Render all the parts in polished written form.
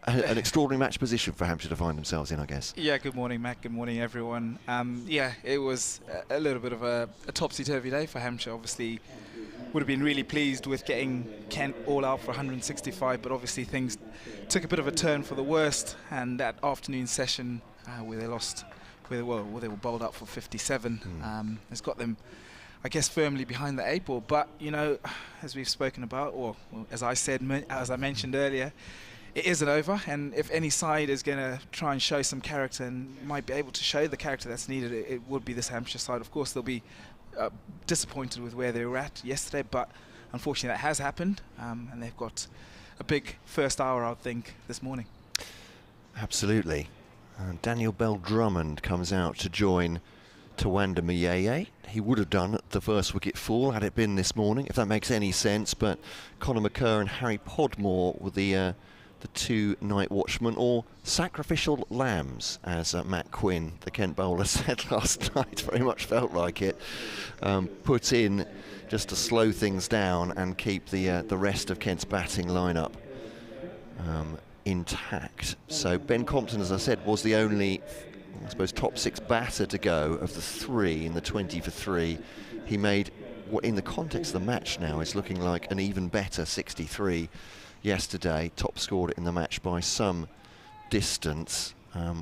an extraordinary match position for Hampshire to find themselves in, I guess. Yeah, good morning, Matt. Good morning, everyone. Yeah, it was a little bit of a topsy-turvy day for Hampshire. Obviously, would have been really pleased with getting Kent all out for 165, but obviously things took a bit of a turn for the worst, and that afternoon session where they lost, where they were bowled out for 57, has got them, I guess, firmly behind the 8 ball. But, you know, as we've spoken about, or as I mentioned earlier, it isn't over, and if any side is going to try and show some character and might be able to show the character that's needed, it would be this Hampshire side. Of course, they'll be disappointed with where they were at yesterday, but unfortunately that has happened, and they've got a big first hour, I think, this morning. Absolutely. Daniel Bell-Drummond comes out to join Tawanda Miyeye. He would have done at the first wicket fall had it been this morning, if that makes any sense, but Conor McKerr and Harry Podmore were the two night watchmen, or sacrificial lambs, as Matt Quinn, the Kent bowler, said last night. Very much felt like it. Put in just to slow things down and keep the rest of Kent's batting lineup intact. So Ben Compton, as I said, was the only, I suppose, top 6 batter to go of the 3 in the 20 for 3. He made what in the context of the match now is looking like an even better 63 yesterday. Top scored in the match by some distance.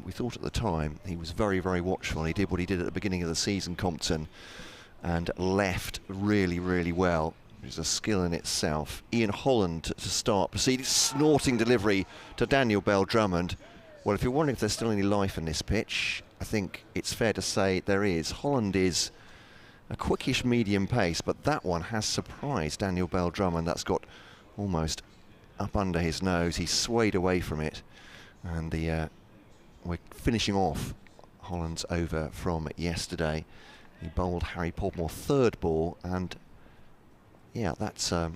We thought at the time he was very, very watchful. He did what he did at the beginning of the season, Compton, and left really, really well. It was a skill in itself. Ian Holland to start, proceeded snorting delivery to Daniel Bell-Drummond. Well, if you're wondering if there's still any life in this pitch, I think it's fair to say there is. Holland is a quickish medium pace, but that one has surprised Daniel Bell-Drummond. That's got almost up under his nose. He swayed away from it, and we're finishing off Holland's over from yesterday. He bowled Harry Podmore 3rd ball, and yeah, that's I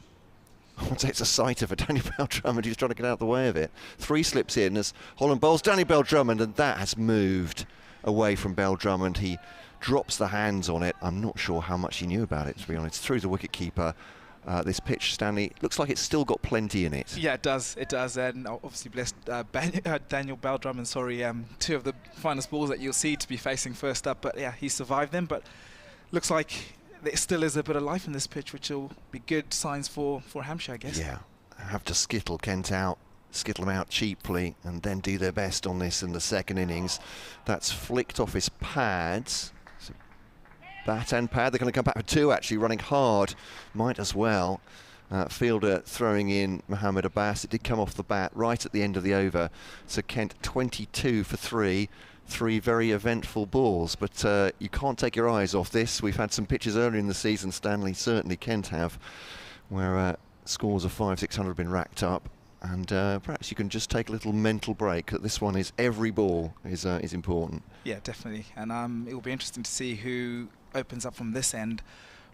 would say it's a sighter for Daniel Bell-Drummond. He's trying to get out of the way of it. 3 slips in as Holland bowls Daniel Bell-Drummond, and that has moved away from Bell-Drummond. He drops the hands on it. I'm not sure how much he knew about it, to be honest. Through the wicket-keeper. This pitch, Stanley, looks like it's still got plenty in it. Yeah, it does, and obviously blessed Daniel Bell-Drummond, 2 of the finest balls that you'll see to be facing first up, but yeah, he survived them, but looks like there still is a bit of life in this pitch, which will be good signs for Hampshire, I guess. Yeah, have to skittle Kent out, skittle them out cheaply, and then do their best on this in the second innings. That's flicked off his pads. Bat and pad, they're going to come back for 2 actually, running hard, might as well. Fielder throwing in Mohammed Abbas. It did come off the bat right at the end of the over. So Kent 22 for 3. 3 very eventful balls, but you can't take your eyes off this. We've had some pitches earlier in the season, Stanley, certainly Kent have, where scores of 500-600 have been racked up, and perhaps you can just take a little mental break. That this one is every ball is important. Yeah, definitely, and it will be interesting to see who opens up from this end,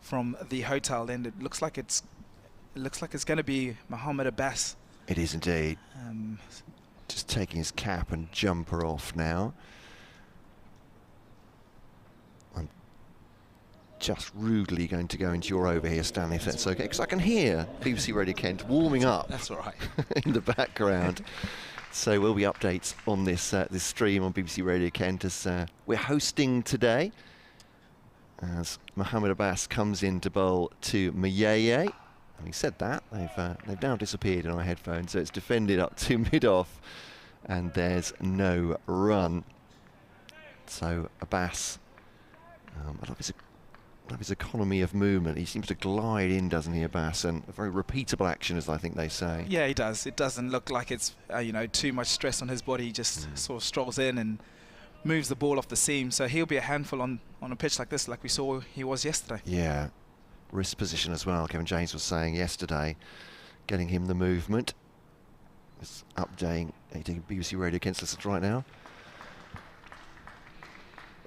from the hotel end. It looks like it's going to be Mohammed Abbas. It is indeed. Just taking his cap and jumper off now. I'm just rudely going to go into your over here, Stanley, if that's okay, because I can hear BBC Radio Kent warming up. That's all right. In the background. So will be updates on this this stream on BBC Radio Kent as we're hosting today, as Mohammed Abbas comes in to bowl to Miyeye. Having said that, they've now disappeared in our headphones, so it's defended up to mid-off, and there's no run. So Abbas, I love his economy of movement. He seems to glide in, doesn't he, Abbas? And a very repeatable action, as I think they say. Yeah, he does. It doesn't look like it's too much stress on his body. He just sort of strolls in and moves the ball off the seam. So he'll be a handful on a pitch like this, like we saw he was yesterday. Yeah. Wrist position as well, Kevin James was saying yesterday, getting him the movement. It's updating BBC Radio Kent's listen right now.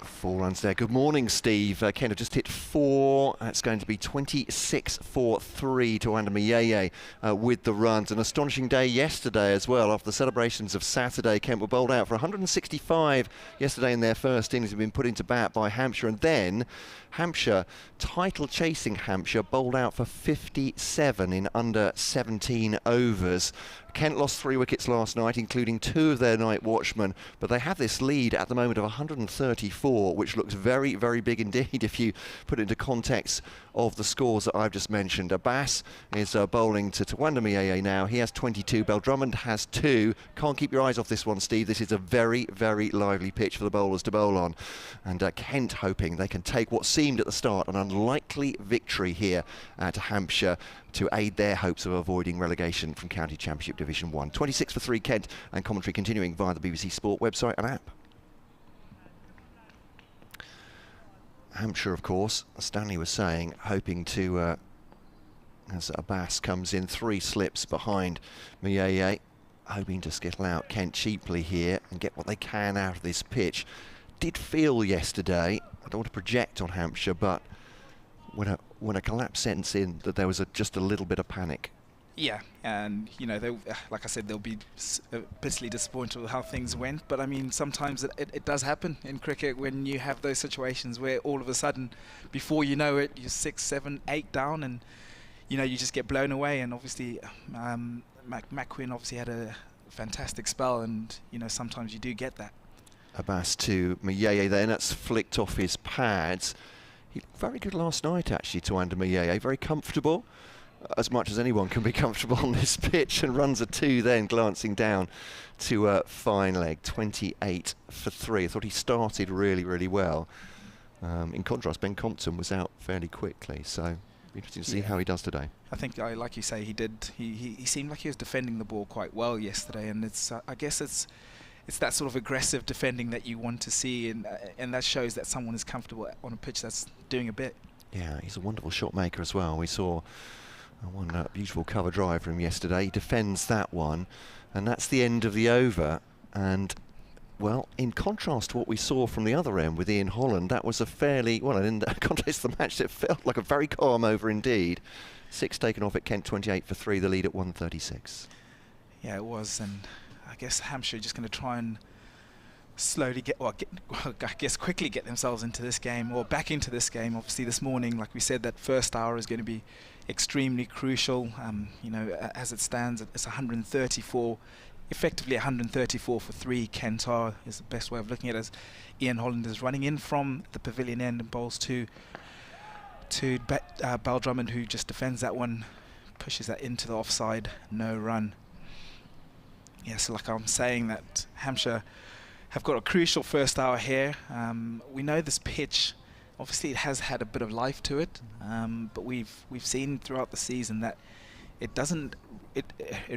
4 runs there. Good morning, Steve. Kent have just hit 4. That's going to be 26 for 3 to Wanda Miyeye with the runs. An astonishing day yesterday as well. After the celebrations of Saturday, Kent were bowled out for 165 yesterday in their first innings. Have been put into bat by Hampshire, and then Hampshire, title-chasing Hampshire, bowled out for 57 in under 17 overs. Kent lost 3 wickets last night, including 2 of their night watchmen, but they have this lead at the moment of 134, which looks very, very big indeed if you put it into context of the scores that I've just mentioned. Abbas is bowling to Tawanda Miyeye now. He has 22. Bell Drummond has 2. Can't keep your eyes off this one, Steve. This is a very, very lively pitch for the bowlers to bowl on. And Kent hoping they can take what seemed at the start an unlikely victory here to Hampshire to aid their hopes of avoiding relegation from County Championship Division 1. 26 for 3 Kent, and commentary continuing via the BBC Sport website and app. Hampshire, of course, Stanley was saying, hoping to, as Abbas comes in 3 slips behind Miyeye, hoping to skittle out Kent cheaply here and get what they can out of this pitch. Did feel yesterday, I don't want to project on Hampshire, but when a collapse sets in, that there was just a little bit of panic. Yeah, and you know, like I said, they'll be bitterly disappointed with how things went. But I mean, sometimes it does happen in cricket when you have those situations where all of a sudden, before you know it, you're 6, 7, 8 down, and you know you just get blown away. And obviously, McQueen obviously had a fantastic spell, and you know sometimes you do get that. Abbas to Miyeye then, that's flicked off his pads. He looked very good last night actually to Wanda Miyeye, very comfortable. As much as anyone can be comfortable on this pitch, and runs a 2 then, glancing down to fine leg, 28 for 3. I thought he started really, really well. In contrast, Ben Compton was out fairly quickly, so interesting to see how he does today. I think, like you say, he seemed like he was defending the ball quite well yesterday, and it's I guess it's that sort of aggressive defending that you want to see, and that shows that someone is comfortable on a pitch that's doing a bit. Yeah, he's a wonderful shot maker as well. We saw one beautiful cover drive from him yesterday. He defends that one, and that's the end of the over. And well, in contrast to what we saw from the other end with Ian Holland, that was a fairly, well, in contrast to the match, it felt like a very calm over indeed. 6 taken off at Kent, 28 for 3, the lead at 136. Yeah, it was, and I guess Hampshire just going to try and slowly quickly get themselves into this game, or back into this game. Obviously this morning, like we said, that first hour is going to be extremely crucial. You know, as it stands, it's 134, effectively 134 for 3. Kent are, is the best way of looking at it, as Ian Holland is running in from the pavilion end and bowls to Bell Drummond, who just defends that one, pushes that into the offside, no run. Yeah, so like I'm saying, that Hampshire have got a crucial first hour here. We know this pitch, obviously it has had a bit of life to it, but we've seen throughout the season that it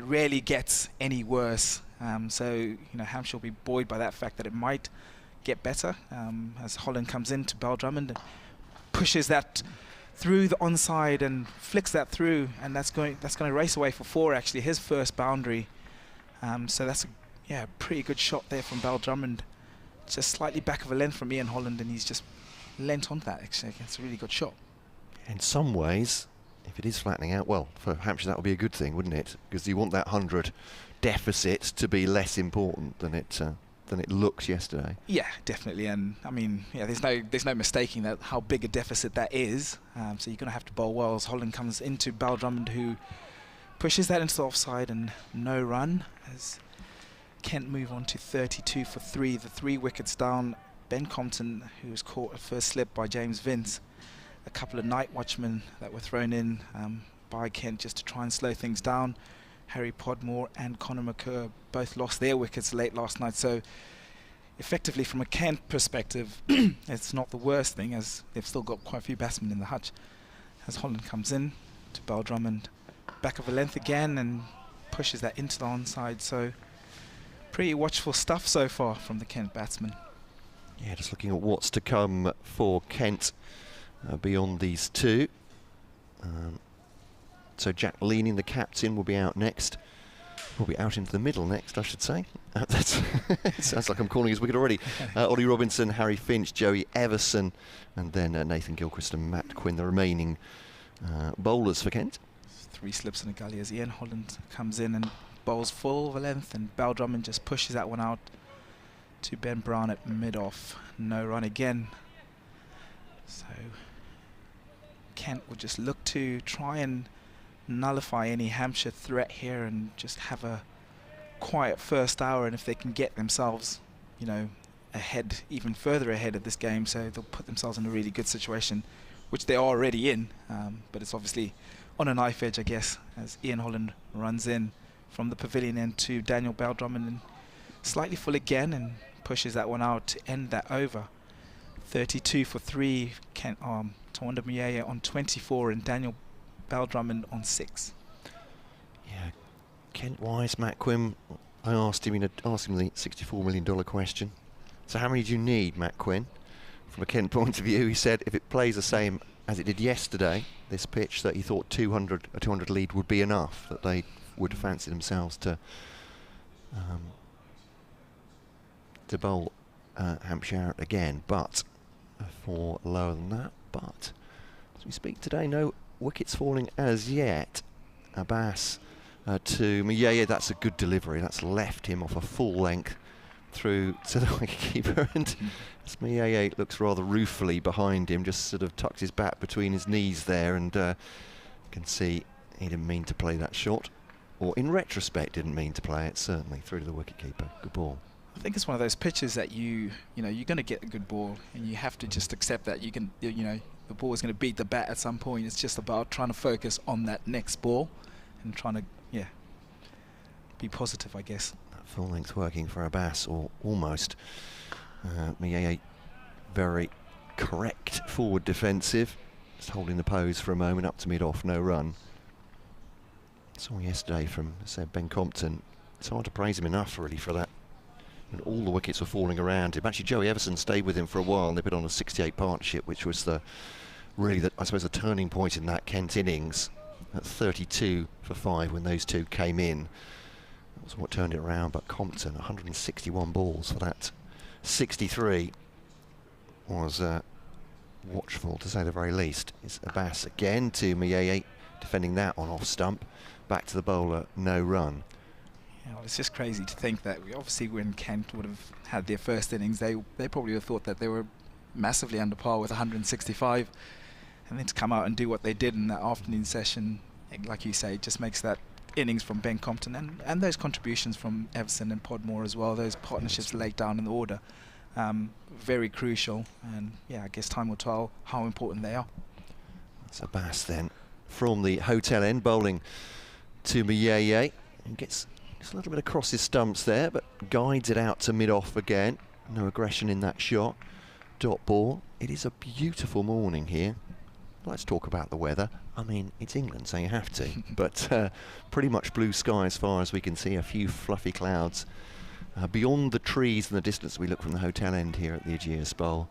rarely gets any worse. So you know, Hampshire will be buoyed by that fact that it might get better as Holland comes in to Bell Drummond and pushes that through the onside and flicks that through, and that's going to race away for 4. Actually, his first boundary. So that's a pretty good shot there from Bell Drummond. Just slightly back of a length from Ian Holland, and he's just lent onto that. Actually, it's a really good shot. In some ways, if it is flattening out, well, for Hampshire that would be a good thing, wouldn't it? Because you want that 100 deficit to be less important than it looked yesterday. Yeah, definitely. And I mean, yeah, there's no mistaking that how big a deficit that is. So you're going to have to bowl well as Holland comes into Bell Drummond, who pushes that into the offside, and no run as Kent move on to 32 for 3. The 3 wickets down. Ben Compton, who was caught at first slip by James Vince. A couple of night watchmen that were thrown in by Kent just to try and slow things down. Harry Podmore and Conor McCurr both lost their wickets late last night. So effectively, from a Kent perspective, it's not the worst thing, as they've still got quite a few batsmen in the hutch. As Holland comes in to Bell Drummond, back of a length again, and pushes that into the onside. So pretty watchful stuff so far from the Kent batsmen. Yeah, just looking at what's to come for Kent beyond these 2. So Jack Leaning, the captain, will be out next. We'll be out into the middle next, I should say. It sounds like I'm calling his wicket already. Ollie Robinson, Harry Finch, Joey Everson, and then Nathan Gilchrist and Matt Quinn, the remaining bowlers for Kent. 3 slips in a gully as Ian Holland comes in and bowls full length, and Baldrummond just pushes that one out to Ben Brown at mid-off. No run again. So Kent would just look to try and nullify any Hampshire threat here and just have a quiet first hour, and if they can get themselves, you know, ahead, even further ahead of this game, so they'll put themselves in a really good situation, which they are already in, but it's obviously on a knife edge, I guess, as Ian Holland runs in from the pavilion end to Daniel Baldrummond and slightly full again and pushes that one out to end that over. 32 for 3, Kent, Tawanda Muyaya on 24 and Daniel Baldrummond on 6. Yeah, Kent-wise, Matt Quinn, I asked him the $64 million question. So how many do you need, Matt Quinn? From a Kent point of view, he said if it plays the same as it did yesterday, this pitch, that he thought a 200 lead would be enough, that they would fancy themselves to bowl Hampshire again, but for lower than that. But as we speak today, no wickets falling as yet. Abbas to Muyaya, that's a good delivery. That's left him off a full length through to the wicketkeeper, and as Muyaya looks rather ruefully behind him, just sort of tucked his bat between his knees there, and you can see he didn't mean to play that shot, or in retrospect didn't mean to play it, certainly through to the wicketkeeper. Good ball. I think it's one of those pitches that you know you're going to get a good ball, and you have to just accept that you know the ball is going to beat the bat at some point. It's just about trying to focus on that next ball and trying to be positive, I guess. That full length working for Abbas, or almost. Muyaya very correct forward defensive, just holding the pose for a moment up to mid-off, no run. Saw yesterday from Ben Compton. It's hard to praise him enough really for that. And all the wickets were falling around him. Actually, Joey Everson stayed with him for a while, and they've been on a 68 partnership, which was really I suppose the turning point in that Kent innings at 32 for 5 when those two came in. That was what turned it around. But Compton, 161 balls for that 63 was watchful, to say the very least. It's Abbas again to Muyaya, defending that on off stump. Back to the bowler, no run. You know, it's just crazy to think that obviously when Kent would have had their first innings, they probably would have thought that they were massively under par with 165, and then to come out and do what they did in that afternoon session, like you say, just makes that innings from Ben Compton and those contributions from Everson and Podmore as well, those partnerships laid down in the order, very crucial, and yeah, I guess time will tell how important they are. That's Abbas then from the hotel end, bowling to Muyaya, and gets a little bit across his stumps there, but guides it out to mid-off again. No aggression in that shot. Dot ball. It is a beautiful morning here. Let's talk about the weather. I mean, it's England, so you have to. But pretty much blue sky as far as we can see. A few fluffy clouds beyond the trees in the distance. We look from the hotel end here at the Ageas Bowl.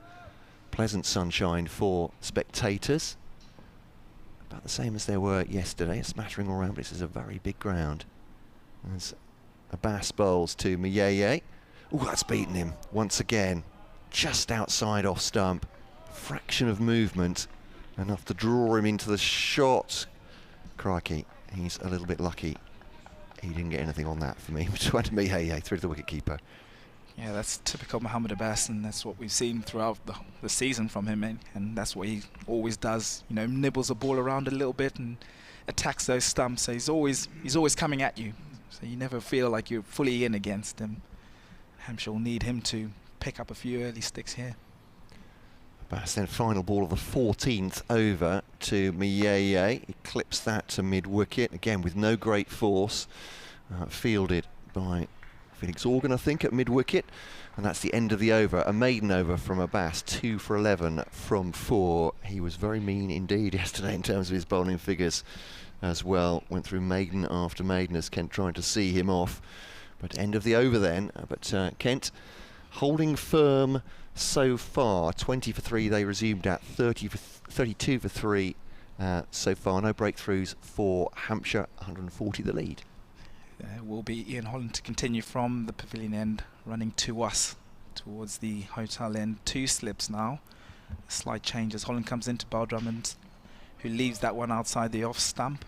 Pleasant sunshine for spectators. About the same as there were yesterday. A smattering all around, but this is a very big ground. As Abbas bowls to Muyaya. Oh, that's beaten him once again. Just outside off stump. Fraction of movement. Enough to draw him into the shot. Crikey, he's a little bit lucky. He didn't get anything on that for me. Which went to Muyaya through to the wicketkeeper. Yeah, that's typical Mohamed Abbas, and that's what we've seen throughout the season from him, and that's what he always does. You know, nibbles the ball around a little bit and attacks those stumps. So he's always coming at you. So you never feel like you're fully in against him. Hampshire will need him to pick up a few early sticks here. Abbas then final ball of the 14th over to Muyaya. He clips that to mid-wicket, again with no great force. Fielded by Felix Organ, I think, at mid-wicket. And that's the end of the over. A maiden over from Abbas, 2 for 11 from 4. He was very mean indeed yesterday in terms of his bowling figures as well. Went through maiden after maiden as Kent tried to see him off. But end of the over then. But Kent holding firm so far. 20 for 3 they resumed at, 32 for 3 so far. No breakthroughs for Hampshire, 140 the lead. There will be Ian Holland to continue from the pavilion end, running to us towards the hotel end. 2 slips now. A slight change as Holland comes into Bal Drummond, who leaves that one outside the off stump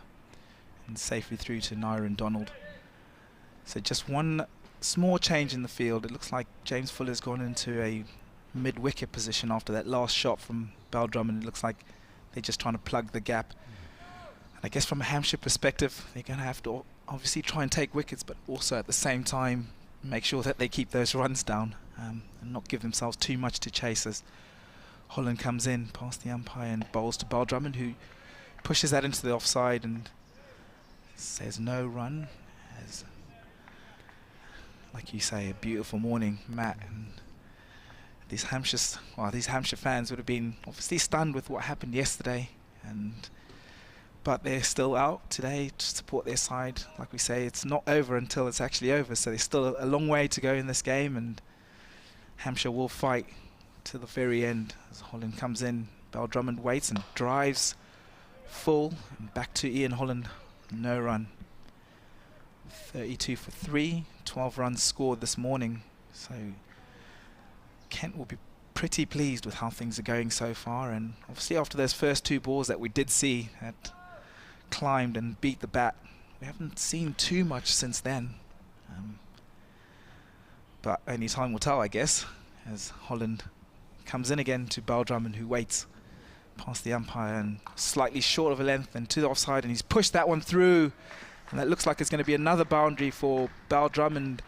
and safely through to Nyron Donald. So just one small change in the field. It looks like James Fuller's gone into a mid-wicket position after that last shot from Bal Drummond. It looks like they're just trying to plug the gap. And I guess from a Hampshire perspective, they're going to have to obviously try and take wickets, but also at the same time make sure that they keep those runs down and not give themselves too much to chase as Holland comes in past the umpire and bowls to Bal Drummond, who pushes that into the offside and says no run. As, like you say, a beautiful morning, Matt, and these Hampshire fans would have been obviously stunned with what happened yesterday, but they're still out today to support their side. Like we say, it's not over until it's actually over, so there's still a long way to go in this game, and Hampshire will fight to the very end. As Holland comes in, Bal Drummond waits and drives full, and back to Ian Holland, no run. 32 for 3, 12 runs scored this morning, so Kent will be pretty pleased with how things are going so far, and obviously after those first 2 balls that we did see that climbed and beat the bat, we haven't seen too much since then, but only time will tell, I guess, as Holland comes in again to Bal Drummond, who waits past the umpire and slightly short of a length and to the offside, and he's pushed that one through, and that looks like it's going to be another boundary for Bal Drummond,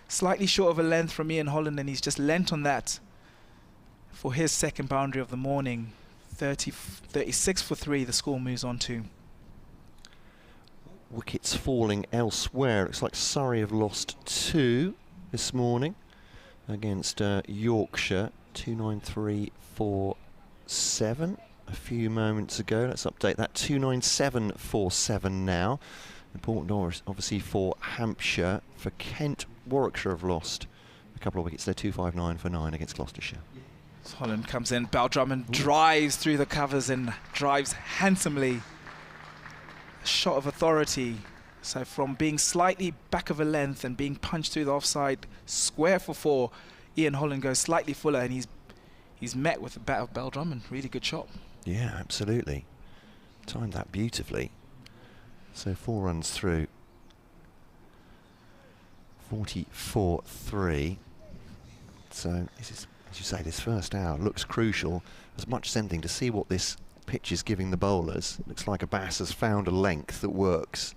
slightly short of a length from Ian Holland, and he's just lent on that for his second boundary of the morning. 36 for 3, the score moves on to. Wickets falling elsewhere. Looks like Surrey have lost 2 this morning against Yorkshire. 293.47 a few moments ago. Let's update that. 297.47 now. Important obviously for Hampshire. For Kent, Warwickshire have lost a couple of wickets. They're 259 for 9 against Gloucestershire. So Holland comes in. Bal Drummond drives through the covers and drives handsomely. A shot of authority. So from being slightly back of a length and being punched through the offside, square for 4, Ian Holland goes slightly fuller, and he's met with the bat of Bal Drummond. Really good shot. Yeah, absolutely. Timed that beautifully. So 4 runs through. 44-3. So this is, as you say, this first hour looks crucial as much as anything to see what this pitch is giving the bowlers. Looks like Abbas has found a length that works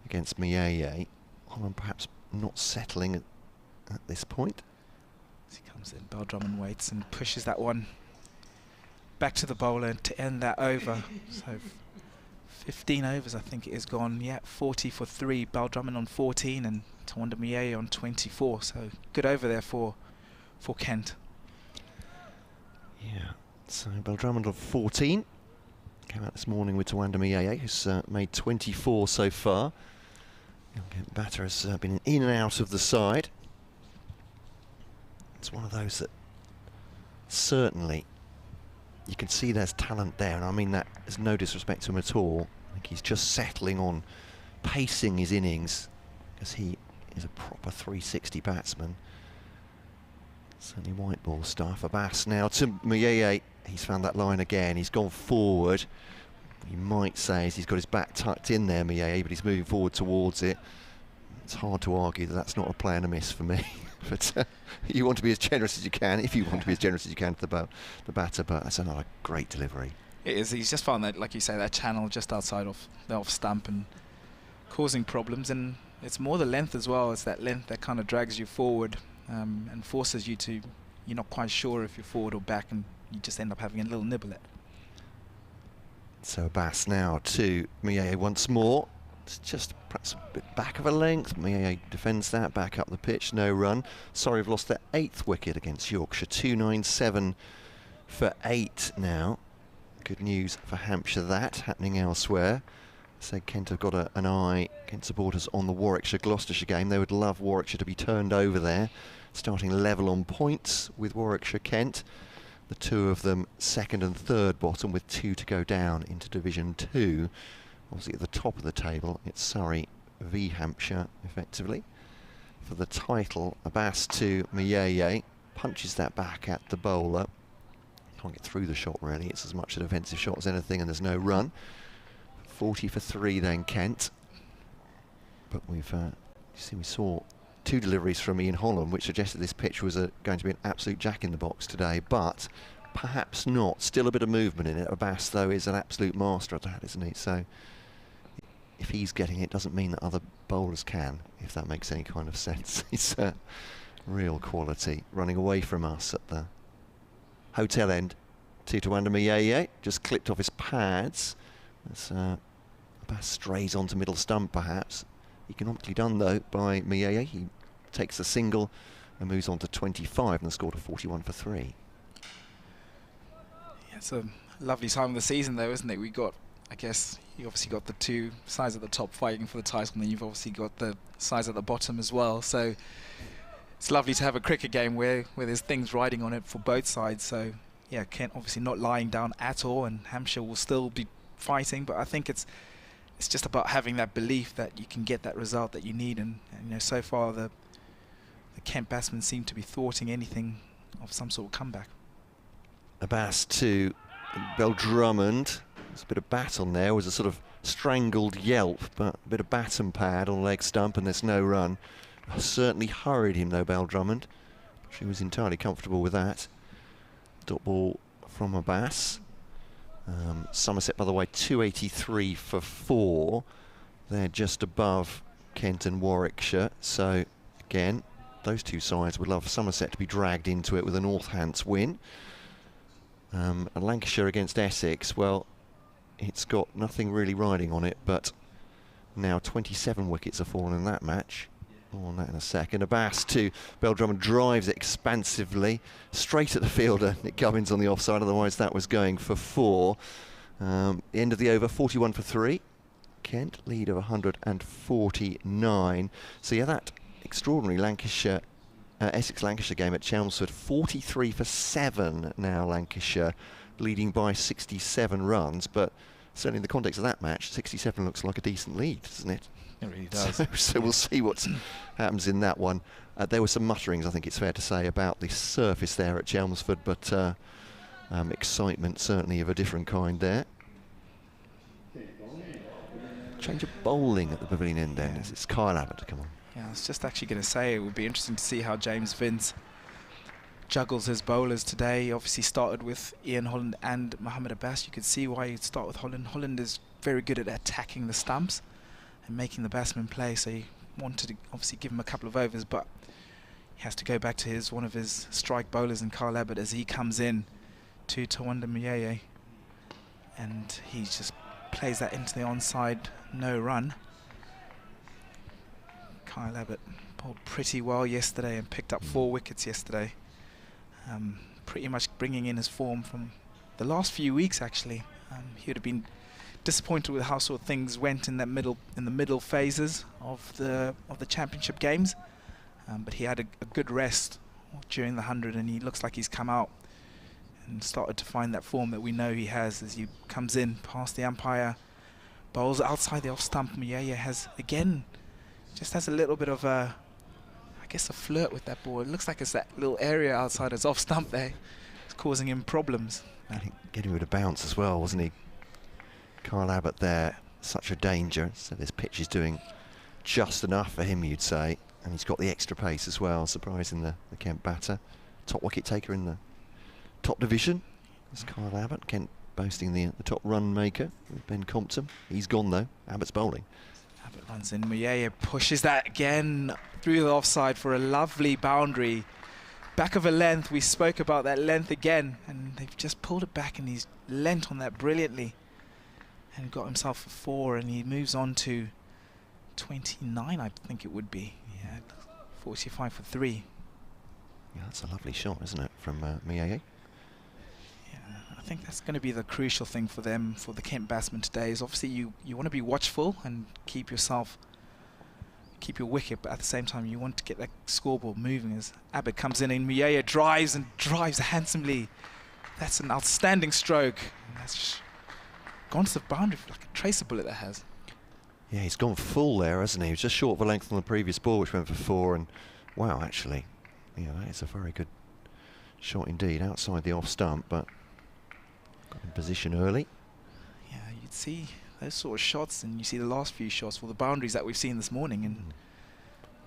against Mieye. Holland perhaps not settling at this point. As he comes in, Bal Drummond waits and pushes that one back to the bowler to end that over. So 15 overs, I think it is gone. Yeah, 40 for 3. Bal Drummond on 14 and Tawanda Mieye on 24. So good over there for Kent. Yeah, so Bal Drummond on 14. Came out this morning with Tawanda Mieye, who's made 24 so far. Young batter has been in and out of the side. It's one of those that certainly you can see there's talent there, and I mean that there's no disrespect to him at all. I think he's just settling on pacing his innings, because he is a proper 360 batsman. Certainly white ball stuff. Abbas now to Mieye. He's found that line again. He's gone forward. You might say as he's got his back tucked in there, Mieye, but he's moving forward towards it. It's hard to argue that that's not a play and a miss for me. But you want to be as generous as you can, if you want to be as generous as you can to the batter, but that's another great delivery. It is. He's just found that, like you say, that channel just outside of the off stump and causing problems, and it's more the length as well. It's that length that kind of drags you forward and forces you to, you're not quite sure if you're forward or back, and you just end up having a little nibble at. So Abbas now to Mieye once more. It's just perhaps a bit back of a length. Mieye defends that, back up the pitch, no run. Sorry, have lost their 8th wicket against Yorkshire. 297 for 8 now. Good news for Hampshire, that happening elsewhere. So Kent have got an eye, Kent supporters, on the Warwickshire-Gloucestershire game. They would love Warwickshire to be turned over there, starting level on points with Warwickshire-Kent. The 2 of them second and third bottom, with 2 to go down into Division 2. Obviously at the top of the table, it's Surrey v Hampshire, effectively. For the title, Ageas to Miyeye, punches that back at the bowler. Can't get through the shot, really. It's as much a defensive shot as anything, and there's no run. 40 for 3 then, Kent. But we saw 2 deliveries from Ian Holland, which suggested this pitch was going to be an absolute jack-in-the-box today, but perhaps not. Still a bit of movement in it. Ageas, though, is an absolute master at that, isn't he? So if he's getting it, doesn't mean that other bowlers can, if that makes any kind of sense. He's real quality. Running away from us at the hotel end. 2 under Miyeye, just clipped off his pads. As Ageas strays onto middle stump, perhaps. Economically done, though, by Miyeye. He takes a single and moves on to 25 and the score to 41 for 3. Yeah, it's a lovely time of the season, though, isn't it? We got, I guess, you obviously got the 2 sides at the top fighting for the title, and then you've obviously got the sides at the bottom as well. So it's lovely to have a cricket game where there's things riding on it for both sides. So yeah, Kent obviously not lying down at all, and Hampshire will still be fighting, but I think it's just about having that belief that you can get that result that you need, and you know, so far the Kent batsmen seem to be thwarting anything of some sort of comeback. Ageas to Drummond. There's a bit of bat on there. It was a sort of strangled yelp, but a bit of bat and pad on leg stump, and there's no run. Certainly hurried him, though, Drummond. She was entirely comfortable with that. Dot ball from Ageas. Somerset, by the way, 283 for 4. They're just above Kent and Warwickshire. So, again, those 2 sides would love Somerset to be dragged into it with a Northants win. And Lancashire against Essex, well, it's got nothing really riding on it, but now 27 wickets have fallen in that match. More on that in a second. Ageas to Drummond, drives it expansively straight at the fielder. Nick Gubbins on the offside, otherwise that was going for 4. The end of the over, 41 for 3. Kent lead of 149. So yeah, that extraordinary Essex-Lancashire game at Chelmsford, 43 for 7 now Lancashire, leading by 67 runs, but certainly in the context of that match, 67 looks like a decent lead, doesn't it? It really does. So we'll see what happens in that one. There were some mutterings, I think it's fair to say, about the surface there at Chelmsford, but excitement certainly of a different kind there. Change of bowling at the pavilion end then. Yeah. It's Kyle Abbott, come on. Yeah, I was just actually going to say it would be interesting to see how James Vince juggles his bowlers today. He obviously started with Ian Holland and Mohamed Ageas. You could see why he'd start with Holland. Holland is very good at attacking the stumps and making the batsman play, so he wanted to obviously give him a couple of overs, but he has to go back to one of his strike bowlers in Kyle Abbott as he comes in to Tawanda Miyeye, and he just plays that into the onside, no run. Kyle Abbott bowled pretty well yesterday and picked up 4 wickets yesterday, pretty much bringing in his form from the last few weeks actually. He would have been disappointed with how sort of things went in the middle phases of the championship games, but he had a good rest during the 100, and he looks like he's come out and started to find that form that we know he has as he comes in past the umpire, bowls outside the off stump. Miyeye has again just has a little bit of a, I guess, a flirt with that ball. It looks like it's that little area outside his off stump there. It's causing him problems. Getting rid of bounce as well, wasn't he? Kyle Abbott there, such a danger. So this pitch is doing just enough for him, you'd say. And he's got the extra pace as well, surprising the Kent batter. Top wicket taker in the top division. It's Kyle Abbott. Kent boasting the top run maker with Ben Compton. He's gone though. Abbott's bowling. Abbott runs in. Miyeye pushes that again through the offside for a lovely boundary. Back of a length. We spoke about that length again, and they've just pulled it back, and he's lent on that brilliantly and got himself for 4, and he moves on to 29, I think it would be. Yeah, 45 for 3. Yeah, that's a lovely shot, isn't it, from Miyeye? I think that's going to be the crucial thing for them, for the Kent batsmen today, is obviously you want to be watchful and keep your wicket, but at the same time you want to get that scoreboard moving as Abbott comes in and Miyeye drives handsomely. That's an outstanding stroke. And that's just gone to the boundary like a tracer bullet that has. Yeah, he's gone full there, hasn't he? He was just short of a length on the previous ball, which went for 4. And wow, actually, yeah, that is a very good shot indeed, outside the off stump, but got in position early. Yeah, you'd see those sort of shots, and you see the last few shots for the boundaries that we've seen this morning, and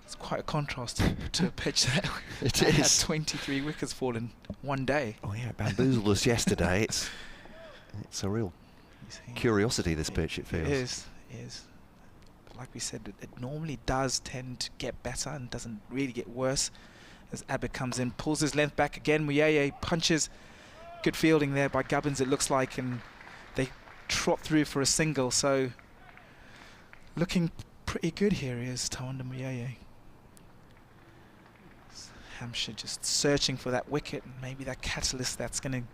it's quite a contrast to a pitch that it had is. 23 wickets fall in one day. Oh yeah, it bamboozled us yesterday. It's a real curiosity, this pitch, it feels. It is. But like we said, it normally does tend to get better and doesn't really get worse. As Abbott comes in, pulls his length back again. Muyeye punches. Good fielding there by Gubbins, it looks like, and they trot through for a single. So looking pretty good here is Tawanda Muyeye. Hampshire just searching for that wicket, and maybe that catalyst that's going to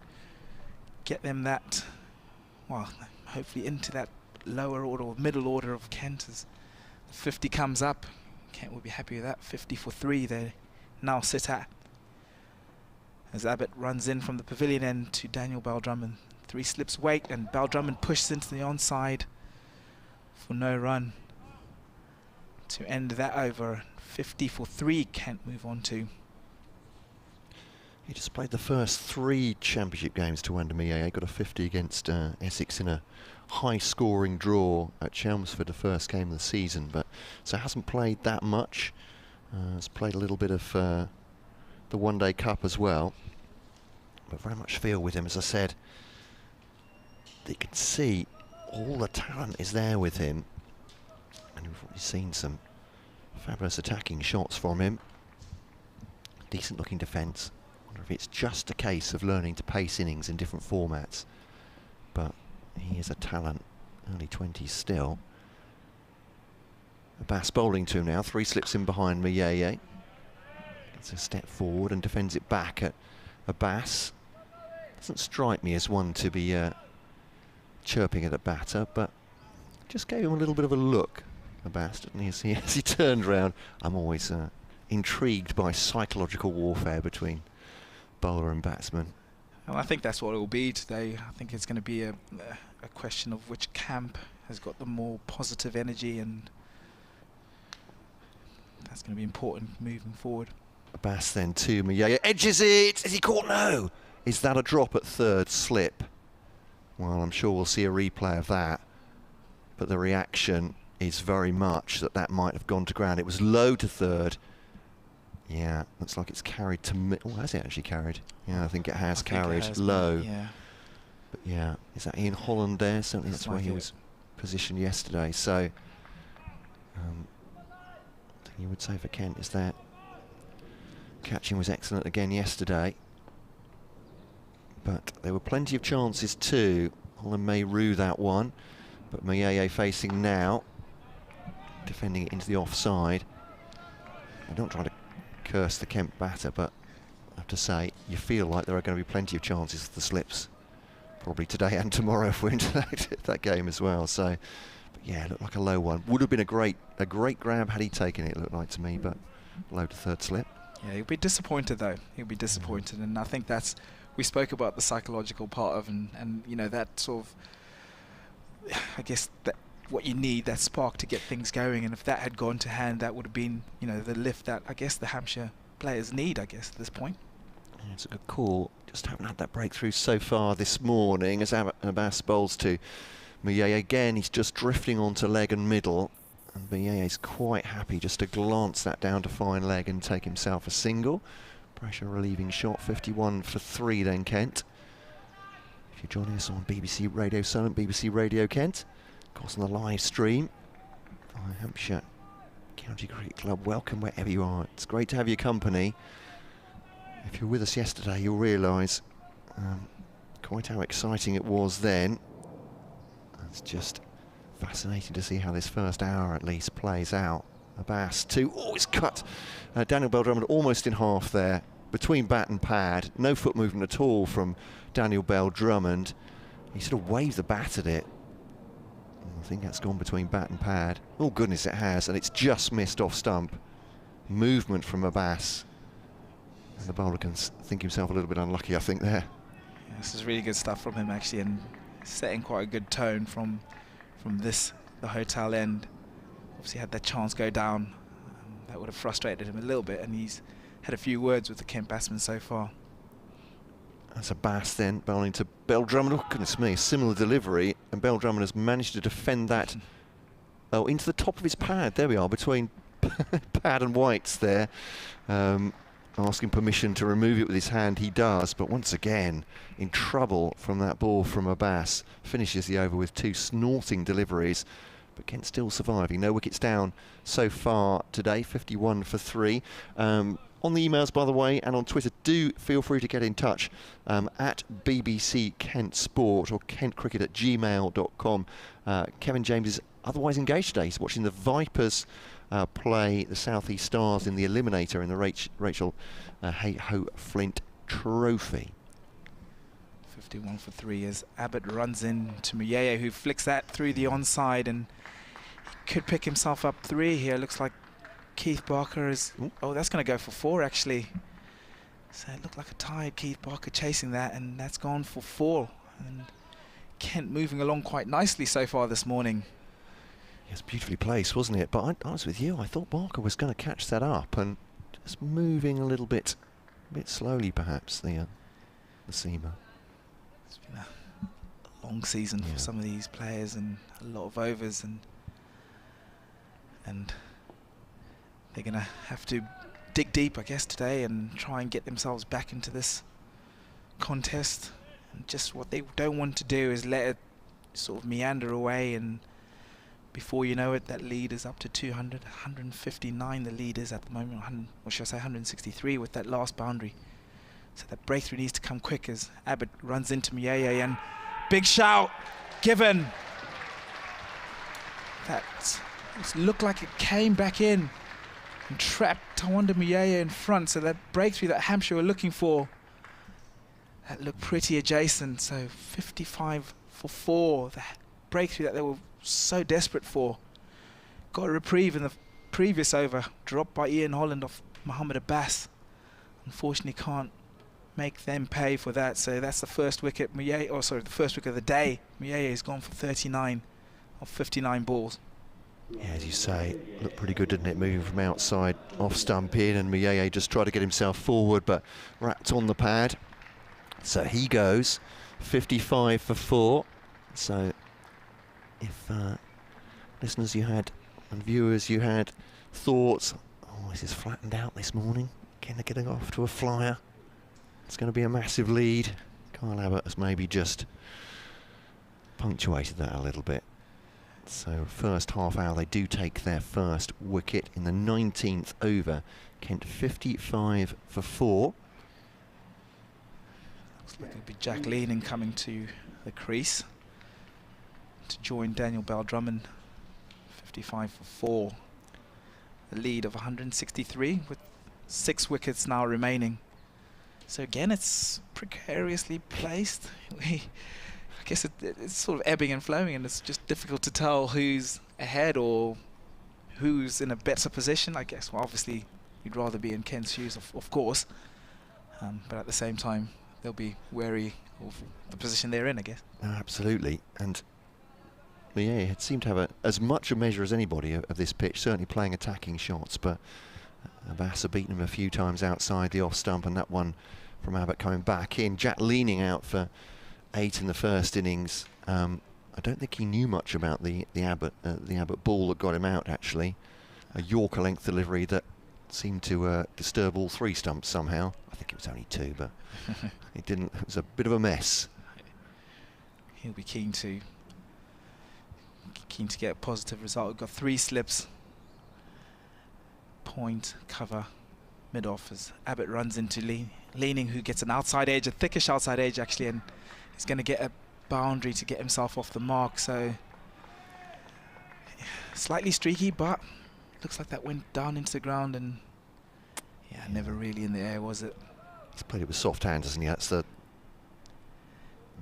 get them that, well, hopefully into that lower order or middle order of Kent as the 50 comes up. Kent will be happy with that. 50 for 3 they now sit at. As Abbott runs in from the pavilion end to Daniel Bell-Drummond. 3 slips wait, and Bell-Drummond pushes into the onside for no run to end that over. 50 for 3 Kent move on to. He just played the first 3 championship games to Tawanda Muyeye. Got a 50 against Essex in a high-scoring draw at Chelmsford, the first game of the season. But so hasn't played that much. Has played a little bit of the One Day Cup as well. But very much feel with him, as I said. You can see all the talent is there with him, and we've already seen some fabulous attacking shots from him. Decent looking defence. Wonder if it's just a case of learning to pace innings in different formats, but he is a talent. Early 20s still. Abbas bowling to him now. 3 slips in behind Muyeye. Gets a step forward and defends it back at Abbas. Doesn't strike me as one to be chirping at a batter, but just gave him a little bit of a look, Abbas, didn't he? As he turned round. I'm always intrigued by psychological warfare between bowler and batsman. Well, I think that's what it will be today. I think it's going to be a question of which camp has got the more positive energy, and that's going to be important moving forward. Abbas then to Muyeye, edges it. Is he caught? No. Is that a drop at third slip? Well, I'm sure we'll see a replay of that, but the reaction is very much that might have gone to ground. It was low to third. Yeah, looks like it's carried to mid. Oh, has it actually carried? Yeah, I think it has carried low. Yeah. But yeah, is that Ian Holland there? Certainly that's where he was positioned yesterday. So, I think you would say for Kent is that catching was excellent again yesterday. But there were plenty of chances too. Holland may rue that one, but Muyeye facing now, defending it into the offside. I don't try to curse the Kent batter, but I have to say, you feel like there are going to be plenty of chances for the slips, probably today and tomorrow if we're into that game as well. So, but yeah, it looked like a low one. Would have been a great grab had he taken it, looked like to me, but low to third slip. Yeah, he'll be disappointed though. He'll be disappointed, and I think that's, we spoke about the psychological part of, and you know, that sort of, I guess that what you need, that spark to get things going, and if that had gone to hand, that would have been, you know, the lift that I guess the Hampshire players need, I guess, at this point. Yeah, it's a good call. Just haven't had that breakthrough so far this morning as Abbas bowls to Muyeye again. He's just drifting onto leg and middle, and Muyeye's quite happy just to glance that down to fine leg and take himself a single. Pressure relieving shot. 51 for 3 then, Kent. If you're joining us on BBC Radio Solent, BBC Radio Kent, of course on the live stream by Hampshire County Cricket Club, welcome wherever you are. It's great to have your company. If you were with us yesterday, you'll realise quite how exciting it was then. It's just fascinating to see how this first hour at least plays out. Abbas to, oh, it's cut. Daniel Bell-Drummond almost in half there, between bat and pad. No foot movement at all from Daniel Bell-Drummond. He sort of waved the bat at it. I think that's gone between bat and pad. Oh goodness, it has, and it's just missed off stump. Movement from Abbas. And the bowler can think himself a little bit unlucky, I think, there. Yeah, this is really good stuff from him actually, and setting quite a good tone from the hotel end. obviously had that chance go down. That would have frustrated him a little bit, and he's had a few words with the Kent batsman so far. That's a Bass then, bowling to Belldrummond. Oh, goodness me, similar delivery, and Belldrummond has managed to defend that into the top of his pad. There we are, between pad and whites there. Asking permission to remove it with his hand, he does, but once again in trouble from that ball from Abbas. Finishes the over with 2 snorting deliveries, but Kent still surviving. No wickets down so far today, 51 for 3. On the emails, by the way, and on Twitter, do feel free to get in touch at BBC Kent Sport or kentcricket@gmail.com. Kevin James is otherwise engaged today. He's watching the Vipers play the South East Stars in the Eliminator in the Rachel Hey-Ho Flint Trophy. 51 for 3 as Abbott runs in to Muyeye, who flicks that through the onside, and he could pick himself up 3 here. Looks like Keith Barker is... Oh, that's going to go for 4, actually. So it looked like a tired Keith Barker chasing that, and that's gone for 4. And Kent moving along quite nicely so far this morning. Yes, beautifully placed, wasn't it? But I was with you. I thought Barker was going to catch that up, and just moving a bit slowly, perhaps, the seamer. It's been a long season for some of these players, and a lot of overs, and they're going to have to dig deep, I guess, today and try and get themselves back into this contest. And just what they don't want to do is let it sort of meander away, and before you know it, that lead is up to 200, 159 the lead is at the moment, or should I say 163 with that last boundary. So that breakthrough needs to come quick as Abbott runs into Muyeye, and big shout given. That looked like it came back in and trapped Tawanda Muyeye in front. So that breakthrough that Hampshire were looking for, that looked pretty adjacent. So 55 for 4, the breakthrough that they were so desperate for. Got a reprieve in the previous over, dropped by Ian Holland off Mohammed Abbas. Unfortunately can't make them pay for that. So that's the first wicket. The first wicket of the day. Muyeye has gone for 39 of 59 balls. Yeah, as you say, looked pretty good, didn't it? Moving from outside, off stump in, and Muyeye just tried to get himself forward, but wrapped on the pad. So he goes 55 for 4. So if listeners you had, and viewers you had thoughts, oh, this is flattened out this morning, can they get off to a flyer? It's going to be a massive lead. Kyle Abbott has maybe just punctuated that a little bit. So first half hour, they do take their first wicket in the 19th over. Kent 55 for 4. Looks like it'll be Jack Leaning coming to the crease to join Daniel Belldrummond. 55 for 4. A lead of 163 with 6 wickets now remaining. So again, it's precariously placed. I guess it's sort of ebbing and flowing, and it's just difficult to tell who's ahead or who's in a better position, I guess. Well, obviously, you'd rather be in Kent's shoes, of course. But at the same time, they'll be wary of the position they're in, I guess. Absolutely. And Muyeye had seemed to have as much a measure as anybody of this pitch, certainly playing attacking shots, but Abbas had beaten him a few times outside the off stump, and that one from Abbott coming back in. Jack Leaning out for 8 in the first innings. I don't think he knew much about the Abbott ball that got him out, actually. A Yorker length delivery that seemed to disturb all 3 stumps somehow. I think it was only 2, but it didn't. It was a bit of a mess. He'll be keen to get a positive result. We've got 3 slips. Point, cover, mid-off as Abbott runs into Leaning, who gets an outside edge, a thickish outside edge actually, and he's going to get a boundary to get himself off the mark. So slightly streaky, but looks like that went down into the ground, and yeah, never really in the air, was it? He's played it with soft hands, hasn't he? That's the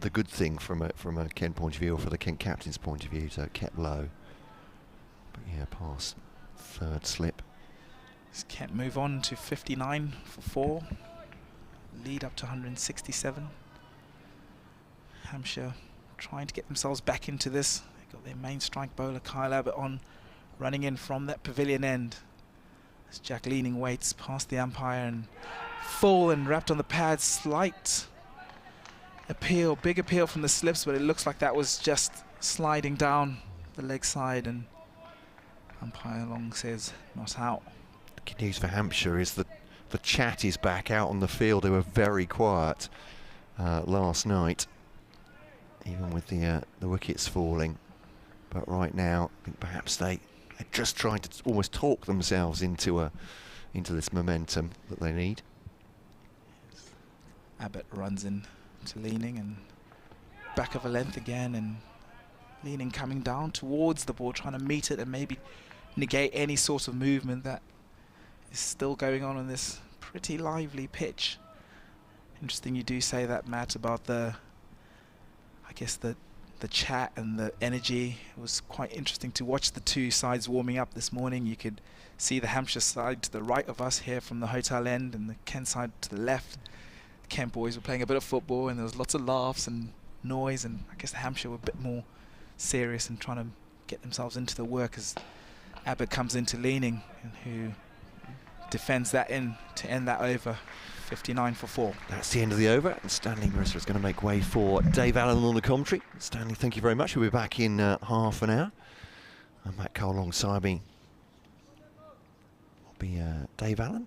good thing from a Kent point of view, or for the Kent captain's point of view, so kept low. But yeah, past third slip. Kent move on to 59 for 4. Lead up to 167. Hampshire trying to get themselves back into this. They've got their main strike bowler Kyle Abbott on running in from that pavilion end. As Jack Leaning waits past the umpire and full and wrapped on the pad. Slight appeal, big appeal from the slips, but it looks like that was just sliding down the leg side, and umpire Long says not out. The good news for Hampshire is that the chat is back out on the field. They were very quiet last night, even with the wickets falling. But right now, I think perhaps they're just trying to almost talk themselves into this momentum that they need. Abbott runs in to Leaning and back of a length again, and Leaning coming down towards the ball, trying to meet it and maybe negate any sort of movement that is still going on this pretty lively pitch. Interesting you do say that, Matt, about the chat and the energy. It was quite interesting to watch the two sides warming up this morning. You could see the Hampshire side to the right of us here from the hotel end, and the Kent side to the left. The Kent boys were playing a bit of football, and there was lots of laughs and noise, and I guess the Hampshire were a bit more serious and trying to get themselves into the work as Abbott comes into Leaning, and who defends that in to end that over. 59 for 4. That's the end of the over, and Stanley Marissa is going to make way for Dave Allen on the commentary. Stanley, thank you very much. We'll be back in half an hour. And Matt Cole alongside me will be Dave Allen.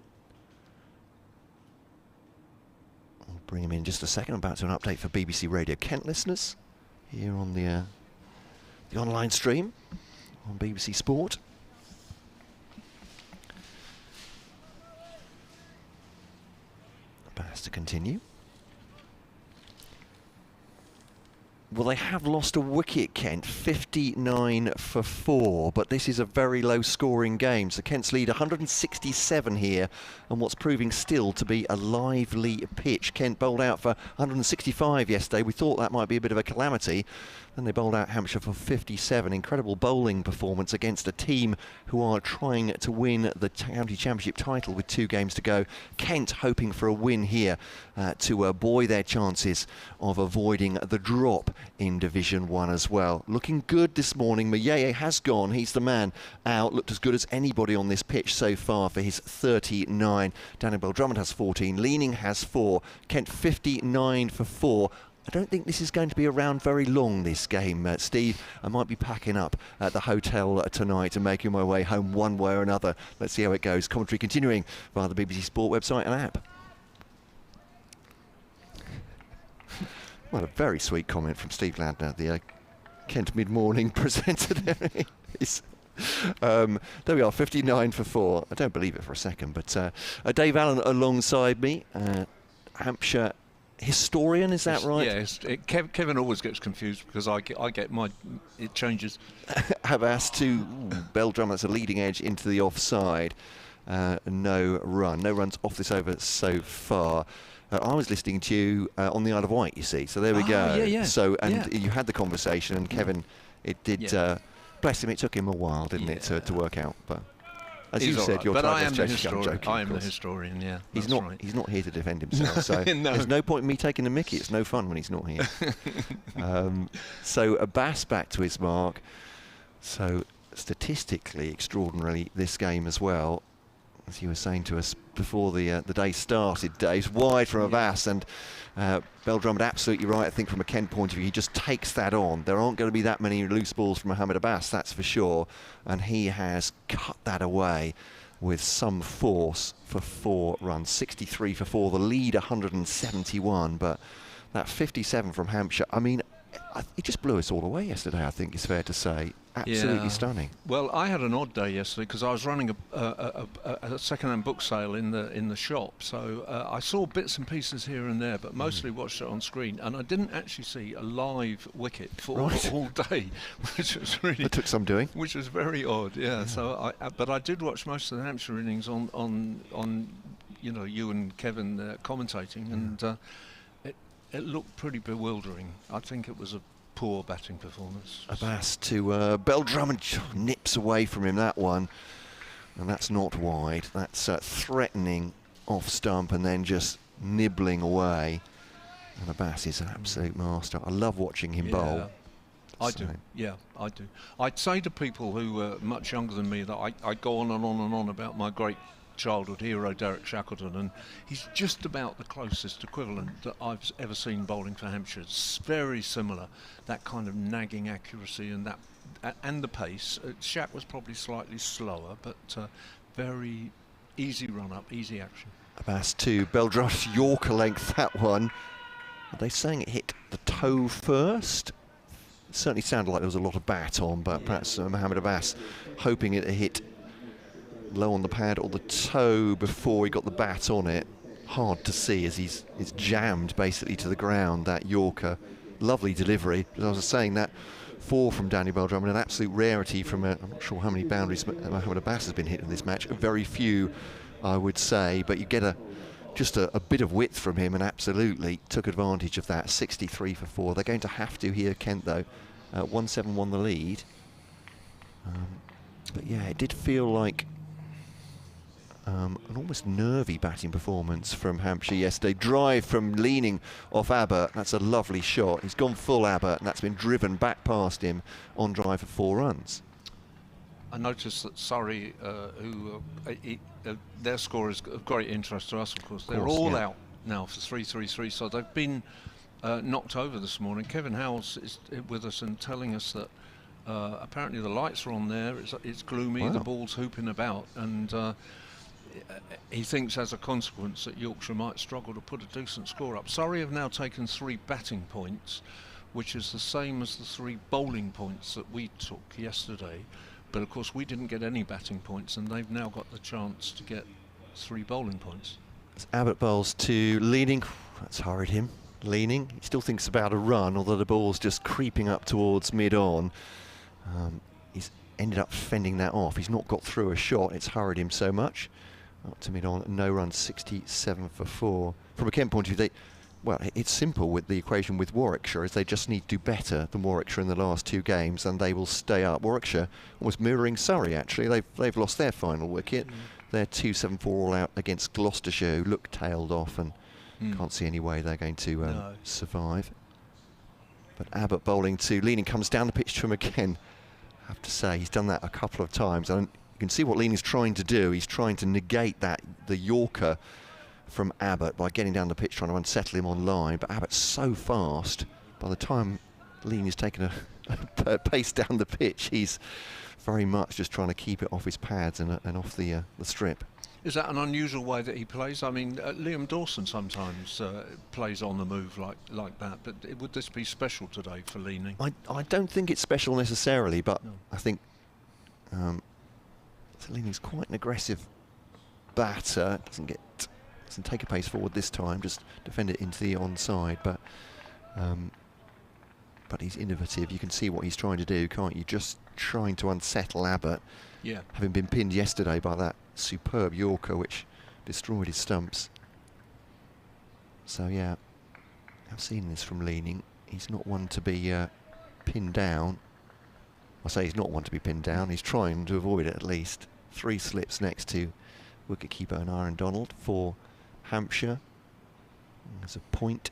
I'll bring him in just a second. I'm about to an update for BBC Radio Kent listeners here on the online stream on BBC Sport. Has to continue. Well, they have lost a wicket, Kent, 59 for 4, but this is a very low-scoring game. So Kent's lead 167 here, and what's proving still to be a lively pitch. Kent bowled out for 165 yesterday. We thought that might be a bit of a calamity. Then they bowled out Hampshire for 57. Incredible bowling performance against a team who are trying to win the county championship title with 2 games to go. Kent hoping for a win here to buoy their chances of avoiding the drop in Division 1 as well. Looking good this morning. Mayeye has gone. He's the man out. Looked as good as anybody on this pitch so far for his 39. Daniel Bell-Drummond has 14. Leaning has 4. Kent 59 for 4. I don't think this is going to be around very long, this game, Steve. I might be packing up at the hotel tonight and making my way home one way or another. Let's see how it goes. Commentary continuing via the BBC Sport website and app. Well, a very sweet comment from Steve Landner, the Kent mid-morning presenter there. There we are, 59 for 4. I don't believe it for a second, but Dave Allen alongside me, Hampshire historian, is that right? Yes, Kevin always gets confused because I get it changes. Have asked to Bell-Drummond, that's a leading edge into the offside. No runs off this over so far. I was listening to you on the Isle of Wight, you see, so there we go. Yeah. So, you had the conversation, and Kevin, it did, bless him, it took him a while, didn't it, to work out, but as you said, your title is joking. I am the historian, yeah. He's not here to defend himself, so there's no point in me taking the mickey. It's no fun when he's not here. So Abbas back to his mark. So statistically, extraordinarily, this game as well, as you were saying to us before the day started, Dave's wide from Abbas, and Bell-Drummond absolutely right. I think from a Kent point of view, he just takes that on. There aren't going to be that many loose balls from Mohammed Abbas, that's for sure, and he has cut that away with some force for 4 runs. 63 for 4, the lead 171, but that 57 from Hampshire, I mean, it just blew us all away yesterday, I think it's fair to say. Absolutely stunning. Well, I had an odd day yesterday because I was running a second-hand book sale in the shop, so I saw bits and pieces here and there, but mostly watched it on screen, and I didn't actually see a live wicket for all day, which was really... It took some doing. Which was very odd, yeah. So, but I did watch most of the Hampshire innings on you and Kevin commentating, and it looked pretty bewildering. I think it was a poor batting performance. Abbas to Bell-Drummond, nips away from him that one, and that's not wide. That's threatening off stump and then just nibbling away. And Abbas is an absolute master. I love watching him bowl. I do, yeah, I do. I'd say to people who are much younger than me that I go on and on and on about my great childhood hero, Derek Shackleton, and he's just about the closest equivalent that I've ever seen bowling for Hampshire. It's very similar, that kind of nagging accuracy and that, and the pace. Shaq was probably slightly slower, but very easy run-up, easy action. Abbas to Beldra's Yorker length, that one. Are they saying it hit the toe first? It certainly sounded like there was a lot of bat on, but perhaps Mohammed Abbas hoping it hit low on the pad or the toe before he got the bat on it. Hard to see as it's jammed basically to the ground, that Yorker. Lovely delivery. As I was saying, that 4 from Daniel Beltram, an absolute rarity from I'm not sure how many boundaries Mohammed Abbas has been hit in this match. Very few, I would say, but you get just a bit of width from him, and absolutely took advantage of that. 63 for 4. They're going to have to here, Kent, though. 1-7 the lead. But yeah, it did feel like an almost nervy batting performance from Hampshire yesterday. Drive from leaning off Abbott. That's a lovely shot. He's gone full Abbott, and that's been driven back past him on drive for 4 runs. I noticed that Surrey, their score is of great interest to us, of course. They're all out now for 3-3-3, so they've been knocked over this morning. Kevin Howells is with us and telling us that apparently the lights are on there, it's gloomy, the ball's hooping about, and he thinks as a consequence that Yorkshire might struggle to put a decent score up. Surrey have now taken 3 batting points, which is the same as the 3 bowling points that we took yesterday. But of course we didn't get any batting points, and they've now got the chance to get 3 bowling points. It's Abbott bowls to Leaning. That's hurried him. Leaning. He still thinks about a run, although the ball's just creeping up towards mid-on. He's ended up fending that off. He's not got through a shot. It's hurried him so much. Up to mid-on, no run, 67 for 4. From a Kent point of view, well, it's simple with the equation with Warwickshire, is they just need to do better than Warwickshire in the last 2 games, and they will stay up. Warwickshire almost mirroring Surrey, actually. They've lost their final wicket. They're 2-7-4 all out against Gloucestershire, who look tailed off and can't see any way they're going to survive. But Abbott bowling to Leaning, comes down the pitch to him again. I have to say, he's done that a couple of times, and you can see what Leaning's trying to do. He's trying to negate the Yorker from Abbott by getting down the pitch, trying to unsettle him on line, but Abbott's so fast, by the time Leaning's taken a pace down the pitch, he's very much just trying to keep it off his pads and off the strip. Is that an unusual way that he plays? I mean, Liam Dawson sometimes plays on the move like that, but would this be special today for Leaning? I don't think it's special necessarily, but I think Leaning's quite an aggressive batter. Doesn't take a pace forward this time, just defend it into the onside, but he's innovative. You can see what he's trying to do, can't you? Just trying to unsettle Abbott, having been pinned yesterday by that superb Yorker which destroyed his stumps. So yeah, I've seen this from Leaning. He's not one to be pinned down. I say he's not one to be pinned down, he's trying to avoid it at least. 3 slips next to wicketkeeper and Aaron Donald for Hampshire. There's a point.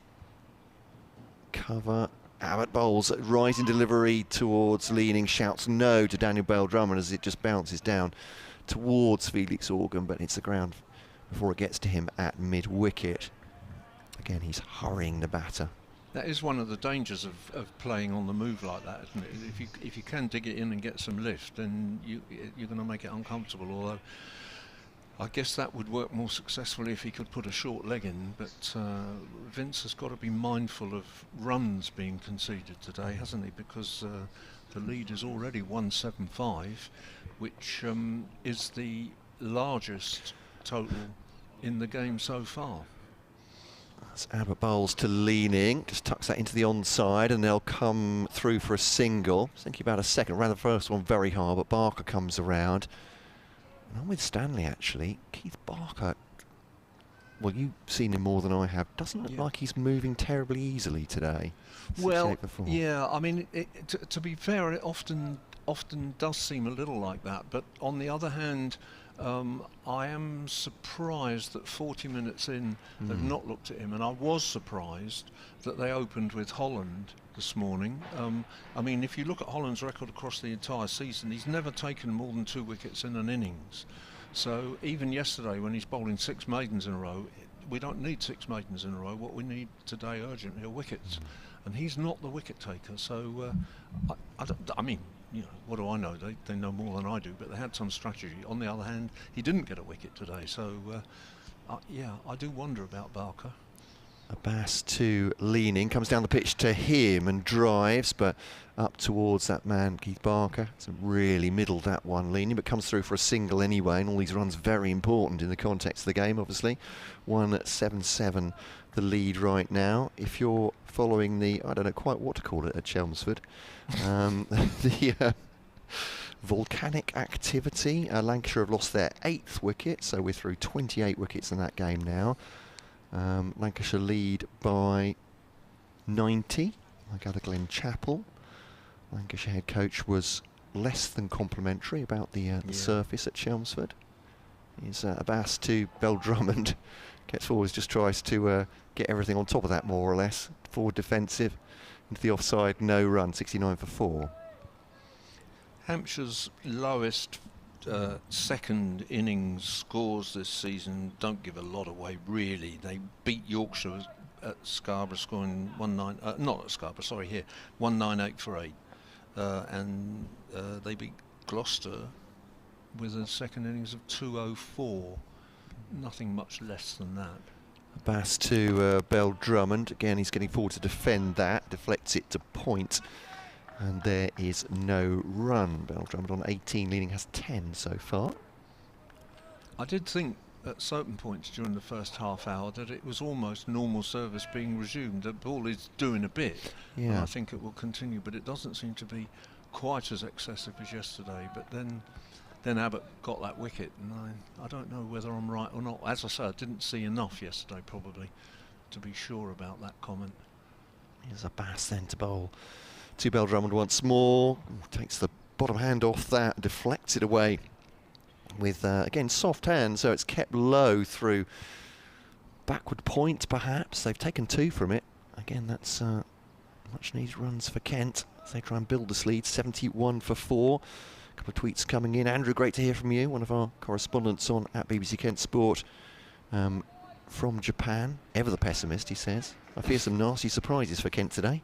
Cover. Abbott bowls, rising delivery towards Leaning, shouts no to Daniel Bell-Drummond as it just bounces down towards Felix Organ, but hits the ground before it gets to him at mid-wicket. Again, he's hurrying the batter. That is one of the dangers of playing on the move like that, isn't it? If you can dig it in and get some lift, then you're going to make it uncomfortable, although I guess that would work more successfully if he could put a short leg in, but Vince has got to be mindful of runs being conceded today, hasn't he? Because the lead is already 175, which is the largest total in the game so far. That's Abbott bowls to Leaning, just tucks that into the onside, and they'll come through for a single. Thinking about a second, ran the first one very hard, but Barker comes around. And I'm with Stanley, actually. Keith Barker, well, you've seen him more than I have. Doesn't look like he's moving terribly easily today. Well, yeah, I mean, to be fair, it often does seem a little like that. But on the other hand, I am surprised that 40 minutes in they've not looked at him, and I was surprised that they opened with Holland this morning. I mean, if you look at Holland's record across the entire season, he's never taken more than 2 wickets in an innings. So even yesterday, when he's bowling 6 maidens in a row, we don't need 6 maidens in a row. What we need today urgently are wickets, and he's not the wicket taker. So I mean, you know, what do I know? They know more than I do, but they had some strategy. On the other hand, he didn't get a wicket today, so yeah, I do wonder about Barker. Abbas to leaning, comes down the pitch to him and drives, but up towards that man, Keith Barker. It's really middled that one, leaning, but comes through for a single anyway, and all these runs very important in the context of the game, obviously. 1-7-7 the lead right now. If you're following the, I don't know quite what to call it at Chelmsford, the volcanic activity, Lancashire have lost their 8th wicket, so we're through 28 wickets in that game now. Lancashire lead by 90. I gather Glenn Chappell. Lancashire head coach was less than complimentary about the surface at Chelmsford. He's Abbas to Bell Drummond. Gets forwards, just tries to get everything on top of that more or less. Forward defensive, into the offside, no run, 69 for 4. Hampshire's lowest second innings scores this season don't give a lot away, really. They beat Yorkshire at Scarborough, scoring 198 for 8, and they beat Gloucester with a second innings of 204. Nothing much less than that. Abbas to Bell Drummond. Again, he's getting forward to defend that, deflects it to point. And there is no run. Bell Drummond on 18, leading has 10 so far. I did think at certain points during the first half hour that it was almost normal service being resumed. The ball is doing a bit, and I think it will continue, but it doesn't seem to be quite as excessive as yesterday. But then Abbott got that wicket, and I don't know whether I'm right or not. As I say, I didn't see enough yesterday probably to be sure about that comment. Here's Abbas then to bowl to Bell Drummond once more. Takes the bottom hand off that, deflects it away with, again, soft hand, so it's kept low through backward point, perhaps. They've taken 2 from it. Again, that's much needed runs for Kent as they try and build this lead. 71 for 4. A couple of tweets coming in. Andrew, great to hear from you, one of our correspondents on at BBC Kent Sport from Japan. Ever the pessimist, he says. I fear some nasty surprises for Kent today.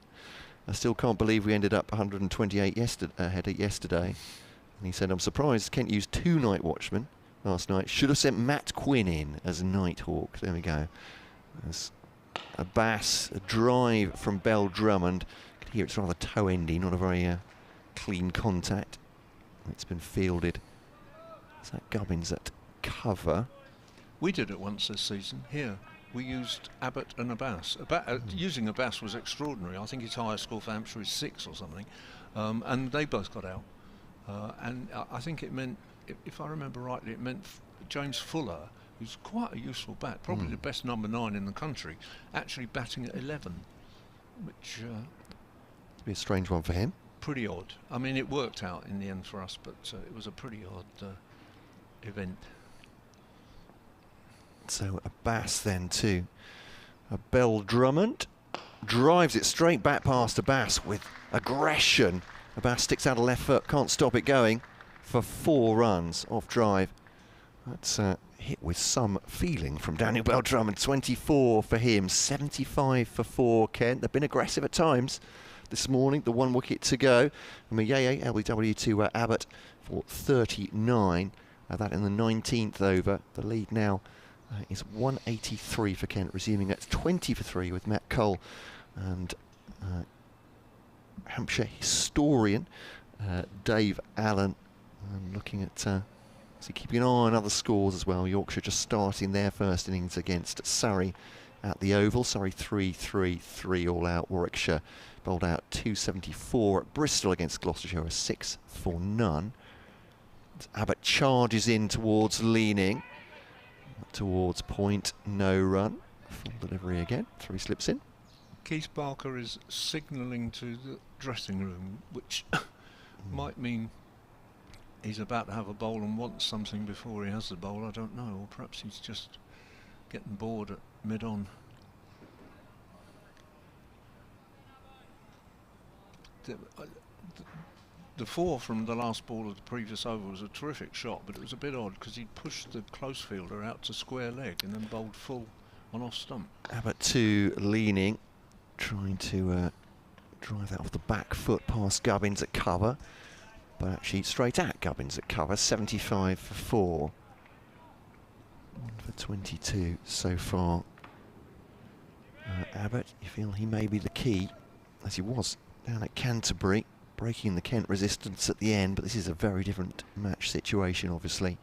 I still can't believe we ended up 128 ahead yesterday. And he said, I'm surprised Kent used 2 night watchmen last night. Should have sent Matt Quinn in as Nighthawk. There we go. There's Abbas, a drive from Bell Drummond. You can hear it's rather toe-endy, not a very clean contact. It's been fielded. Is that Gubbins at cover? We did it once this season here. We used Abbott and Abbas. Using Abbas was extraordinary. I think his highest score for Hampshire is 6 or something, and they both got out. And I think it meant, if I remember rightly, it meant James Fuller, who's quite a useful bat, probably the best number 9 in the country, actually batting at 11, which be a strange one for him. Pretty odd. I mean, it worked out in the end for us, but it was a pretty odd event. So Abbas then to Bell Drummond. Drives it straight back past Abbas with aggression. Abbas sticks out a left foot, can't stop it going for 4 runs off drive. That's hit with some feeling from Daniel Bell Drummond. 24 for him, 75 for 4 Kent. They've been aggressive at times this morning. The 1 wicket to go. Mayeye, LBW to Abbott for 39. That in the 19th over. The lead now is 183 for Kent, resuming at 20 for 3 with Matt Cole and Hampshire historian Dave Allen. And looking at keeping an eye on other scores as well. Yorkshire just starting their first innings against Surrey at the Oval. Surrey 3-3-3 all out. Warwickshire bowled out 274 at Bristol against Gloucestershire, a 6 for none. Abbott charges in towards leaning. Towards point, no run. Full delivery again. 3 slips in. Keith Barker is signalling to the dressing room, which might mean he's about to have a bowl and wants something before he has the bowl. I don't know, or perhaps he's just getting bored at mid-on. The 4 from the last ball of the previous over was a terrific shot, but it was a bit odd because he pushed the close fielder out to square leg and then bowled full on off stump. Abbott 2 leaning, trying to drive that off the back foot past Gubbins at cover, but actually straight at Gubbins at cover. 75 for 4. 1 for 22 so far. Abbott, you feel he may be the key, as he was down at Canterbury, breaking the Kent resistance at the end, but this is a very different match situation, obviously.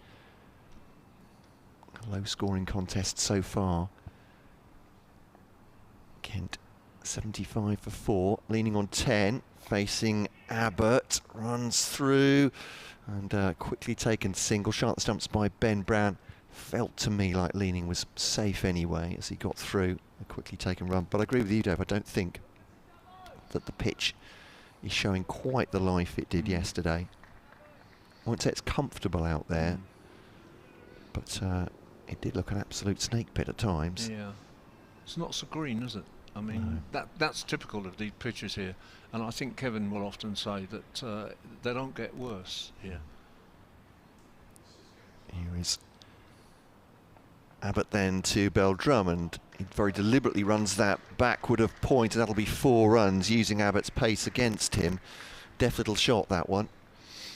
A low-scoring contest so far. Kent 75 for 4, leaning on 10, facing Abbott, runs through, and quickly taken single. Sharp stumps by Ben Brown. Felt to me like leaning was safe anyway as he got through. A quickly taken run, but I agree with you, Dave. I don't think that the pitch is showing quite the life it did yesterday. I won't say it's comfortable out there, but it did look an absolute snake pit at times. Yeah, it's not so green, is it? I mean, that's typical of these pitches here, and I think Kevin will often say that they don't get worse here. Here is Abbott then to Belldrummond. He very deliberately runs that backward of point, and that'll be 4 runs using Abbott's pace against him. Deft little shot, that one.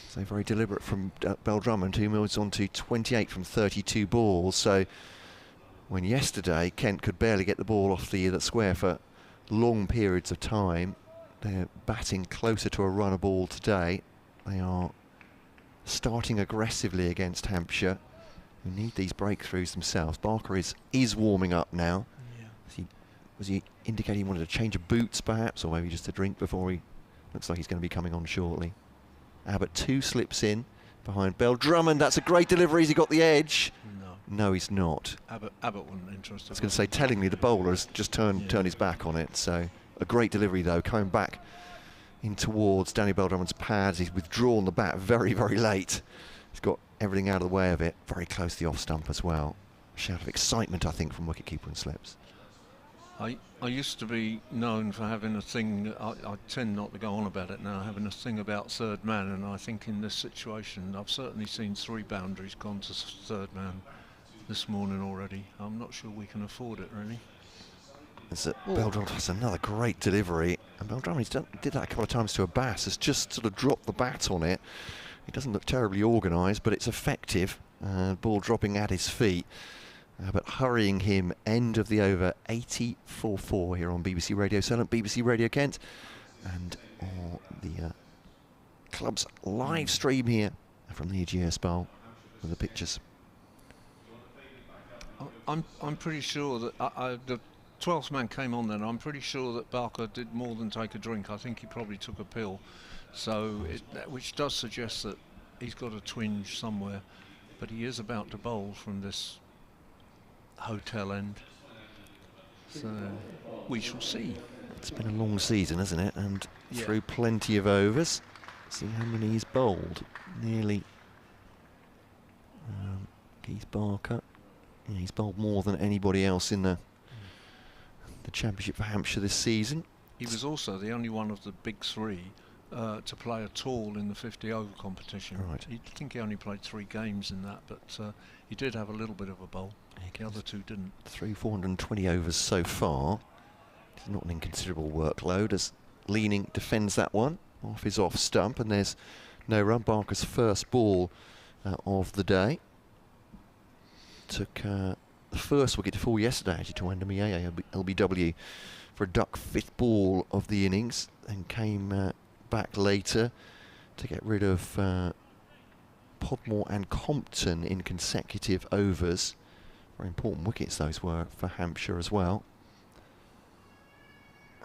So very deliberate from Belldrummond, who moves on to 28 from 32 balls. So when yesterday Kent could barely get the ball off the square for long periods of time, they're batting closer to a runner ball today. They are starting aggressively against Hampshire, who need these breakthroughs themselves. Barker is warming up now. Yeah. Was he indicating he wanted to change of boots perhaps, or maybe just a drink before he... Looks like he's going to be coming on shortly. Abbott 2 slips in behind Belldrummond. That's a great delivery. Has he got the edge? No, he's not. Abbott wasn't interested. I was going to say, tellingly, the bowler has just turned his back on it. So a great delivery though, coming back in towards Danny Belldrummond's pads. He's withdrawn the bat very, very late. He's got everything out of the way of it. Very close to the off stump as well. A shout of excitement, I think, from wicketkeeper and slips. I used to be known for having a thing, I tend not to go on about it now, having a thing about third man, and I think in this situation I've certainly seen 3 boundaries gone to third man this morning already. I'm not sure we can afford it, really. Belldrummond has another great delivery, and Belldrummond did that a couple of times to Abbas, has just sort of dropped the bat on it. It doesn't look terribly organised, but it's effective. Ball dropping at his feet. But hurrying him, end of the over, 84-4 here on BBC Radio Solent, BBC Radio Kent, and the club's live stream here from the Ageas Bowl with the pictures. I'm pretty sure that the 12th man came on then. I'm pretty sure that Barker did more than take a drink. I think he probably took a pill, so which does suggest that he's got a twinge somewhere, but he is about to bowl from this hotel end, so we shall see. It's been a long season, hasn't it? And through plenty of overs. See how many he's bowled. Nearly Keith Barker. Yeah, he's bowled more than anybody else in the championship for Hampshire this season. He was also the only one of the big 3 to play at all in the 50 over competition. Right. I think he only played 3 games in that, but he did have a little bit of a bowl. The other 2 didn't. Through 420 overs so far. It's not an inconsiderable workload as Leaning defends that one off his off stump, and there's no run. Barker's first ball of the day. Took the first wicket to fall yesterday actually to Wandamiaya LBW for a duck 5th ball of the innings, and came back later to get rid of Podmore and Compton in consecutive overs. Very important wickets those were for Hampshire as well.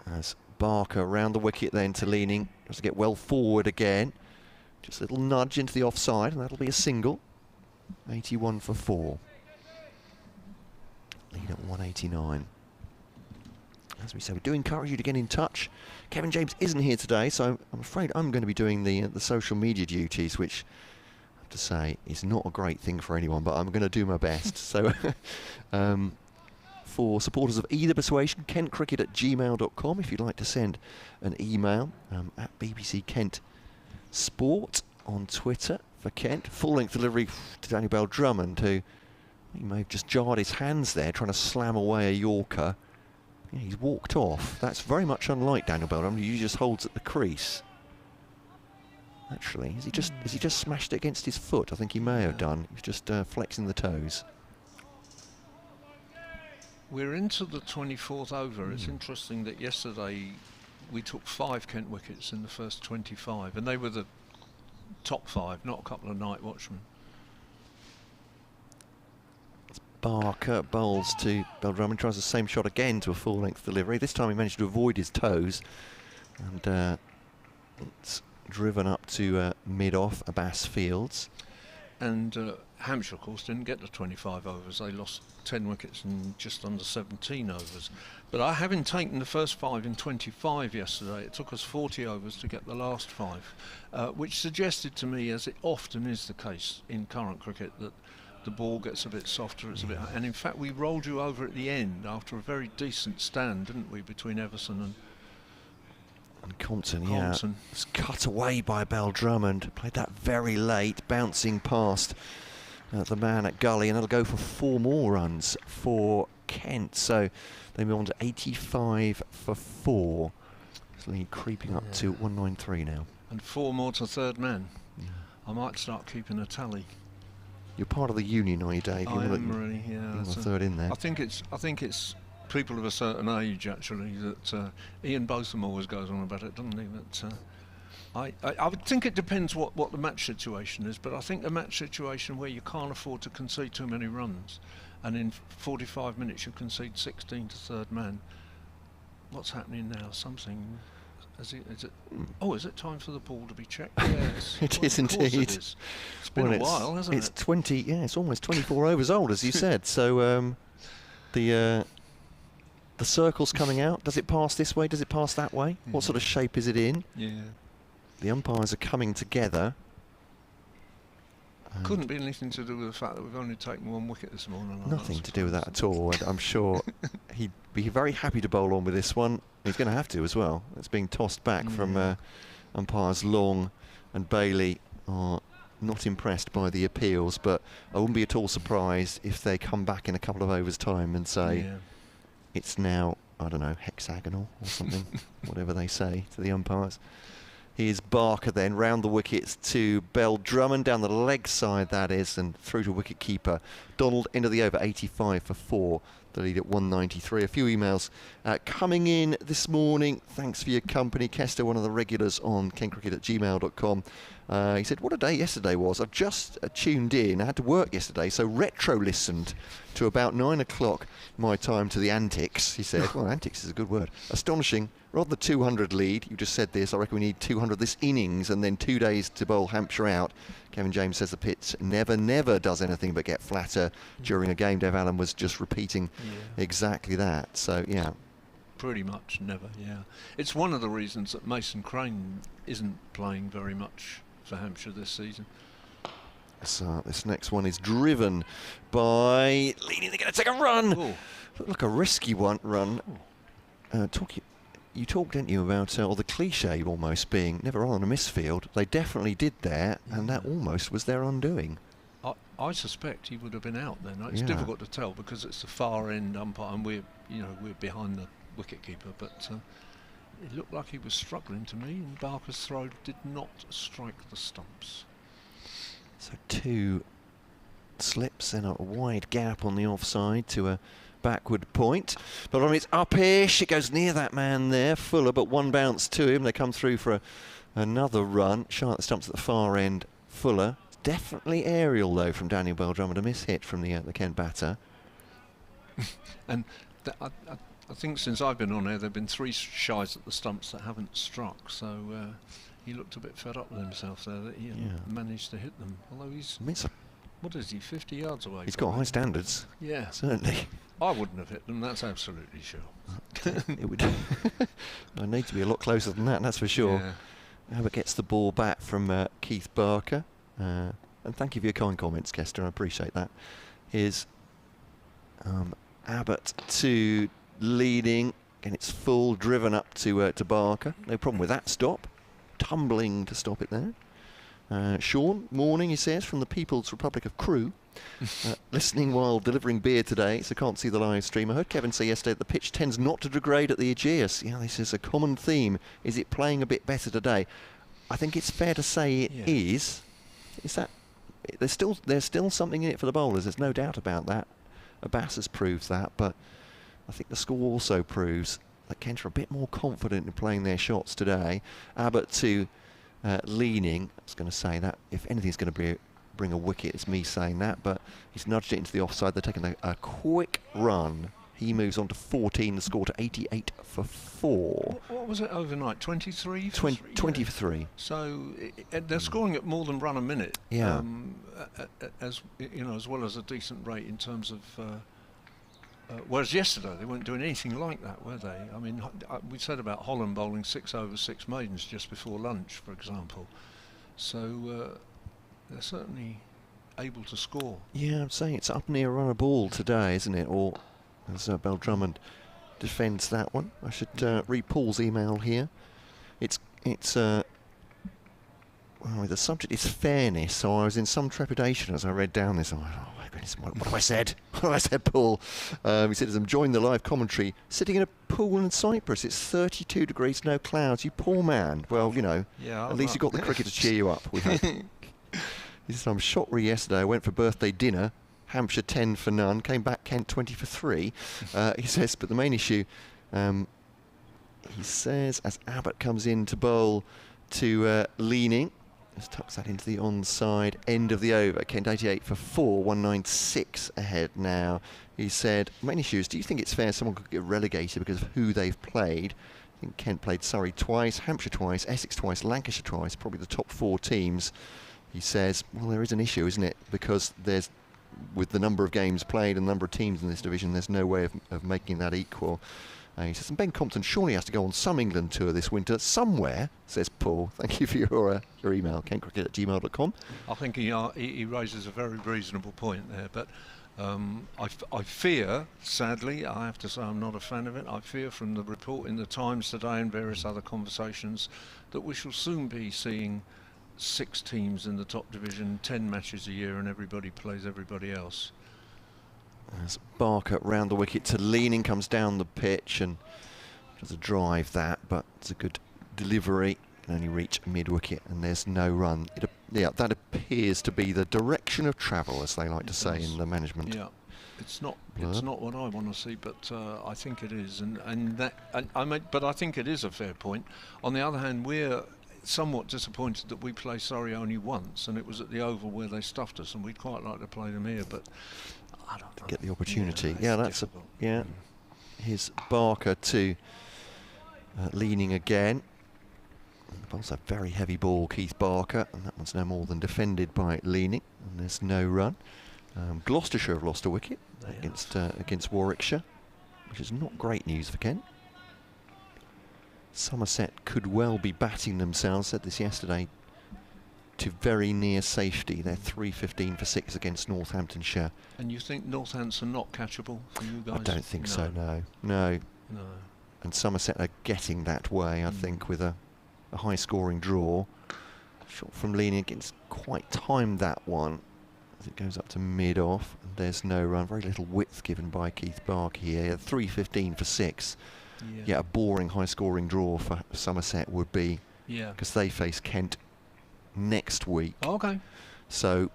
As Barker round the wicket then to Leaning, has to get well forward again. Just a little nudge into the offside, and that'll be a single. 81 for 4. Lead at 189. As we say, we do encourage you to get in touch. Kevin James isn't here today, so I'm afraid I'm going to be doing the social media duties, which to say, is not a great thing for anyone, but I'm going to do my best. So for supporters of either persuasion, kentcricket@gmail.com if you'd like to send an email, at BBC Kent Sport on Twitter for Kent. Full-length delivery to Daniel Bell-Drummond, who he may have just jarred his hands there trying to slam away a Yorker. Yeah, he's walked off. That's very much unlike Daniel Bell-Drummond, who just holds at the crease. Actually, has he just smashed it against his foot? I think he may have done. He was just flexing the toes. We're into the 24th over. It's interesting that yesterday we took 5 Kent wickets in the first 25, and they were the top 5, not a couple of night watchmen. Barker bowls to Bell-Drummond, tries the same shot again to a full-length delivery. This time he managed to avoid his toes, and it's driven up to mid-off Abbas Fields. And Hampshire, of course, didn't get to 25 overs. They lost 10 wickets in just under 17 overs. But having taken the first 5 in 25 yesterday, it took us 40 overs to get the last 5, which suggested to me, as it often is the case in current cricket, that the ball gets a bit softer, it's a bit, and in fact we rolled you over at the end after a very decent stand, didn't we, between Everson and Compton. Yeah, it's cut away by Bell-Drummond. Played that very late, bouncing past the man at Gully, and that'll go for 4 more runs for Kent. So they move on to 85 for 4. It's lead creeping up to 193 now. And 4 more to third man. Yeah. I might start keeping a tally. You're part of the union, are you, Dave? I am really, yeah. You're the third in there. I think it's people of a certain age, actually, that Ian Botham always goes on about it, doesn't he? That I would think it depends what the match situation is, but I think a match situation where you can't afford to concede too many runs, and in 45 minutes you concede 16 to third man. What's happening now? Something. Is it time for the ball to be checked? Yes. It is indeed. It is. It's been a while, hasn't it? It's 20. Yeah, it's almost 24 overs old, as you said. So the circle's coming out. Does it pass this way? Does it pass that way? Yeah. What sort of shape is it in? Yeah. The umpires are coming together. Couldn't be anything to do with the fact that we've only taken 1 wicket this morning. Nothing to do with that at all. And I'm sure he'd be very happy to bowl on with this one. He's going to have to as well. It's being tossed back from umpires Long and Bailey are not impressed by the appeals, but I wouldn't be at all surprised if they come back in a couple of overs' time and say it's now, I don't know, hexagonal or something, whatever they say to the umpires. Here's Barker then, round the wickets to Bell-Drummond, down the leg side that is, and through to wicket-keeper Donald, into the over, 85 for 4, the lead at 193. A few emails coming in this morning. Thanks for your company. Kester, one of the regulars on kentcricket@gmail.com. He said, what a day yesterday was. I've just tuned in. I had to work yesterday, so retro-listened to about 9 o'clock my time to the antics, he said. Well, antics is a good word. Astonishing. Rather than 200 lead, you just said this, I reckon we need 200 this innings and then 2 days to bowl Hampshire out. Kevin James says the pitch never does anything but get flatter during a game. Dev Allen was just repeating exactly that. So, yeah. Pretty much never, yeah. It's one of the reasons that Mason Crane isn't playing very much for Hampshire this season. So this next one is driven by leading. They're going to take a run. Ooh. Looked like a risky run. You talked, didn't you, about or the cliche almost being never on a misfield. They definitely did there, and that almost was their undoing. I suspect he would have been out then. It's difficult to tell because it's the far end umpire, and we're behind the wicket-keeper. But it looked like he was struggling to me, and Barker's throw did not strike the stumps. So 2 slips and a wide gap on the offside to a backward point. But on its up-ish, it goes near that man there, Fuller, but 1 bounce to him. They come through for another run. Shy at the stumps at the far end, Fuller. Definitely aerial, though, from Daniel Bell-Drummond. A miss-hit from the Kent batter. And I think since I've been on there, there have been 3 shies at the stumps that haven't struck. So he looked a bit fed up with himself there that he managed to hit them. Although he's... what is he, 50 yards away? He's got high standards. Yeah. Certainly. I wouldn't have hit them, that's absolutely sure. It would. I need to be a lot closer than that, that's for sure. Yeah. Albert gets the ball back from Keith Barker. And thank you for your kind comments, Kester. I appreciate that. Here's Abbott to leading, and it's full, driven up to Barker. No problem with that stop. Tumbling to stop it there. Sean, morning, he says, from the People's Republic of Crewe. Listening while delivering beer today, so can't see the live stream. I heard Kevin say yesterday that the pitch tends not to degrade at the Ageas. Yeah, this is a common theme. Is it playing a bit better today? I think it's fair to say it is. Is that there's still something in it for the bowlers? There's no doubt about that. Abbas has proved that, but I think the score also proves that Kent are a bit more confident in playing their shots today. Abbott to leaning. I was going to say that if anything's going to bring a wicket, it's me saying that, but he's nudged it into the offside. They're taking a quick run. He moves on to 14, the score to 88 for 4. What was it overnight? 23 for 20 for 3. So they're scoring at more than run a minute. Yeah. As you know, as well as a decent rate in terms of. Whereas yesterday they weren't doing anything like that, were they? I mean, we said about Holland bowling 6 over 6 maidens just before lunch, for example. So they're certainly able to score. Yeah, I'm saying it's up near run a ball today, isn't it? Or as Bell Drummond defends that one. I should read Paul's email here. It's well, the subject is fairness, so I was in some trepidation as I read down this. I went, oh my goodness, what have I said? What have I said, Paul? He said, as I'm enjoying the live commentary, sitting in a pool in Cyprus. It's 32 degrees, no clouds. You poor man. Well, you know, at least you got the cricket to cheer you up. We hope. He said, I'm shot yesterday. I went for birthday dinner. Hampshire 10 for none. Came back Kent 20 for 3. He says, but the main issue, he says, as Abbott comes in to bowl to leaning, just tucks that into the onside end of the over. Kent 88 for 4, 196 ahead now. He said, main issue is, do you think it's fair someone could get relegated because of who they've played? I think Kent played Surrey twice, Hampshire twice, Essex twice, Lancashire twice, probably the top 4 teams. He says, well, there is an issue, isn't it? Because there's, with the number of games played and the number of teams in this division, there's no way of making that equal. He says, and Ben Compton surely has to go on some England tour this winter somewhere, says Paul. Thank you for your email, kentcricket@gmail.com. I think he raises a very reasonable point there, but I fear, sadly, I have to say I'm not a fan of it, I fear from the report in the Times today and various other conversations that we shall soon be seeing 6 teams in the top division, 10 matches a year, and everybody plays everybody else. As Barker round the wicket to leaning, comes down the pitch and does a drive that, but it's a good delivery. Can only reach mid-wicket and there's no run. Yeah, that appears to be the direction of travel, as they like to say in the management. Yeah, it's not what I want to see, but I think it is, but I think it is a fair point. On the other hand, we're somewhat disappointed that we play Surrey only once, and it was at the Oval where they stuffed us, and we'd quite like to play them here, but I don't know. Get the opportunity. Here's Barker to leaning again. The ball's a very heavy ball, Keith Barker, and that one's no more than defended by leaning, and there's no run. Gloucestershire have lost a wicket against Warwickshire, which is not great news for Kent. Somerset could well be batting themselves, said this yesterday, to very near safety. They're 315 for 6 against Northamptonshire. And you think Northampton are not catchable for you guys? I don't think so, no. And Somerset are getting that way, I think, with a high scoring draw. Shot from leaning against, quite timed that one as it goes up to mid-off, and there's no run. Very little width given by Keith Barker here. 315 for 6. Yeah, a boring high-scoring draw for Somerset would be, because they face Kent next week. Okay. So,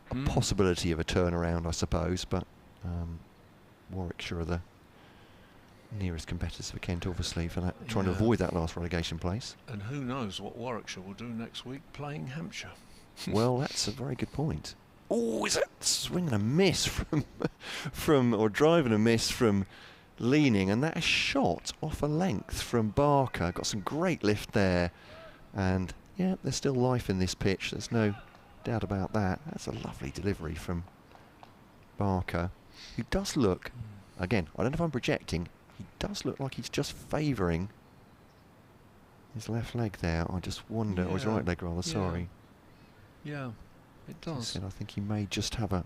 a possibility of a turnaround, I suppose, but Warwickshire are the nearest competitors for Kent, obviously, for that, trying to avoid that last relegation place. And who knows what Warwickshire will do next week, playing Hampshire. Well, that's a very good point. Oh, is that swing and a miss from or driving a miss from leaning, and that is shot off a length from Barker. Got some great lift there, and yeah, there's still life in this pitch, there's no doubt about that. That's a lovely delivery from Barker, who does look, again, I don't know if I'm projecting, he does look like he's just favouring his left leg there. I just wonder, or his right leg rather, sorry. Yeah, It does. I think he may just have a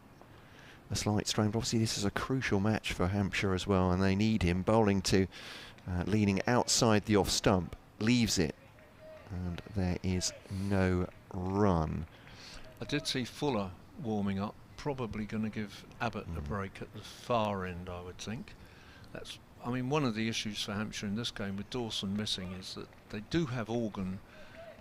slight strain, but obviously this is a crucial match for Hampshire as well, and they need him. Bowling to leaning outside the off stump, leaves it, and there is no run. I did see Fuller warming up, probably going to give Abbott a break at the far end, I would think. I mean, one of the issues for Hampshire in this game with Dawson missing is that they do have Organ,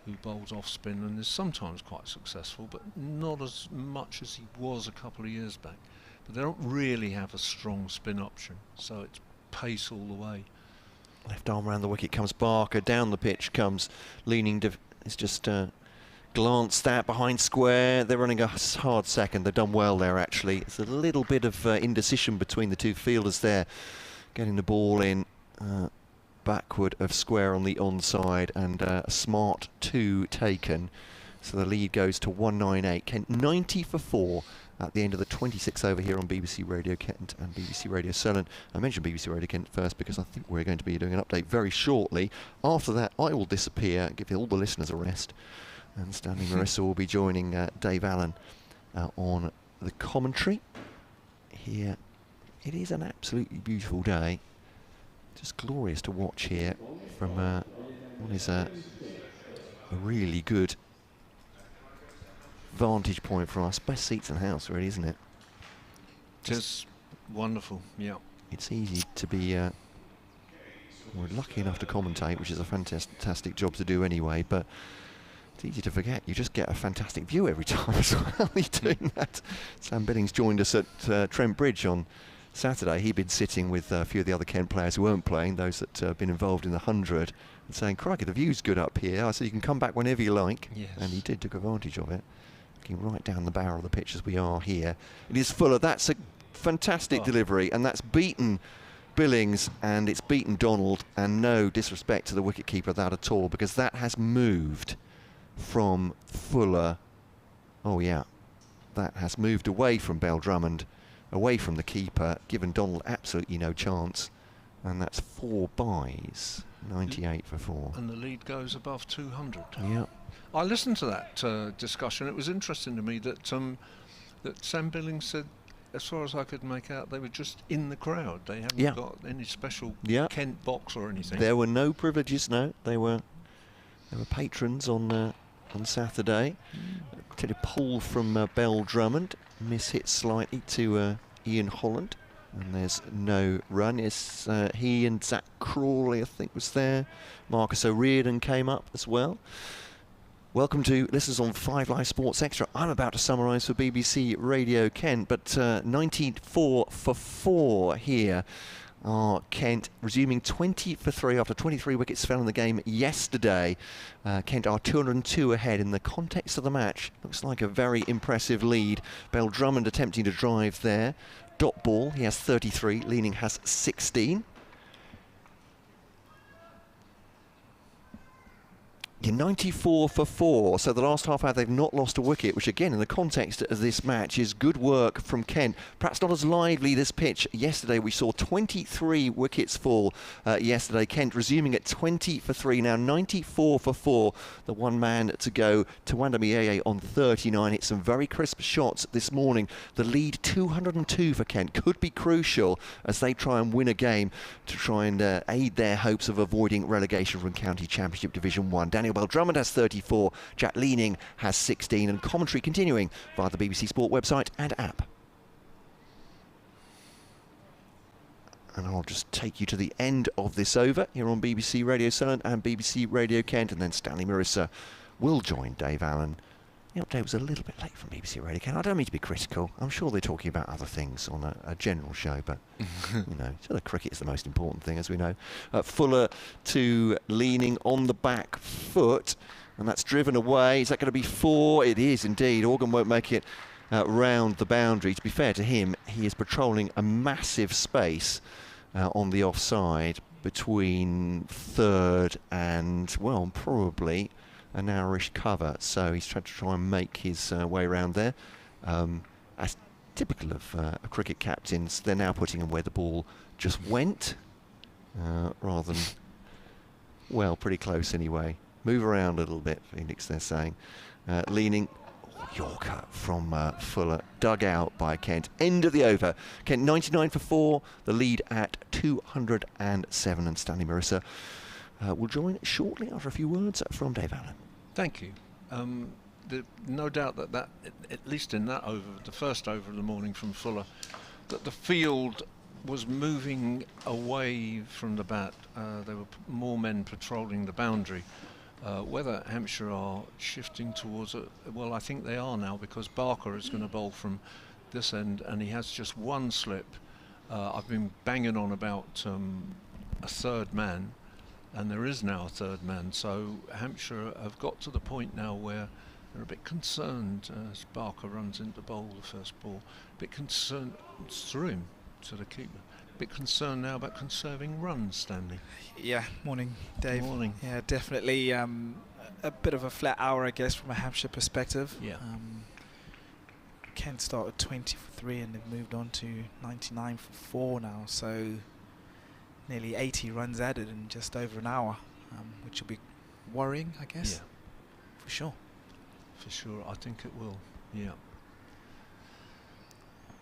who bowls off spin and is sometimes quite successful, but not as much as he was a couple of years back. But they don't really have a strong spin option, so it's pace all the way. Left arm round the wicket comes Barker, down the pitch comes leaning. It's just glanced that behind square. They're running a hard second. They've done well there, actually. It's a little bit of indecision between the two fielders there, getting the ball in backward of square on the onside, and a smart 2 taken. So the lead goes to 198. Kent 90 for 4 at the end of the 26th over here on BBC Radio Kent and BBC Radio Solent. I mentioned BBC Radio Kent first because I think we're going to be doing an update very shortly. After that, I will disappear, give all the listeners a rest, and Stanley Marissa will be joining Dave Allen on the commentary. Here, it is an absolutely beautiful day. Just glorious to watch here from what is a really good vantage point for us. Best seats in the house, really, isn't it? Just wonderful, yeah. It's easy to be we're lucky enough to commentate, which is a fantastic job to do anyway, but it's easy to forget. You just get a fantastic view every time as well. You're doing that. Sam Billings joined us at Trent Bridge on Saturday. He'd been sitting with a few of the other Kent players who weren't playing, those that have been involved in the 100, and saying, crikey, the view's good up here. I said, you can come back whenever you like. Yes. And he took advantage of it. Looking right down the barrel of the pitch as we are here. It is Fuller. That's a fantastic delivery, and that's beaten Billings, and it's beaten Donald, and no disrespect to the wicketkeeper that at all, because that has moved from Fuller. Oh yeah, that has moved away from Bell Drummond, away from the keeper, given Donald absolutely no chance, and that's 4 byes, 98 for 4. And the lead goes above 200. Yeah. I listened to that discussion. It was interesting to me that that Sam Billings said, as far as I could make out, they were just in the crowd. They haven't got any special Kent box or anything. There were no privileges, no. They were patrons on Saturday. Did a pull from Bell Drummond, miss-hit slightly to Ian Holland, and there's no run. It's he and Zach Crawley, I think, was there. Marcus O'Riordan came up as well. Welcome to listeners on 5 Live Sports Extra. I'm about to summarise for BBC Radio Kent, but 94 for 4 here are Kent, resuming 20 for 3 after 23 wickets fell in the game yesterday. Kent are 202 ahead in the context of the match. Looks like a very impressive lead. Bell Drummond attempting to drive there. Dot ball, he has 33, Leaning has 16. Yeah, 94 for 4, so the last half hour they've not lost a wicket, which again in the context of this match is good work from Kent. Perhaps not as lively this pitch. Yesterday we saw 23 wickets fall yesterday. Kent resuming at 20 for 3, now 94 for 4. The one man to go. Tawanda Mieye on 39. Hit some very crisp shots this morning. The lead 202 for Kent could be crucial as they try and win a game to try and aid their hopes of avoiding relegation from County Championship Division 1. Daniel Bell Drummond has 34, Jack Leaning has 16, and commentary continuing via the BBC Sport website and app. And I'll just take you to the end of this over here on BBC Radio Solent and BBC Radio Kent, and then Stanley Marissa will join Dave Allen. The update was a little bit late from BBC Radio Kent. I don't mean to be critical. I'm sure they're talking about other things on a general show, but you know, so the cricket is the most important thing, as we know. Fuller to Leaning on the back foot, and that's driven away. Is that going to be 4? It is indeed. Organ won't make it round the boundary. To be fair to him, he is patrolling a massive space on the offside between third and, well, probably a narrowish cover, so he's trying to make his way around there. As typical of cricket captains, they're now putting him where the ball just went, rather than, well, pretty close anyway. Move around a little bit, Phoenix, they're saying. Leaning, Yorker from Fuller, dug out by Kent. End of the over. Kent 99 for 4, the lead at 207, and Stanley Marissa will join shortly after a few words from Dave Allen. Thank you. No doubt that at least in that over, the first over of the morning from Fuller, that the field was moving away from the bat. There were more men patrolling the boundary. Whether Hampshire are shifting towards it, well, I think they are now, because Barker is going to bowl from this end and he has just one slip. I've been banging on about a third man, and there is now a third man, so Hampshire have got to the point now where they're a bit concerned as Barker runs into bowl the first ball. A bit concerned, it's through him to the keeper. A bit concerned now about conserving runs, Stanley. Yeah, morning, Dave. Morning. Yeah, definitely a bit of a flat hour, I guess, from a Hampshire perspective. Yeah. Kent started 20 for 3 and they've moved on to 99 for 4 now, so nearly 80 runs added in just over an hour, which will be worrying, I guess. Yeah. For sure. For sure, I think it will, yeah.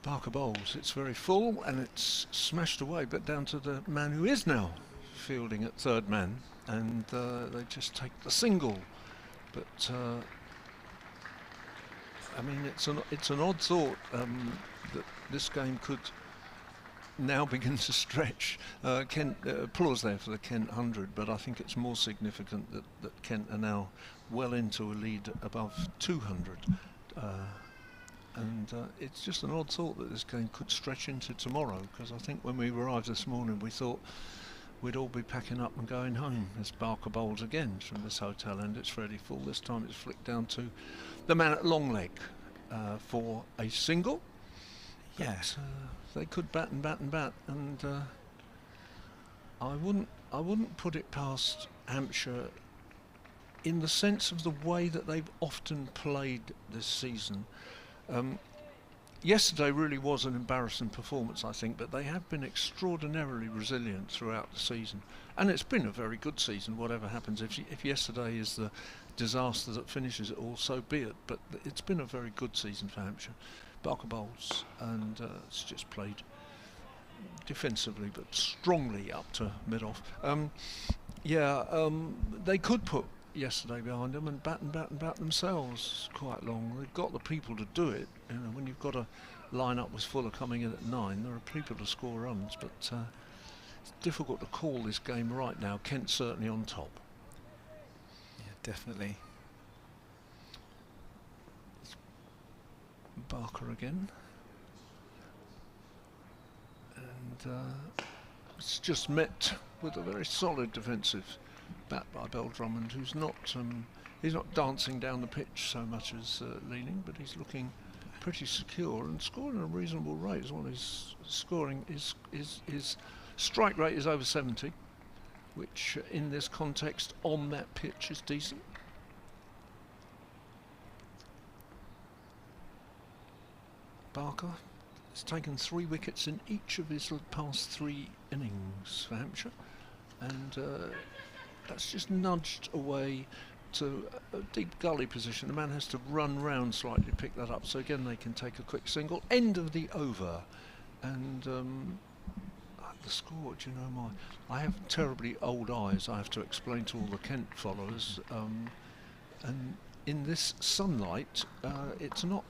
Barker bowls, it's very full and it's smashed away, but down to the man who is now fielding at third man, and they just take the single. But I mean, it's an odd thought that this game could now begin to stretch. Kent, applause there for the Kent 100, but I think it's more significant that Kent are now well into a lead above 200. And it's just an odd thought that this game could stretch into tomorrow, because I think when we arrived this morning we thought we'd all be packing up and going home as Barker bowls again from this hotel, and it's fairly full. This time it's flicked down to the man at long leg for a single. Yeah. But, they could bat and bat and bat, and I wouldn't put it past Hampshire in the sense of the way that they've often played this season. Yesterday really was an embarrassing performance, I think, but they have been extraordinarily resilient throughout the season, and it's been a very good season. Whatever happens, if yesterday is the disaster that finishes it all, so be it. But it's been a very good season for Hampshire. Barker bowls, and it's just played defensively but strongly up to mid-off. They could put yesterday behind them and bat themselves quite long. They've got the people to do it. You know, when you've got a line-up with Fuller coming in at 9, there are people to score runs, but it's difficult to call this game right now. Kent's certainly on top. Yeah, definitely. Barker again, and it's just met with a very solid defensive bat by Bell Drummond, who's not he's not dancing down the pitch so much as leaning, but he's looking pretty secure and scoring at a reasonable rate as well. His scoring his strike rate is over 70, which in this context on that pitch is decent. Barker has taken 3 wickets in each of his past 3 innings for Hampshire, and that's just nudged away to a deep gully position. The man has to run round slightly to pick that up, so again they can take a quick single. End of the over, and the score, do you know, I have terribly old eyes, I have to explain to all the Kent followers, and in this sunlight, it's not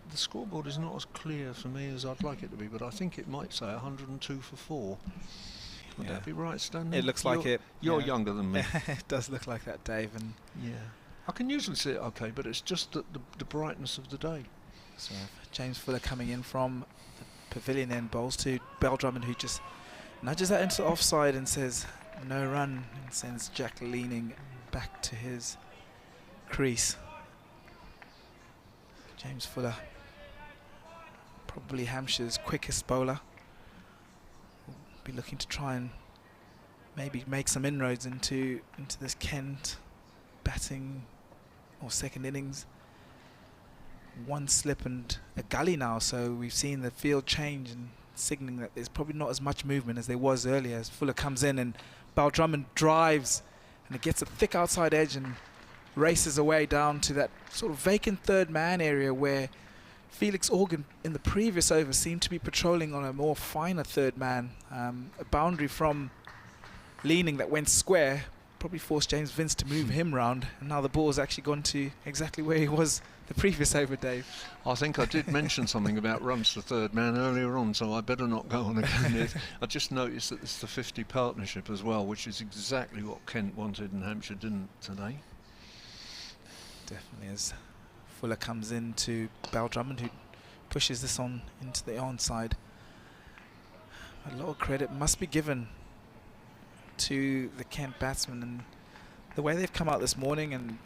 the scoreboard is not as clear for me as I'd like it to be, but I think it might say 102 for 4. Would that be right, Stanley? It looks like it. You're younger than me. It does look like that, Dave. And yeah, I can usually see it okay, but it's just the brightness of the day. So James Fuller coming in from the pavilion end, bowls to Bell Drummond, who just nudges that into offside and says no run, and sends Jack leaning back to his crease. James Fuller, probably Hampshire's quickest bowler, will be looking to try and maybe make some inroads into this Kent batting or second innings. One slip and a gully now, so we've seen the field change and signalling that there's probably not as much movement as there was earlier, as Fuller comes in and Bell Drummond drives and it gets a thick outside edge and races away down to that sort of vacant third man area where Felix Organ in the previous over seemed to be patrolling on a more finer third man. A boundary from leaning that went square probably forced James Vince to move him round, and now the ball's actually gone to exactly where he was the previous over, Dave. I think I did mention something about runs to third man earlier on, so I better not go on again. I just noticed that it's the 50 partnership as well, which is exactly what Kent wanted and Hampshire didn't today. Definitely, as Fuller comes in to Bell Drummond, who pushes this on into the onside. A lot of credit must be given to the Kent batsmen and the way they've come out this morning and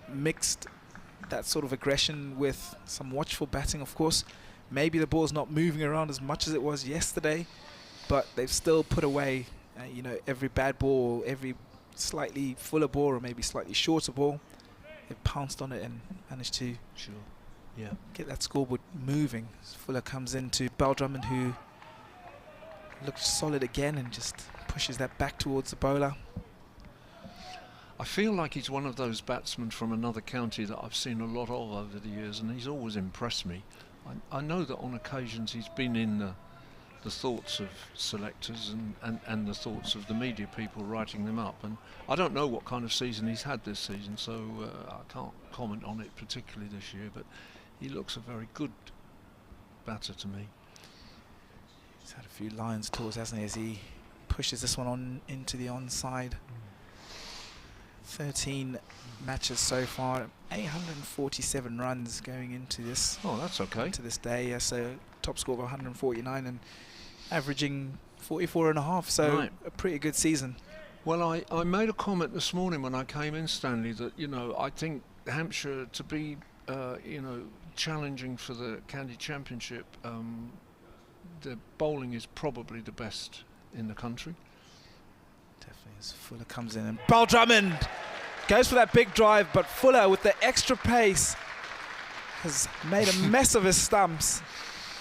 mixed that sort of aggression with some watchful batting. Of course, maybe the ball's not moving around as much as it was yesterday, but they've still put away you know, every bad ball, every slightly fuller ball or maybe slightly shorter ball. They've pounced on it and managed to get that scoreboard moving. Fuller comes into Bell Drummond, who looks solid again and just pushes that back towards the bowler. I feel like he's one of those batsmen from another county that I've seen a lot of over the years, and he's always impressed me. I know that on occasions he's been in the thoughts of selectors and the thoughts of the media people writing them up, and I don't know what kind of season he's had this season, so I can't comment on it particularly this year, but he looks a very good batter to me. He's had a few Lions tours, hasn't he, as he pushes this one on into the onside. 13 matches so far, 847 runs going into this. Oh, that's okay. To this day, yeah, so top score of 149 and averaging 44 and a half, so right. A pretty good season. Well, I made a comment this morning when I came in, Stanley, that, you know, I think Hampshire to be, you know, challenging for the County Championship, the bowling is probably the best in the country. Definitely, as Fuller comes in and Bell Drummond goes for that big drive, but Fuller with the extra pace has made a mess of his stumps.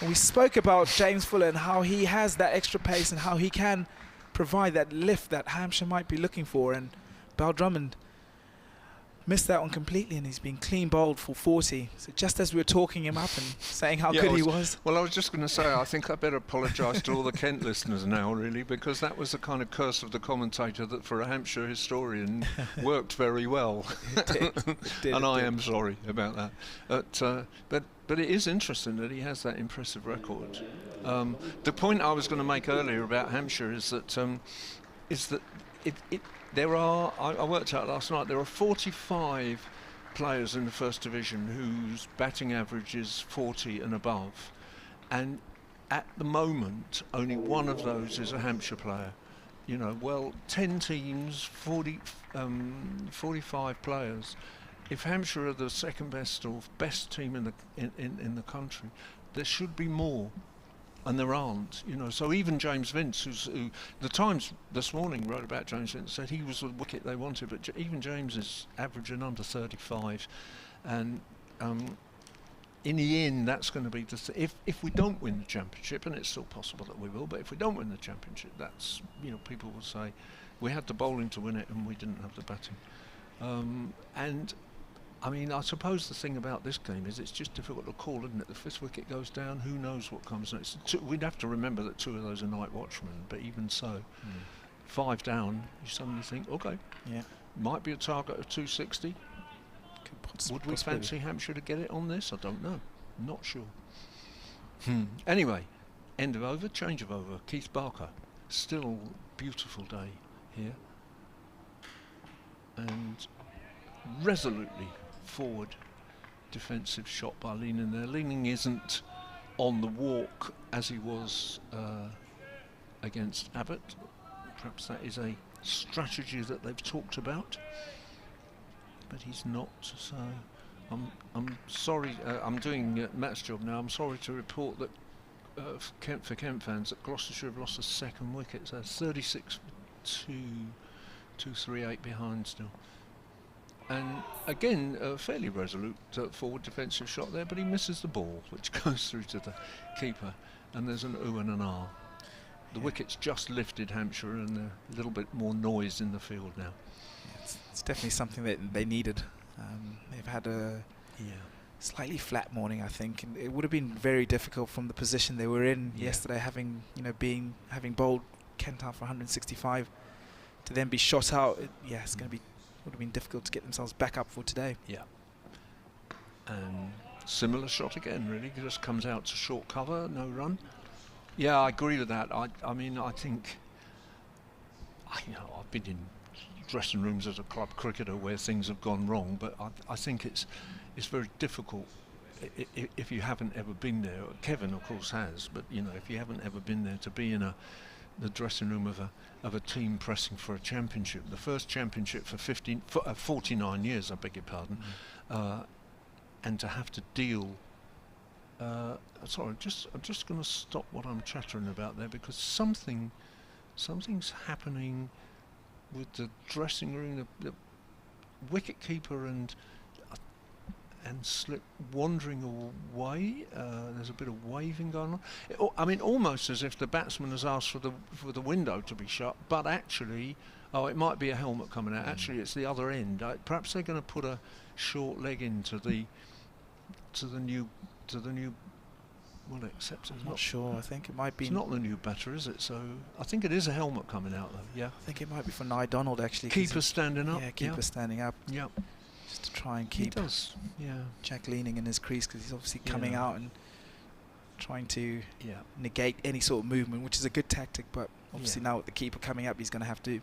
And we spoke about James Fuller and how he has that extra pace and how he can provide that lift that Hampshire might be looking for, and Bell Drummond missed that one completely, and he's been clean bowled for 40. So just as we were talking him up and saying how good he was. Well, I was just going to say, I think I better apologise to all the Kent listeners now, really, because that was the kind of curse of the commentator that for a Hampshire historian worked very well. It did. And I am sorry about that. But it is interesting that he has that impressive record. The point I was going to make earlier about Hampshire is that I worked out last night, there are 45 players in the First Division whose batting average is 40 and above, and at the moment only one of those is a Hampshire player. You know, well, 10 teams, 45 players. If Hampshire are the second best or best team in the country, there should be more. And there aren't, you know. So even James Vince, who the Times this morning wrote about James Vince, said he was the wicket they wanted, but even James is averaging under 35, and in the end, that's going to be if we don't win the championship, and it's still possible that we will, but if we don't win the championship, that's, you know, people will say we had the bowling to win it and we didn't have the batting, and. I mean, I suppose the thing about this game is it's just difficult to call, isn't it? The fifth wicket goes down, who knows what comes next? We'd have to remember that 2 of those are night watchmen, but even so, 5 down, you suddenly think, okay, might be a target of 260. Would we fancy Hampshire to get it on this? I don't know. Not sure. Anyway, end of over, change of over. Keith Barker, still beautiful day here. And resolutely forward defensive shot by Leaning there. Leaning isn't on the walk as he was against Abbott. Perhaps that is a strategy that they've talked about, but he's not. So I'm sorry, I'm doing Matt's job now. I'm sorry to report that for Kent fans that Gloucestershire have lost a second wicket, so 36 for 238 behind still. And again, a fairly resolute forward defensive shot there, but he misses the ball, which goes through to the keeper, and there's an ooh and an ah. The wicket's just lifted Hampshire, and a little bit more noise in the field now. It's definitely something that they needed They've had a slightly flat morning, I think, and it would have been very difficult from the position they were in yesterday, having bowled Kent out for 165, to then be shot out. It's going to be would have been difficult to get themselves back up for today. Yeah. And similar shot again, really. He just comes out to short cover, no run. Yeah, I agree with that. I mean, I think, I've been in dressing rooms as a club cricketer where things have gone wrong, but I think it's very difficult if you haven't ever been there. Kevin, of course, has, but if you haven't ever been there, to be in the dressing room of a team pressing for a championship, the first championship for 49 years, I beg your pardon, and to have to deal. Sorry, I'm just going to stop what I'm chattering about there, because something's happening with the dressing room. The wicket keeper and Slip wandering away. There's a bit of waving going on. I mean, almost as if the batsman has asked for the window to be shut, but actually, it might be a helmet coming out. Actually, it's the other end. Perhaps they're going to put a short leg into the new. Well, except I'm not sure. I think it might be. It's not the new batter, is it? So I think it is a helmet coming out, though. Yeah. I think it might be for Nye Donald, actually. Keeper standing up. Yeah, keeper standing up. Yeah. Just to try and keep Jack leaning in his crease, because he's obviously coming out and trying to negate any sort of movement, which is a good tactic. But obviously now with the keeper coming up, he's going to have to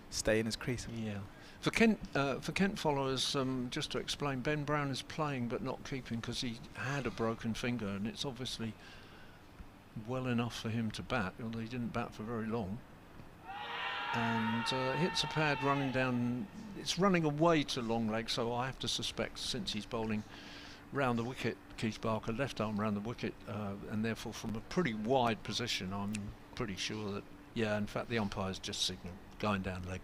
stay in his crease. Yeah. For Kent followers, just to explain, Ben Brown is playing but not keeping because he had a broken finger, and it's obviously well enough for him to bat, although he didn't bat for very long. And hits a pad running down. It's running away to long leg, so I have to suspect, since he's bowling round the wicket, Keith Barker, left arm round the wicket, and therefore from a pretty wide position, I'm pretty sure that, in fact, the umpire's just signalled going down leg.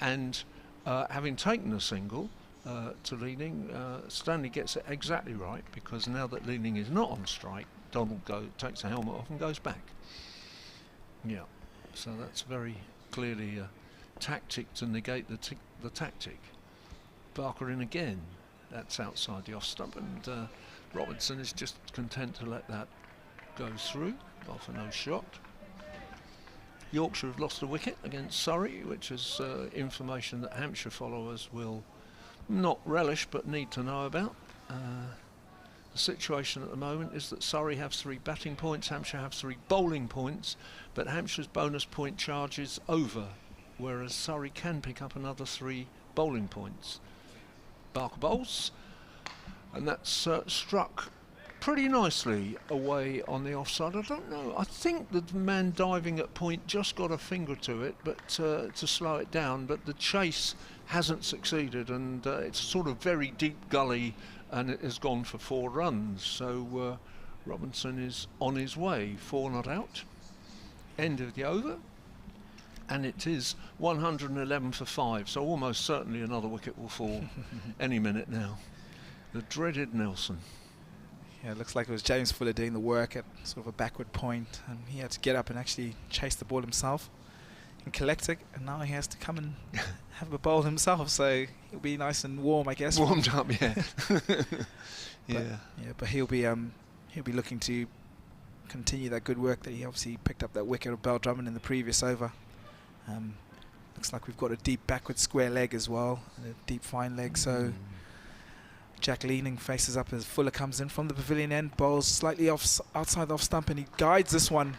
And having taken a single to Leaning, Stanley gets it exactly right, because now that Leaning is not on strike, Donald takes the helmet off and goes back. Yeah, so that's very clearly a tactic to negate the tactic. Barker in again. That's outside the off stump, and Robinson is just content to let that go through, off a no shot. Yorkshire have lost a wicket against Surrey, which is information that Hampshire followers will not relish but need to know about. The situation at the moment is that Surrey have 3 batting points, Hampshire have 3 bowling points, but Hampshire's bonus point charge is over, whereas Surrey can pick up another 3 bowling points. Barker bowls, and that's struck pretty nicely away on the offside. I don't know, I think the man diving at point just got a finger to it, but to slow it down, but the chase hasn't succeeded, and it's sort of very deep gully, and it has gone for 4 runs. So Robinson is on his way, 4 not out. End of the over, and it is 111 for 5, so almost certainly another wicket will fall any minute now. The dreaded Nelson. Yeah, it looks like it was James Fuller doing the work at sort of a backward point, and he had to get up and actually chase the ball himself and collect it, and now he has to come and have a bowl himself, so he'll be nice and warm, I guess. Warmed up, yeah. But he'll be looking to continue that good work that he obviously picked up that wicket of Bell Drummond in the previous over. Looks like we've got a deep backward square leg as well, and a deep fine leg, so Jack Leaning faces up as Fuller comes in from the pavilion end, bowls slightly outside the off stump, and he guides this one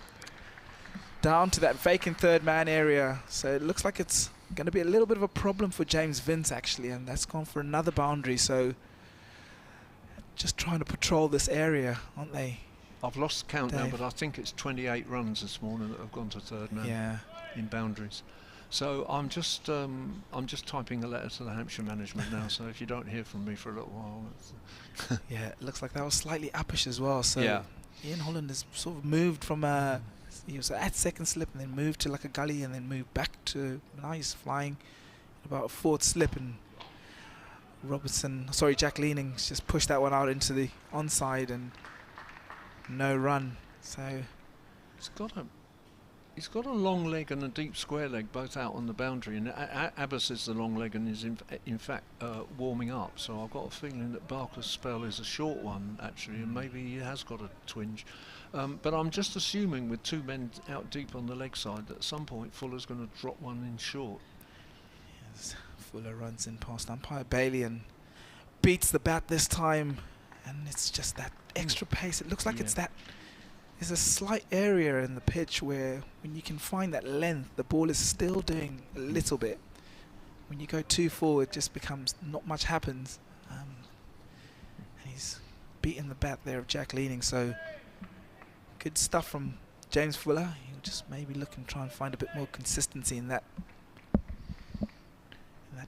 down to that vacant third man area. So it looks like it's going to be a little bit of a problem for James Vince, actually, and that's gone for another boundary. So just trying to patrol this area, aren't they? I've lost count now, but I think it's 28 runs this morning that have gone to third man in boundaries. So I'm just typing a letter to the Hampshire management now. So if you don't hear from me for a little while, yeah, it looks like that was slightly uppish as well. So Ian Holland has sort of moved from he was at second slip and then moved to like a gully and then moved back to, now he's flying about a 4th slip, and Jack Leaning's just pushed that one out into the onside and no run. So it's got a He's got a long leg and a deep square leg, both out on the boundary, and Ageas is the long leg and is in fact warming up. So I've got a feeling that Barker's spell is a short one actually, and maybe he has got a twinge. But I'm just assuming with 2 men out deep on the leg side that at some point Fuller's going to drop one in short. Yes, Fuller runs in past umpire Bailey and beats the bat this time, and it's just that extra pace. It looks like it's that. There's a slight area in the pitch where when you can find that length, the ball is still doing a little bit. When you go too forward, it just becomes not much happens. And he's beaten the bat there of Jack Leaning, so good stuff from James Fuller. He'll just maybe look and try and find a bit more consistency in that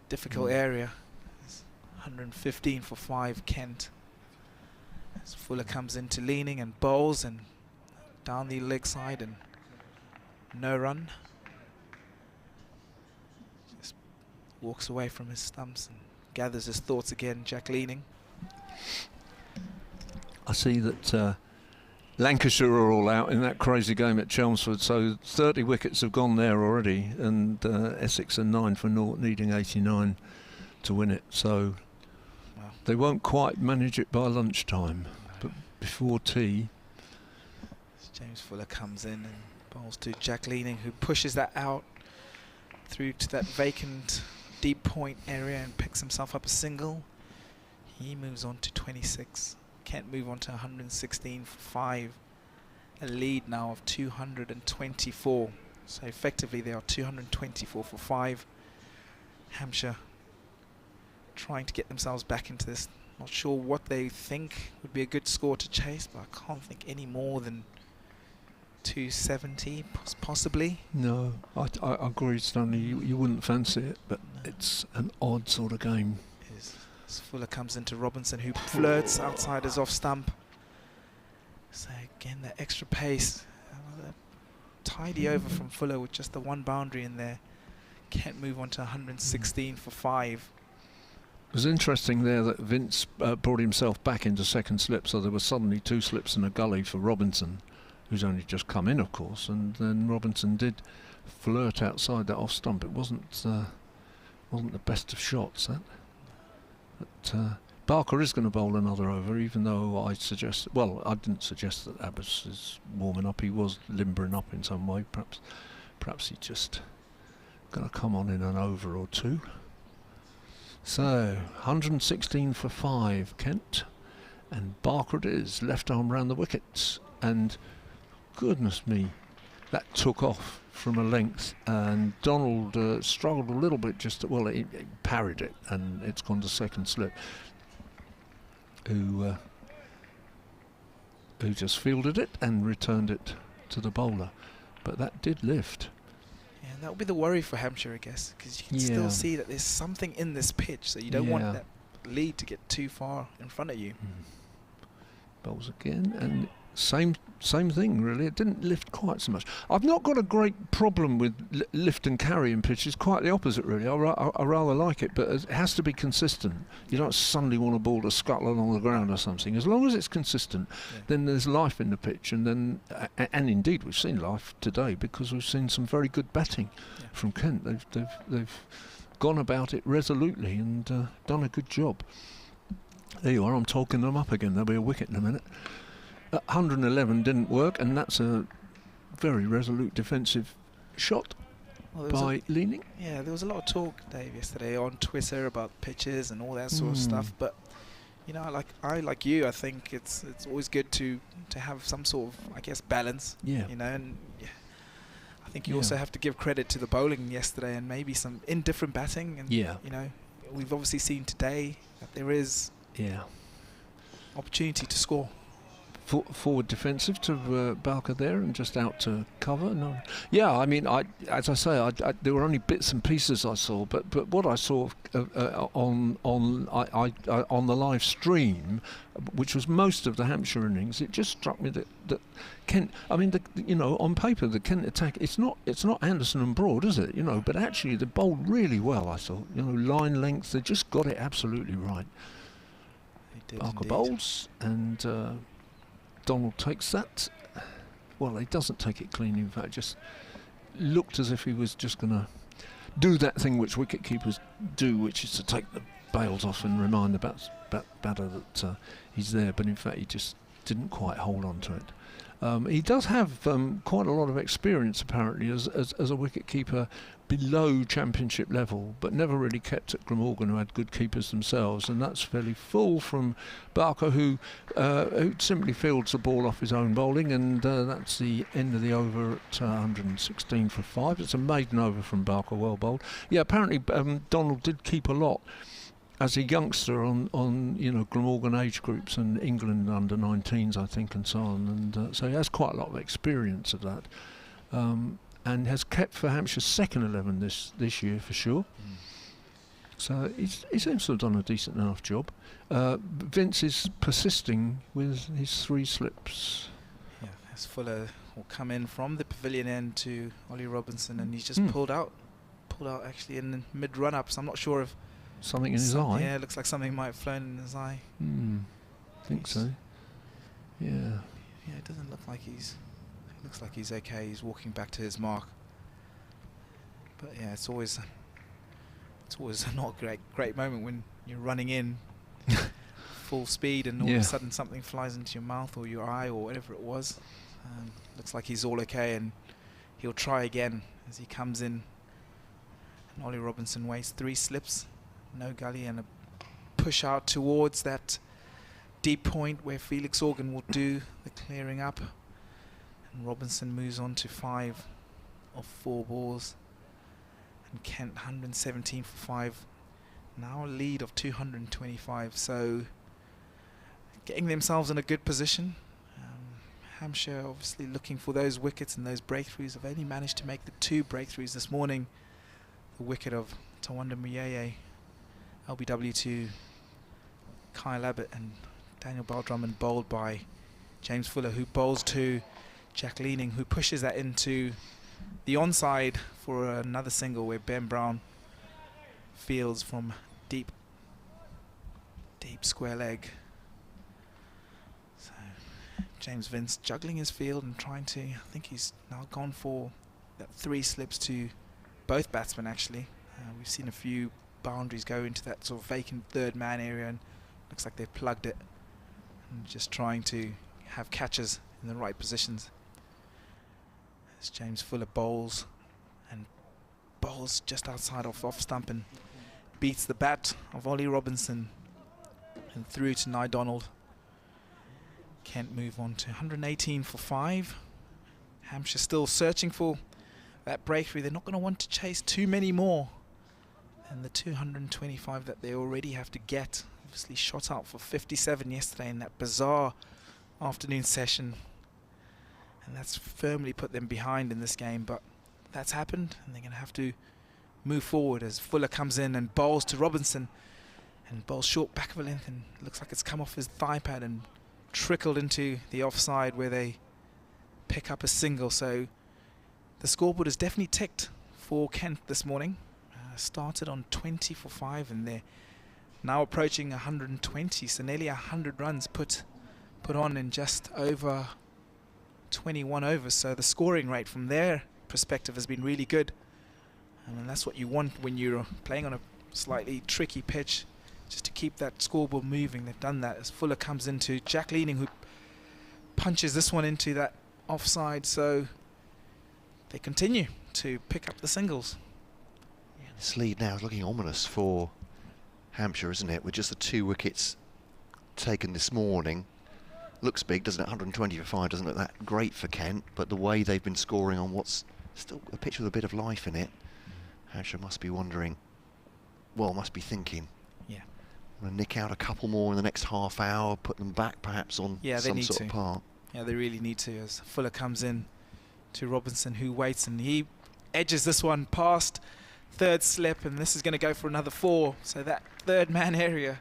difficult area. It's 115 for 5, Kent. As Fuller comes into Leaning and bowls and down the leg side and no run. Just walks away from his stumps and gathers his thoughts again, Jack Leaning. I see that Lancashire are all out in that crazy game at Chelmsford, so 30 wickets have gone there already, and Essex are 9 for 0, needing 89 to win it. So they won't quite manage it by lunchtime, but before tea. James Fuller comes in and bowls to Jack Leaning, who pushes that out through to that vacant deep point area and picks himself up a single. He moves on to 26. Can't move on to 116 for 5. A lead now of 224. So effectively they are 224 for 5. Hampshire trying to get themselves back into this. Not sure what they think would be a good score to chase, but I can't think any more than 270 possibly. No, I agree, Stanley. You wouldn't fancy it, but it's an odd sort of game. As Fuller comes into Robinson, who flirts outside his off stump. So again, that extra pace. Tidy over from Fuller with just the one boundary in there. Can't move on to 116 for 5. It was interesting there that Vince brought himself back into second slip, so there were suddenly 2 slips and a gully for Robinson, who's only just come in, of course, and then Robinson did flirt outside that off stump. It wasn't the best of shots, that. But Barker is going to bowl another over, even though I didn't suggest that Ageas is warming up. He was limbering up in some way. Perhaps he's just going to come on in an over or 2. So 116 for 5, Kent, and Barker it is, left arm round the wickets, and goodness me, that took off from a length, and Donald struggled a little bit, he parried it, and it's gone to second slip, who just fielded it and returned it to the bowler, but that did lift. Yeah, that would be the worry for Hampshire, I guess, because you can still see that there's something in this pitch, so you don't want that lead to get too far in front of you. Bowls again, and same thing really. It didn't lift quite so much. I've not got a great problem with lift and carry in pitches. Quite the opposite really. I rather like it, but it has to be consistent. You don't suddenly want a ball to scuttle along the ground or something. As long as it's consistent, then there's life in the pitch, and then and indeed we've seen life today because we've seen some very good batting from Kent. They've gone about it resolutely and done a good job. There you are. I'm talking them up again. There'll be a wicket in a minute. 111 didn't work, and that's a very resolute defensive shot by Leaning. Yeah, there was a lot of talk, Dave, yesterday on Twitter about pitches and all that sort of stuff. But you know, like you, I think it's always good to have some sort of, I guess, balance. Yeah. You know, and I think you also have to give credit to the bowling yesterday and maybe some indifferent batting. And you know, we've obviously seen today that there is opportunity to score. Forward defensive to Barker there and just out to cover. No, I mean, as I say, there were only bits and pieces I saw, but what I saw on the live stream, which was most of the Hampshire innings, it just struck me that Kent. I mean, on paper the Kent attack, it's not Anderson and Broad, is it? You know, but actually they bowled really well. I thought, line length, they just got it absolutely right. They did Barker indeed. bowls and. Donald takes that, well, he doesn't take it clean. In fact, just looked as if he was just going to do that thing which wicket keepers do, which is to take the bails off and remind the batter that he's there. But in fact, he just didn't quite hold on to it. He does have quite a lot of experience, apparently, as a wicket keeper below championship level, but never really kept at Glamorgan, who had good keepers themselves, and that's fairly full from Barker, who simply fields the ball off his own bowling, and that's the end of the over at 116 for 5. It's a maiden over from Barker, well bowled. Yeah, apparently Donald did keep a lot as a youngster on Glamorgan age groups and England under 19s, I think, and so on, and so he has quite a lot of experience of that. And has kept for Hampshire's second 11 this year for sure. So he seems to have done a decent enough job. Vince is persisting with his 3 slips. Yeah, as Fuller will come in from the pavilion end to Ollie Robinson, and he's just pulled out actually in the mid run up. So I'm not sure if something in his eye. Yeah, it looks like something might have flown in his eye. I think so. Yeah. Yeah, it doesn't look like he's. Looks like he's okay. He's walking back to his mark. But yeah, it's always not a great moment when you're running in full speed and all of a sudden something flies into your mouth or your eye or whatever it was. Looks like he's all okay, and he'll try again as he comes in. And Ollie Robinson waits 3 slips, no gully, and a push out towards that deep point where Felix Organ will do the clearing up. Robinson moves on to 5 of 4 balls, and Kent 117 for 5, now a lead of 225, so getting themselves in a good position. Hampshire obviously looking for those wickets and those breakthroughs. Have only managed to make the 2 breakthroughs this morning. The wicket of Tawanda Muyeye, LBW to Kyle Abbott, and Daniel Baldrummond bowled by James Fuller, who bowls to Jack Leaning, who pushes that into the onside for another single where Ben Brown fields from deep square leg. So James Vince juggling his field and trying to, I think he's now gone for that 3 slips to both batsmen actually. We've seen a few boundaries go into that sort of vacant third man area, and looks like they've plugged it and just trying to have catches in the right positions. As James Fuller bowls just outside off stump and beats the bat of Ollie Robinson and through to Nye Donald. Kent move on to 118 for 5. Hampshire still searching for that breakthrough. They're not going to want to chase too many more than the 225 that they already have to get. Obviously shot out for 57 yesterday in that bizarre afternoon session, and that's firmly put them behind in this game, but that's happened and they're going to have to move forward as Fuller comes in and bowls to Robinson, and bowls short back of a length, and looks like it's come off his thigh pad and trickled into the offside where they pick up a single. So the scoreboard is definitely ticked for Kent this morning. Started on 20 for 5 and they're now approaching 120, so nearly 100 runs put on in just over 21 overs. So the scoring rate from their perspective has been really good, and that's what you want when you're playing on a slightly tricky pitch, just to keep that scoreboard moving. They've done that as Fuller comes into Jack Leaning, who punches this one into that offside, so they continue to pick up the singles. Yeah, this lead now is looking ominous for Hampshire, isn't it, with just the 2 wickets taken this morning. Looks big, doesn't it? 120 for 5 doesn't look that great for Kent, but the way they've been scoring on what's still a pitch with a bit of life in it, Hampshire must be wondering, well, must be thinking, yeah, I'm going to nick out a couple more in the next half hour, put them back perhaps on some sort of part. Yeah, they really need to, as Fuller comes in to Robinson, who waits, and he edges this one past third slip, and this is going to go for another 4. So that third man area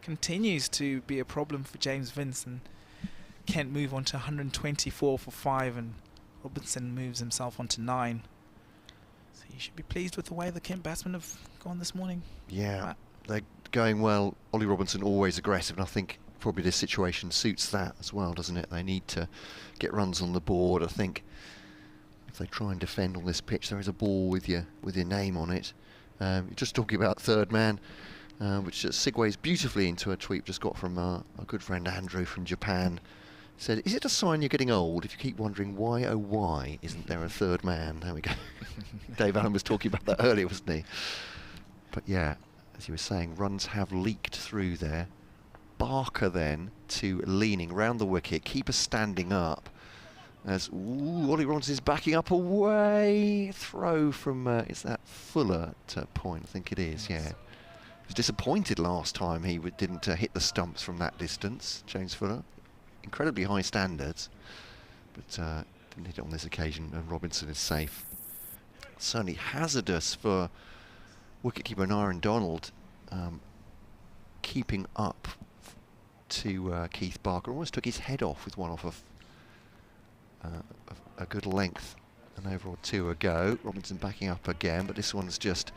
continues to be a problem for James Vince, and Kent move on to 124 for 5, and Robinson moves himself on to 9. So you should be pleased with the way the Kent batsmen have gone this morning. Yeah, they're going well. Ollie Robinson always aggressive, and I think probably this situation suits that as well, doesn't it? They need to get runs on the board. I think if they try and defend on this pitch, there is a ball with your name on it. You're just talking about third man, which segues beautifully into a tweet just got from our good friend Andrew from Japan. Said, is it a sign you're getting old if you keep wondering why, oh why, isn't there a third man? There we go. Dave Allen was talking about that earlier, wasn't he? But yeah, as you were saying, runs have leaked through there. Barker then to leaning round the wicket, keeper standing up. As Ollie Robinson is backing up away. Throw from, is that Fuller at point? I think it is, yeah. He was disappointed last time he didn't hit the stumps from that distance, James Fuller. Incredibly high standards, but didn't hit it on this occasion, and Robinson is safe. Certainly hazardous for wicketkeeper Aaron Donald, keeping up to Keith Barker. Almost took his head off with one off of a good length, an over or two ago. Robinson backing up again, but this one's just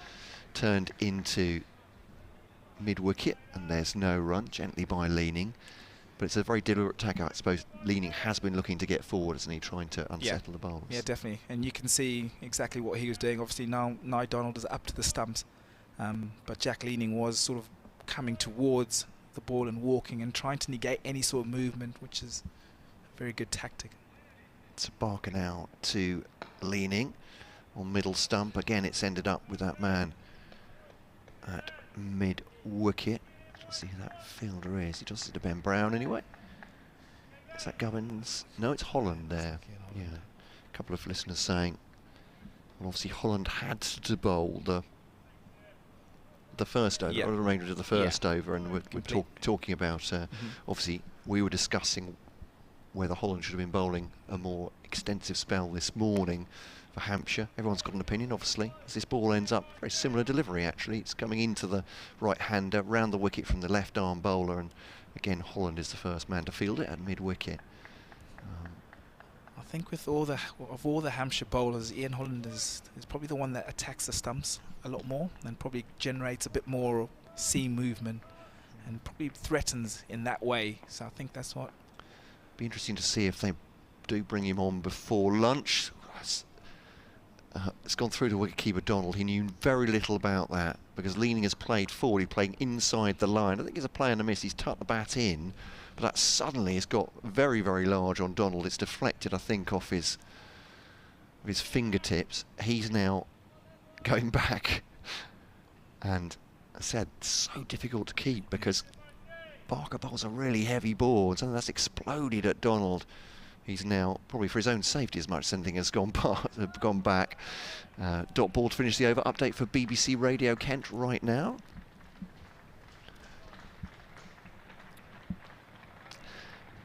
turned into mid-wicket, and there's no run, gently by leaning. But it's a very deliberate attack. I suppose leaning has been looking to get forward, isn't he, trying to unsettle the bowls. Yeah, definitely. And you can see exactly what he was doing. Obviously now Nye Donald is up to the stumps, but Jack Leaning was sort of coming towards the ball and walking and trying to negate any sort of movement, which is a very good tactic. It's Barker now to Leaning on middle stump. Again, it's ended up with that man at mid-wicket. See who that fielder is. He does it to Ben Brown anyway. Is that Gubbins? No, it's Holland there. Yeah. A couple of listeners saying, well, obviously Holland had to bowl the first over, or the remainder of the first over, and we're talking about, obviously we were discussing whether Holland should have been bowling a more extensive spell this morning for Hampshire. Everyone's got an opinion, obviously, as this ball ends up very similar delivery. Actually, it's coming into the right-hander, round the wicket from the left-arm bowler, and again Holland is the first man to field it at mid-wicket. I think with all the Hampshire bowlers, Ian Holland is probably the one that attacks the stumps a lot more and probably generates a bit more seam movement and probably threatens in that way. So I think that's what. Be interesting to see if they do bring him on before lunch. It's gone through to wicketkeeper Donald. He knew very little about that because Leaning has played forward. He's playing inside the line. I think he's a play and a miss. He's tucked the bat in, but that suddenly has got very, very large on Donald. It's deflected, I think, off his fingertips. He's now going back, and I said, so difficult to keep because Barker bowls a really heavy board, and that's exploded at Donald. He's now, probably for his own safety as much as anything, has gone back. Dot ball to finish the over. Update for BBC Radio Kent right now.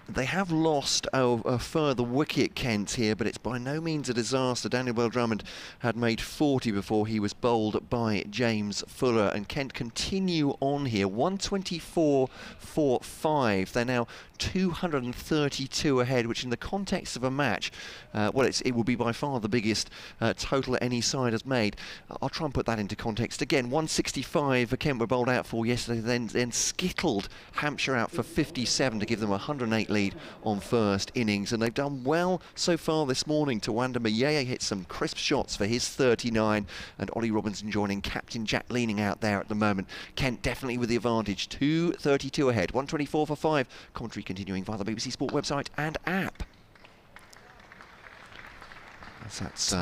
They have lost a further wicket, Kent, here, but it's by no means a disaster. Daniel Bell-Drummond had made 40 before he was bowled by James Fuller, and Kent continue on here. 124 for 5. They're now 232 ahead, which in the context of a match, it will be by far the biggest total any side has made. I'll try and put that into context again. 165 for Kent were bowled out for yesterday, then skittled Hampshire out for 57 to give them a 108 lead on first innings, and they've done well so far this morning. Tawanda Mayeye hit some crisp shots for his 39, and Ollie Robinson joining captain Jack Leaning out there at the moment. Kent definitely with the advantage, 232 ahead, 124 for 5. Commentary continuing via the BBC Sport website and app. That's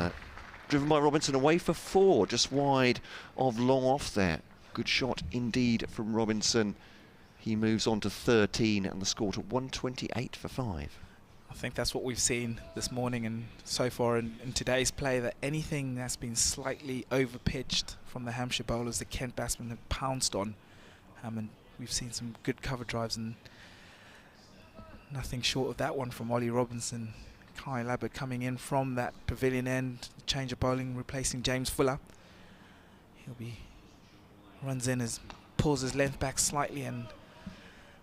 driven by Robinson away for 4, just wide of long off there. Good shot indeed from Robinson. He moves on to 13 and the score to 128 for 5. I think that's what we've seen this morning and so far in today's play, that anything that's been slightly over-pitched from the Hampshire bowlers, the Kent batsmen have pounced on. And we've seen some good cover drives and nothing short of that one from Ollie Robinson. Kai Labbert coming in from that pavilion end, change of bowling, replacing James Fuller. Runs in, pulls his length back slightly, and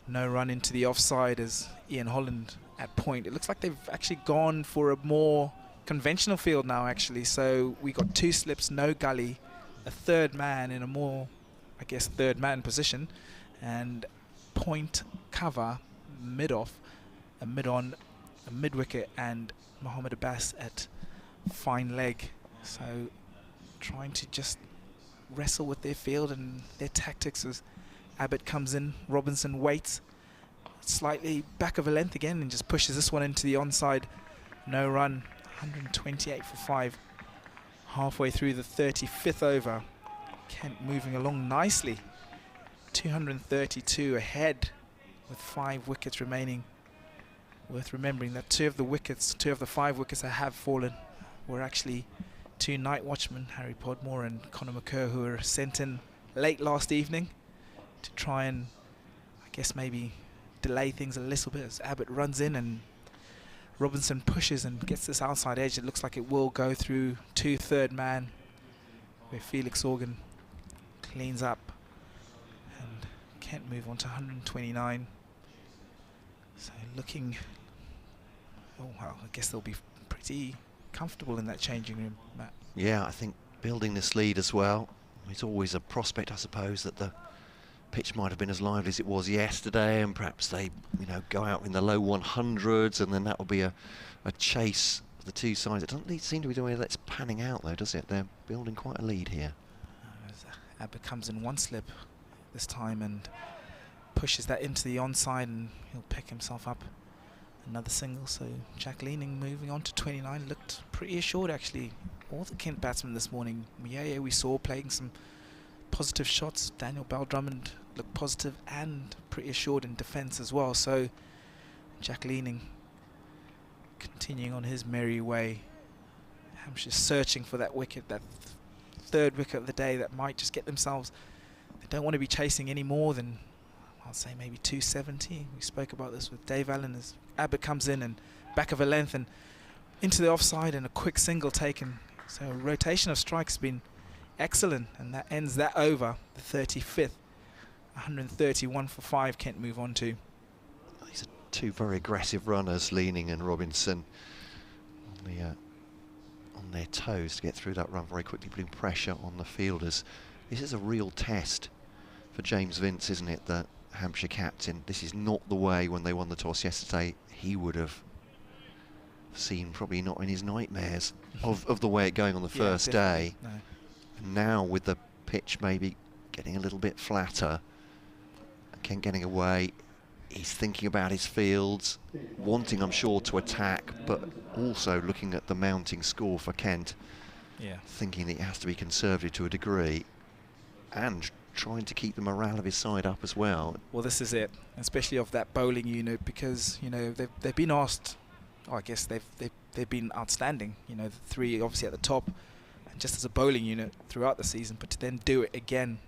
no run into the offside as Ian Holland at point. It looks like they've actually gone for a more conventional field now, actually. So we got 2 slips, no gully, a third man in a more, I guess, third man position, and point cover, mid-off, a mid-on, a mid-wicket, and Mohamed Abbas at fine leg. So trying to just wrestle with their field and their tactics as Abbott comes in. Robinson waits slightly back of a length again and just pushes this one into the onside. No run, 128 for 5. Halfway through the 35th over. Kent moving along nicely. 232 ahead with 5 wickets remaining. Worth remembering that 2 of the 5 wickets that have fallen were actually 2 night watchmen, Harry Podmore and Conor McCurr, who were sent in late last evening to try and, I guess, maybe delay things a little bit as Abbott runs in and Robinson pushes and gets this outside edge. It looks like it will go through to third man, where Felix Organ cleans up and Kent move on to 129. So looking, oh well, I guess they'll be pretty comfortable in that changing room, Matt. Yeah, I think building this lead as well. It's always a prospect, I suppose, that the pitch might have been as lively as it was yesterday, and perhaps they, go out in the low 100s, and then that will be a chase of the two sides. It doesn't seem to be the way that's panning out, though, does it? They're building quite a lead here. Abbott comes in one slip this time and pushes that into the onside, and he'll pick himself up another single. So Jack Leaning moving on to 29 looked pretty assured, actually. All the Kent batsmen this morning, we saw playing some positive shots. Daniel Bell-Drummond looked positive and pretty assured in defence as well. So Jack Leaning continuing on his merry way. Hampshire searching for that wicket, that third wicket of the day that might just get themselves. They don't want to be chasing any more than, I'll say, maybe 270. We spoke about this with Dave Allen as Abbott comes in and back of a length and into the offside, and a quick single taken. So rotation of strikes has been excellent, and that ends that over, the 35th. 131 for 5 Kent move on to. These are 2 very aggressive runners, Leaning and Robinson, on their toes to get through that run very quickly, putting pressure on the fielders. This is a real test for James Vince, isn't it, the Hampshire captain? This is not the way when they won the toss yesterday he would have seen, probably not in his nightmares, of the way it going on the first day. No. And now with the pitch maybe getting a little bit flatter, Kent getting away, he's thinking about his fields, wanting, I'm sure, to attack, but also looking at the mounting score for Kent, thinking that he has to be conservative to a degree, and trying to keep the morale of his side up as well. Well, this is it, especially of that bowling unit, because they've been asked. Oh, I guess they've been outstanding. The 3 obviously at the top, and just as a bowling unit throughout the season, but to then do it again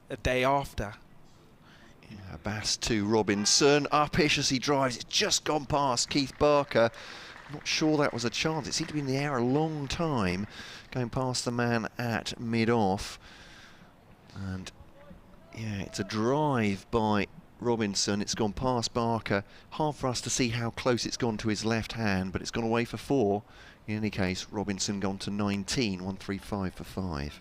a day after. Yeah, Abbas to Robinson, uppish as he drives. It's just gone past Keith Barker. Not sure that was a chance. It seemed to be in the air a long time, going past the man at mid-off. And yeah, it's a drive by Robinson. It's gone past Barker. Hard for us to see how close it's gone to his left hand, but it's gone away for 4. In any case, Robinson gone to 19, 135 for 5.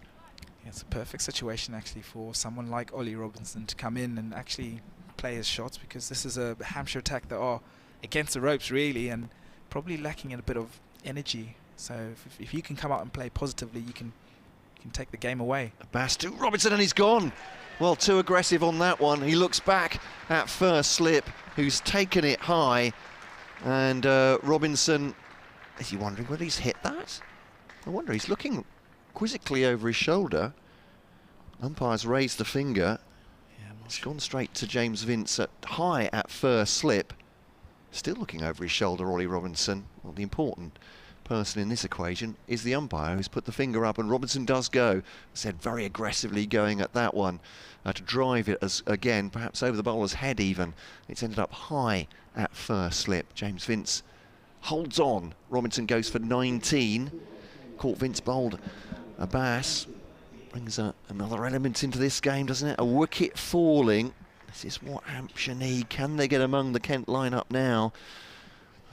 Yeah, it's a perfect situation actually for someone like Ollie Robinson to come in and actually play his shots, because this is a Hampshire attack that are against the ropes really, and probably lacking in a bit of energy. So if you can come out and play positively, you can take the game away. Abbas to Robinson, and he's gone. Well, too aggressive on that one. He looks back at first slip, who's taken it high, and Robinson, is he wondering whether he's hit that? I wonder, he's looking quizzically over his shoulder. Umpire's raised the finger. It's gone straight to James Vince at high at first slip. Still looking over his shoulder, Ollie Robinson. Well, the important person in this equation is the umpire, who's put the finger up, and Robinson does go. Said very aggressively going at that one to drive it as again, perhaps over the bowler's head even. It's ended up high at first slip. James Vince holds on. Robinson goes for 19. Caught Vince bowled. Abbas brings another element into this game, doesn't it? A wicket falling. This is what Hampshire need. Can they get among the Kent lineup now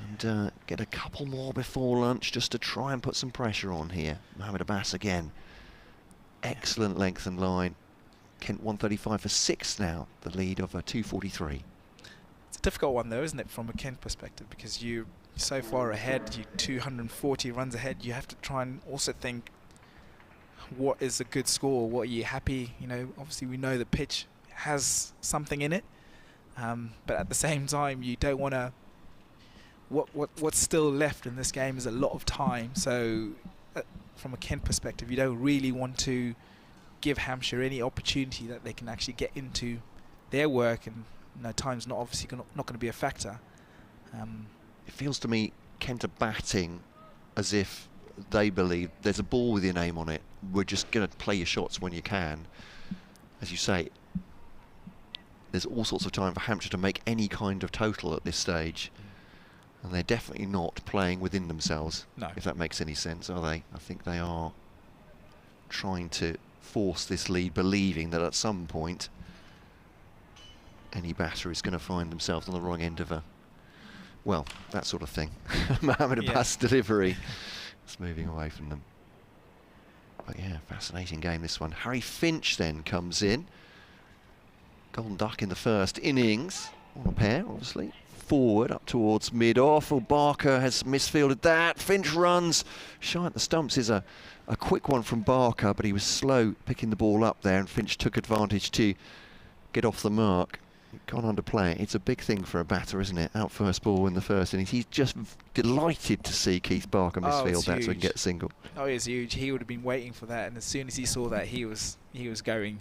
and get a couple more before lunch just to try and put some pressure on here? Mohamed Abbas again. Excellent length and line. Kent 135 for 6 now, the lead of a 243. difficult one though, isn't it, from a Kent perspective, because you're so far ahead, you 240 runs ahead. You have to try and also think, what is a good score? What are you happy? You know, obviously we know the pitch has something in it, but at the same time, you don't want to. What's still left in this game is a lot of time. So, from a Kent perspective, you don't really want to give Hampshire any opportunity that they can actually get into their work, and time's not obviously not going to be a factor. It feels to me Kent are batting as if they believe there's a ball with your name on it. We're just going to play your shots when you can. As you say, there's all sorts of time for Hampshire to make any kind of total at this stage. And they're definitely not playing within themselves, no. If that makes any sense, are they? I think they are trying to force this lead, believing that at some point any batter is going to find themselves on the wrong end of that sort of thing. Mohamed Abbas delivery. It's moving away from them. But yeah, fascinating game, this one. Harry Finch then comes in. Golden Duck in the first innings. On a pair, obviously. Forward up towards mid-off. Barker has misfielded that. Finch runs. Shy at the stumps is a quick one from Barker, but he was slow picking the ball up there, and Finch took advantage to get off the mark. Gone under play. It's a big thing for a batter, isn't it? Out first ball in the first innings. He's just delighted to see Keith Barker misfield that so he can get a single. Oh, it's huge. He would have been waiting for that, and as soon as he saw that, he was going.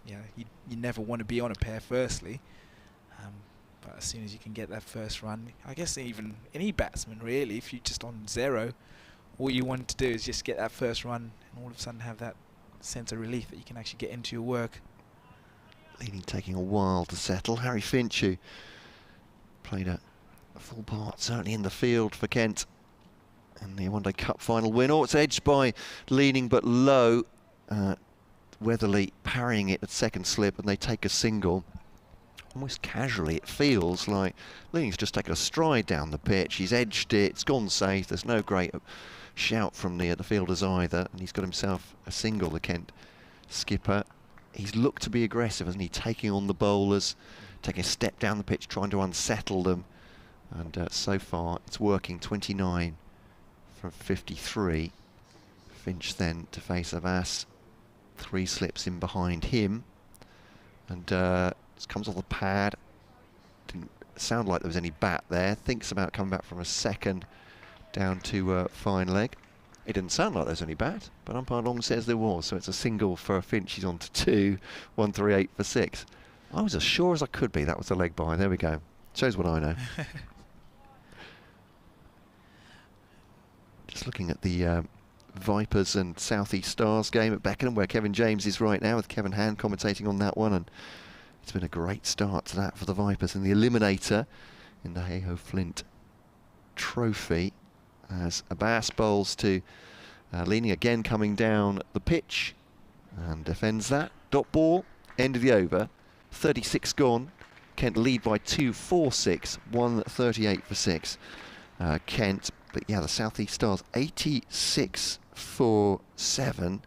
You never want to be on a pair firstly, but as soon as you can get that first run, I guess even any batsman really, if you're just on 0, all you want to do is just get that first run, and all of a sudden have that sense of relief that you can actually get into your work. Leading taking a while to settle. Harry Finch, who played a full part, certainly in the field for Kent in the One Day Cup final win. Oh, it's edged by Leaning but low. Weatherly parrying it at second slip, and they take a single. Almost casually, it feels like Leaning's just taken a stride down the pitch. He's edged it, it's gone safe. There's no great shout from the fielders either, and he's got himself a single, the Kent skipper. He's looked to be aggressive, hasn't he? Taking on the bowlers, taking a step down the pitch, trying to unsettle them. And so far, it's working. 29 from 53. Finch then to face Abbas. 3 slips in behind him. And it comes off the pad. Didn't sound like there was any bat there. Thinks about coming back from a second down to fine leg. It didn't sound like there was any bat, but umpire Long says there was, so it's a single for Finch. He's on to 2, 138 for 6. I was as sure as I could be that was the leg by. There we go. Shows what I know. Just looking at the Vipers and South East Stars game at Beckenham, where Kevin James is right now, with Kevin Hand commentating on that one, and it's been a great start to that for the Vipers in the eliminator in the Hayhoe Flint Trophy. As Abbas bowls to Leaning again, coming down the pitch and defends that. Dot ball, end of the over. 36 gone. Kent lead by 2, 4-6, 138 for 6. Kent, but yeah, the South East Stars 86 for 7.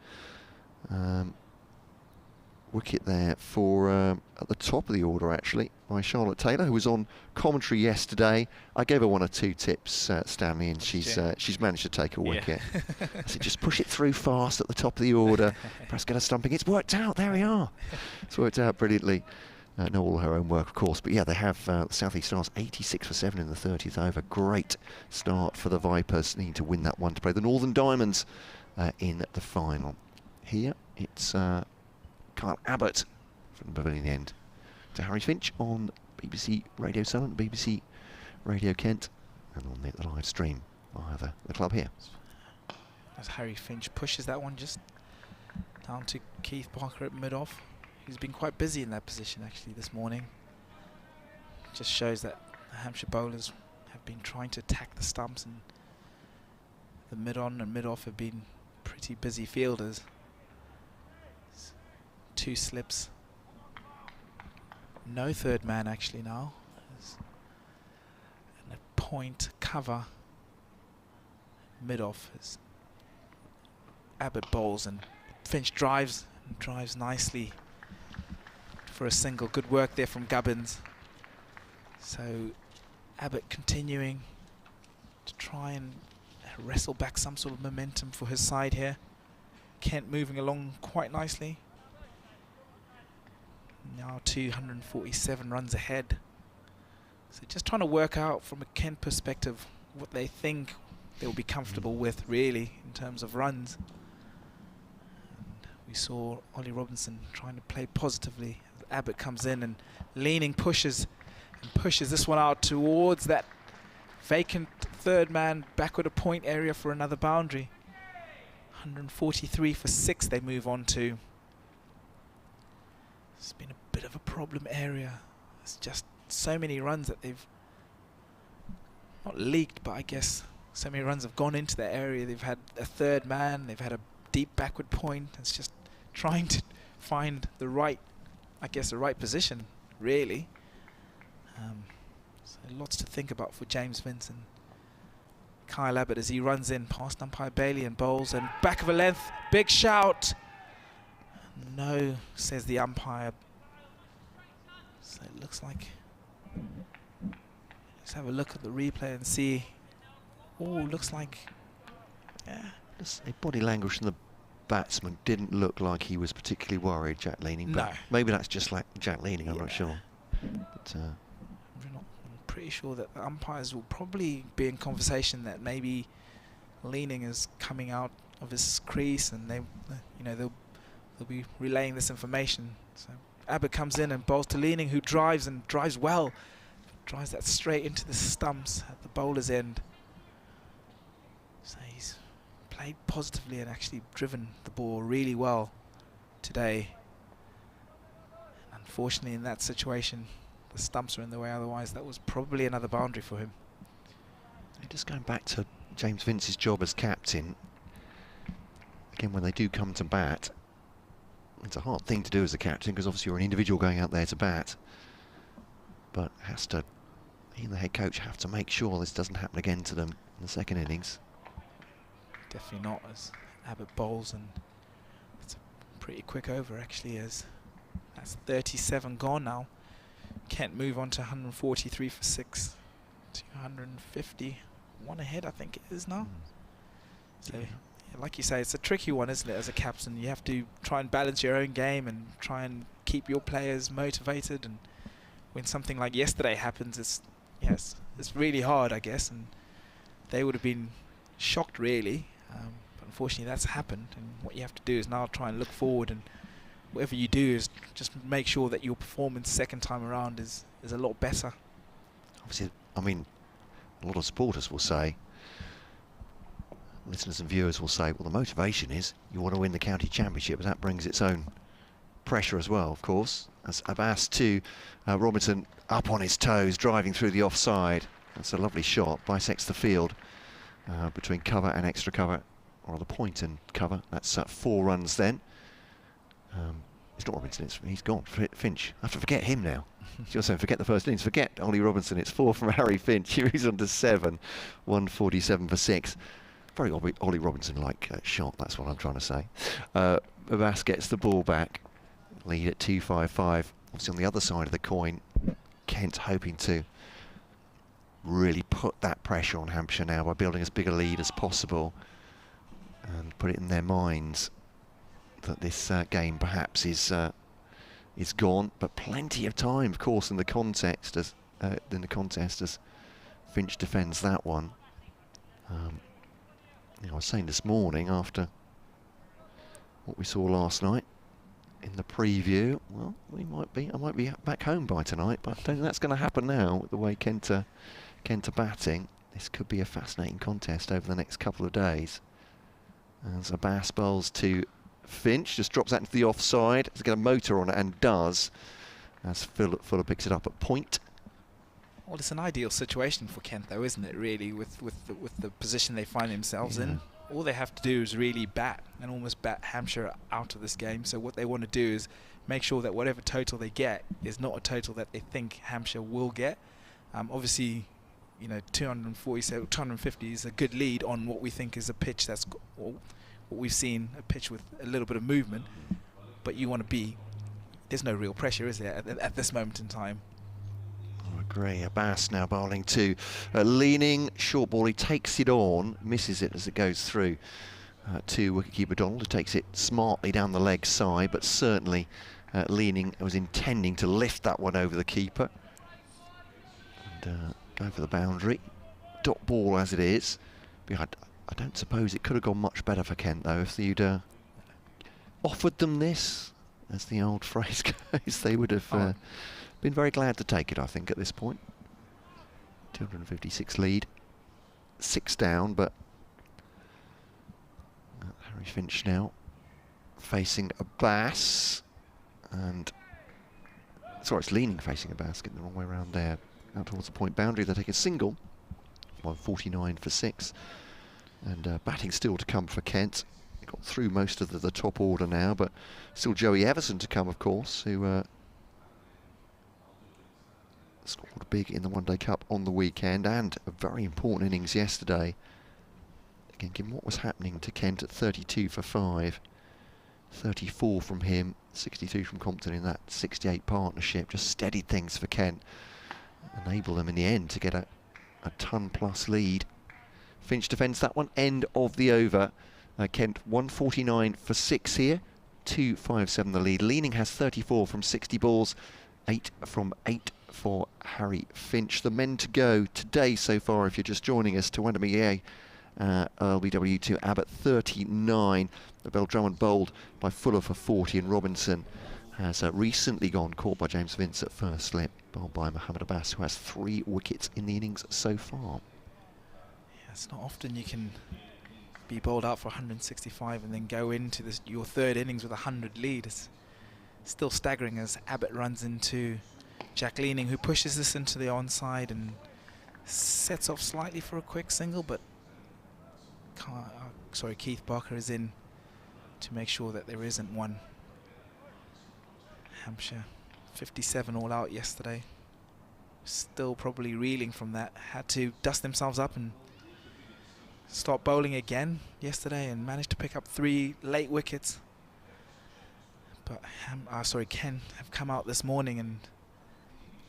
Wicket there for at the top of the order actually by Charlotte Taylor, who was on commentary yesterday. I gave her 1 or 2 tips, Stanley, and she's managed to take a wicket. I said just push it through fast at the top of the order, perhaps get a stumping. It's worked out. There we are. It's worked out brilliantly. Not all her own work, of course, but yeah, they have the South East Stars 86 for 7 in the 30th over. Great start for the Vipers, needing to win that one to play the Northern Diamonds in the final. Here it's Kyle Abbott from the Pavilion end to Harry Finch on BBC Radio Southern, BBC Radio Kent, and on the live stream via the club here. As Harry Finch pushes that one just down to Keith Barker at mid-off. He's been quite busy in that position actually this morning. Just shows that the Hampshire bowlers have been trying to attack the stumps, and the mid-on and mid-off have been pretty busy fielders. 2 slips. No third man actually now. And a point cover mid-off as Abbott bowls, and Finch drives nicely for a single. Good work there from Gubbins. So Abbott continuing to try and wrestle back some sort of momentum for his side here. Kent moving along quite nicely. Now 247 runs ahead. So just trying to work out from a Kent perspective what they think they'll be comfortable with really in terms of runs. And we saw Ollie Robinson trying to play positively. Abbott comes in and leaning pushes this one out towards that vacant third man backward a point area for another boundary. 143 for 6 they move on to. It's been a bit of a problem area. It's just so many runs that they've not leaked, but I guess so many runs have gone into that area. They've had a third man, they've had a deep backward point. It's just trying to find the right, I guess, the right position, really. So lots to think about for James Vincent. Kyle Abbott as he runs in past umpire Bailey and bowls and back of a length, big shout. No, says the umpire. So it looks like, let's have a look at the replay and see. Oh, looks like, yeah. A body language from the batsman didn't look like he was particularly worried, Jack Leaning. No. But maybe that's just like Jack Leaning, I'm not sure. But, I'm pretty sure that the umpires will probably be in conversation that maybe Leaning is coming out of his crease, and they, they'll be relaying this information. So Abbott comes in and bowls to Leaning, who drives and drives well, drives that straight into the stumps at the bowler's end. So he's played positively and actually driven the ball really well today. And unfortunately, in that situation, the stumps are in the way, otherwise that was probably another boundary for him. just going back to James Vince's job as captain, again, when they do come to bat, it's a hard thing to do as a captain, because obviously you're an individual going out there to bat, but he and the head coach have to make sure this doesn't happen again to them in the second innings. Definitely not, as Abbott bowls, and it's a pretty quick over actually, as that's 37 gone now. Kent move on to 143 for 6, 251 ahead I think it is now. So yeah, like you say, it's a tricky one, isn't it, as a captain? You have to try and balance your own game and try and keep your players motivated, and when something like yesterday happens, it's really hard, I guess, and they would have been shocked really, but unfortunately that's happened, and what you have to do is now try and look forward, and whatever you do is just make sure that your performance second time around is a lot better. Obviously, I mean, a lot of supporters will say, listeners and viewers will say, well, the motivation is you want to win the county championship, but that brings its own pressure as well, of course. As Abbas to Robinson up on his toes, driving through the offside. That's a lovely shot, bisects the field between cover and extra cover, or the point and cover. That's 4 runs then. It's not Robinson, he's gone. Finch. I have to forget him now. You're saying forget the first innings, forget Ollie Robinson. It's 4 from Harry Finch. He's on to 7, 147 for 6. Very Ollie Robinson-like shot, that's what I'm trying to say. Abbas gets the ball back, lead at 255. Obviously on the other side of the coin, Kent hoping to really put that pressure on Hampshire now by building as big a lead as possible and put it in their minds that this game perhaps is gone, but plenty of time, of course, in the contest as Finch defends that one. I was saying this morning, after what we saw last night in the preview, well, I might be back home by tonight, but I don't think that's going to happen now with the way Kent are batting. This could be a fascinating contest over the next couple of days. As Abbas bowls to Finch, just drops that into the offside. He's got a motor on it, and does, as Fuller picks it up at point. Well, it's an ideal situation for Kent, though, isn't it, really, with the position they find themselves in. All they have to do is really bat, and almost bat Hampshire out of this game. So what they want to do is make sure that whatever total they get is not a total that they think Hampshire will get. Obviously, 247, 250 is a good lead on what we think is a pitch that's what we've seen, a pitch with a little bit of movement. But you want to be, there's no real pressure, is there, at this moment in time? Gray, Abbas now bowling to leaning short ball. He takes it on, misses it as it goes through to wicketkeeper Donald, who takes it smartly down the leg side, but certainly leaning was intending to lift that one over the keeper and go for the boundary. Dot ball as it is. I don't suppose it could have gone much better for Kent though if you'd offered them this, as the old phrase goes. They would have been very glad to take it, I think, at this point. 256 lead, 6 down, but Harry Finch now facing Abbas, and sorry, it's leaning facing Abbas, getting the wrong way around there, out towards the point boundary. They take a single, 149 for 6, and batting still to come for Kent. Got through most of the top order now, but still Joey Everson to come, of course, who scored big in the One Day Cup on the weekend, and a very important innings yesterday. Again, given what was happening to Kent at 32 for 5, 34 from him, 62 from Compton in that 68 partnership, just steadied things for Kent, enabled them in the end to get a ton-plus lead. Finch defends that one, end of the over. Kent 149 for 6 here, 257 the lead. Leaning has 34 from 60 balls, 8 from 8 for Harry Finch. The men to go today so far, if you're just joining us, to Wandamia LBW to Abbott 39. The Bell Drummond bowled by Fuller for 40, and Robinson has recently gone, caught by James Vince at first slip, bowled by Mohammad Abbas, who has 3 wickets in the innings so far. Yeah, it's not often you can be bowled out for 165 and then go into your third innings with a 100 lead. It's still staggering as Abbott runs into Jack Leaning, who pushes this into the onside and sets off slightly for a quick single, but Keith Barker is in to make sure that there isn't one. Hampshire 57 all out yesterday, still probably reeling from that. Had to dust themselves up and start bowling again yesterday and managed to pick up 3 late wickets. But Ken have come out this morning and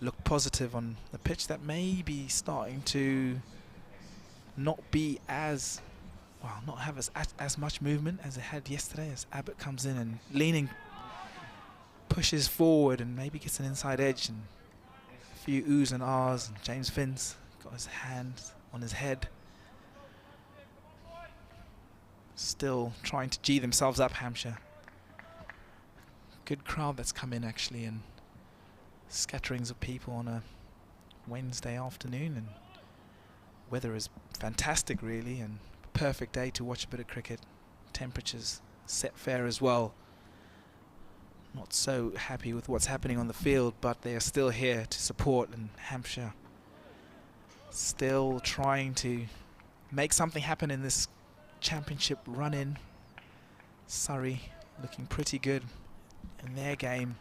looked positive on the pitch that may be starting to not be as well, not have as much movement as it had yesterday, as Abbott comes in and Leaning pushes forward and maybe gets an inside edge, and a few oohs and ahs, and James Vince got his hands on his head. Still trying to G themselves up, Hampshire. Good crowd that's come in actually, and scatterings of people on a Wednesday afternoon, and weather is fantastic really, and perfect day to watch a bit of cricket. Temperatures set fair as well. Not so happy with what's happening on the field, but they are still here to support, and Hampshire still trying to make something happen in this championship run-in. Surrey looking pretty good in their game,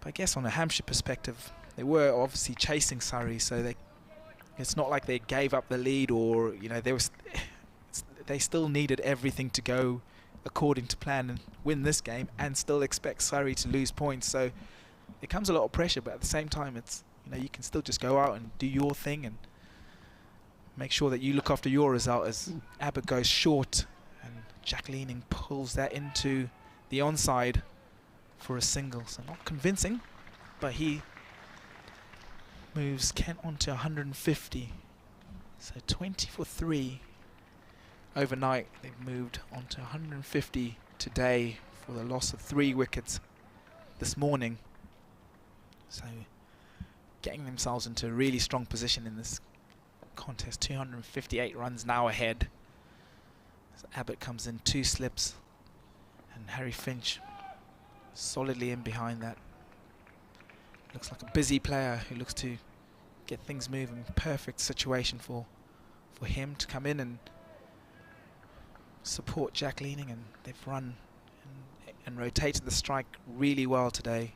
but I guess on a Hampshire perspective, they were obviously chasing Surrey, so it's not like they gave up the lead, or they still needed everything to go according to plan and win this game and still expect Surrey to lose points. So it comes a lot of pressure, but at the same time, it's you can still just go out and do your thing and make sure that you look after your result, as Abbott goes short and Jack Leaning pulls that into the onside for a single. So not convincing, but he moves Kent on to 150. So 20 for 3 overnight. They've moved on to 150 today for the loss of 3 wickets this morning. So getting themselves into a really strong position in this contest. 258 runs now ahead. So Abbott comes in 2 slips, and Harry Finch solidly in behind that. Looks like a busy player who looks to get things moving. Perfect situation for him to come in and support Jack Leaning, and they've run and rotated the strike really well today,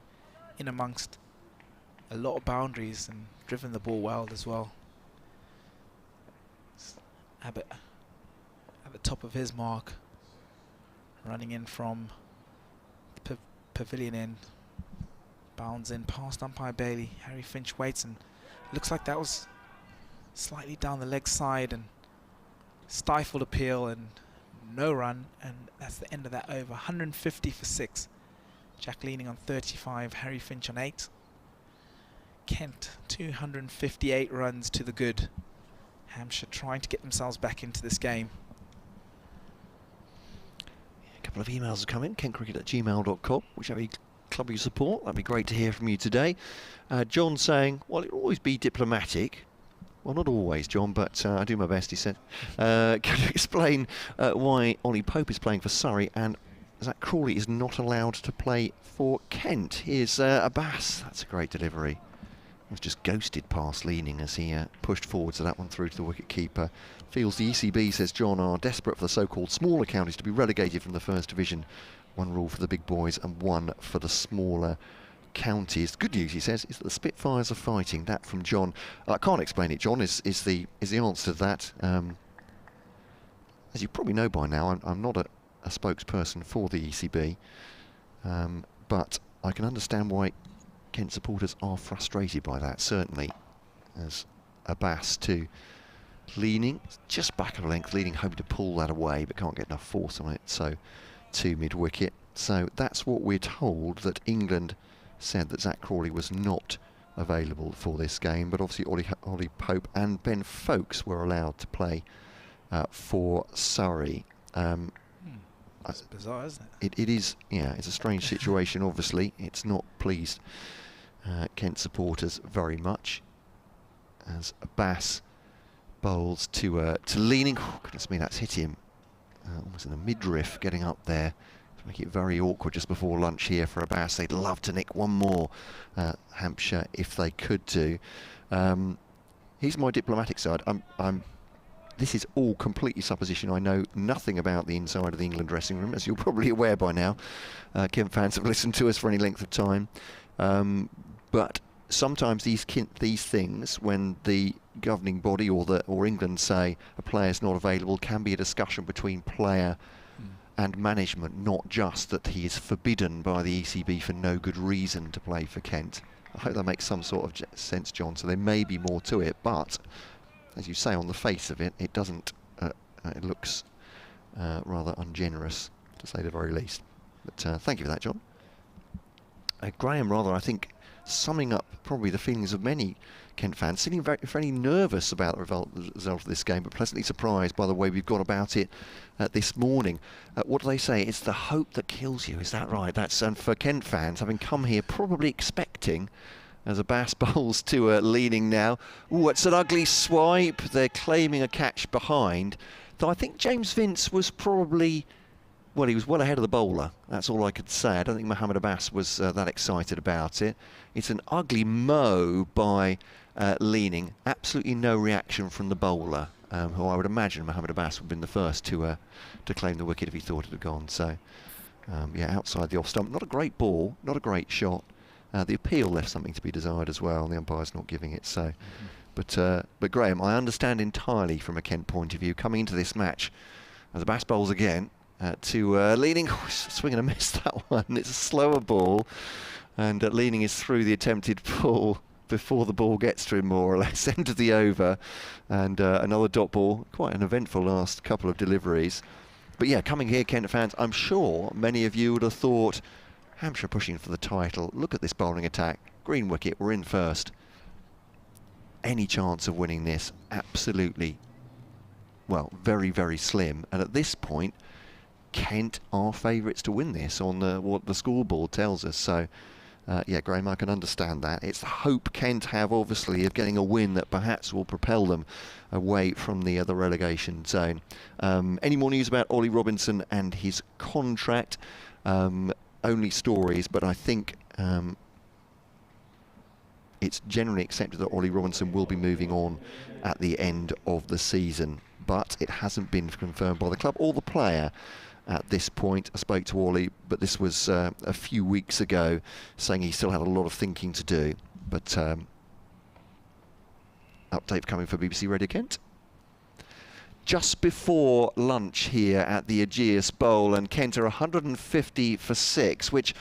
in amongst a lot of boundaries, and driven the ball well as well. Abbott at the top of his mark, running in from the pavilion end, Bounds in past umpire Bailey. Harry Finch waits and looks like that was slightly down the leg side and stifled appeal, and no run, and that's the end of that over. 150 for 6. Jack Leaning on 35, Harry Finch on 8. Kent 258 runs to the good. Hampshire trying to get themselves back into this game. A couple of emails have come in, kentcricket@gmail.com, whichever club you support. That'd be great to hear from you today. John saying, well, it'll always be diplomatic. Well, not always, John, but I do my best, he said. Can you explain why Ollie Pope is playing for Surrey and Zach Crawley is not allowed to play for Kent? Here's Abbas. That's a great delivery. It was just ghosted past Leaning as he pushed forward to that one through to the wicket-keeper. Feels the ECB, says John, are desperate for the so-called smaller counties to be relegated from the First Division. One rule for the big boys and one for the smaller counties. Good news, he says, is that the Spitfires are fighting. That from John. I can't explain it, John, is the answer to that. As you probably know by now, I'm not a spokesperson for the ECB, but I can understand why Kent supporters are frustrated by that, certainly, as Abbas to Leaning, just back of a length, Leaning hoping to pull that away, but can't get enough force on it, so to mid-wicket. So that's what we're told, that England said that Zach Crawley was not available for this game, but obviously Ollie Pope and Ben Folkes were allowed to play for Surrey. That's bizarre, isn't it? It is, yeah, it's a strange situation, obviously. It's not pleased Kent supporters very much, as Abbas bowls to Leaning. Oh, goodness me, that's hit him almost in the midriff, getting up there to make it very awkward just before lunch here for Abbas. They'd love to nick one more, Hampshire, if they could do. Here's my diplomatic side. This is all completely supposition. I know nothing about the inside of the England dressing room, as you're probably aware by now. Kent fans have listened to us for any length of time. But sometimes these things, when the governing body or England say a player's not available, can be a discussion between player and management, not just that he is forbidden by the ECB for no good reason to play for Kent. I hope that makes some sort of sense, John. So there may be more to it, but as you say, on the face of it, it doesn't. It looks rather ungenerous, to say the very least. But thank you for that, John. Graham, rather, I think, summing up probably the feelings of many Kent fans, feeling very nervous about the result of this game, but pleasantly surprised by the way we've gone about it this morning. What do they say? It's the hope that kills you. Is that right? That's and for Kent fans, having come here probably expecting, as Abbas bowls to Leaning now. Ooh, it's an ugly swipe. They're claiming a catch behind. Though I think James Vince was probably, well, he was well ahead of the bowler. That's all I could say. I don't think Mohammed Abbas was that excited about it. It's an ugly mow by Leaning. Absolutely no reaction from the bowler, who I would imagine Mohammed Abbas would have been the first to claim the wicket if he thought it had gone. So, yeah, outside the off stump. Not a great ball, not a great shot. The appeal left something to be desired as well, and the umpire's not giving it. So, but Graham, I understand entirely from a Kent point of view coming into this match as Abbas bowls again to Leaning. Oh, swing and a miss that one. It's a slower ball, and Leaning is through the attempted pull before the ball gets to him, more or less. End of the over, and another dot ball. Quite an eventful last couple of deliveries. But yeah, coming here, Kent fans, I'm sure many of you would have thought, Hampshire pushing for the title. Look at this bowling attack. Green wicket, we're in first. Any chance of winning this? Absolutely, well, very, very slim. And at this point, Kent are favourites to win this on what the scoreboard tells us. So, yeah, Graham, I can understand that. It's the hope Kent have, obviously, of getting a win that perhaps will propel them away from the relegation zone. Any more news about Ollie Robinson and his contract? Only stories, but I think it's generally accepted that Ollie Robinson will be moving on at the end of the season, but it hasn't been confirmed by the club or the player at this point. I spoke to Ollie, but this was a few weeks ago, saying he still had a lot of thinking to do. But update coming for BBC Radio Kent. just before lunch here at the Ageas Bowl, and Kent are 150 for 6, which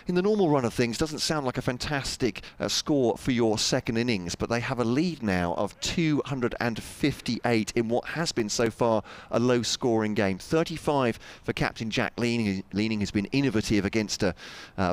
in the normal run of things doesn't sound like a fantastic score for your second innings, but they have a lead now of 258 in what has been so far a low-scoring game. 35 for captain Jack Leaning has been innovative against a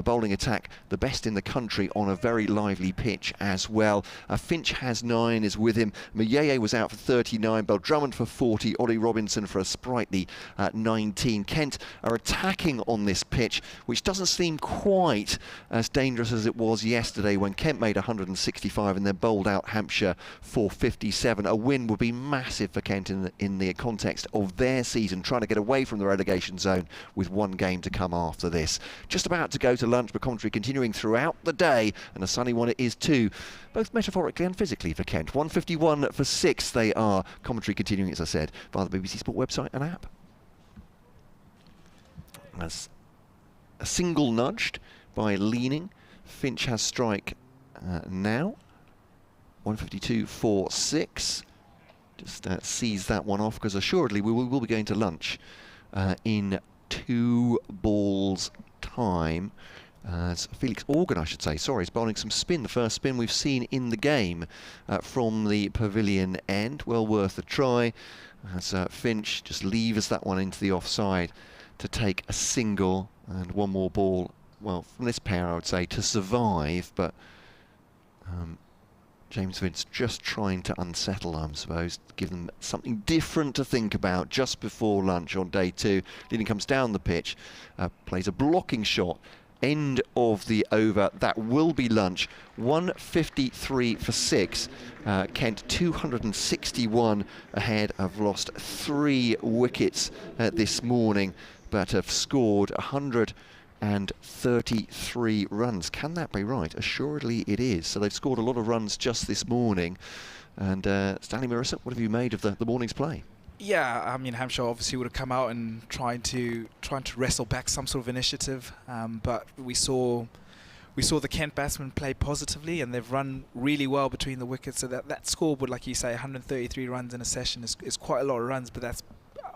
bowling attack, the best in the country on a very lively pitch as well. Finch has 9, is with him. Mayeye was out for 39, Bell Drummond for 40, Ollie Robinson for a sprightly 19. Kent are attacking on this pitch, which doesn't seem quite as dangerous as it was yesterday when Kent made 165 and then bowled out Hampshire for 57. A win would be massive for Kent in the context of their season, trying to get away from the relegation zone with one game to come after this. Just about to go to lunch, but commentary continuing throughout the day, and a sunny one it is too, both metaphorically and physically for Kent. 151 for 6 they are. Commentary continuing, as I said, via the BBC Sport website and app. As a single nudged by Leaning, Finch has strike now. 152 for 6. Just seize that one off, because assuredly we will be going to lunch in 2 balls time. As Felix Organ, I should say, sorry, is bowling some spin. The first spin we've seen in the game from the pavilion end. Well worth a try, as Finch just levers that one into the offside to take a single, and one more ball, well, from this pair I would say, to survive, but James Vince just trying to unsettle them, I suppose, give them something different to think about just before lunch on day 2. Leaning comes down the pitch, plays a blocking shot. End of the over. That will be lunch. 153 for 6. Kent 261 ahead. Have lost 3 wickets this morning, but have scored 133 runs. Can that be right? Assuredly it is. So they've scored a lot of runs just this morning. And Stanley Marissa, what have you made of the morning's play? Yeah, I mean, Hampshire obviously would have come out and trying to wrestle back some sort of initiative, but we saw the Kent batsmen play positively, and they've run really well between the wickets. So that scoreboard, like you say, 133 runs in a session is quite a lot of runs, but that's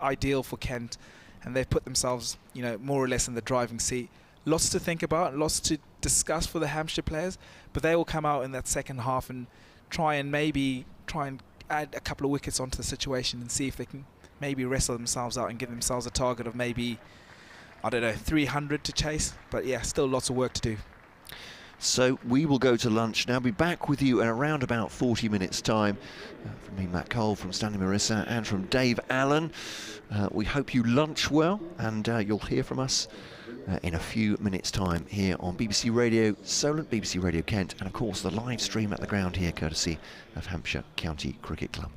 ideal for Kent, and they've put themselves, you know, more or less in the driving seat. Lots to think about, lots to discuss for the Hampshire players, but they will come out in that second half and try and add a couple of wickets onto the situation and see if they can maybe wrestle themselves out and give themselves a target of maybe, I don't know, 300 to chase. But yeah, still lots of work to do. So we will go to lunch now. Be back with you in around about 40 minutes time. From me, Matt Cole, from Stanley Marissa, and from Dave Allen. We hope you lunch well, and you'll hear from us in a few minutes time here on BBC Radio Solent, BBC Radio Kent, and of course the live stream at the ground here courtesy of Hampshire County Cricket Club.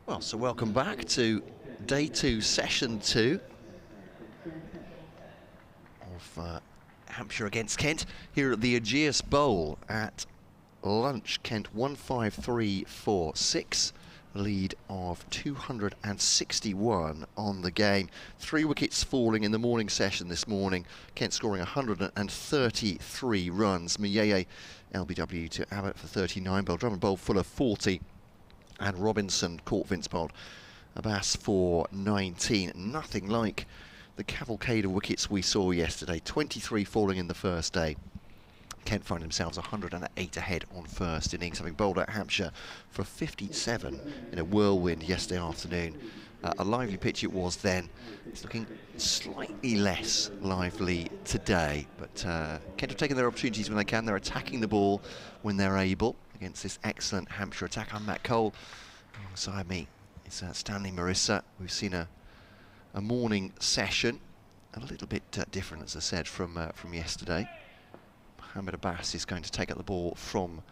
Well, so welcome back to day 2, session 2 of Hampshire against Kent here at the Ageas Bowl at lunch. Kent 153-4-6, lead of 261 on the game. 3 wickets falling in the morning session this morning. Kent scoring 133 runs. Mayeye LBW to Abbott for 39, Drummond bowled Fuller 40, and Robinson caught Vince bowled Abbas for 19. Nothing like the cavalcade of wickets we saw yesterday. 23 falling in the first day. Kent find themselves 108 ahead on first innings, having bowled at Hampshire for 57 in a whirlwind yesterday afternoon. A lively pitch it was then. It's looking slightly less lively today, but Kent have taken their opportunities when they can. They're attacking the ball when they're able against this excellent Hampshire attack. I'm Matt Cole. Alongside me is Stanley Marissa. We've seen a morning session, a little bit different, as I said, from yesterday. Mohamed Abbas is going to take up the ball from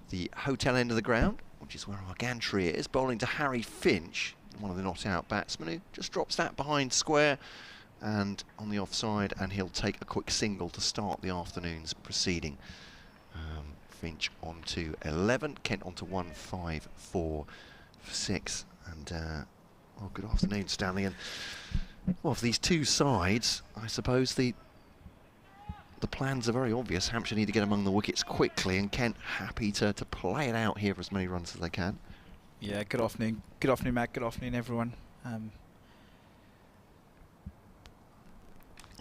the hotel end of the ground, which is where our gantry is, bowling to Harry Finch, one of the not-out batsmen, who just drops that behind square and on the offside, and he'll take a quick single to start the afternoon's proceeding. Finch on to 11, Kent on to 154-6, and well, good afternoon, Stanley. And well, for these two sides, I suppose the plans are very obvious. Hampshire need to get among the wickets quickly, and Kent happy to play it out here for as many runs as they can. Yeah, good afternoon, Matt. Good afternoon, everyone.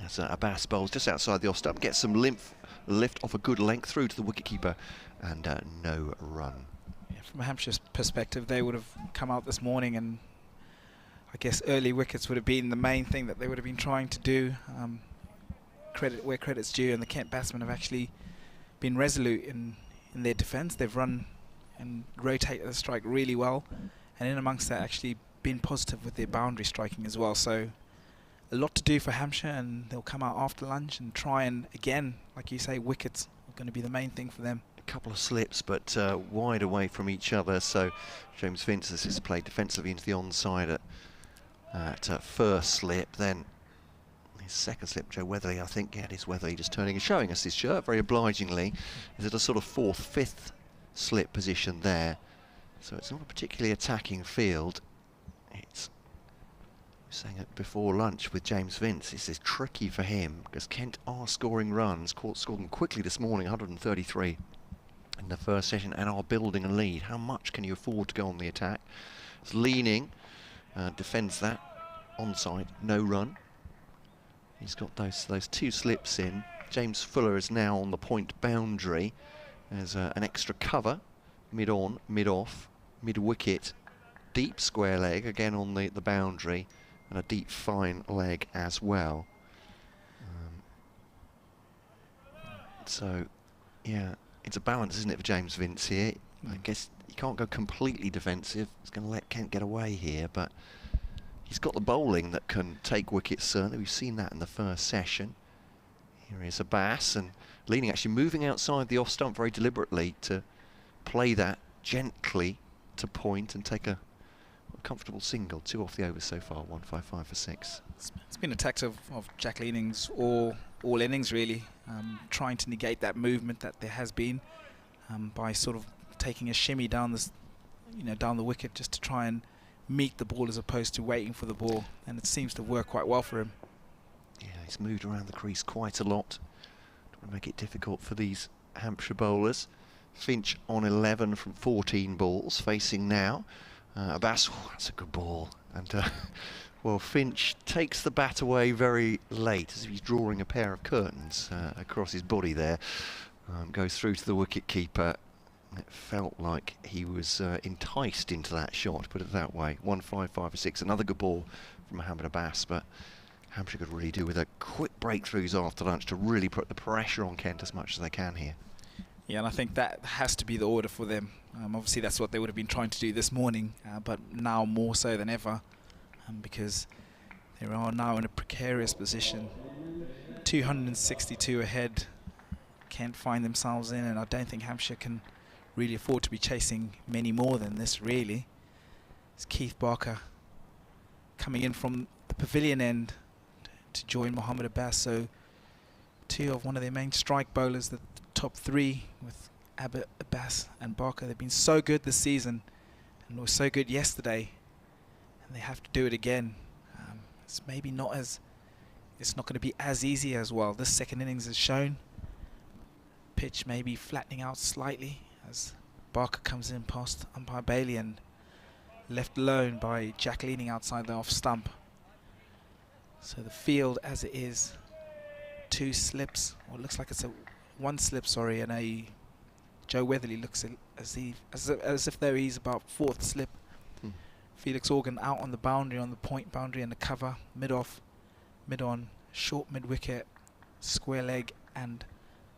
As Abbas bowls just outside the off stump, gets some lift off a good length through to the wicketkeeper, and no run. Yeah, from a Hampshire's perspective, they would have come out this morning, and I guess early wickets would have been the main thing that they would have been trying to do. Credit where credit's due, and the Kent batsmen have actually been resolute in their defence. They've run and rotated the strike really well, and in amongst that actually been positive with their boundary striking as well. So a lot to do for Hampshire, and they'll come out after lunch and try and, again, like you say, wickets are going to be the main thing for them. A couple of slips, but wide away from each other. So James Vince has played defensively into the onside at first slip. Then his second slip, Joe Weatherly, I think, yeah, it is Weatherly just turning and showing us his shirt very obligingly. Is at a sort of 4th, 5th slip position there. So it's not a particularly attacking field. It's, saying it before lunch with James Vince, this is tricky for him because Kent are scoring runs, scored them quickly this morning, 133 in the first session, and are building a lead. How much can you afford to go on the attack? It's leaning, defends that, onside, no run. He's got those 2 slips in. James Fuller is now on the point boundary. There's an extra cover, mid-on, mid-off, mid-wicket, deep square leg, again on the boundary, and a deep fine leg as well. So, yeah, it's a balance, isn't it, for James Vince here? I guess you can't go completely defensive. It's going to let Kent get away here, but he's got the bowling that can take wickets, certainly. We've seen that in the first session. Here is Abbas, and leaning, actually moving outside the off-stump very deliberately to play that gently to point and take a comfortable single. 2 off the over so far, 155 for 6. It's been attacked of Jack Leaning's all innings, really, trying to negate that movement that there has been by sort of taking a shimmy down this, down the wicket, just to try and meet the ball as opposed to waiting for the ball, and it seems to work quite well for him. Yeah, he's moved around the crease quite a lot. Don't want to make it difficult for these Hampshire bowlers. Finch on 11 from 14 balls, facing now Abbas. Oh, that's a good ball. And well, Finch takes the bat away very late, as if he's drawing a pair of curtains across his body there. Goes through to the wicket keeper. It felt like he was enticed into that shot, put it that way. 155 for 6. Another good ball from Mohamed Abbas, but Hampshire could really do with a quick breakthroughs after lunch to really put the pressure on Kent as much as they can here. Yeah, and I think that has to be the order for them. Obviously, that's what they would have been trying to do this morning, but now more so than ever, because they are now in a precarious position. 262 ahead, Kent find themselves in, and I don't think Hampshire can really afford to be chasing many more than this, really. It's Keith Barker coming in from the pavilion end to join Mohammed Abbas. So two of one of their main strike bowlers, the top three with Abbas and Barker. They've been so good this season and were so good yesterday, and they have to do it again. It's maybe not as, it's not going to be as easy as well. This second innings has shown. Pitch maybe flattening out slightly as Barker comes in past umpire Bailey and left alone by Jack leaning outside the off stump. So the field as it is, two slips, or it looks like it's a one slip, sorry, and a Joe Weatherly looks as if though he's about fourth slip. Felix Organ out on the boundary, on the point boundary and the cover, mid-off, mid-on, short mid-wicket, square leg and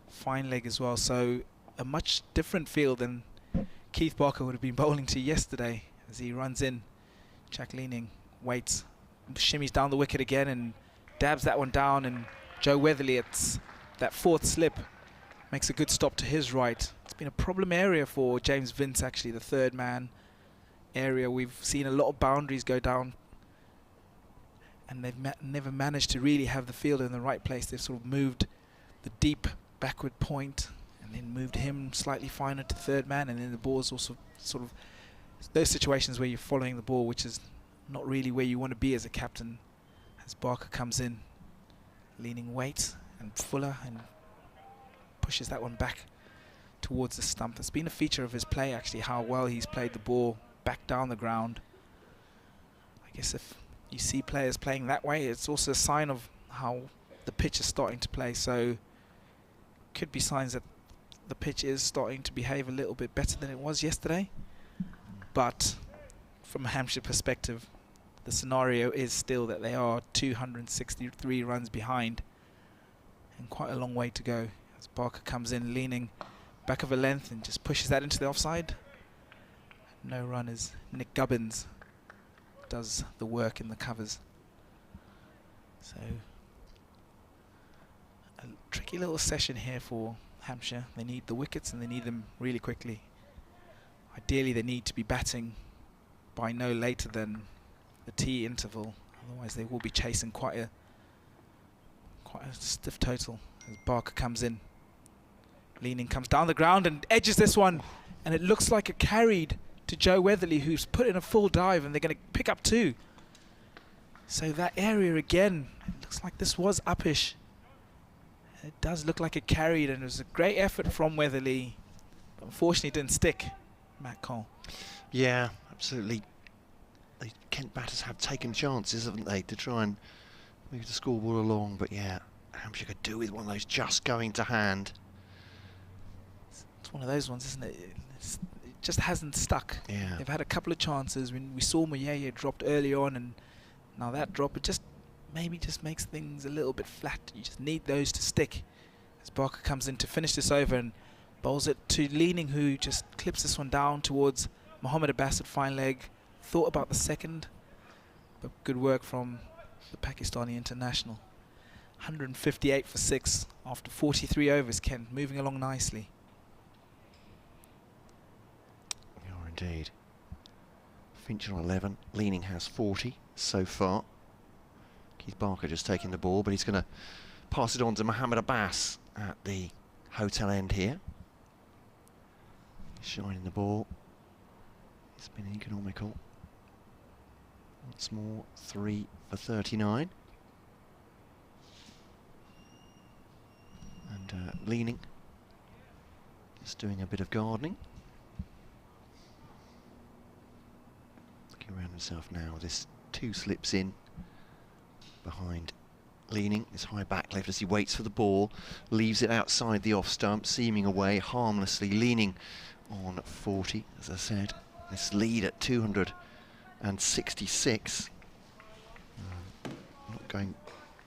fine leg as well. So a much different field than Keith Barker would have been bowling to yesterday as he runs in. Jack leaning, waits, shimmies down the wicket again and dabs that one down, and Joe Weatherly, it's that fourth slip, makes a good stop to his right. It's been a problem area for James Vince, actually, the third man area. We've seen a lot of boundaries go down, and they've never managed to really have the fielder in the right place. They've sort of moved the deep backward point and then moved him slightly finer to third man, and then the ball's also sort of those situations where you're following the ball, which is not really where you want to be as a captain. As Barker comes in, leaning weight and fuller, and pushes that one back towards the stump. It's been a feature of his play, actually, how well he's played the ball back down the ground. I guess if you see players playing that way, it's also a sign of how the pitch is starting to play. So could be signs that the pitch is starting to behave a little bit better than it was yesterday. But from a Hampshire perspective, the scenario is still that they are 263 runs behind and quite a long way to go. As Barker comes in leaning back of a length and just pushes that into the offside. No run as Nick Gubbins does the work in the covers. So a tricky little session here for Hampshire. They need the wickets and they need them really quickly. Ideally they need to be batting by no later than the tea interval, otherwise they will be chasing quite a stiff total. As Barker comes in, leaning, comes down the ground and edges this one, and it looks like a carried to Joe Weatherly, who's put in a full dive, and they're going to pick up two. So that area again, it looks like this was uppish. It does look like it carried, and it was a great effort from Weatherly, but unfortunately it didn't stick. Matt Cole. Yeah, absolutely. The Kent batters have taken chances, haven't they, to try and move the scoreboard along, but yeah, Hampshire could do with one of those just going to hand. It's one of those ones, isn't it? It just hasn't stuck. Yeah. They've had a couple of chances. When we saw Moyeye dropped early on, and now that drop, it just maybe just makes things a little bit flat. You just need those to stick. As Barker comes in to finish this over and bowls it to Leaning, who just clips this one down towards Mohammed Abbas at fine leg. Thought about the second, but good work from the Pakistani international. 158 for 6 after 43 overs. Kent moving along nicely. We are indeed. Finch on 11. Leaning has 40 so far. Keith Barker just taking the ball, but he's going to pass it on to Mohammed Abbas at the hotel end here. Shining the ball. It's been economical. Once more, 3 for 39. And Leaning just doing a bit of gardening. Looking around himself now. This two slips in behind Leaning. His high back left as he waits for the ball. Leaves it outside the off stump, seaming away harmlessly. Leaning on 40, as I said. This lead at 266. Not going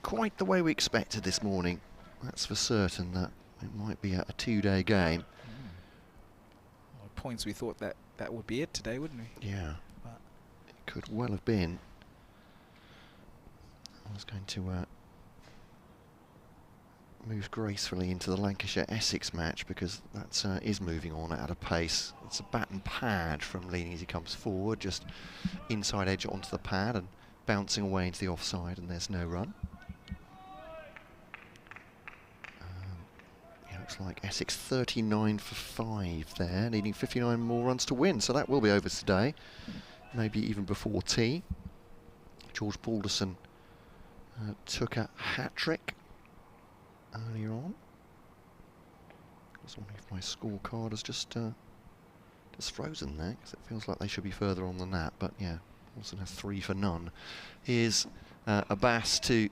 quite the way we expected this morning. That's for certain, that it might be a two-day game. Well, at points we thought that would be it today, wouldn't we? Yeah, but it could well have been. I was going to moves gracefully into the Lancashire-Essex match, because that is moving on at a pace. It's a bat and pad from Leaning as he comes forward, just inside edge onto the pad and bouncing away into the offside, and there's no run. Yeah, looks like Essex 39 for 5 there, needing 59 more runs to win, so that will be over today, maybe even before tea. George Balderson took a hat-trick earlier on. I was wondering if my scorecard has just frozen there, because it feels like they should be further on than that, but yeah, also has 3 for none. Here's Abbas to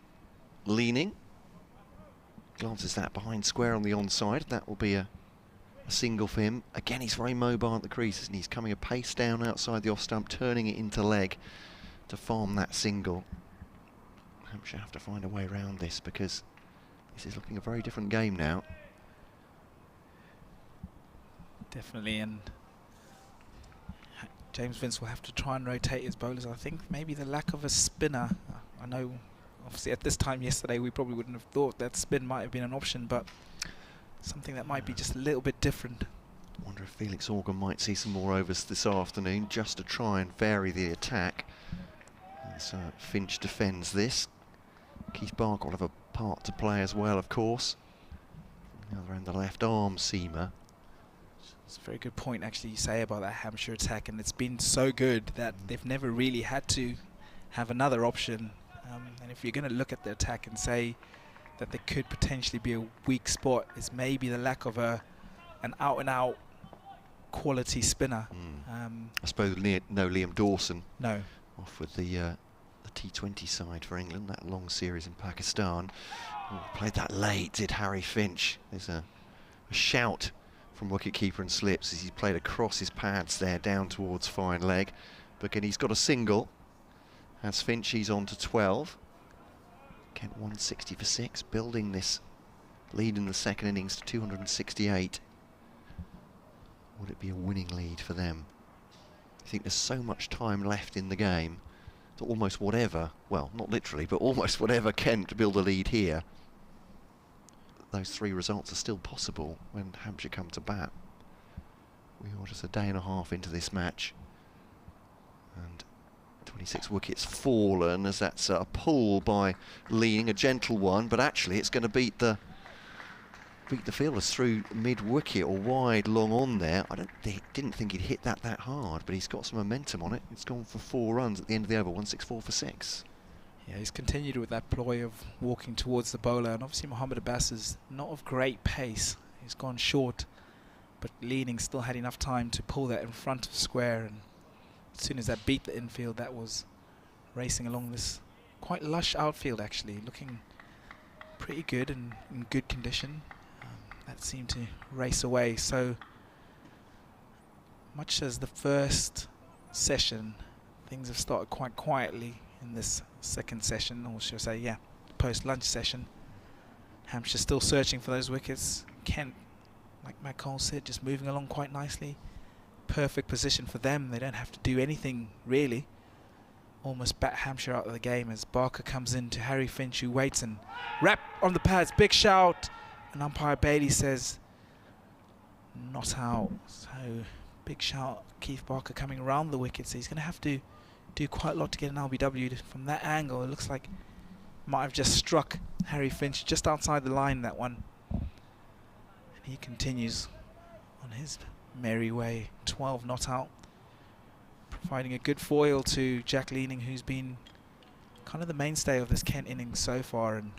Leaning. Glances that behind square on the onside. That will be a single for him. Again, he's very mobile at the creases, and he's coming a pace down outside the off stump, turning it into leg to farm that single. Hampshire have to find a way around this, because this is looking a very different game now. Definitely, and James Vince will have to try and rotate his bowlers. I think maybe the lack of a spinner. I know, obviously, at this time yesterday, we probably wouldn't have thought that spin might have been an option, but something that might be just a little bit different. I wonder if Felix Organ might see some more overs this afternoon, just to try and vary the attack. As Finch defends this. Keith Bark will have a part to play as well, of course. On the other end, the left arm seamer. It's a very good point, actually, you say about that Hampshire attack, and it's been so good that they've never really had to have another option. And if you're going to look at the attack and say that there could potentially be a weak spot, it's maybe the lack of an out-and-out quality spinner. I suppose no Liam Dawson. No. Off with the T20 side for England, that long series in Pakistan. Oh, played that late, did Harry Finch. There's a shout from wicketkeeper and Slips as he played across his pads there down towards fine leg. But again, he's got a single. As Finch, he's on to 12. Kent 160 for 6, building this lead in the second innings to 268. Would it be a winning lead for them? I think there's so much time left in the game that almost whatever, well, not literally, but almost whatever Kent build a lead here, those 3 results are still possible when Hampshire come to bat. We are just a day and a half into this match, and 26 wickets fallen, as that's a pull by Leaning, a gentle one, but actually it's going to beat the fielders through mid-wicket or wide long on there. I didn't think he'd hit that hard, but he's got some momentum on it. It's gone for 4 runs at the end of the over, 164 for 6. Yeah, he's continued with that ploy of walking towards the bowler, and obviously Mohammed Abbas is not of great pace. He's gone short, but Leaning still had enough time to pull that in front of square, and as soon as that beat the infield, that was racing along this quite lush outfield, actually, looking pretty good and in good condition. That seemed to race away. So much as the first session, things have started quite quietly in this second session, or should I say, yeah, post-lunch session. Hampshire still searching for those wickets. Kent, like Matt Cole said, just moving along quite nicely. Perfect position for them. They don't have to do anything, really. Almost bat Hampshire out of the game as Barker comes in to Harry Finch, who waits and rap on the pads. Big shout. And umpire Bailey says not out. So big shout. Keith Barker coming around the wicket, so he's going to have to do quite a lot to get an LBW from that angle. It looks like might have just struck Harry Finch just outside the line, that one. And he continues on his merry way. 12 not out, providing a good foil to Jack Leaning, who's been kind of the mainstay of this Kent innings so far, and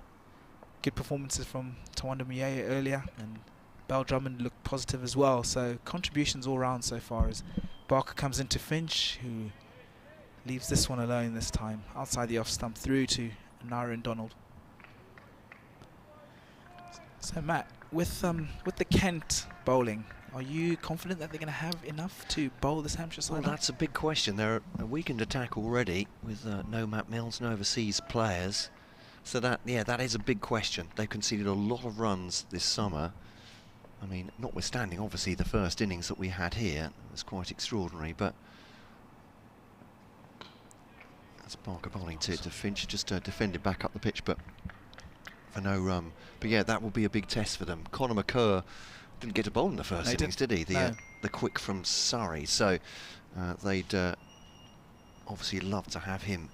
good performances from Tawanda Muyaya earlier, and Bell Drummond looked positive as well. So contributions all round so far, as Barker comes into Finch, who leaves this one alone this time, outside the off stump through to Nara and Donald. So Matt, with the Kent bowling, are you confident that they're going to have enough to bowl this Hampshire side? Well, that's a big question. They're a weakened attack already with no Matt Mills, no overseas players. So that is a big question. They've conceded a lot of runs this summer. I mean, notwithstanding, obviously, the first innings that we had here was quite extraordinary, but that's Barker bowling to Finch, just defended back up the pitch, but for no run. But yeah, that will be a big test for them. Conor McCurr didn't get a bowl in the first innings, did he? The quick from Surrey. So they'd obviously love to have him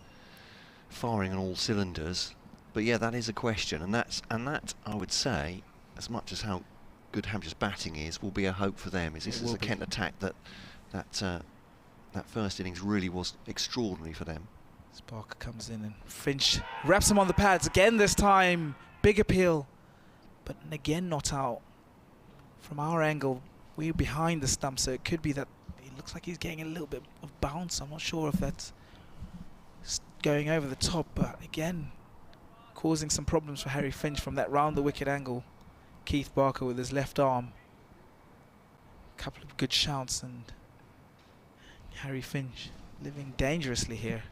firing on all cylinders. But yeah, that is a question, and that I would say, as much as how good Hampshire's batting is, will be a hope for them. Is this is a Kent attack that first innings really was extraordinary for them. Barker comes in and Finch wraps him on the pads again this time. Big appeal, but again not out. From our angle, we're behind the stump, so it could be that it looks like he's getting a little bit of bounce. I'm not sure if that's going over the top, but again, causing some problems for Harry Finch from that round the wicket angle. Keith Barker with his left arm. A couple of good shouts, and Harry Finch living dangerously here.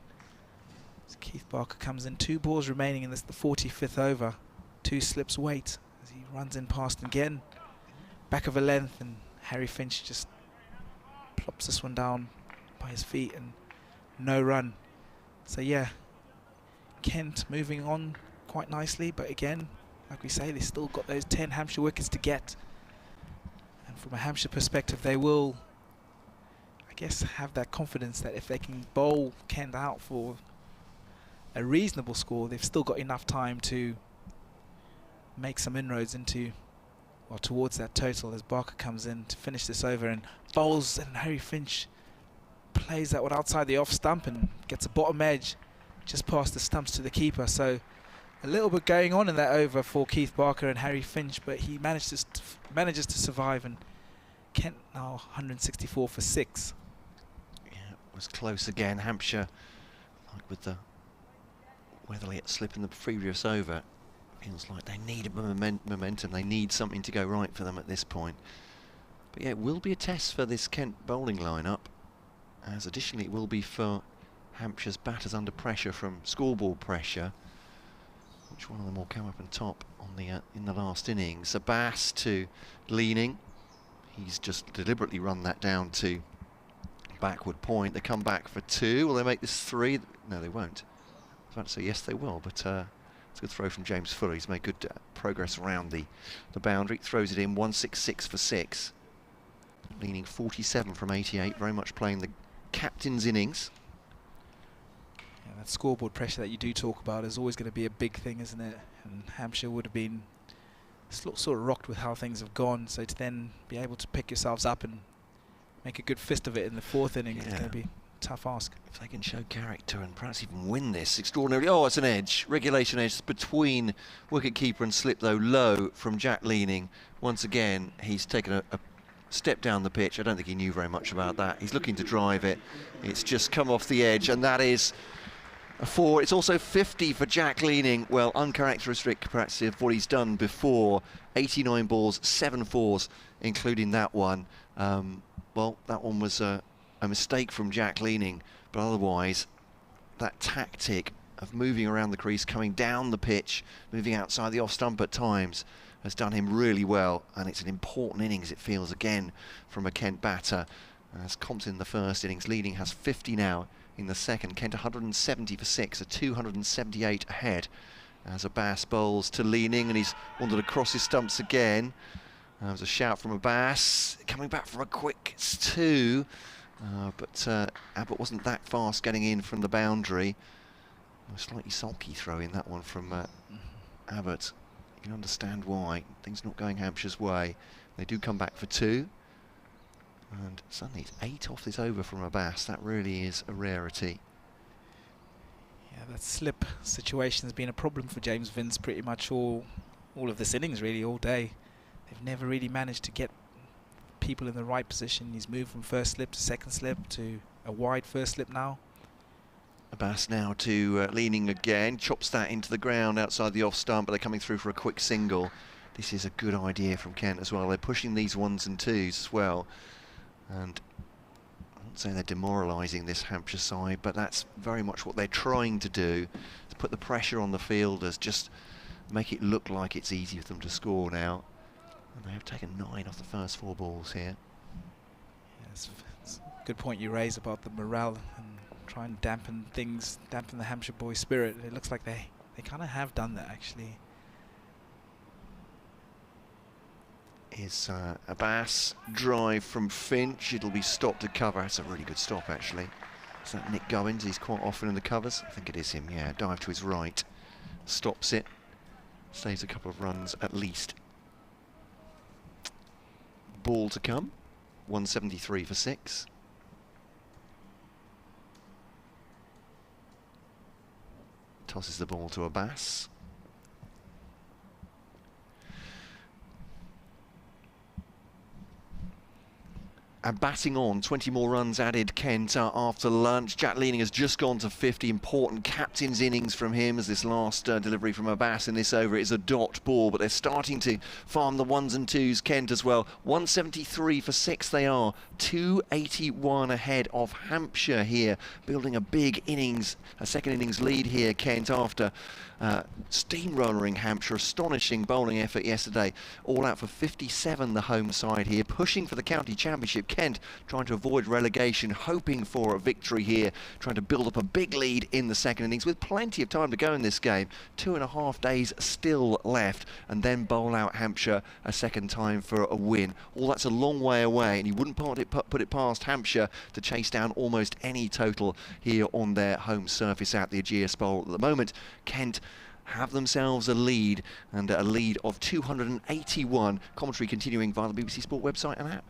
As Keith Barker comes in, 2 balls remaining in this, the 45th over. 2 slips wait as he runs in past again. Back of a length, and Harry Finch just plops this one down by his feet, and no run. So yeah, Kent moving on quite nicely, but again, like we say, they still got those 10 Hampshire wickets to get. And from a Hampshire perspective, they will, I guess, have that confidence that if they can bowl Kent out for a reasonable score, they've still got enough time to make some inroads into, well, towards that total, as Barker comes in to finish this over and bowls, and Harry Finch plays that one outside the off stump and gets a bottom edge just past the stumps to the keeper. So a little bit going on in that over for Keith Barker and Harry Finch, but he manages to survive, and Kent now 164 for 6. Yeah, it was close again. Hampshire, like with the Weatherly slip in the previous over, feels like they need a momentum. They need something to go right for them at this point. But yeah, it will be a test for this Kent bowling lineup, as additionally it will be for Hampshire's batters under pressure from scoreboard pressure. Which one of them will come up and top on the in the last innings? Abbas to Leaning. He's just deliberately run that down to backward point. They come back for 2. Will they make this 3? No, they won't. I was about to say yes, they will, but it's a good throw from James Fuller. He's made good progress around the boundary. Throws it in, 166 for 6. Leaning 47 from 88, very much playing the captain's innings. Yeah, that scoreboard pressure that you do talk about is always going to be a big thing, isn't it? And Hampshire would have been sort of rocked with how things have gone, so to then be able to pick yourselves up and make a good fist of it in the 4th inning is going to be a tough ask. If they can show character and perhaps even win this extraordinarily. Oh, it's an edge, regulation edge between wicketkeeper and slip, though low from Jack Leaning. Once again, he's taken a step down the pitch. I don't think he knew very much about that. He's looking to drive it. It's just come off the edge, and that is a 4. It's also 50 for Jack Leaning. Well, uncharacteristic perhaps of what he's done before. 89 balls, 7 4s, including that one. Well, that one was a mistake from Jack Leaning, but otherwise that tactic of moving around the crease, coming down the pitch, moving outside the off stump at times, has done him really well, and it's an important innings, it feels, again from a Kent batter. As Compton in the first innings, Leaning has 50 now in the second. Kent 170 for 6, a 278 ahead as Abbas bowls to Leaning, and he's wandered across his stumps again. There was a shout from Abbas, coming back for a quick 2, but Abbott wasn't that fast getting in from the boundary. A slightly sulky throw in that one from Abbott. You can understand why. Things not going Hampshire's way. They do come back for 2. And suddenly it's 8 off this over from Abbas. That really is a rarity. Yeah, that slip situation has been a problem for James Vince pretty much all of this innings, really, all day. They've never really managed to get people in the right position. He's moved from first slip to second slip to a wide first slip now. Abbas now to Leaning again, chops that into the ground outside the off stump, but they're coming through for a quick single. This is a good idea from Kent as well. They're pushing these 1s and 2s as well, and I won't say they're demoralising this Hampshire side, but that's very much what they're trying to do, to put the pressure on the fielders, just make it look like it's easy for them to score now. And they have taken 9 off the first 4 balls here. Yes, it's a good point you raise about the morale and try and dampen things, dampen the Hampshire boys' spirit. It looks like they kind of have done that, actually. is Abbas. Drive from Finch. It'll be stopped to cover. That's a really good stop, actually. Is that Nick Goins? He's quite often in the covers. I think it is him, yeah. Dive to his right. Stops it. Saves a couple of runs at least. Ball to come. 173 for 6. Tosses the ball to Abbas. And batting on, 20 more runs added, Kent, after lunch. Jack Leaning has just gone to 50. Important captain's innings from him, as this last delivery from Abbas in this over is a dot ball, but they're starting to farm the 1s and 2s, Kent, as well. 173 for 6 they are. 281 ahead of Hampshire here, building a big innings, a second innings lead here, Kent, after steamrolling Hampshire. Astonishing bowling effort yesterday. All out for 57, the home side here, pushing for the county championship. Kent trying to avoid relegation, hoping for a victory here, trying to build up a big lead in the second innings with plenty of time to go in this game. 2.5 days still left, and then bowl out Hampshire a second time for a win. All that's a long way away, and you wouldn't put it past Hampshire to chase down almost any total here on their home surface at the Ageas Bowl. At the moment, Kent have themselves a lead, and a lead of 281. Commentary continuing via the BBC Sport website and app.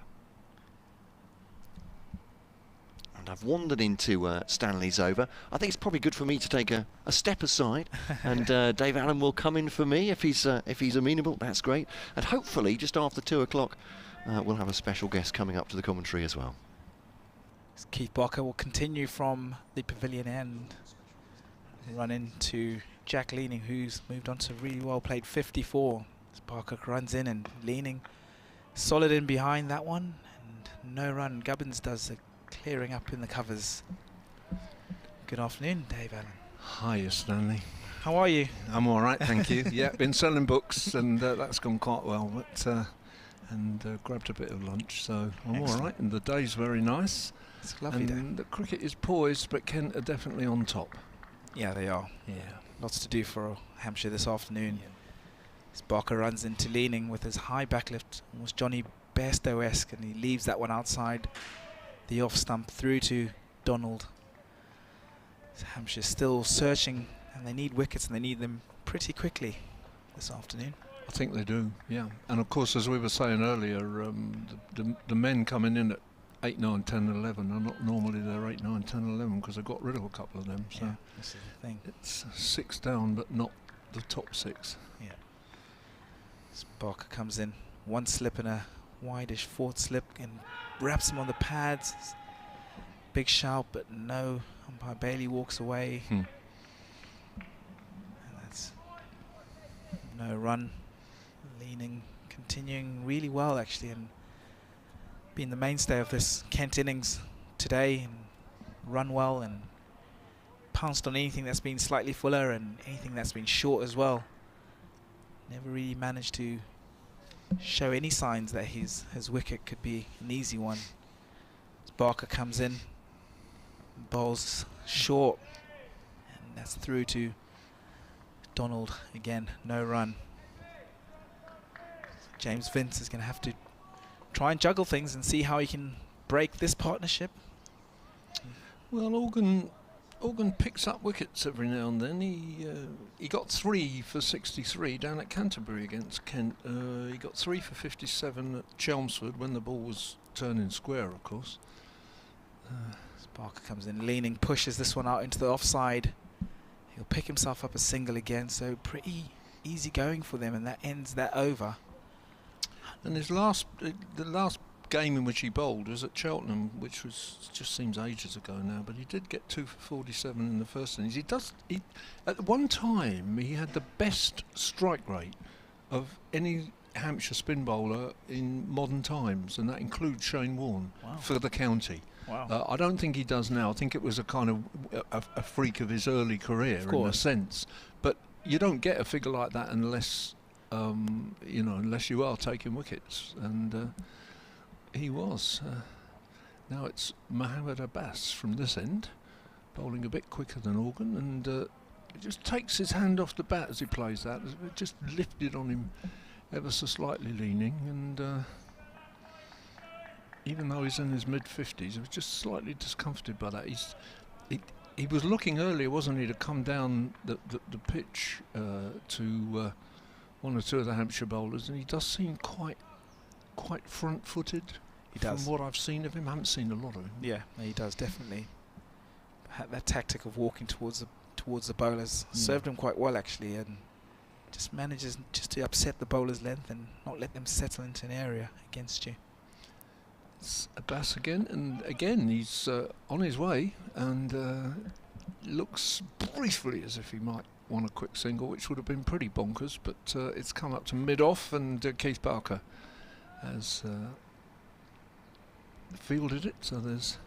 And I've wandered into Stanley's over. I think it's probably good for me to take a step aside, and Dave Allen will come in for me if he's amenable. That's great. And hopefully, just after 2 o'clock, we'll have a special guest coming up to the commentary as well. Keith Barker will continue from the pavilion end, run into Jack Leaning, who's moved on to really well played 54. As Barker runs in, and Leaning solid in behind that one, and no run. Gubbins does a clearing up in the covers. Good afternoon, Dave Allen. Hiya, Stanley. How are you? I'm all right, thank you. Yeah, been selling books, and that's gone quite well. But grabbed a bit of lunch, so I'm all right. And the day's very nice. It's a lovely day. The cricket is poised, but Kent are definitely on top. Yeah, they are. Yeah. Lots to do for Hampshire this afternoon. Yeah. As Barker runs into Leaning with his high backlift, almost Johnny Bairstow-esque, and he leaves that one outside the off stump through to Donald. So Hampshire still searching, and they need wickets, and they need them pretty quickly this afternoon. I think they do, yeah. And of course, as we were saying earlier, the men coming in at 8, 9, 10, 11 are not normally there 8, 9, 10, 11 because I got rid of a couple of them. So yeah, this is the thing. It's 6 down, but not the top 6. Yeah. As Barker comes in, one slip and a wideish fourth slip, and wraps him on the pads. Big shout, but no. Umpire Bailey walks away. And that's no run. Leaning, continuing really well actually, and being the mainstay of this Kent innings today, and run well and pounced on anything that's been slightly fuller and anything that's been short as well. Never really managed to show any signs that his wicket could be an easy one. As Barker comes in, bowls short, and that's through to Donald again, no run. James Vince is going to have to try and juggle things and see how he can break this partnership. Well, Organ picks up wickets every now and then. He got 3 for 63 down at Canterbury against Kent. He got 3 for 57 at Chelmsford when the ball was turning square, of course. Barker comes in, Leaning, pushes this one out into the offside. He'll pick himself up a single again, so pretty easy going for them, and that ends that over. And the last game in which he bowled was at Cheltenham, which was just seems ages ago now, but he did get 2 for 47 in the first innings. At one time he had the best strike rate of any Hampshire spin bowler in modern times, and that includes Shane Warne. Wow. For the county. Wow. I don't think he does now. I think it was a kind of a freak of his early career in a sense, but you don't get a figure like that unless unless you are taking wickets, and he was. Now it's Mohammed Abbas from this end, bowling a bit quicker than Organ, and he just takes his hand off the bat as he plays that. It just lifted on him ever so slightly leaning, and even though he's in his mid-50s, I was just slightly discomforted by that. He was looking earlier, wasn't he, to come down the pitch to one or two of the Hampshire bowlers, and he does seem quite front-footed. He does. From what I've seen of him, I haven't seen a lot of him. Yeah, he does definitely. That tactic of walking towards the bowlers served him quite well actually, and just manages just to upset the bowler's length and not let them settle into an area against you. It's Ageas again, and again he's on his way, and looks briefly as if he might want a quick single, which would have been pretty bonkers, but it's come up to mid-off, and Keith Barker has fielded it, so there's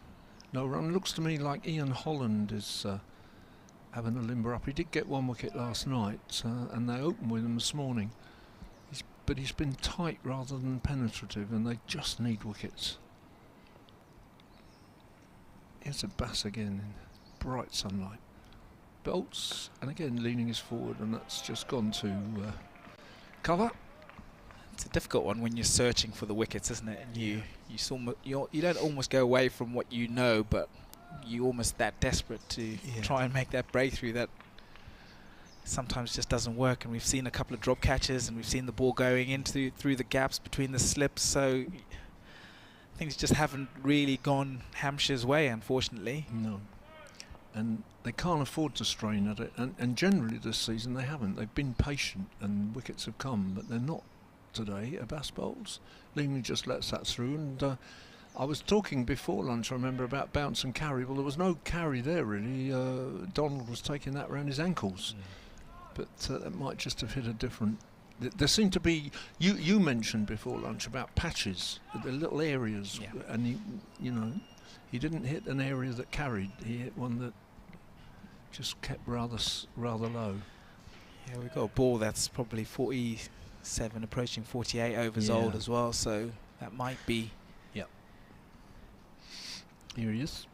no run. Looks to me like Ian Holland is having a limber up. He did get one wicket last night, and they opened with him this morning. But he's been tight rather than penetrative, and they just need wickets. Here's Ageas again in bright sunlight. Belts, and again leaning his forward, and that's just gone to cover. It's a difficult one when you're searching for the wickets, isn't it? And you don't almost go away from what you know, but you're almost that desperate to try and make that breakthrough that sometimes just doesn't work. And we've seen a couple of drop catches, and we've seen the ball going into through the gaps between the slips, so things just haven't really gone Hampshire's way, unfortunately. No, and they can't afford to strain at it, and generally this season they haven't. They've been patient and wickets have come, but they're not today. Ageas Bowls. Leaming just lets that through, and I was talking before lunch, I remember, about bounce and carry. Well, there was no carry there really. Donald was taking that around his ankles, but that might just have hit a different. There seemed to be, you mentioned before lunch about patches, the little areas, and he didn't hit an area that carried. He hit one that just kept rather low. Yeah, we've got a ball that's probably 47, approaching 48 overs old as well, so that might be. Yep. Here he is,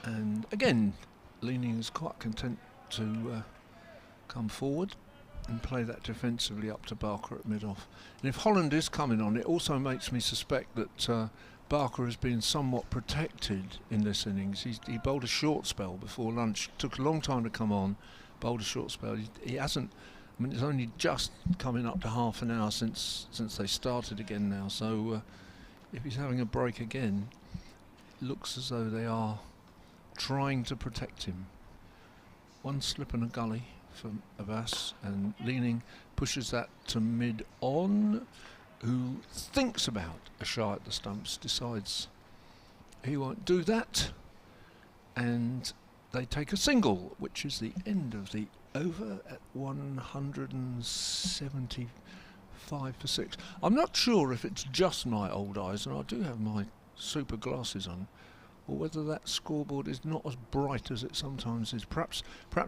and again, leaning is quite content to come forward and play that defensively up to Barker at mid-off. And if Holland is coming on, it also makes me suspect that Barker has been somewhat protected in this innings. He bowled a short spell before lunch, took a long time to come on, bowled a short spell. He hasn't, I mean, it's only just coming up to half an hour since they started again now, so if he's having a break again, it looks as though they are trying to protect him. One slip and a gully from Ageas, and leaning pushes that to mid-on, who thinks about a shot at the stumps, decides he won't do that, and they take a single, which is the end of the over at 175 for 6. I'm not sure if it's just my old eyes, and I do have my super glasses on, or whether that scoreboard is not as bright as it sometimes is. Perhaps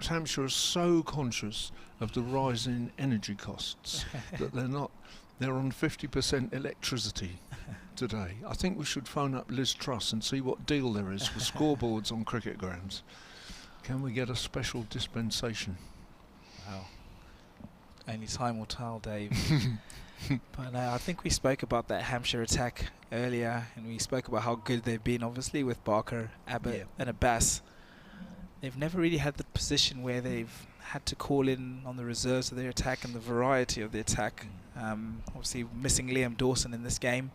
Hampshire is so conscious of the rise in energy costs that they're on 50% electricity today. I think we should phone up Liz Truss and see what deal there is for scoreboards on cricket grounds. Can we get a special dispensation? Wow. Only time will tell, Dave. But I think we spoke about that Hampshire attack earlier, and we spoke about how good they've been, obviously, with Barker, Abbott and Ageas. They've never really had the position where they've had to call in on the reserves of their attack and the variety of the attack. Obviously missing Liam Dawson in this game.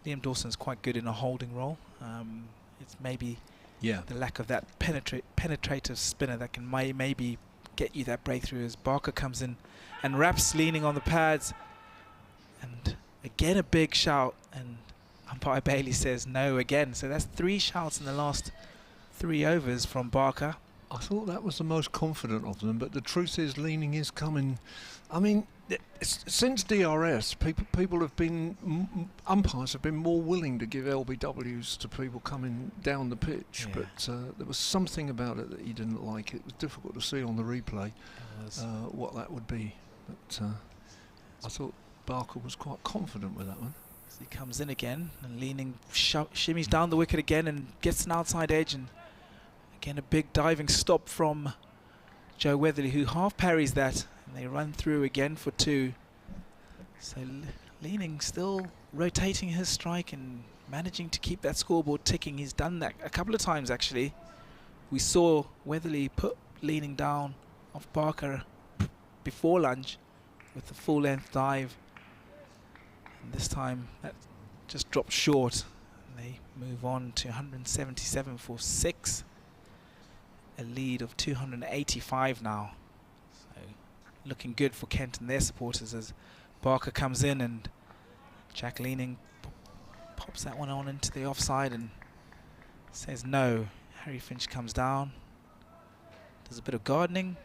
Liam Dawson's quite good in a holding role. It's maybe the lack of that penetrative spinner that can maybe get you that breakthrough as Barker comes in and Raps leaning on the pads. And again a big shout, and umpire Bailey says no again. So that's 3 shouts in the last 3 overs from Barker. I thought that was the most confident of them, but the truth is leaning is coming. I mean, since DRS, people have been, umpires have been more willing to give LBWs to people coming down the pitch, but there was something about it that he didn't like. It was difficult to see on the replay what that would be, but I thought Barker was quite confident with that one. So he comes in again and leaning, shimmies down the wicket again and gets an outside edge, and again a big diving stop from Joe Weatherly, who half parries that, and they run through again for 2. So Leaning still rotating his strike and managing to keep that scoreboard ticking. He's done that a couple of times actually. We saw Weatherly put Leaning down off Barker before lunch with the full length dive. And this time that just dropped short. And they move on to 177 for 6. A lead of 285 now. So looking good for Kent and their supporters as Barker comes in and Jack Leaning pops that one on into the offside and says no. Harry Finch comes down, does a bit of gardening.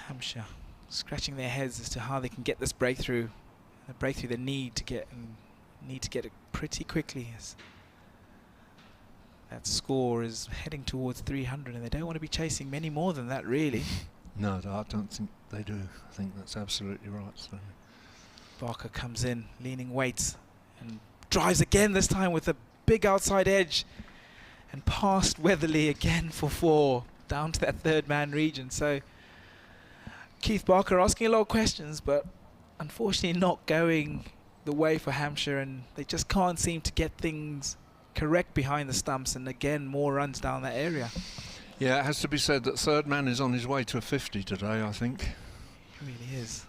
Hampshire scratching their heads as to how they can get this breakthrough. The breakthrough they need to get, and need to get it pretty quickly, as that score is heading towards 300 and they don't want to be chasing many more than that really. No, I don't think they do. I think that's absolutely right. So. Barker comes in, Leaning waits and drives again, this time with a big outside edge, and past Weatherly again for 4, down to that third man region. So Keith Barker asking a lot of questions, but unfortunately not going the way for Hampshire, and they just can't seem to get things correct behind the stumps, and again more runs down that area. Yeah, it has to be said that third man is on his way to a 50 today, I think. He really is.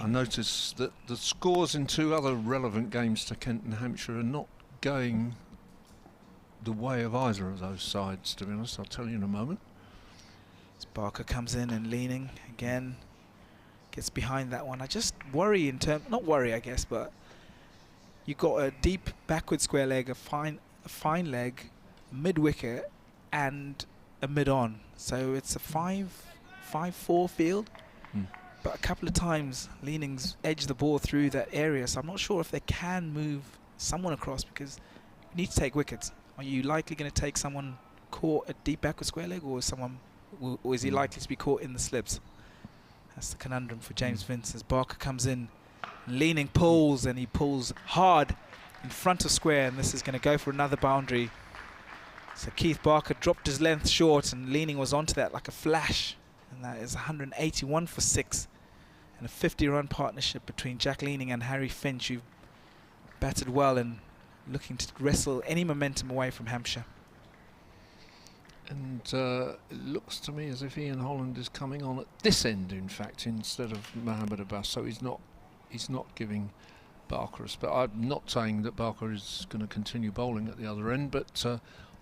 I noticed that the scores in 2 other relevant games to Kent and Hampshire are not going the way of either of those sides, to be honest. I'll tell you in a moment. As Barker comes in and Leaning again gets behind that one. I just worry in terms, not worry I guess, but you've got a deep backward square leg, a fine leg, mid wicket and a mid on. So it's a 5-4 field. But a couple of times Leaning's edged the ball through that area, so I'm not sure if they can move someone across, because you need to take wickets. Are you likely going to take someone caught at deep backward square leg, or is he likely to be caught in the slips? That's the conundrum for James Vince as Barker comes in. Leaning pulls, and he pulls hard in front of square, and this is going to go for another boundary. So Keith Barker dropped his length short, and Leaning was onto that like a flash. And that is 181 for 6, and a 50-run partnership between Jack Leaning and Harry Finch, who've batted well and looking to wrestle any momentum away from Hampshire. And it looks to me as if Ian Holland is coming on at this end, in fact, instead of Mohammed Abbas. So he's not giving Barker a spell. I'm not saying that Barker is going to continue bowling at the other end, but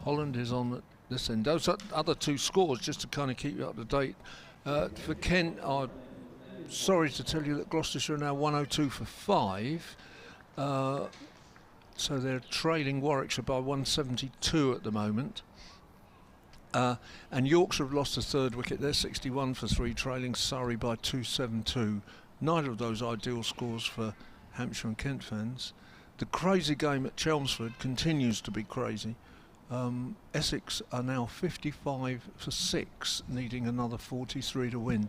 Holland is on at this end. Those other 2 scores, just to kind of keep you up to date. For Kent, I'm sorry to tell you that Gloucestershire are now 102 for 5. So they're trailing Warwickshire by 172 at the moment. And Yorkshire have lost a 3rd wicket. They're 61 for 3, trailing Surrey by 272. Neither of those ideal scores for Hampshire and Kent fans. The crazy game at Chelmsford continues to be crazy. Essex are now 55 for 6, needing another 43 to win.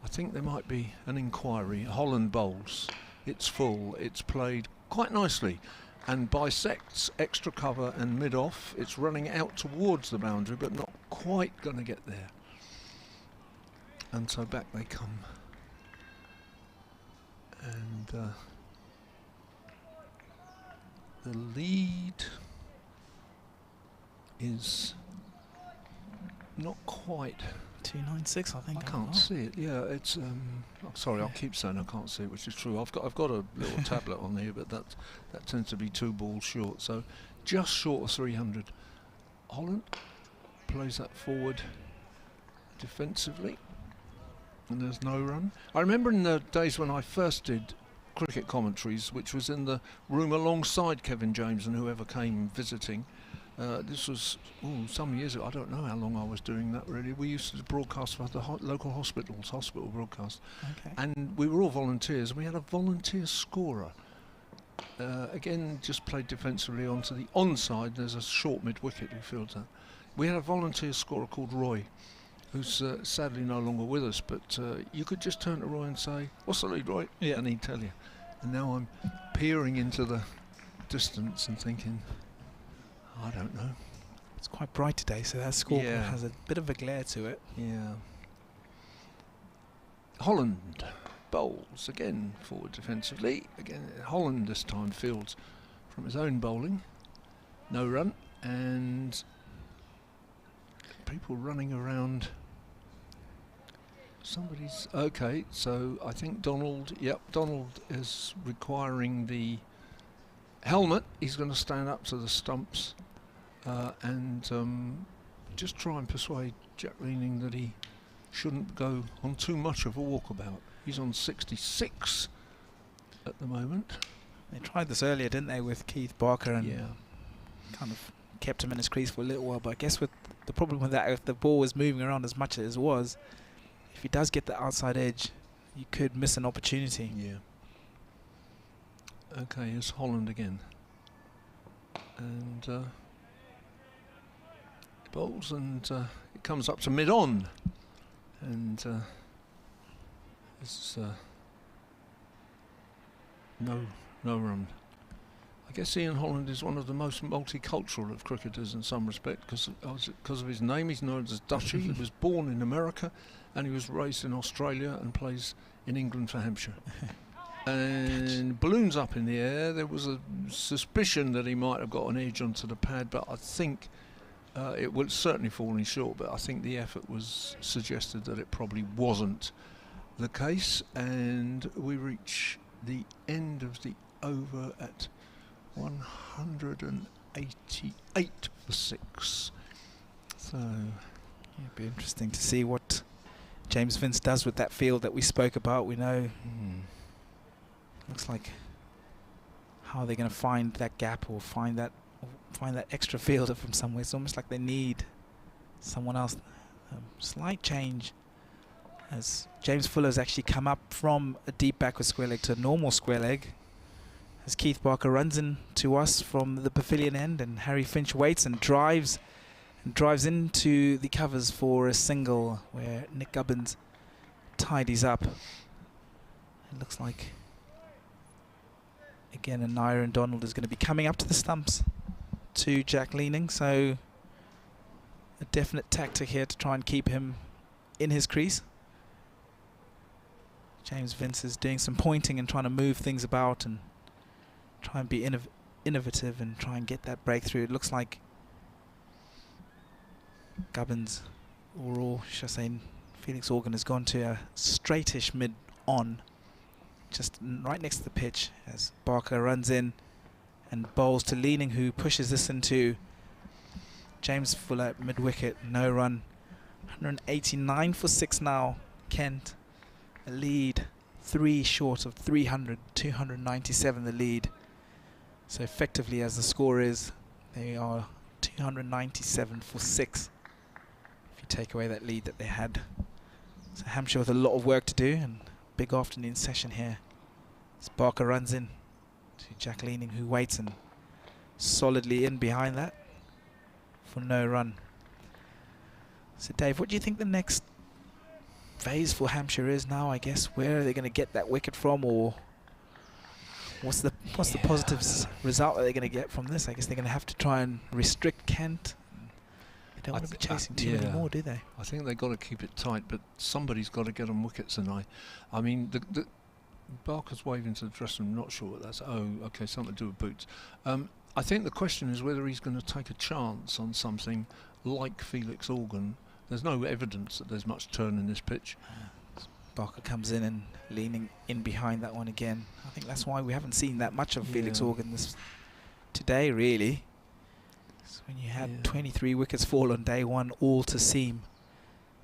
I think there might be an inquiry. Holland bowls. It's full. It's played quite nicely and bisects extra cover and mid-off. It's running out towards the boundary, but not quite going to get there. And so back they come. And the lead is not quite 296, I think. I can't see it. Yeah, it's. Sorry, I'll keep saying I can't see it, which is true. I've got a little tablet on here, but that tends to be 2 balls short. So just short of 300. Holland plays that forward defensively, and there's no run. I remember in the days when I first did cricket commentaries, which was in the room alongside Kevin James and whoever came visiting. This was some years ago. I don't know how long I was doing that really. We used to broadcast for the local hospitals, hospital broadcast. Okay. And we were all volunteers. We had a volunteer scorer. Again, just played defensively onto the onside. There's a short mid-wicket who fields that. We had a volunteer scorer called Roy, who's sadly no longer with us, but you could just turn to Roy and say, "What's the lead, Roy?" Yeah. And he'd tell you. And now I'm peering into the distance and thinking, I don't know. It's quite bright today, so that score has a bit of a glare to it. Yeah. Holland bowls again forward defensively. Again, Holland this time fields from his own bowling. No run, and people running around. Somebody's okay, so I think Donald is requiring the helmet. He's going to stand up to the stumps and just try and persuade Jack Leaning that he shouldn't go on too much of a walkabout. He's on 66 at the moment. They tried this earlier, didn't they, with Keith Barker, and kind of kept him in his crease for a little while. But I guess with the problem with that, if the ball was moving around as much as it was, if he does get the outside edge, you could miss an opportunity. Yeah. Okay, here's Holland again. And bowls, and it comes up to mid-on. And it's no run. I guess Ian Holland is one of the most multicultural of cricketers in some respect, because of his name. He's known as Dutchy. He was born in America, and he was raised in Australia and plays in England for Hampshire. And balloons up in the air. There was a suspicion that he might have got an edge onto the pad, but I think it was certainly falling short. But I think the effort was suggested that it probably wasn't the case, and we reach the end of the over at 188 for 6. So it'd be interesting to see what James Vince does with that field that we spoke about. We know looks like how they're going to find that gap or find that extra fielder from somewhere. It's almost like they need someone else. Slight change as James Fuller's actually come up from a deep backward square leg to a normal square leg, as Keith Barker runs in to us from the pavilion end, and Harry Finch waits and drives into the covers for a single where Nick Gubbins tidies up. It looks like again Anaya and Donald is going to be coming up to the stumps to Jack Leaning, so a definite tactic here to try and keep him in his crease. James Vince is doing some pointing and trying to move things about and try and be innovative and try and get that breakthrough. It looks like Gubbins, or should I say Felix Organ, has gone to a straightish mid-on, just right next to the pitch, as Barker runs in and bowls to Leaning, who pushes this into James Fuller at mid-wicket. No run. 189 for 6 now. Kent, a lead 3 short of 300, 297 the lead. So effectively, as the score is, they are 297 for 6 if you take away that lead that they had. So Hampshire with a lot of work to do, and big afternoon session here as Barker runs in to Jack Leaning, who waits and solidly in behind that for no run. So Dave, what do you think the next phase for Hampshire is now? I guess where are they going to get that wicket from, or what's the positive result that they're going to get from this? I guess they're going to have to try and restrict Kent. They don't want to be chasing too many more, do they? I think they've got to keep it tight, but somebody's got to get on wickets, and I mean, the Barker's waving to the dressing room. Not sure what that's. Oh, okay, something to do with boots. I think the question is whether he's going to take a chance on something like Felix Organ. There's no evidence that there's much turn in this pitch. Barker comes in and Leaning in behind that one again. I think that's why we haven't seen that much of Felix Organ today, really. So when you had 23 wickets fall on day one, all to seam,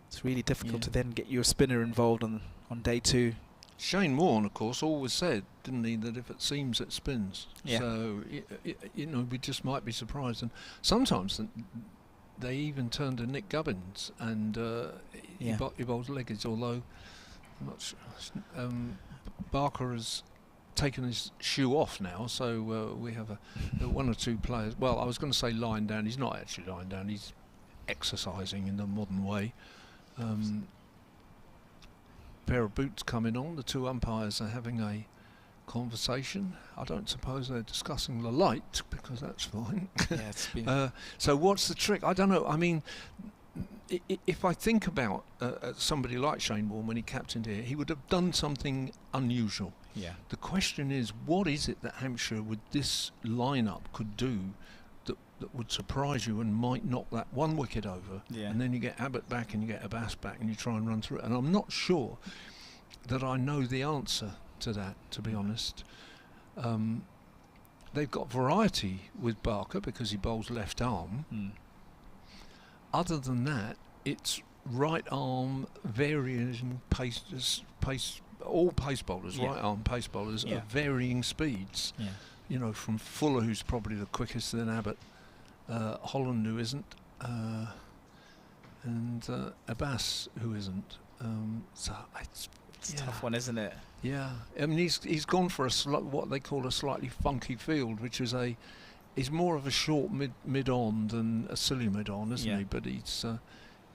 it's really difficult to then get your spinner involved on day 2. Shane Warne, of course, always said, didn't he, that if it seams, it spins. Yeah. So, you know, we just might be surprised. And sometimes they even turned to Nick Gubbins, and he bowls leggings, although I'm not sure. Barker has taken his shoe off now, so we have one or two players. Well, I was going to say lying down. He's not actually lying down. He's exercising in the modern way. Pair of boots coming on. The two umpires are having a conversation. I don't suppose they're discussing the light, because that's fine. Yeah, it's been so what's the trick? I don't know. I mean, if I think about somebody like Shane Warne when he captained here, he would have done something unusual. Yeah. The question is, what is it that Hampshire with this lineup could do that would surprise you and might knock that one wicket over? Yeah. And then you get Abbott back and you get Abbas back and you try and run through it. And I'm not sure that I know the answer to that, to be honest. They've got variety with Barker because he bowls left arm. Other than that, it's right arm varying pace. All pace bowlers, right arm pace bowlers, of varying speeds. Yeah. You know, from Fuller, who's probably the quickest, then Abbott, Holland, who isn't, and Abbas, who isn't. So it's a tough one, isn't it? Yeah, I mean he's gone for what they call a slightly funky field, which is he's more of a short mid on than a silly mid on, isn't he? But he's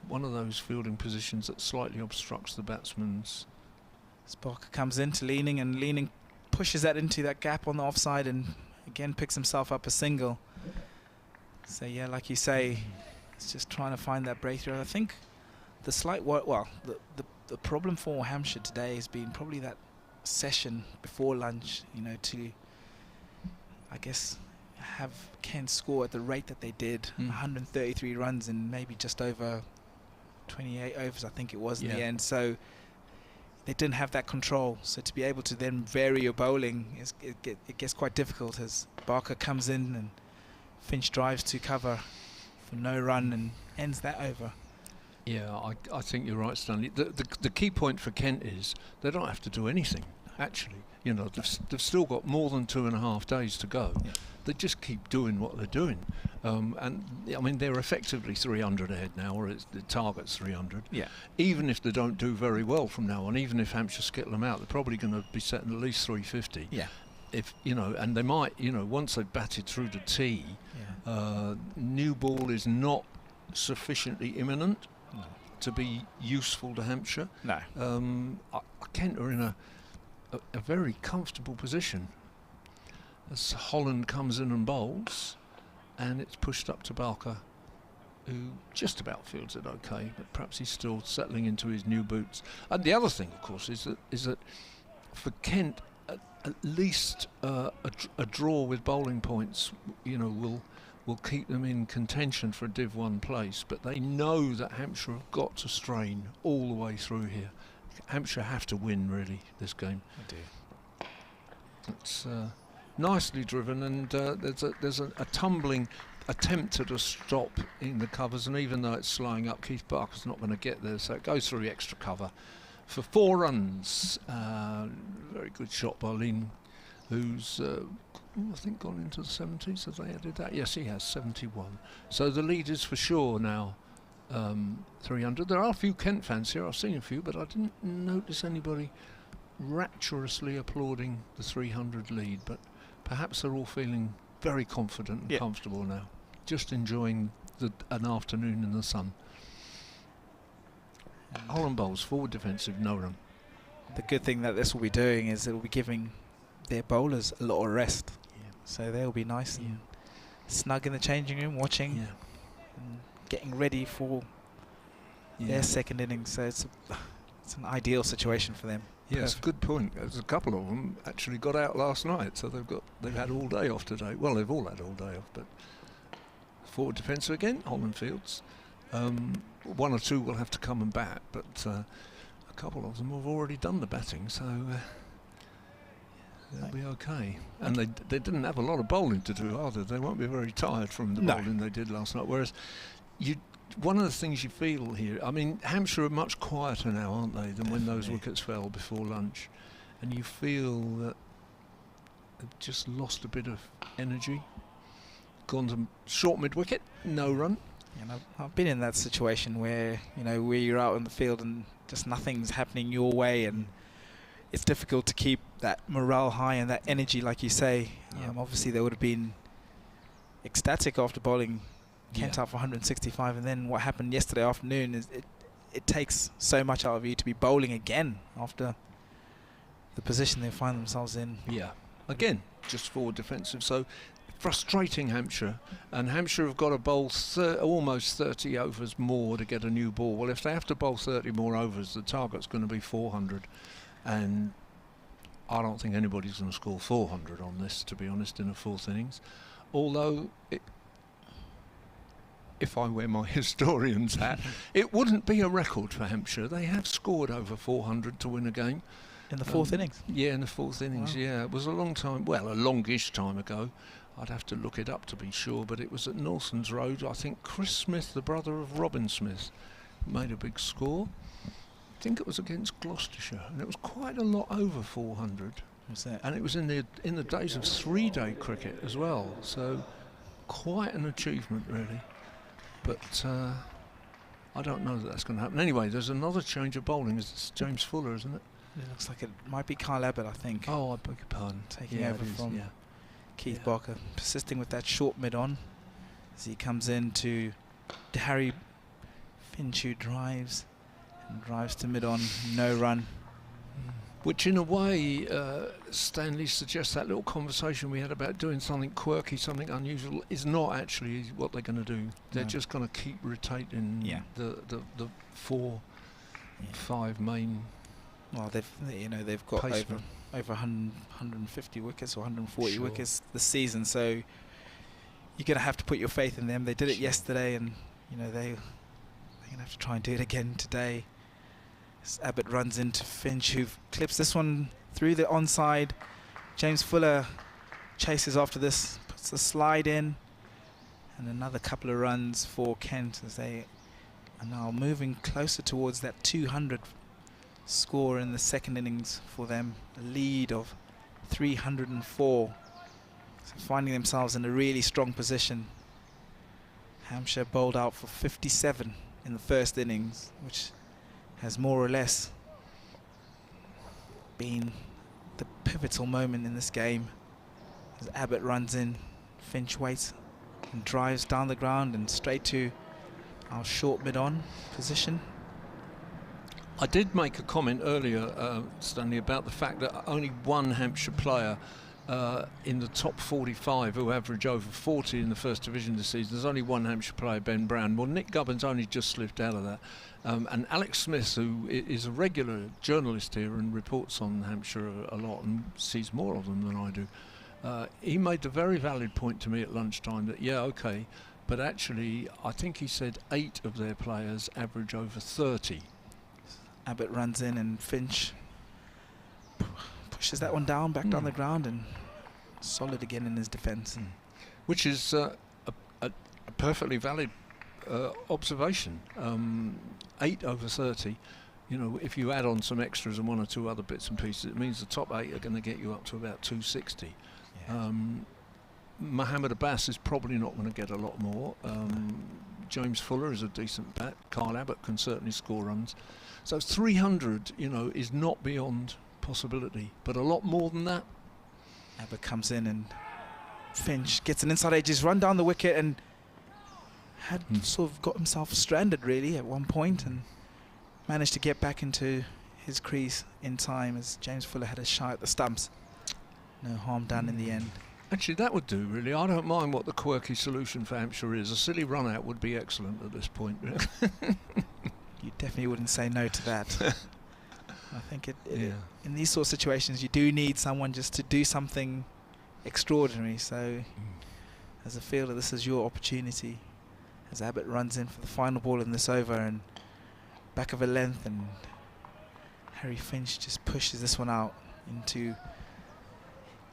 one of those fielding positions that slightly obstructs the batsman's. Barker comes into leaning, pushes that into that gap on the offside, and again picks himself up a single. So yeah, like you say, it's just trying to find that breakthrough. I think the slight the problem for Hampshire today has been probably that session before lunch, you know, to I guess have Kent score at the rate that they did, 133 runs in maybe just over 28 overs, I think it was in the end. So they didn't have that control. So to be able to then vary your bowling, it gets quite difficult as Barker comes in and Finch drives to cover for no run and ends that over. Yeah, I think you're right, Stanley. The key point for Kent is they don't have to do anything, actually. You know, they've still got more than 2.5 days to go. Yeah. They just keep doing what they're doing. And, I mean, they're effectively 300 ahead now, or the target's 300. Yeah. Even if they don't do very well from now on, even if Hampshire skittle them out, they're probably going to be setting at least 350. Yeah. If, you know, and they might, you know, once they've batted through the tee, new ball is not sufficiently imminent to be useful to Hampshire. No. Kent are in a very comfortable position as Holland comes in and bowls, and it's pushed up to Barker, who just about feels it okay, but perhaps he's still settling into his new boots. And the other thing, of course, is that for Kent, at least a draw with bowling points, you know, will keep them in contention for a Div 1 place, but they know that Hampshire have got to strain all the way through here. Hampshire have to win, really, this game. I do. It's nicely driven, and there's a tumbling attempt at a stop in the covers, and even though it's slowing up, Keith Barker's not going to get there, so it goes through the extra cover for 4 runs. Very good shot by Lin, who's I think gone into the 70s. Have they added that? Yes, he has, 71. So the lead is for sure now 300. There are a few Kent fans here. I've seen a few, but I didn't notice anybody rapturously applauding the 300 lead. But perhaps they're all feeling very confident and comfortable now, just enjoying an afternoon in the sun. Holland bowls forward defensive, no run. The good thing that this will be doing is it will be giving their bowlers a lot of rest. So they'll be nice and snug in the changing room, watching and getting ready for their second innings. So it's an ideal situation for them. Yes, good point. There's a couple of them actually got out last night, so they've had all day off today. Well, they've all had all day off, but forward defensive again, Holland Fields. 1 or 2 will have to come and bat, but a couple of them have already done the batting, so they'll be okay. And they didn't have a lot of bowling to do either. They won't be very tired from the bowling they did last night. Whereas one of the things you feel here, I mean, Hampshire are much quieter now, aren't they, than when those wickets fell before lunch. And you feel that they've just lost a bit of energy. Gone to short mid-wicket, no run. And I've been in that situation where, you know, where you're out on the field and just nothing's happening your way, and it's difficult to keep that morale high and that energy, like you say. Obviously, they would have been ecstatic after bowling Kent out for 165, and then what happened yesterday afternoon is it takes so much out of you to be bowling again after the position they find themselves in. Yeah, again, just forward defensive. So frustrating Hampshire, and Hampshire have got to bowl almost 30 overs more to get a new ball. Well, if they have to bowl 30 more overs, the target's going to be 400, and I don't think anybody's going to score 400 on this, to be honest, in a fourth innings. Although, if I wear my historian's hat, it wouldn't be a record for Hampshire. They have scored over 400 to win a game. In the fourth innings? Yeah, in the fourth innings, wow. Yeah. It was a long time, well, a longish time ago. I'd have to look it up to be sure, but it was at Nelson's Road. I think Chris Smith, the brother of Robin Smith, made a big score. I think it was against Gloucestershire, and it was quite a lot over 400. What's that? And it was in the days of 3-day cricket as well, so quite an achievement, really. But I don't know that that's going to happen. Anyway, there's another change of bowling. It's James Fuller, isn't it? It looks like it might be Kyle Abbott, I think. Oh, I beg your pardon. Taking over from Keith Barker, persisting with that short mid-on as he comes in to Harry Finch, who drives to mid-on, no run. Which in a way, Stanley suggests that little conversation we had about doing something quirky, something unusual, is not actually what they're going to do. They're just going to keep rotating the 4-5 main. Well, they've got over 150 wickets or 140 wickets this season, so you're going to have to put your faith in them. They did it yesterday, and they're going to have to try and do it again today. As Abbott runs into Finch, who clips this one through the onside. James Fuller chases after this, puts the slide in, and another couple of runs for Kent as they are now moving closer towards that 200 score in the second innings for them, a lead of 304. So finding themselves in a really strong position. Hampshire bowled out for 57 in the first innings, which has more or less been the pivotal moment in this game. As Abbott runs in, Finch waits and drives down the ground and straight to our short mid-on position. I did make a comment earlier, Stanley, about the fact that only one Hampshire player in the top 45 who average over 40 in the first division this season. There's only one Hampshire player, Ben Brown. Well, Nick Gubbins only just slipped out of that. And Alex Smith, who is a regular journalist here and reports on Hampshire a lot and sees more of them than I do, he made the very valid point to me at lunchtime that, but actually I think he said 8 of their players average over 30. Abbott runs in and Finch pushes that one down, back down the ground, and solid again in his defence. Which is a perfectly valid observation. 8 over 30, if you add on some extras and 1 or 2 other bits and pieces, it means the top 8 are going to get you up to about 260. Yeah. Mohammed Abbas is probably not going to get a lot more. James Fuller is a decent bat. Kyle Abbott can certainly score runs. So 300, is not beyond possibility, but a lot more than that. Abbott comes in and Finch gets an inside edges run down the wicket and had sort of got himself stranded really at one point and managed to get back into his crease in time as James Fuller had a shot at the stumps. No harm done in the end. Actually, that would do, really. I don't mind what the quirky solution for Hampshire is. A silly run-out would be excellent at this point. You definitely wouldn't say no to that. I think in these sort of situations, you do need someone just to do something extraordinary. So, as a fielder, this is your opportunity. As Abbott runs in for the final ball in this over and back of a length, and Harry Finch just pushes this one out into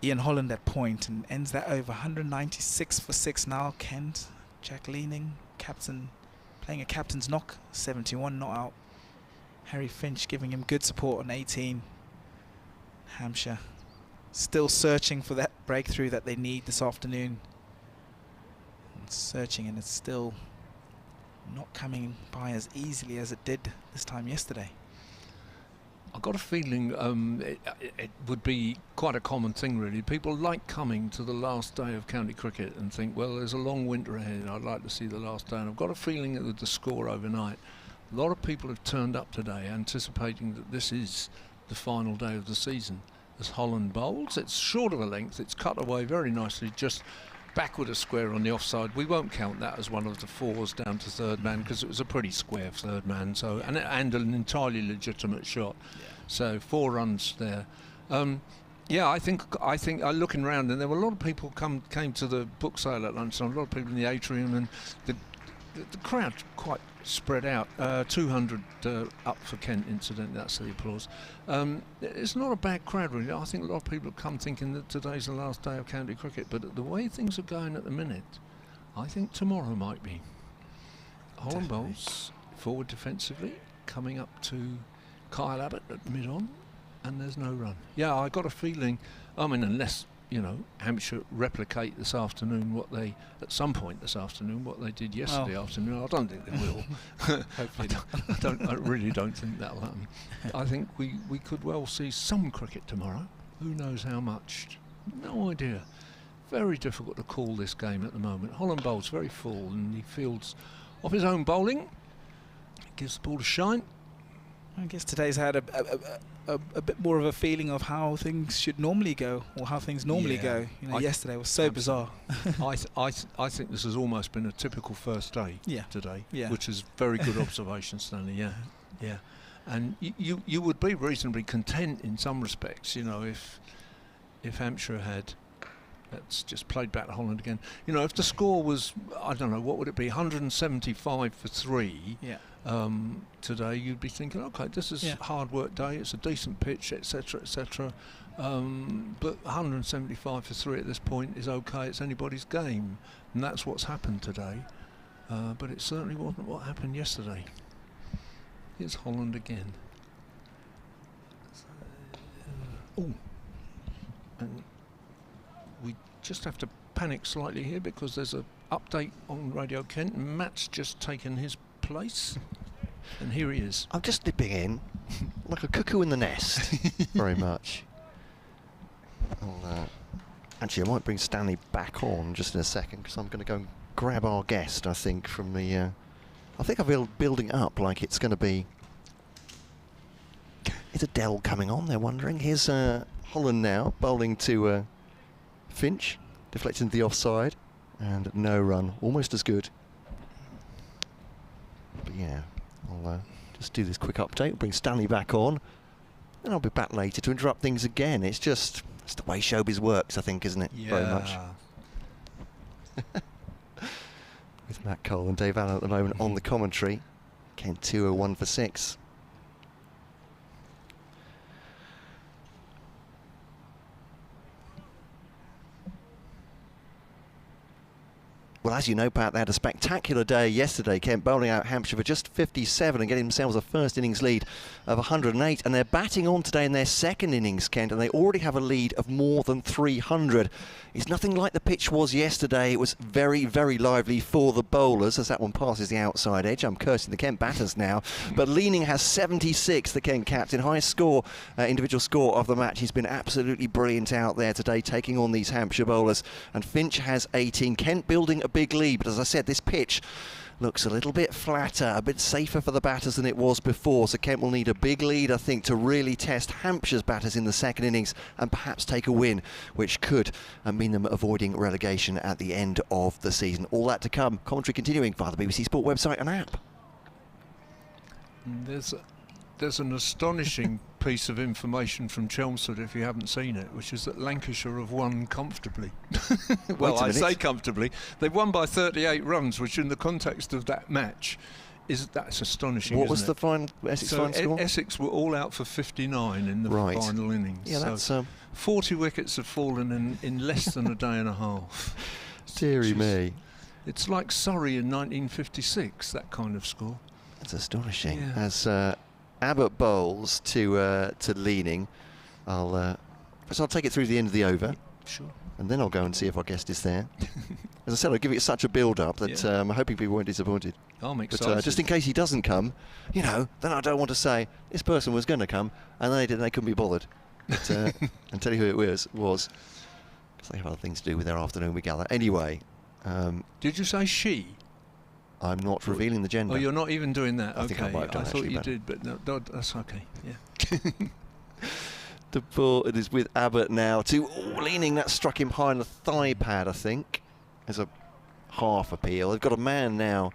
Ian Holland at point and ends that over. 196 for 6 now. Kent, Jack Leaning, captain, playing a captain's knock, 71 not out. Harry Finch giving him good support on 18. Hampshire still searching for that breakthrough that they need this afternoon. And searching, and it's still not coming by as easily as it did this time yesterday. I've got a feeling it would be quite a common thing, really. People like coming to the last day of county cricket and think, well, there's a long winter ahead, I'd like to see the last day. And I've got a feeling that with the score overnight, a lot of people have turned up today anticipating that this is the final day of the season. As Holland bowls, it's short of a length, it's cut away very nicely, just backward a square on the offside. We won't count that as one of the fours down to third man, because it was a pretty square third man. So and an entirely legitimate shot. Yeah. So 4 runs there. Yeah, I think looking around, and there were a lot of people came to the book sale at lunchtime. A lot of people in the atrium, and the crowd quite spread out. 200 up for Kent, incidentally. That's the applause. It's not a bad crowd, really. I think a lot of people have come thinking that today's the last day of county cricket, but the way things are going at the minute, I think tomorrow might be. Holland Bowls forward defensively, coming up to Kyle Abbott at mid-on, and there's no run. Yeah, I got a feeling, I mean, unless, you know, Hampshire replicate this afternoon at some point this afternoon, what they did yesterday afternoon. I don't think they will. Hopefully I really don't think that'll happen. I think we could well see some cricket tomorrow. Who knows how much? No idea. Very difficult to call this game at the moment. Holland Bowl's very full, and he fields off his own bowling. Gives the ball a shine. I guess today's had a bit more of a feeling of how things should normally go, or how things normally go. You know, yesterday was so bizarre. I think this has almost been a typical first day today, which is very good observation, Stanley. Yeah. And you would be reasonably content in some respects, you know, if Hampshire had. Let's just played back to Holland again. You know, if the score was, I don't know, what would it be, 175 for 3 today, you'd be thinking, okay, this is a hard work day, it's a decent pitch, etc., etc. But 175 for 3 at this point is okay, it's anybody's game. And that's what's happened today. But it certainly wasn't what happened yesterday. Here's Holland again. And we just have to panic slightly here because there's an update on Radio Kent. Matt's just taken his place, and here he is. I'm just nipping in like a cuckoo in the nest. Very much. Actually, I might bring Stanley back on just in a second, because I'm going to go and grab our guest, I think, from the... I think I'm building up like it's going to be... Is Adele coming on, they're wondering? Here's Holland now, bowling to... Finch, deflecting to the offside, and no run, almost as good. But yeah, I'll just do this quick update, bring Stanley back on, and I'll be back later to interrupt things again. It's the way showbiz works, I think, isn't it? Yeah. Very much. With Matt Cole and Dave Allen at the moment on the commentary. Kent 201 for 6. Well, as you know, Pat, they had a spectacular day yesterday. Kent bowling out Hampshire for just 57 and getting themselves a first innings lead of 108. And they're batting on today in their second innings, Kent, and they already have a lead of more than 300. It's nothing like the pitch was yesterday. It was very, very lively for the bowlers as that one passes the outside edge. I'm cursing the Kent batters now. But Leaning has 76, the Kent captain. Highest score, individual score of the match. He's been absolutely brilliant out there today, taking on these Hampshire bowlers. And Finch has 18. Kent building a big lead, but as I said, this pitch looks a little bit flatter, a bit safer for the batters than it was before, so Kent will need a big lead, I think, to really test Hampshire's batters in the second innings and perhaps take a win, which could mean them avoiding relegation at the end of the season. All that to come. Commentary continuing via the BBC Sport website and app. There's an astonishing piece of information from Chelmsford, if you haven't seen it, which is that Lancashire have won comfortably. Well, I say comfortably. They've won by 38 runs, which in the context of that match, that's astonishing. What was the final Essex final score? Essex were all out for 59 in the final innings. Yeah, that's 40 wickets have fallen in less than a day and a half. Deary me. It's like Surrey in 1956, that kind of score. That's astonishing. Yeah. As Abbott bowls to Leaning, I'll take it through the end of the over. Sure. And then I'll go and see if our guest is there. As I said, I'll give it such a build-up that I'm hoping people won't be disappointed. I'm excited. But just in case he doesnn come, you know, then I don't want to say this person was going to come and they couldn't be bothered. But, and tell you who it was, because they have other things to do with their afternoon, we gather. Anyway. Did you say she? I'm not revealing the gender. Oh, you're not even doing that? I think I might have done, I thought you did, but no, that's okay. Yeah. The ball, it is with Abbott now to Leaning. That struck him high on the thigh pad, I think. as a half appeal. They've got a man now.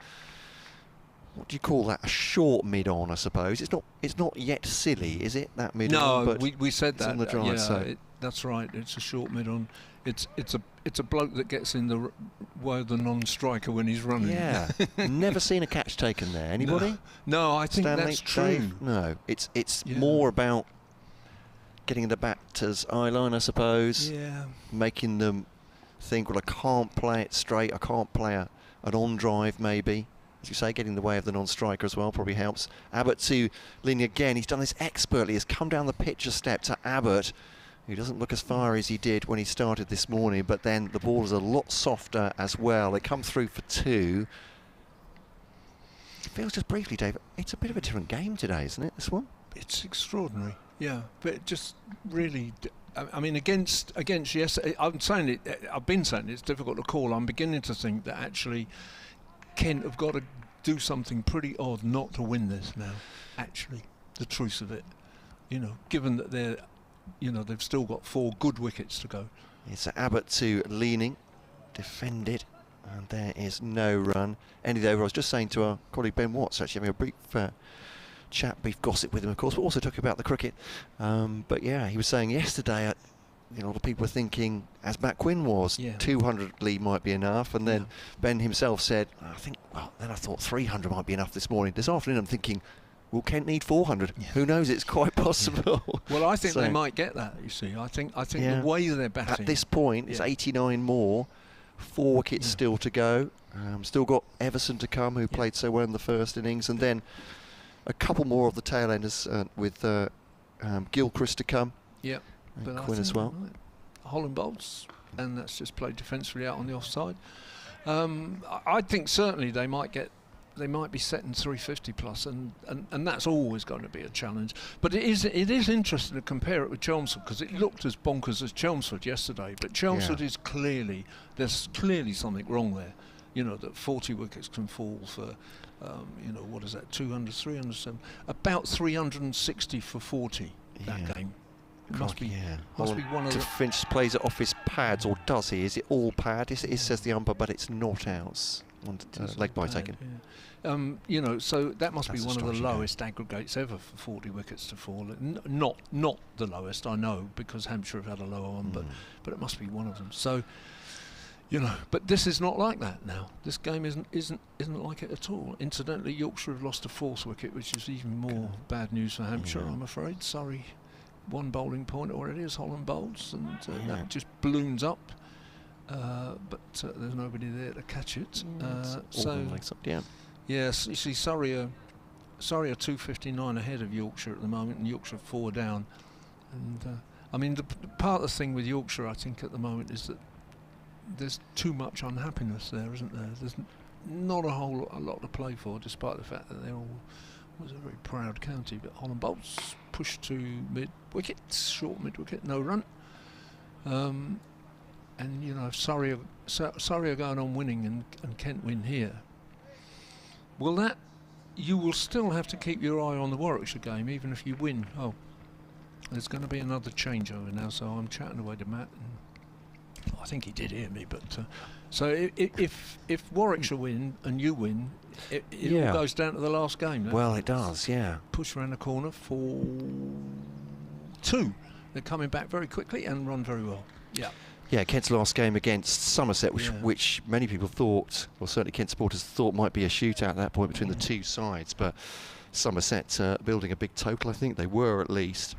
What do you call that? A short mid-on, I suppose. It's not yet silly, is it? That mid-on. No, but we said that. on the drive, so. That's right. It's a short mid-on. It's a bloke that gets in the way of the non-striker when he's running. Yeah. Never seen a catch taken there. Anybody? No, I think Stanley, that's true. Dave? No, it's more about getting the batter's eye line, I suppose. Yeah. Making them think, well, I can't play it straight. I can't play an on-drive, maybe. As you say, getting in the way of the non-striker as well probably helps. Abbott to leaning again. He's done this expertly. He's come down the pitch a step to Abbott, who doesn't look as far as he did when he started this morning, but then the ball is a lot softer as well. They come through for 2. It feels, just briefly, Dave, it's a bit of a different game today, isn't it, this one? It's extraordinary, yeah. But it just really, I mean, against yesterday, I've been saying it's difficult to call. I'm beginning to think that actually Kent have got to do something pretty odd not to win this now, actually, the truth of it. You know, given that they've still got 4 good wickets to go. It's Abbott to leaning, defended, and there is no run. Ended over. I was just saying to our colleague Ben Watts, actually having a brief brief gossip with him, of course, but also talking about the cricket. But yeah, he was saying yesterday, a lot of people were thinking, as Matt Quinn was, 200 lead might be enough, and then Ben himself said, I thought 300 might be enough this morning. This afternoon I'm thinking, will Kent need 400? Yeah. Who knows? It's quite possible. Well, I think they might get that, you see. I think the way they're batting... At this point, it's 89 more, 4 wickets still to go. Still got Everson to come, who played so well in the first innings, and then a couple more of the tail enders with Gilchrist to come. Yeah. And Quinn as well. Holland bolts, and that's just played defensively out on the offside. I think certainly they might be setting 350 plus, and that's always going to be a challenge. But it is interesting to compare it with Chelmsford, because it looked as bonkers as Chelmsford yesterday. But Chelmsford is there's clearly something wrong there. You know, that 40 wickets can fall for, what is that, 200, 307, about 360 for 40 that game. Must be one of the... Finch plays it off his pads, or does he? Is it all pad? It says the umpire, but it's not outs. Leg by taken. Yeah. So that must be one of the lowest aggregates ever for 40 wickets to fall. Not the lowest, I know, because Hampshire have had a lower one, but it must be one of them. So, but this is not like that now. This game isn't like it at all. Incidentally, Yorkshire have lost a 4th wicket, which is even more bad news for Hampshire, I'm afraid. Sorry. 1 bowling point already as Holland bowls, and that just balloons up, but there's nobody there to catch it. Yes, you see, Surrey are 259 ahead of Yorkshire at the moment, and Yorkshire 4 down. And I mean, the part of the thing with Yorkshire, I think, at the moment is that there's too much unhappiness there, isn't there? There's not a lot to play for, despite the fact that they're all. Was a very proud county, but Holland bolts pushed to mid-wicket, short mid-wicket, no run. And if Surrey are going on winning and Kent win here, well, that you will still have to keep your eye on the Warwickshire game, even if you win. Oh, there's going to be another changeover now, so I'm chatting away to Matt, and I think he did hear me, but so if Warwickshire win and you win, it all goes down to the last game. Well, it does, yeah. Push around the corner for 2. They're coming back very quickly and run very well. Yeah, Kent's last game against Somerset, which many people thought, well, certainly Kent supporters thought might be a shootout at that point between the 2 sides, but Somerset building a big total, I think they were at least.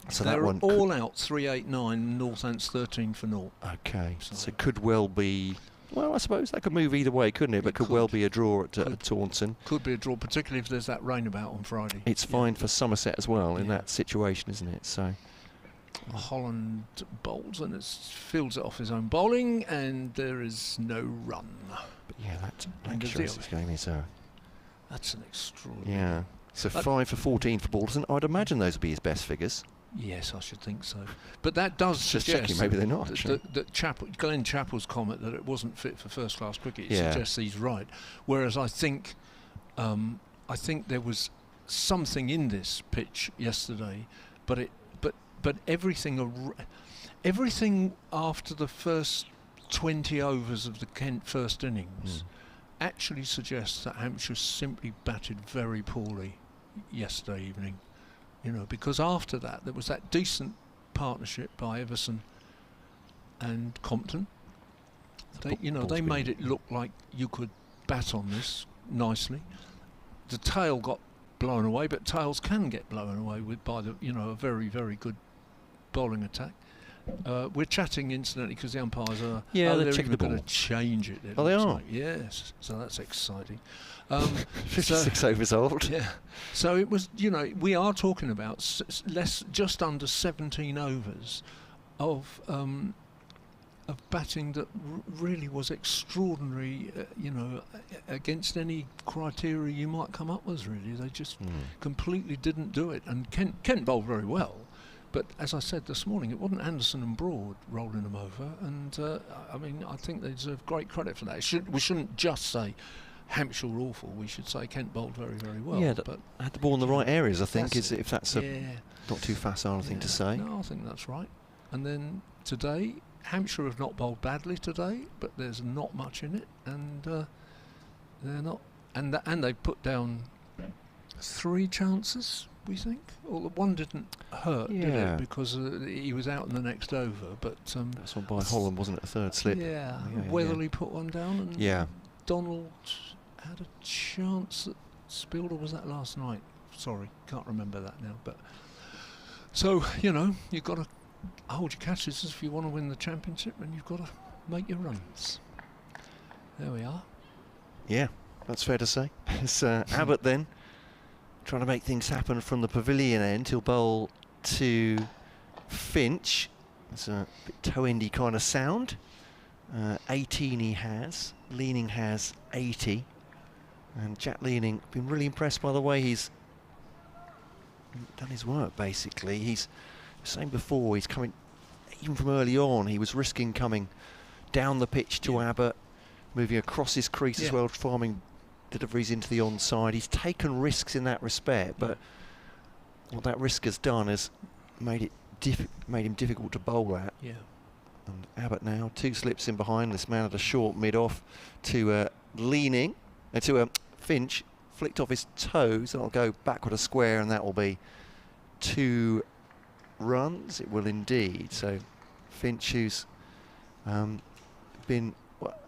So they're that one all out 389, Northants 13 for 0. Okay, so could well be. Well, I suppose that could move either way, couldn't it? But could well be a draw at Taunton. Could be a draw, particularly if there's that rain about on Friday. It's fine for Somerset as well in that situation, isn't it? So Holland bowls and fields it off his own bowling, and there is no run. But yeah, that this game is that's an extraordinary. Yeah, so 5 for 14 for Balderson. I'd imagine those would be his best figures. Yes, I should think so. But that does just suggest checking, maybe they're not. That Glenn Chappell's comment that it wasn't fit for first-class cricket suggests he's right. Whereas I think there was something in this pitch yesterday, but everything after the first 20 overs of the Kent first innings actually suggests that Hampshire simply batted very poorly yesterday evening. You know, because after that there was that decent partnership by Everson and Compton. They made it look like you could bat on this nicely. The tail got blown away, but tails can get blown away by a very, very good bowling attack. We're chatting incidentally because the umpires are they're even going to change it. Oh, they are? Like. Yes, so that's exciting. 56 overs old. Yeah. So it was, we are talking about just under 17 overs of batting that really was extraordinary, against any criteria you might come up with, really. They just completely didn't do it. And Kent bowled very well. But as I said this morning, it wasn't Anderson and Broad rolling them over. And, I think they deserve great credit for that. We shouldn't just say Hampshire were awful. We should say Kent bowled very, very well. Yeah, but had the ball in the right areas, I think, if that's not too facile a thing to say. No, I think that's right. And then today, Hampshire have not bowled badly today, but there's not much in it, and they're not. And they put down 3 chances, we think. Well, one didn't hurt, did it? Because he was out in the next over. But that's one by Holland, wasn't it? A third slip. Yeah. Weatherly put one down, and Donald had a chance at spilled, or was that last night? Sorry, can't remember that now. But so you've got to hold your catches if you want to win the championship, and you've got to make your runs. There we are. Yeah, that's fair to say. It's Abbott then trying to make things happen from the pavilion end. He'll bowl to Finch. It's a bit toe-endy kind of sound. 18 he has. Leaning has 80. And Jack Leaning, been really impressed by the way he's done his work, basically. He's saying before, he's coming, even from early on, he was risking coming down the pitch to Abbott, moving across his crease as well, farming deliveries into the onside. He's taken risks in that respect, but what that risk has done is made him difficult to bowl at. Yeah. And Abbott now 2 slips in behind. This man at a short mid-off to Leaning, to Finch, flicked off his toes, and I'll go backward a square, and that will be 2 runs. It will indeed. So Finch, who's been,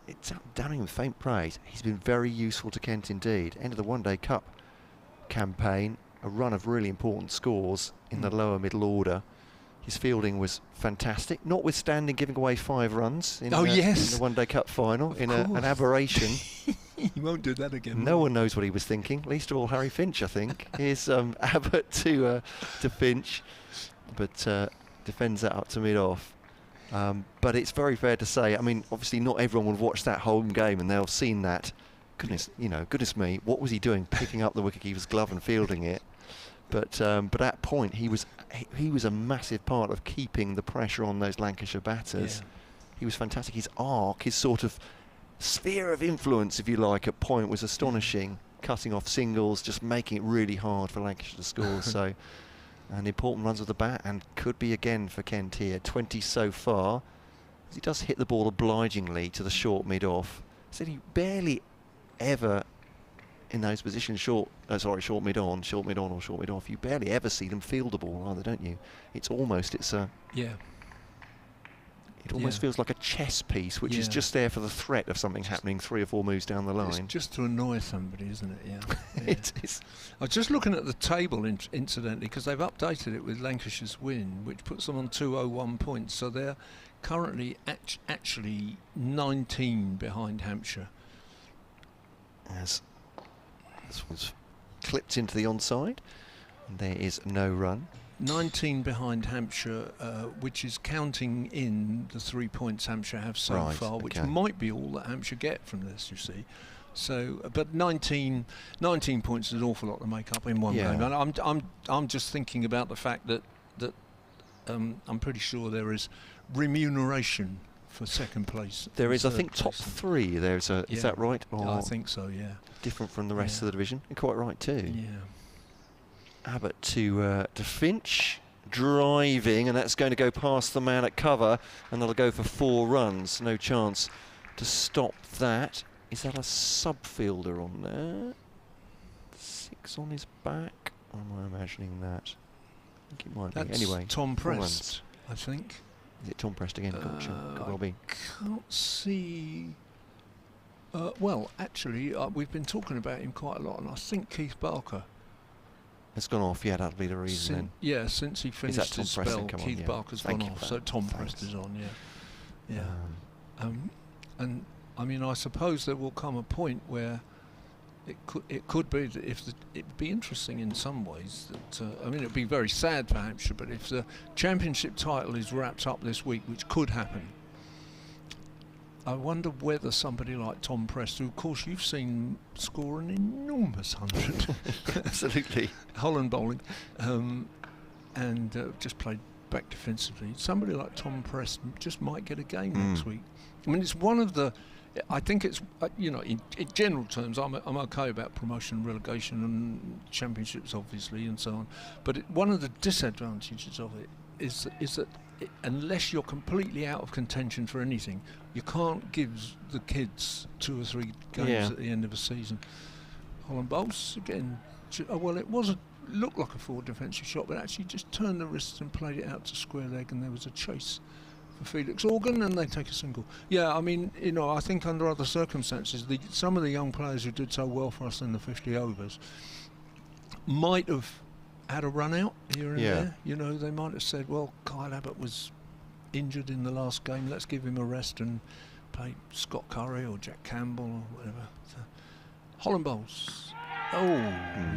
it's damning with faint praise, he's been very useful to Kent indeed. End of the One Day Cup campaign, a run of really important scores in the lower middle order. His fielding was fantastic, notwithstanding giving away 5 runs in the One Day Cup final, in an aberration. He won't do that again. No one knows what he was thinking, least of all Harry Finch, I think. Here's Abbott to Finch, but defends that up to mid-off. But it's very fair to say, I mean, obviously not everyone will watch that home game and they'll have seen that. Goodness me, what was he doing, picking up the wicketkeeper's glove and fielding it? But at that point, he was a massive part of keeping the pressure on those Lancashire batters. Yeah. He was fantastic. His arc, his sort of sphere of influence, if you like, at point was astonishing. Cutting off singles, just making it really hard for Lancashire to score. So, and important runs with the bat, and could be again for Kent here. 20 so far. He does hit the ball obligingly to the short mid-off. Said he barely ever, in those positions, short mid-on or short mid-off, you barely ever see them field the ball either, don't you? It almost feels like a chess piece, which is just there for the threat of something happening 3 or 4 moves down the line. It's just to annoy somebody, isn't it? Yeah. It is. I was just looking at the table, incidentally, because they've updated it with Lancashire's win, which puts them on 201 points. So they're currently actually 19 behind Hampshire. As this was clipped into the onside, and there is no run. 19 behind Hampshire, which is counting in the 3 points Hampshire have so far, which might be all that Hampshire get from this, you see. So, but 19 points is an awful lot to make up in one game. And I'm just thinking about the fact that I'm pretty sure there is remuneration for second place. There is, I think, top 3. Is that right? Or I think so. Yeah. Different from the rest of the division. You're quite right too. Yeah. Abbott to Finch. driving, and that's going to go past the man at cover, and that'll go for 4 runs. No chance to stop that. Is that a sub-fielder on there? 6 on his back? Or am I imagining that? I think it might be. Anyway, Tom Prest, I think. Is it Tom Prest again? Could well be. Can't see. Well, actually, we've been talking about him quite a lot, and I think Keith Barker. It's gone off. Yeah, that'll be the reason then. Yeah, since he finished his spell, Keith Barker's gone off. So Tom Prest is on. Yeah. And I mean, I suppose there will come a point where it could be that it'd be interesting in some ways that I mean, it'd be very sad for Hampshire, but if the championship title is wrapped up this week, which could happen, I wonder whether somebody like Tom Prest, who of course you've seen score an enormous 100, absolutely, Holland bowling, and just played back defensively. Somebody like Tom Prest just might get a game next week. I mean, it's one of the. I think it's you know, in general terms, I'm okay about promotion and relegation and championships, obviously, and so on. But one of the disadvantages of it is that unless you're completely out of contention for anything, you can't give the kids 2 or 3 games at the end of a season. Holland Bowls again. Well, it looked like a forward defensive shot, but actually just turned the wrists and played it out to square leg, and there was a chase for Felix Organ, and they take a single. Yeah, I mean, you know, I think under other circumstances, some of the young players who did so well for us in the 50 overs might have had a run out here and there. You know, they might have said, well, Kyle Abbott was injured in the last game, let's give him a rest and play Scott Curry or Jack Campbell or whatever. So, Holland Bowls. Oh,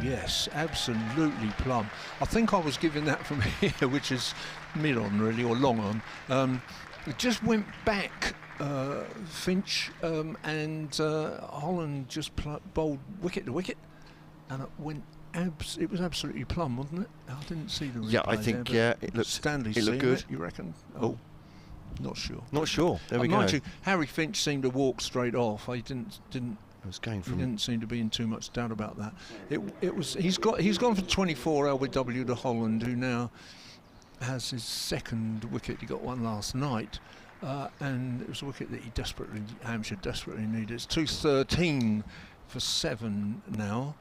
yes, absolutely plumb. I think I was giving that from here, which is mid-on really, or long-on. It just went back, Finch, and Holland just bowled wicket to wicket, and it went. It was absolutely plumb, wasn't it? I didn't see the replay. Yeah, I think it looked good. You reckon? Oh, not sure. Not sure. There we go. Mind you, Harry Finch seemed to walk straight off. He didn't. I was going from. He didn't seem to be in too much doubt about that. It was. He's gone for 24 LBW to Holland, who now has his 2nd wicket. He got one last night, and it was a wicket that Hampshire desperately needed. It's 213 for 7 now.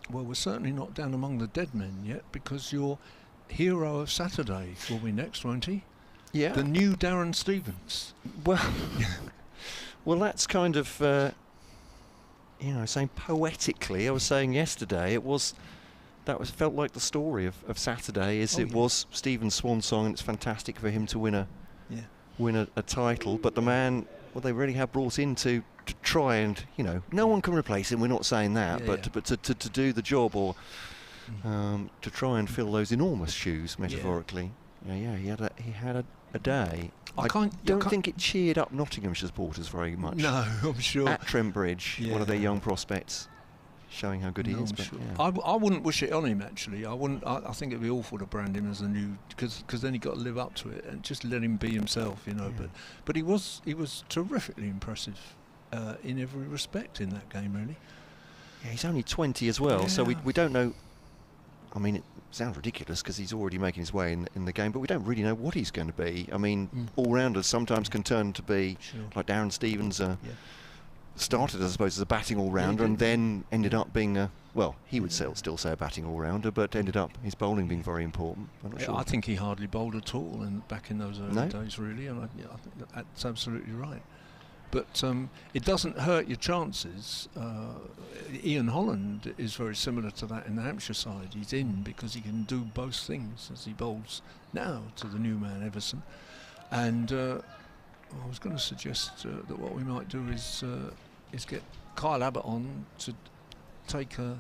Well, we're certainly not down among the dead men yet, because your hero of Saturday will be next, won't he? Yeah. The new Darren Stevens. Well, that's kind of, you know, saying poetically. I was saying yesterday, felt like the story of Saturday. It was Stevens' swan song, and it's fantastic for him to win a title. But the man, well, they really have brought in to try and, you know, no one can replace him. We're not saying that, but to do the job, or to try and fill those enormous shoes, metaphorically. He had a day. I don't think it cheered up Nottinghamshire supporters very much. No, I'm sure. At Trent Bridge, one of their young prospects, showing how good he is. But sure. I wouldn't wish it on him, actually. I wouldn't. I think it'd be awful to brand him as a new, because then he got to live up to it and just let him be himself, you know. But he was terrifically impressive in every respect in that game, really. Yeah, he's only 20 as well, so we don't know. I mean, it sounds ridiculous because he's already making his way in the game, but we don't really know what he's going to be. I mean, all-rounders sometimes can turn to be like Darren Stevens. Started, I suppose, as a batting all-rounder, and then ended up being he would still say a batting all-rounder, but ended up his bowling being very important. I'm not sure. I think he hardly bowled at all back in those early days, really, and I think that's absolutely right. But it doesn't hurt your chances. Ian Holland is very similar to that in the Hampshire side. He's in because he can do both things as he bowls now to the new man Everson. And I was going to suggest that what we might do is get Kyle Abbott on to take a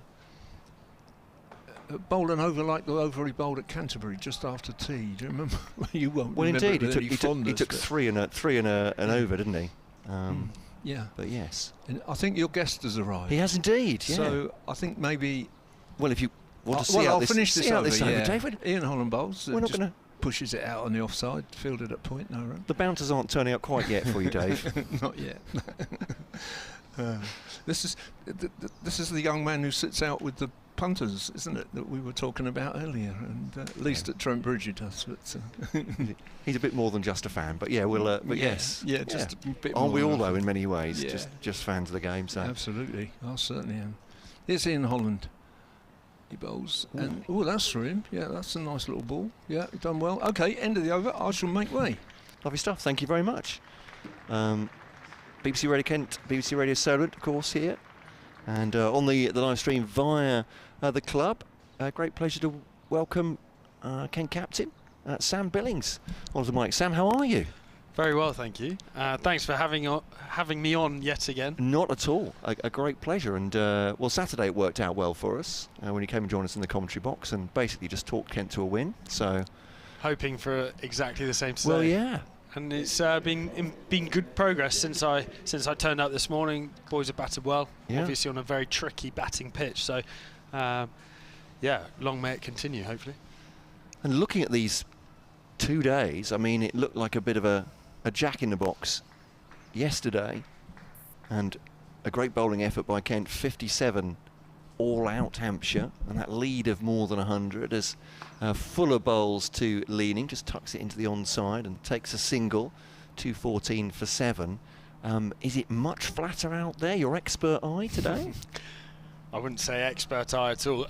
bowl an over like the over he bowled at Canterbury just after tea. Do you remember? You won't. Well, remember indeed, he took three and an over, didn't he? But yes. And I think your guest has arrived. He has indeed. Yeah. So I think maybe. Well, if you want to see I'll this, finish this over, David. Ian Holland bowls. We're not going to. Pushes it out on the offside, fielded at point, no run. The bouncers aren't turning up quite yet for you, Dave. Not yet. This is the young man who sits out with the punters, isn't it, that we were talking about earlier? And at least at Trent Bridge he does. But, he's a bit more than just a fan, but yeah, we'll. But yes, just a bit aren't more. we all though in many ways? Yeah. Just fans of the game. So absolutely, I certainly am. It's Ian Holland. He bowls, and that's for him. Yeah, that's a nice little ball. Yeah, done well. Okay, end of the over. I shall make way. Lovely stuff. Thank you very much. BBC Radio Kent, BBC Radio Solent, of course, here, and on the live stream via the club. Great pleasure to welcome Kent captain Sam Billings onto the mic. Sam, how are you? Very well, thank you. Thanks for having me on yet again. Not at all. A great pleasure. And well, Saturday it worked out well for us when you came and joined us in the commentary box and basically just talked Kent to a win. So hoping for exactly the same today. Well, yeah. And it's been good progress since I turned up this morning. Boys have batted well, obviously on a very tricky batting pitch. So, yeah, long may it continue, hopefully. And looking at these 2 days, I mean, it looked like a bit of a jack in the box yesterday, and a great bowling effort by Kent, 57 all out Hampshire, and that lead of more than 100 as Fuller bowls to Leaning, just tucks it into the onside and takes a single, 214 for 7. Is it much flatter out there, your expert eye today? I wouldn't say expert eye at all.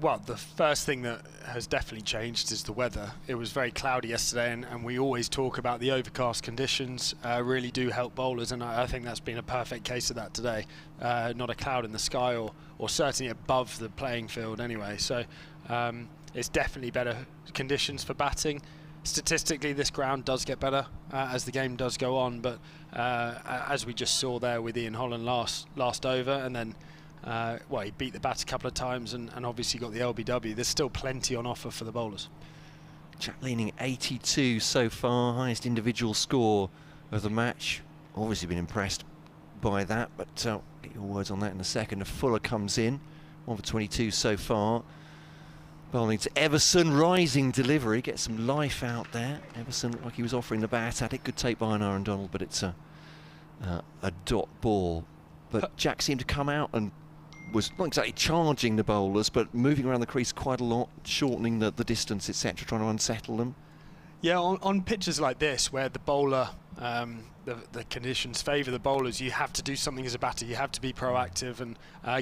Well, the first thing that has definitely changed is the weather. It was very cloudy yesterday, and we always talk about the overcast conditions really do help bowlers, and I think that's been a perfect case of that today. Not a cloud in the sky, or certainly above the playing field anyway. So it's definitely better conditions for batting. Statistically, this ground does get better as the game does go on, but as we just saw there with Ian Holland last over, and then well, he beat the bat a couple of times and obviously got the LBW. There's still plenty on offer for the bowlers. Jack Leaning 82 so far, highest individual score of the match. Obviously been impressed by that, but get your words on that in a second. Fuller comes in, 1 for 22 so far. Bowling to Everson, rising delivery, gets some life out there. Everson looked like he was offering the bat at it. Good take by Aaron Donald, but it's a dot ball. But Jack seemed to come out and was not exactly charging the bowlers, but moving around the crease quite a lot, shortening the distance, etc., trying to unsettle them. Yeah, on pitches like this, where the bowler, the conditions favour the bowlers, you have to do something as a batter. You have to be proactive and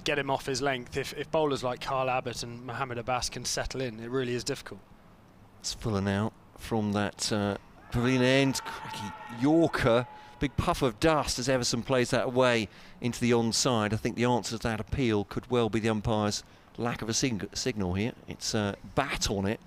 get him off his length. If bowlers like Carl Abbott and Mohammed Abbas can settle in, it really is difficult. It's Fuller now from that pavilion end. Cracky Yorker. Big puff of dust as Everson plays that away into the onside. I think the answer to that appeal could well be the umpire's lack of a signal here. It's bat on it.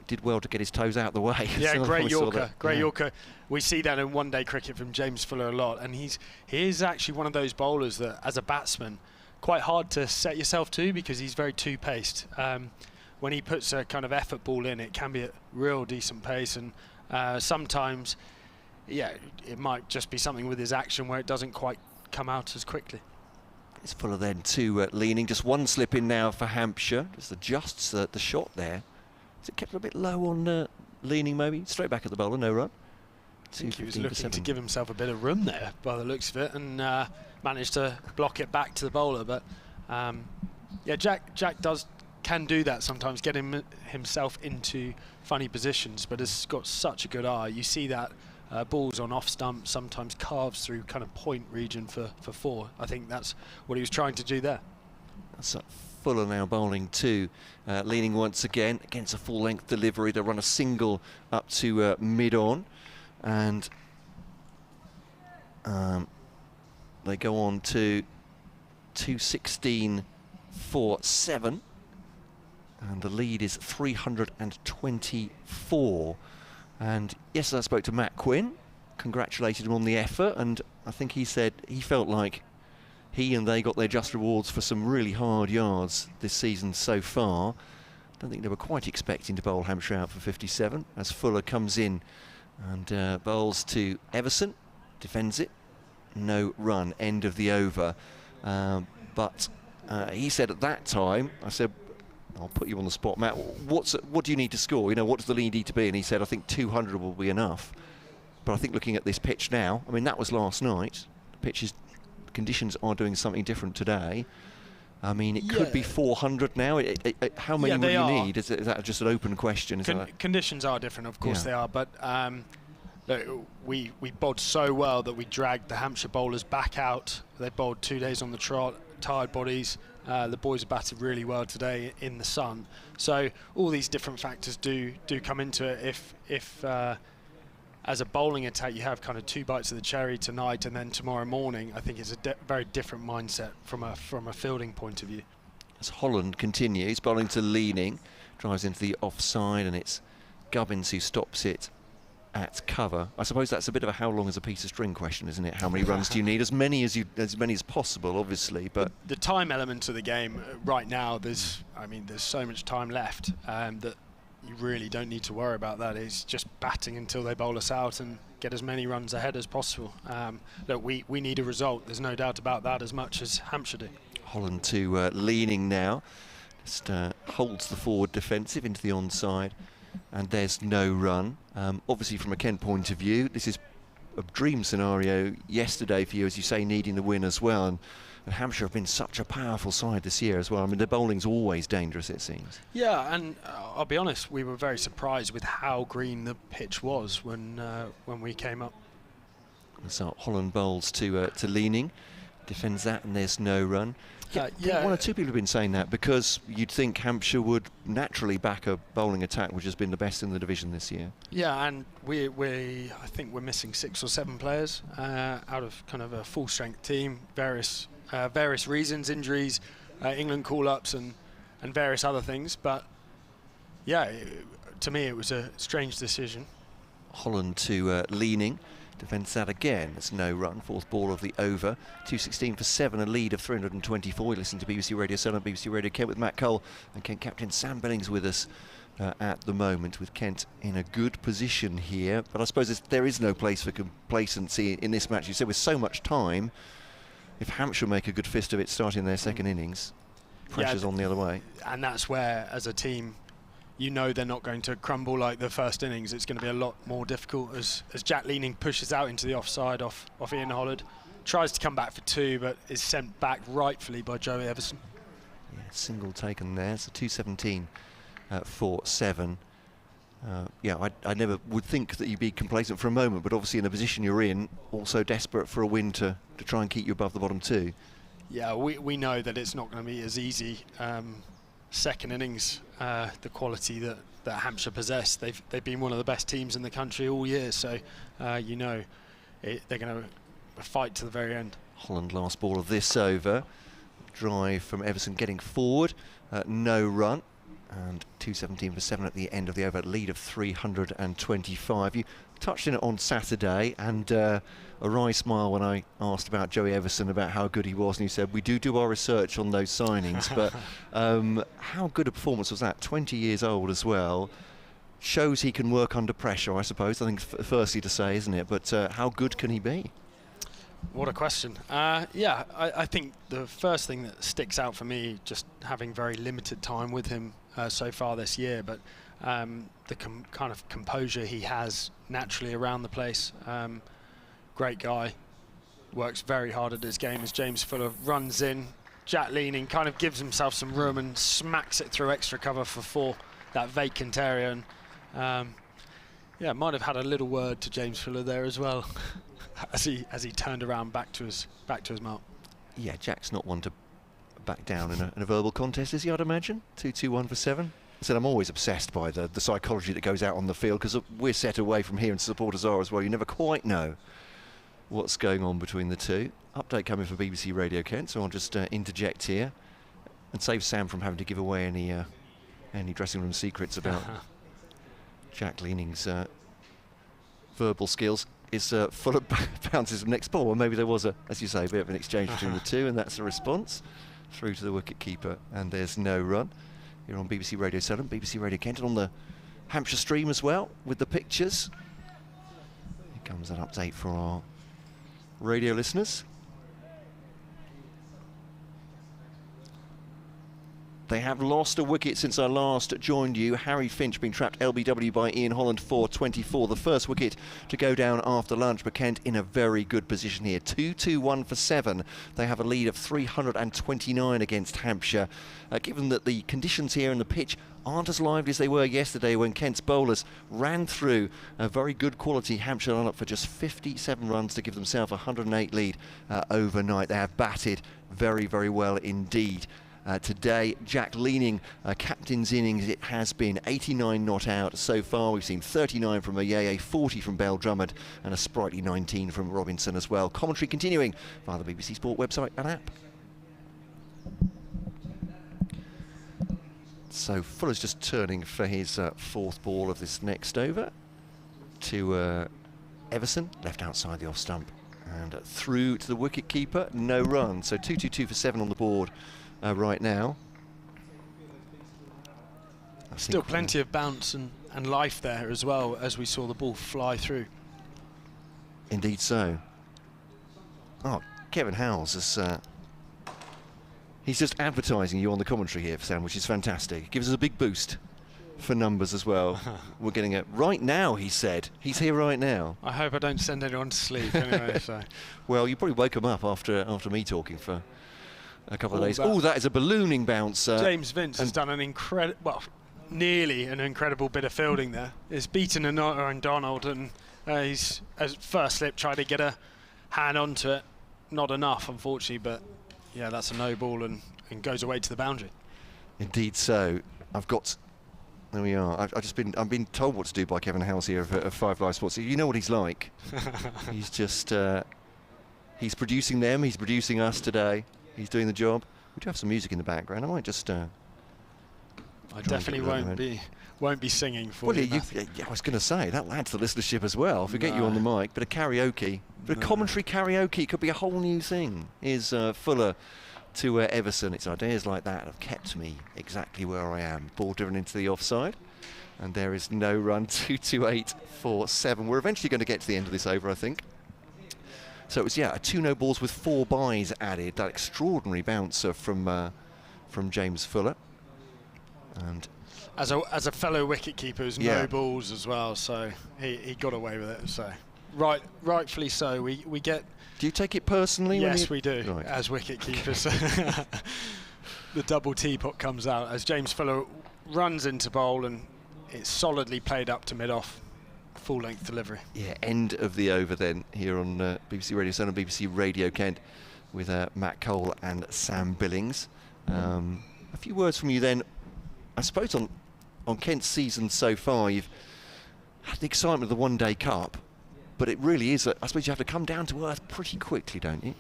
Did well to get his toes out the way. Yeah, So great we saw Yorker. that. Great Yeah. Yorker. We see that in one-day cricket from James Fuller a lot, and he is actually one of those bowlers that, as a batsman, quite hard to set yourself to because he's very two-paced. When he puts a kind of effort ball in, it can be at real decent pace, and sometimes, yeah, it might just be something with his action where it doesn't quite come out as quickly. It's Fuller then to Leaning. Just one slip in now for Hampshire. Just adjusts the shot there. Is it kept a bit low on Leaning maybe? Straight back at the bowler, no run. I think he was looking to give himself a bit of room there by the looks of it, and managed to block it back to the bowler. But yeah, Jack can do that sometimes, get himself into funny positions, but has got such a good eye. You see that balls on off stump, sometimes carves through kind of point region for 4. I think that's what he was trying to do there. That's Fuller now bowling to Leaning once again against a full-length delivery. They run a single up to mid-on, and they go on to 216 for 7, and the lead is 324. And yesterday I spoke to Matt Quinn, congratulated him on the effort, and I think he said he felt like he and they got their just rewards for some really hard yards this season so far. Don't think they were quite expecting to bowl Hampshire out for 57 as Fuller comes in and bowls to Everson, defends it, no run, end of the over. But he said at that time, I said, I'll put you on the spot, Matt, what do you need to score? You know, what does the lead need to be? And he said, I think 200 will be enough. But I think looking at this pitch now, I mean, that was last night. The pitch's conditions are doing something different today. I mean, it could be 400 now. How many will you need? Is that just an open question? Conditions are different, of course they are, but look, we bowled so well that we dragged the Hampshire bowlers back out. They bowled 2 days on the trot, tired bodies. The boys have batted really well today in the sun. So all these different factors do come into it. If as a bowling attack you have kind of 2 bites of the cherry tonight and then tomorrow morning, I think it's a very different mindset from a fielding point of view. As Holland continues, bowling to Leaning, drives into the offside, and it's Gubbins who stops it at cover. I suppose that's a bit of a how long is a piece of string question, isn't it? How many runs do you need? As many as possible, obviously. But the time element of the game right now, there's so much time left that you really don't need to worry about that. It's just batting until they bowl us out and get as many runs ahead as possible. Look, we need a result. There's no doubt about that, as much as Hampshire do. Holland to Leaning now. Just holds the forward defensive into the onside, and there's no run. Obviously, from a Kent point of view, this is a dream scenario yesterday for you, as you say, needing the win as well. And Hampshire have been such a powerful side this year as well. I mean, their bowling's always dangerous, it seems. Yeah, and I'll be honest, we were very surprised with how green the pitch was when we came up. So Holland bowls to Leaning, defends that, and there's no run. Yeah, one or two people have been saying that, because you'd think Hampshire would naturally back a bowling attack which has been the best in the division this year. Yeah, and I think we're missing 6 or 7 players out of kind of a full strength team. Various reasons, injuries, England call-ups and various other things, but yeah, to me it was a strange decision. Holland to Leaning, defends that again. It's no run, 4th ball of the over. 2:16 for 7, a lead of 324. We listen to BBC Radio 7 and BBC Radio Kent with Matt Cole, and Kent captain Sam Billings with us at the moment, with Kent in a good position here. But I suppose there is no place for complacency in this match. You said with so much time, if Hampshire make a good fist of it starting their second innings, pressure's on the other way. And that's where, as a team, you know they're not going to crumble like the first innings. It's going to be a lot more difficult as Jack Leaning pushes out into the offside off Ian Holland. Tries to come back for 2, but is sent back rightfully by Joey Everson. Yeah, single taken there, so 2:17 for 7. I never would think that you'd be complacent for a moment, but obviously in the position you're in, also desperate for a win to try and keep you above the bottom 2. Yeah, we know that it's not going to be as easy. Second innings, the quality that Hampshire possess, they've been one of the best teams in the country all year, so they're going to fight to the very end. Holland last ball of this over. Drive from Everson getting forward, no run, and 2:17 for 7 at the end of the over, lead of 325. You touched on it on Saturday, and a wry smile when I asked about Joey Everson, about how good he was, and he said, we do our research on those signings. But how good a performance was that? 20 years old as well. Shows he can work under pressure, I suppose. I think firstly to say, isn't it? But how good can he be? What a question. I think the first thing that sticks out for me, just having very limited time with him so far this year, but the kind of composure he has naturally around the place. Great guy, works very hard at his game as James Fuller runs in. Jack Leaning kind of gives himself some room and smacks it through extra cover for 4, that vacant area. And might have had a little word to James Fuller there as well. as he turned around back to his mark. Yeah, Jack's not one to back down in a verbal contest, is he, I'd imagine? 2-2-1 for 7. I said I'm always obsessed by the psychology that goes out on the field, because we're set away from here and supporters are as well. You never quite know what's going on between the two. Update coming from BBC Radio Kent, so I'll just interject here and save Sam from having to give away any dressing room secrets about Jack Leaning's verbal skills. Is full of bounces of next ball. Well, maybe there was as you say, a bit of an exchange between the two, and that's a response through to the wicket keeper, and there's no run. You're on BBC Radio 7, BBC Radio Kent, and on the Hampshire stream as well with the pictures. Here comes an update for our radio listeners. They have lost a wicket since I last joined you. Harry Finch being trapped LBW by Ian Holland for 24. The first wicket to go down after lunch, but Kent in a very good position here. 2-2-1 for 7. They have a lead of 329 against Hampshire. Given that the conditions here in the pitch aren't as lively as they were yesterday when Kent's bowlers ran through a very good quality Hampshire lineup for just 57 runs to give themselves a 108 lead overnight. They have batted very, very well indeed. Today, Jack leaning captain's innings. It has been 89 not out so far. We've seen 39 from Ayeye, 40 from Bell Drummond, and a sprightly 19 from Robinson as well. Commentary continuing via the BBC Sport website and app. So Fuller's just turning for his fourth ball of this next over to Everson, left outside the off stump, and through to the wicket keeper. No run. So 2-2-2 for 7 on the board. Right now. Still plenty of bounce and life there as well, as we saw the ball fly through. Indeed so. Oh, Kevin Howells is he's just advertising you on the commentary here, Sam, which is fantastic. It gives us a big boost for numbers as well. We're getting it right now, he said. He's here right now. I hope I don't send anyone to sleep anyway. So. Well, you probably woke him up after me talking for a couple of days. Oh, that is a ballooning bounce. James Vince has done an incredible, well, nearly an incredible bit of fielding there. He's beaten Anota and Donald, and he's, as first slip, tried to get a hand onto it. Not enough, unfortunately, but yeah, that's a no ball and goes away to the boundary. Indeed so. There we are. I've been told what to do by Kevin Howells here of 5 Live Sports. You know what he's like. He's just, he's producing them, he's producing us today. He's doing the job. We do have some music in the background. I might just. I definitely won't be singing for you. I was going to say that adds to the listenership as well. If we get you on the mic, bit of karaoke, bit of commentary karaoke could be a whole new thing. Here's Fuller to Everson. It's ideas like that have kept me exactly where I am. Ball driven into the offside, and there is no run. 2-2-8 for 7. We're eventually going to get to the end of this over, I think. So it was, a 2 no balls with 4 byes added. That extraordinary bouncer from James Fuller. And as a fellow wicketkeeper, who's no balls as well, so he got away with it. So rightfully so. We get. Do you take it personally? Yes, we do. Right. As wicketkeepers, the double teapot comes out as James Fuller runs into bowl, and it's solidly played up to mid-off. Full-length delivery. Yeah, end of the over then here on BBC Radio Sun and BBC Radio Kent with Matt Cole and Sam Billings. A few words from you then. I suppose on Kent's season so far, you've had the excitement of the One-Day Cup, but it really is, I suppose you have to come down to earth pretty quickly, don't you?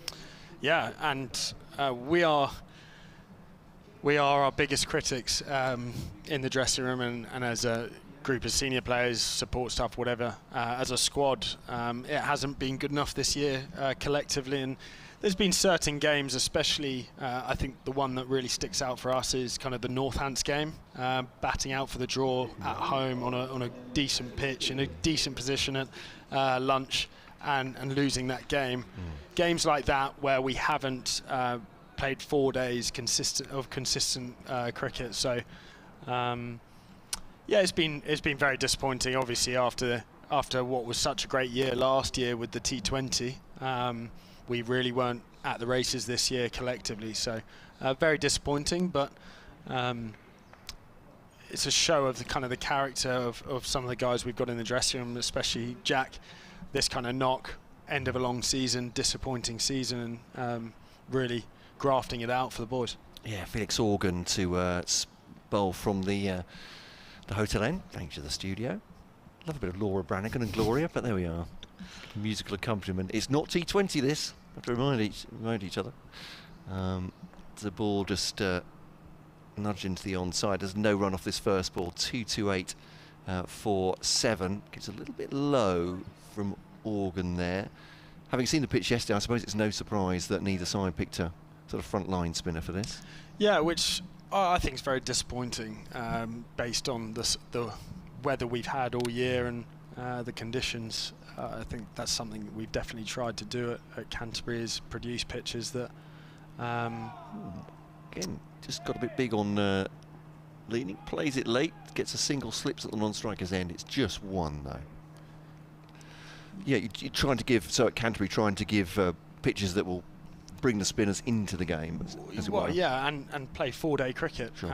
Yeah, and we are our biggest critics in the dressing room and as a group of senior players, support staff, whatever, as a squad. It hasn't been good enough this year collectively, and there's been certain games, especially I think the one that really sticks out for us is kind of the Northants game, batting out for the draw at home on a decent pitch in a decent position at lunch and losing that game. Games like that where we haven't played 4 days consistent cricket, so yeah, it's been very disappointing. Obviously, after what was such a great year last year with the T20, we really weren't at the races this year collectively. So very disappointing, but it's a show of the character of some of the guys we've got in the dressing room, especially Jack. This kind of knock, end of a long season, disappointing season, and really grafting it out for the boys. Yeah, Felix Organ to bowl from the Hotel End, thanks to the studio. Love a bit of Laura Brannigan and Gloria, but there we are. Musical accompaniment. It's not T20 this. I have to remind each other. The ball just nudged into the onside. There's no run off this first ball. 2-2-8 for 7. Gets a little bit low from Organ there. Having seen the pitch yesterday, I suppose it's no surprise that neither side picked a sort of front line spinner for this. Yeah, which I think is very disappointing based on the weather we've had all year and the conditions. I think that's something we've definitely tried to do at Canterbury, is produce pitches that again, just got a bit big on leaning, plays it late, gets a single, slips at the non-striker's end. It's just one though. Yeah, you're trying to give, so at Canterbury, trying to give pitches that will bring the spinners into the game, as it were. Yeah, and play 4-day cricket. Sure.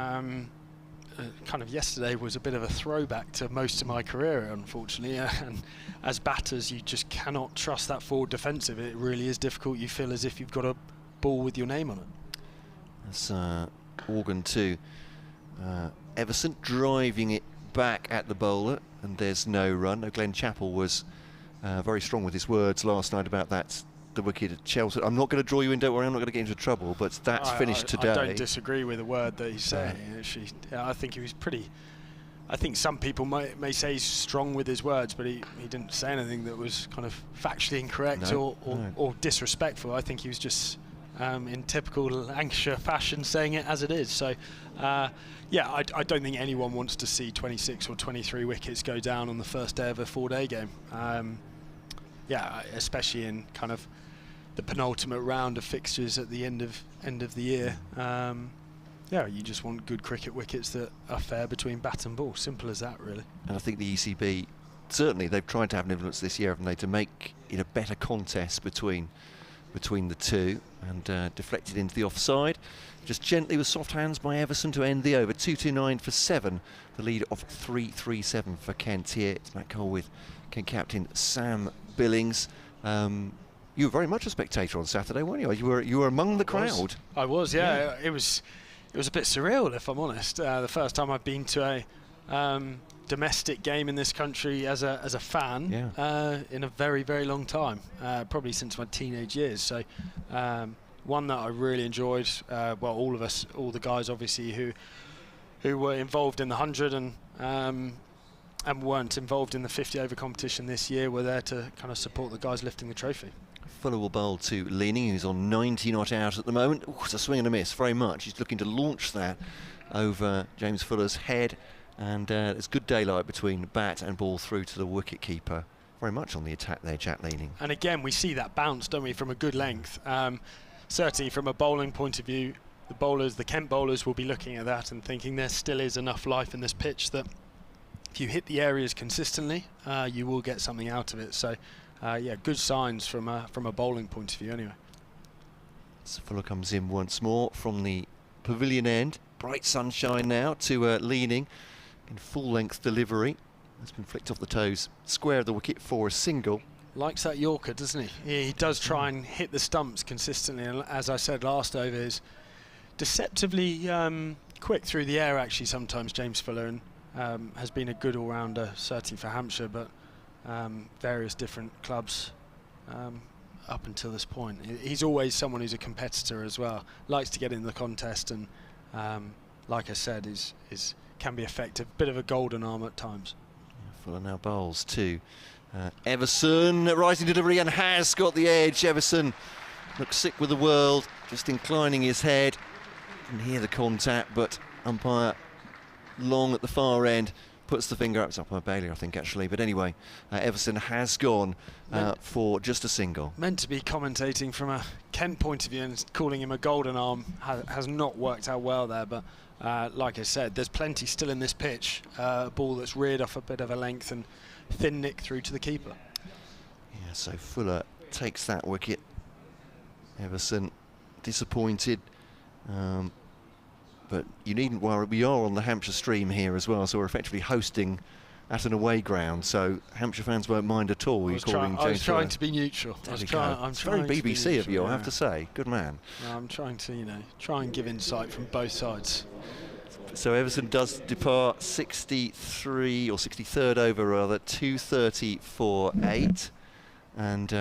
Kind of yesterday was a bit of a throwback to most of my career, unfortunately. And as batters, you just cannot trust that forward defensive. It really is difficult. You feel as if you've got a ball with your name on it. That's Organ to Everson, driving it back at the bowler, and there's no run. Now, Glenn Chappell was very strong with his words last night about that. The wicket at Chelsea. I'm not going to draw you in, don't worry, I'm not going to get into trouble, but that's finished today. I don't disagree with the word that he's saying. Actually, I think he was pretty. I think some people may say he's strong with his words, but he didn't say anything that was kind of factually incorrect or disrespectful. I think he was just in typical Lancashire fashion saying it as it is. So, yeah, I don't think anyone wants to see 26 or 23 wickets go down on the first day of a 4-day game. Yeah, especially in kind of the penultimate round of fixtures at the end of the year. Yeah, you just want good cricket wickets that are fair between bat and ball. Simple as that, really. And I think the ECB, certainly they've tried to have an influence this year, haven't they, to make it a better contest between the two, and deflected into the offside. Just gently with soft hands by Everson to end the over. 229 for 7. The lead of 337 for Kent here. It's Matt Cole with Kent captain Sam Billings. You were very much a spectator on Saturday, weren't you? You were among the crowd. I was, yeah. It was a bit surreal, if I'm honest. The first time I've been to a domestic game in this country as a fan in a very, very long time, probably since my teenage years. So one that I really enjoyed. Well, all of us, all the guys obviously who were involved in the 100 and weren't involved in the 50 over competition this year, were there to kind of support the guys lifting the trophy. Fuller will bowl to Leaning, who's on 90 not out at the moment. Ooh, it's a swing and a miss, very much. He's looking to launch that over James Fuller's head, and there's good daylight between bat and ball through to the wicket keeper. Very much on the attack there, Jack Leaning. And again, we see that bounce, don't we, from a good length. Certainly from a bowling point of view, the Kent bowlers will be looking at that and thinking there still is enough life in this pitch that if you hit the areas consistently, you will get something out of it. So, yeah, good signs from a bowling point of view anyway. So Fuller comes in once more from the pavilion end. Bright sunshine now to Leaning in full-length delivery. That's been flicked off the toes. Square of the wicket for a single. Likes that Yorker, doesn't he? He does try and hit the stumps consistently. And as I said last over, is deceptively quick through the air, actually, sometimes, James Fuller. And has been a good all-rounder, certainly for Hampshire, but various different clubs up until this point. He's always someone who's a competitor as well, likes to get in the contest, and like I said, can be effective. Bit of a golden arm at times. Yeah, Fuller now bowls to Everson, rising delivery, and has got the edge. Everson looks sick with the world, just inclining his head. Can hear the contact, but umpire Long at the far end puts the finger up. It's up by Bailey, I think, actually. But anyway, Everson has gone for just a single. Meant to be commentating from a Kent point of view and calling him a golden arm has not worked out well there. But like I said, there's plenty still in this pitch. A ball that's reared off a bit of a length and thin nick through to the keeper. Yeah, so Fuller takes that wicket. Everson disappointed. But you needn't worry, we are on the Hampshire stream here as well, so we're effectively hosting at an away ground, so Hampshire fans won't mind at all. I was trying to be neutral. It's very BBC of you, I have to say. Good man. No, I'm trying to, try and give insight from both sides. So Everson does depart 63, or 63rd over rather, 230 for 8, and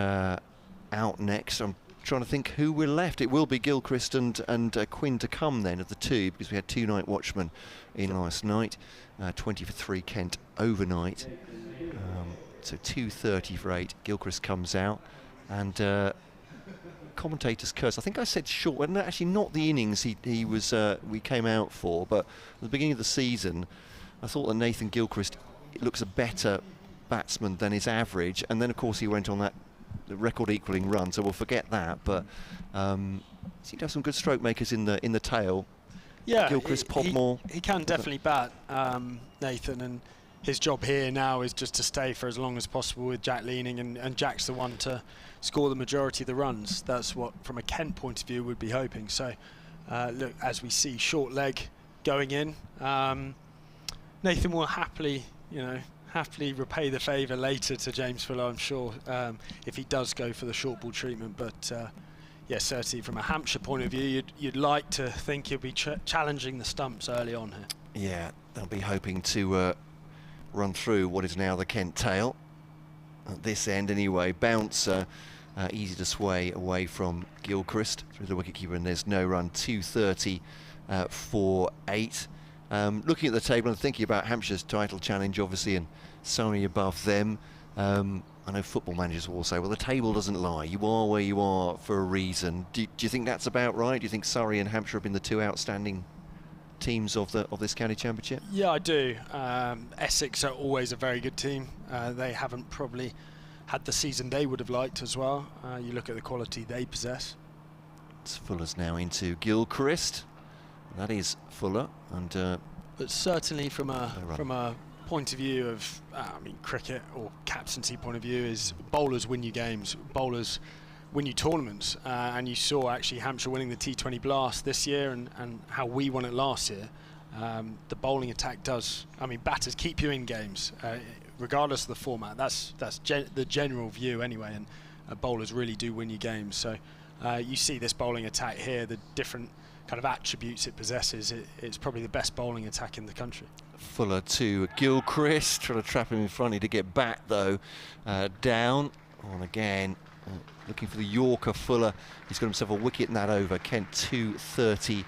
out next. I'm trying to think who we're left. It will be Gilchrist and Quinn to come then of the two, because we had 2 night watchmen in last night. 20 for 3 Kent overnight. So 230 for 8. Gilchrist comes out, and commentators curse. I think I said short. Well, actually not the innings he was we came out for, but at the beginning of the season, I thought that Nathan Gilchrist looks a better batsman than his average, and then of course he went on that record equaling run, so we'll forget that, but seem to have some good stroke makers in the tail. Yeah, Gilchrist, Podmore. He can definitely bat, Nathan, and his job here now is just to stay for as long as possible with Jack Leaning, and Jack's the one to score the majority of the runs. That's what, from a Kent point of view, we'd be hoping. So, look, as we see short leg going in, Nathan will happily repay the favour later to James Fuller, I'm sure, if he does go for the short ball treatment. But yeah, certainly from a Hampshire point of view, you'd like to think he'll be challenging the stumps early on here. Yeah, they'll be hoping to run through what is now the Kent tail at this end anyway. Bouncer, easy to sway away from Gilchrist through the wicketkeeper, and there's no run. 230 for 8. Looking at the table and thinking about Hampshire's title challenge, obviously, and Surrey above them. I know football managers will say, well, the table doesn't lie. You are where you are for a reason. Do you think that's about right? Do you think Surrey and Hampshire have been the two outstanding teams of this county championship? Yeah, I do. Essex are always a very good team. They haven't probably had the season they would have liked as well. You look at the quality they possess. It's Fuller's now into Gilchrist. That is Fuller, and but certainly from a point of view of cricket or captaincy point of view, is bowlers win you games, bowlers win you tournaments, and you saw actually Hampshire winning the T20 Blast this year, and how we won it last year. The bowling attack does. Batters keep you in games, regardless of the format. That's the general view anyway, and bowlers really do win you games. So you see this bowling attack here, the different kind of attributes it possesses. It's probably the best bowling attack in the country. Fuller to Gilchrist, trying to trap him in front. He did get back though, down on again. Looking for the Yorker. Fuller, he's got himself a wicket in that over. Kent 230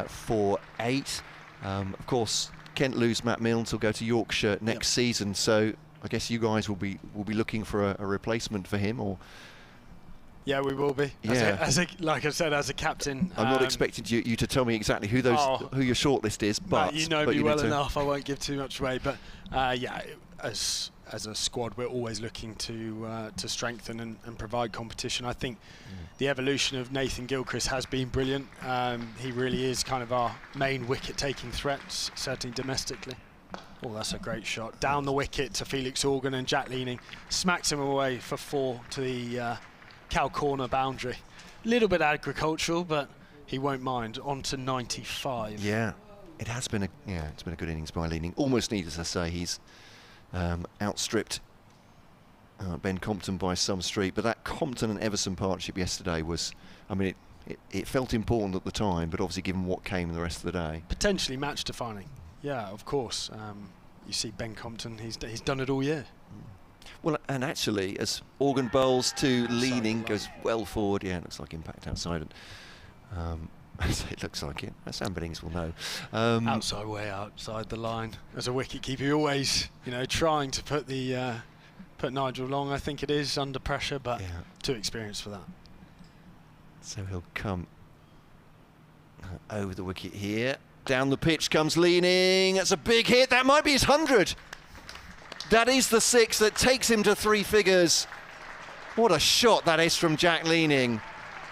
for 8. Of course, Kent lose Matt Milnes, will go to Yorkshire next season. So I guess you guys will be looking for a replacement for him, or? Yeah, we will be. Yeah. Like I said, as a captain. I'm not expecting you to tell me exactly who your shortlist is, but you know me well enough. I won't give too much away. But yeah, as a squad, we're always looking to strengthen and provide competition. I think the evolution of Nathan Gilchrist has been brilliant. He really is kind of our main wicket-taking threat, certainly domestically. Oh, that's a great shot. Down the wicket to Felix Organ, and Jack Leaning smacks him away for 4 to the cow corner boundary. A little bit agricultural, but he won't mind. On to 95. Yeah, it's been a good innings by Leaning. Almost needless to say, he's outstripped Ben Compton by some street. But that Compton and Everson partnership yesterday was, it felt important at the time, but obviously given what came in the rest of the day, potentially match defining. Yeah, of course. You see Ben Compton, he's done it all year. Well, and actually, as Organ bowls to Leaning, goes well forward. Yeah, it looks like impact outside. It looks like it. Sam Bennings will know. Outside, way outside the line. As a wicket keeper, you're always, trying to put Nigel Long, I think it is, under pressure, but too experienced for that. So he'll come over the wicket here. Down the pitch comes Leaning. That's a big hit. That might be his 100. That is the 6 that takes him to 3 figures. What a shot that is from Jack Leaning.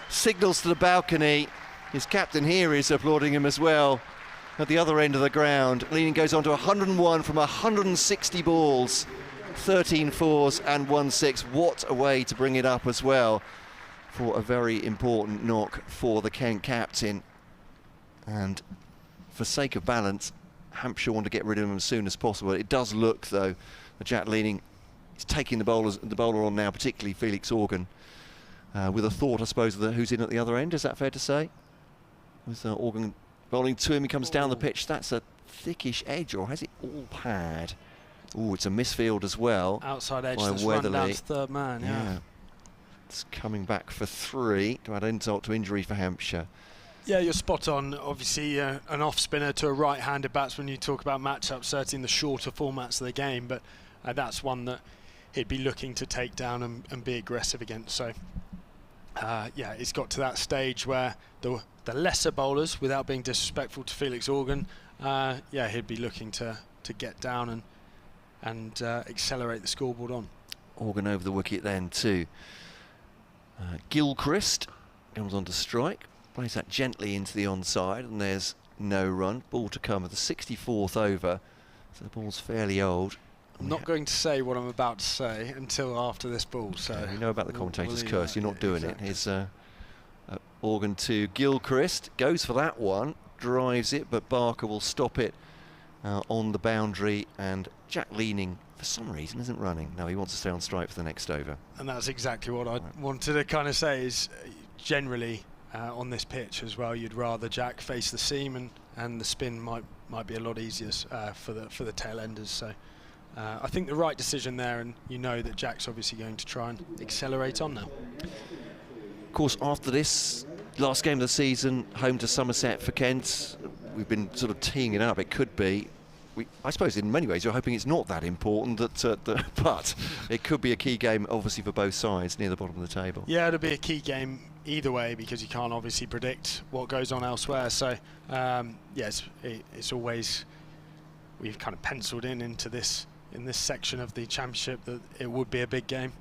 Signals to the balcony. His captain here is applauding him as well at the other end of the ground. Leaning goes on to 101 from 160 balls. 13 fours and 1 6. What a way to bring it up as well for a very important knock for the Kent captain. And for sake of balance, Hampshire want to get rid of him as soon as possible. It does look, though, that Jack Leaning is taking the bowler on now, particularly Felix Organ, with a thought, I suppose, of who's in at the other end. Is that fair to say? With Organ bowling to him, he comes down the pitch. That's a thickish edge, or has it all pad? Oh, it's a misfield as well. Outside edge, that's run down to third man, yeah. It's coming back for 3 to add insult to injury for Hampshire. Yeah, you're spot on. Obviously, an off-spinner to a right-handed batsman. You talk about matchups, certainly in the shorter formats of the game, but that's one that he'd be looking to take down and be aggressive against. So, yeah, it's got to that stage where the lesser bowlers, without being disrespectful to Felix Organ, yeah, he'd be looking to get down and accelerate the scoreboard on. Organ over the wicket then to Gilchrist. Comes on to strike. Plays that gently into the onside, and there's no run. Ball to come at the 64th over, so the ball's fairly old. I'm not going to say what I'm about to say until after this ball. So you know about the commentator's we'll curse. You're not doing exactly. it. It's Organ to Gilchrist, goes for that one, drives it, but Barker will stop it on the boundary, and Jack Leaning for some reason isn't running. No, he wants to stay on strike for the next over. And that's exactly what I wanted to kind of say, is generally on this pitch as well, you'd rather Jack face the seam, and the spin might be a lot easier for the tail enders. So I think the right decision there, and you know that Jack's obviously going to try and accelerate on now. Of course, after this last game of the season, home to Somerset for Kent, we've been sort of teeing it up. It could be. I suppose in many ways you're hoping it's not that important, but it could be a key game, obviously, for both sides near the bottom of the table. Yeah, it'll be a key game either way, because you can't obviously predict what goes on elsewhere. So yes, it's always, we've kind of penciled in this section of the championship that it would be a big game.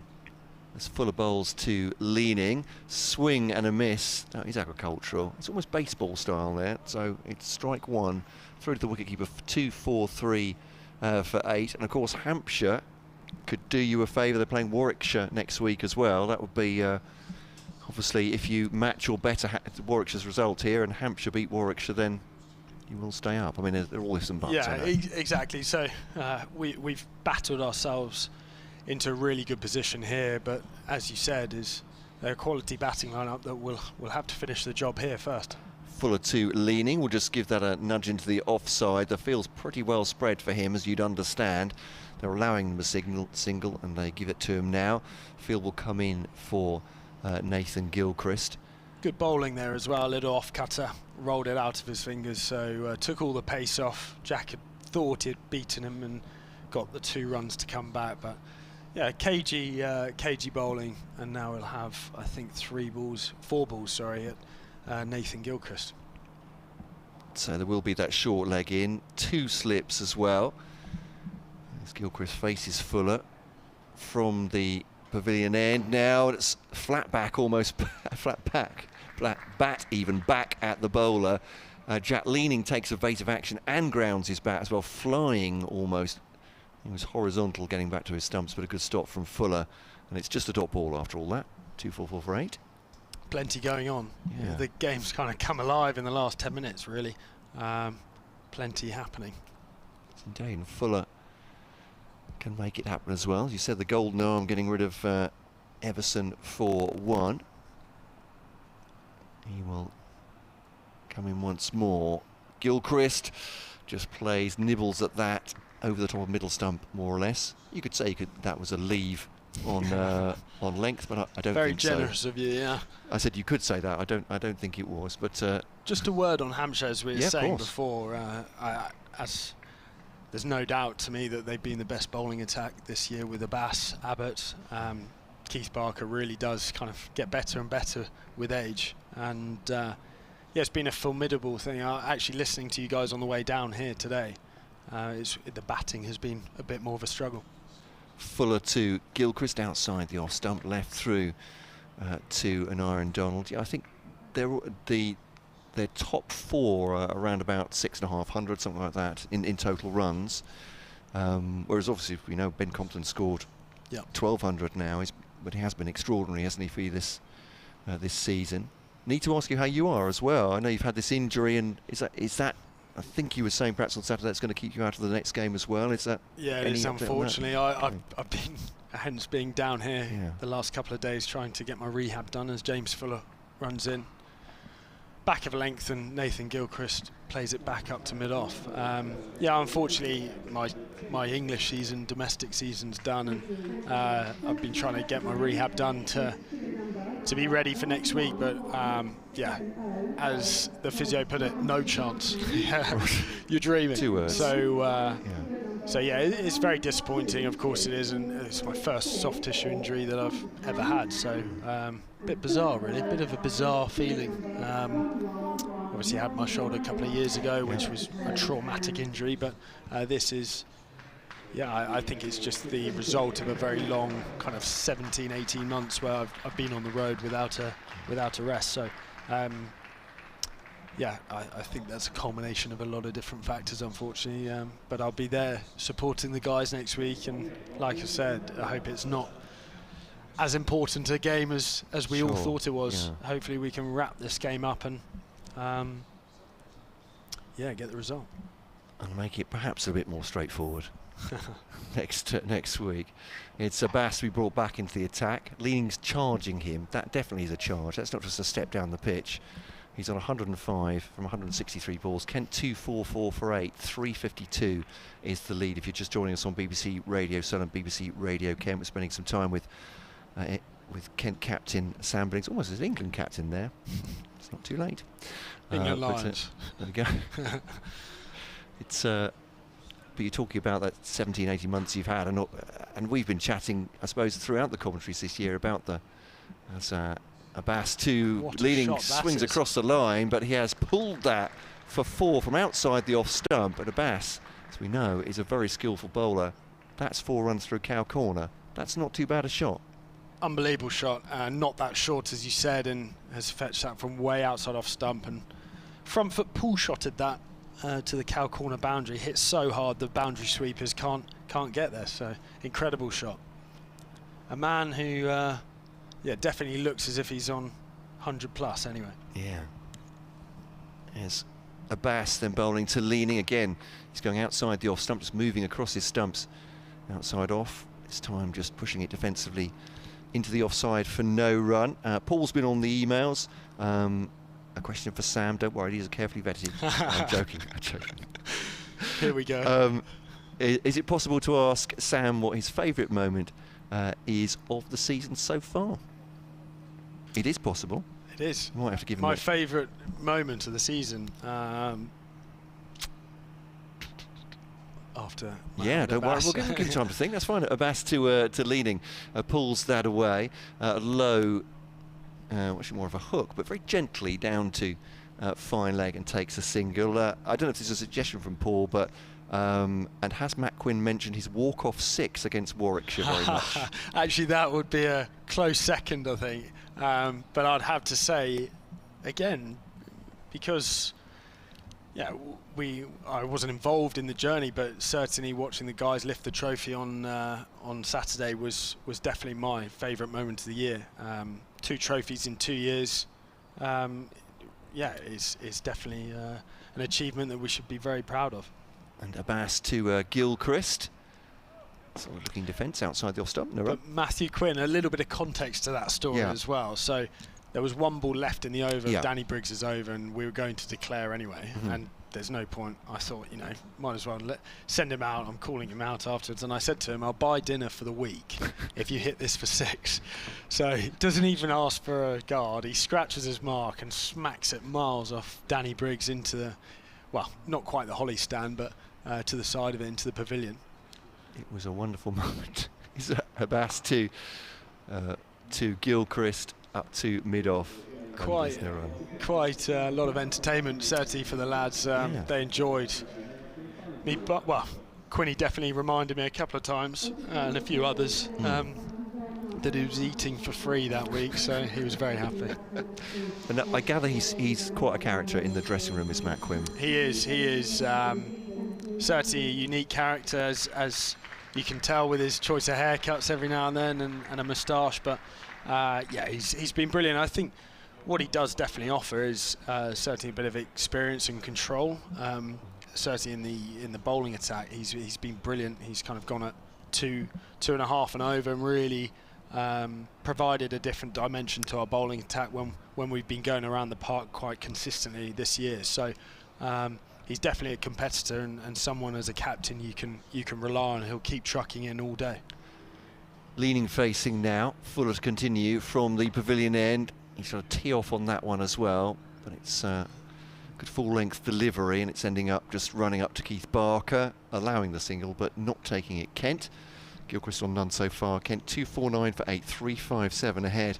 It's full of bowls to Leaning, swing and a miss. No, he's agricultural. It's almost baseball style there. So it's strike one through to the wicketkeeper for 2-4-3 for 8. And of course Hampshire could do you a favour. They're playing Warwickshire next week as well. That would be obviously, if you match or better Warwickshire's result here and Hampshire beat Warwickshire, then you will stay up. I mean, there are all ifs and buts. Yeah, exactly. So we've battled ourselves into a really good position here, but as you said, is a quality batting lineup that will have to finish the job here first. Fuller to Leaning, we'll just give that a nudge into the offside. The field's pretty well spread for him, as you'd understand. They're allowing him a single, and they give it to him now. Field will come in for Nathan Gilchrist. Good bowling there as well, a little off cutter, rolled it out of his fingers, so took all the pace off. Jack had thought he'd beaten him and got the 2 runs to come back, but yeah, cagey bowling, and now he'll have, I think, 4 balls at Nathan Gilchrist. So there will be that short leg in, 2 slips as well. As Gilchrist faces Fuller from the pavilion end. Now it's flat back, almost flat bat even back at the bowler. Jack Leaning takes evasive action and grounds his bat as well, flying almost. He was horizontal getting back to his stumps, but a good stop from Fuller, and it's just a dot ball after all that. 2-4-4 for 8. Plenty going on. Yeah. The game's kind of come alive in the last 10 minutes, really. Plenty happening. Indeed, and Fuller can make it happen as well. As you said, the golden arm getting rid of Everson for 1. He will come in once more. Gilchrist just plays, nibbles at that, over the top of middle stump, more or less. You could say that was a leave on length, but I don't Very think so. Very generous of you, yeah. I said you could say that. I don't think it was, but just a word on Hampshire, as we were saying before. as there's no doubt to me that they've been the best bowling attack this year with Abbas, Abbott. Keith Barker really does kind of get better and better with age, and yeah, it's been a formidable thing. Actually, listening to you guys on the way down here today, the batting has been a bit more of a struggle. Fuller to Gilchrist outside the off stump, left through to an Aaron Donald. Yeah, I think their top four are around about 6,500, something like that, in total runs. Whereas obviously, you know, Ben Compton scored 1,200 now, but he has been extraordinary, hasn't he, for you this season? Need to ask you how you are as well. I know you've had this injury, and is that I think you were saying perhaps on Saturday it's going to keep you out of the next game as well. Is that? Yeah, it is, unfortunately. I've been, hence being down here the last couple of days, trying to get my rehab done as James Fuller runs in. Back of length, and Nathan Gilchrist plays it back up to mid-off. Yeah, unfortunately, my English season, domestic season's done, and I've been trying to get my rehab done to be ready for next week. But yeah, as the physio put it, no chance. You're dreaming. 2 words. So yeah, it's very disappointing. Of course it is, and it's my first soft tissue injury that I've ever had. So a bit bizarre, really. A bit of a bizarre feeling. Obviously, I had my shoulder a couple of years ago, which was a traumatic injury, but this is, yeah, I think it's just the result of a very long kind of 17, 18 months where I've been on the road without a rest. So yeah, I think that's a culmination of a lot of different factors, unfortunately. But I'll be there supporting the guys next week, and like I said, I hope it's not as important a game as we all thought it was. Yeah. Hopefully we can wrap this game up and get the result. And make it perhaps a bit more straightforward next week. It's Abbas to be brought back into the attack. Leaning's charging him. That definitely is a charge. That's not just a step down the pitch. He's on 105 from 163 balls. Kent 244 for 8. 352 is the lead. If you're just joining us on BBC Radio Sun and BBC Radio Kent, we're spending some time with Kent captain Sam Billings. Almost as England captain there. It's not too late. England Lions. There we go. It's but you're talking about that 17, 18 months you've had, and we've been chatting, I suppose, throughout the commentaries this year about Abbas 2 leading swings across the line, but he has pulled that for 4 from outside the off stump. But Abbas, as we know, is a very skillful bowler. That's 4 runs through cow corner. That's not too bad a shot. Unbelievable shot, not that short as you said, and has fetched that from way outside off stump, and front foot pull shotted that to the cow corner boundary. Hit so hard the boundary sweepers can't get there. So incredible shot. A man who definitely looks as if he's on 100 plus anyway. Yeah. There's Abbas then bowling to Leaning again. He's going outside the off stump, just moving across his stumps. Outside off, this time just pushing it defensively into the offside for no run. Paul's been on the emails. A question for Sam. Don't worry, these are carefully vetted. I'm joking. Here we go. Is it possible to ask Sam what his favourite moment is of the season so far? It is possible. It is. You might have to give him my favourite moment of the season. After don't worry, we'll give him time to think. That's fine. Abbas to Leaning pulls that away. Low, actually more of a hook, but very gently down to fine leg and takes a single. I don't know if this is a suggestion from Paul, but and has Matt Quinn mentioned his walk-off 6 against Warwickshire very much? Actually, that would be a close second, I think. But I'd have to say, again, because I wasn't involved in the journey, but certainly watching the guys lift the trophy on Saturday was definitely my favourite moment of the year. 2 trophies in 2 years, it's definitely an achievement that we should be very proud of. And Abbas to Gilchrist. Sort of looking defence outside the off stump. No, but Matthew Quinn, a little bit of context to that story as well. So there was 1 ball left in the over, Danny Briggs' over, and we were going to declare anyway. And there's no point. I thought, might as well send him out. I'm calling him out afterwards. And I said to him, I'll buy dinner for the week if you hit this for 6. So he doesn't even ask for a guard. He scratches his mark and smacks it miles off Danny Briggs into the, well, not quite the holly stand, but to the side of it, into the pavilion. It was a wonderful moment. It's Abbas to Gilchrist up to mid-off. Quite a lot of entertainment, certainly for the lads. They enjoyed me, but Quinny definitely reminded me a couple of times, and a few others, that he was eating for free that week, so he was very happy. And I gather he's quite a character in the dressing room, is Matt Quinn. He is certainly a unique character, as you can tell with his choice of haircuts every now and then, and a moustache. But he's been brilliant. I think what he does definitely offer is certainly a bit of experience and control. Certainly in the bowling attack, he's been brilliant. He's kind of gone at 2.5 and over, and really provided a different dimension to our bowling attack when we've been going around the park quite consistently this year. So he's definitely a competitor, and someone as a captain you can rely on. He'll keep trucking in all day. Leaning facing now. Fuller to continue from the pavilion end. He's got a tee off on that one as well, but it's good full-length delivery, and it's ending up just running up to Keith Barker, allowing the single but not taking it. Kent. Gilchrist on none so far. Kent 249 for 8, 357 ahead.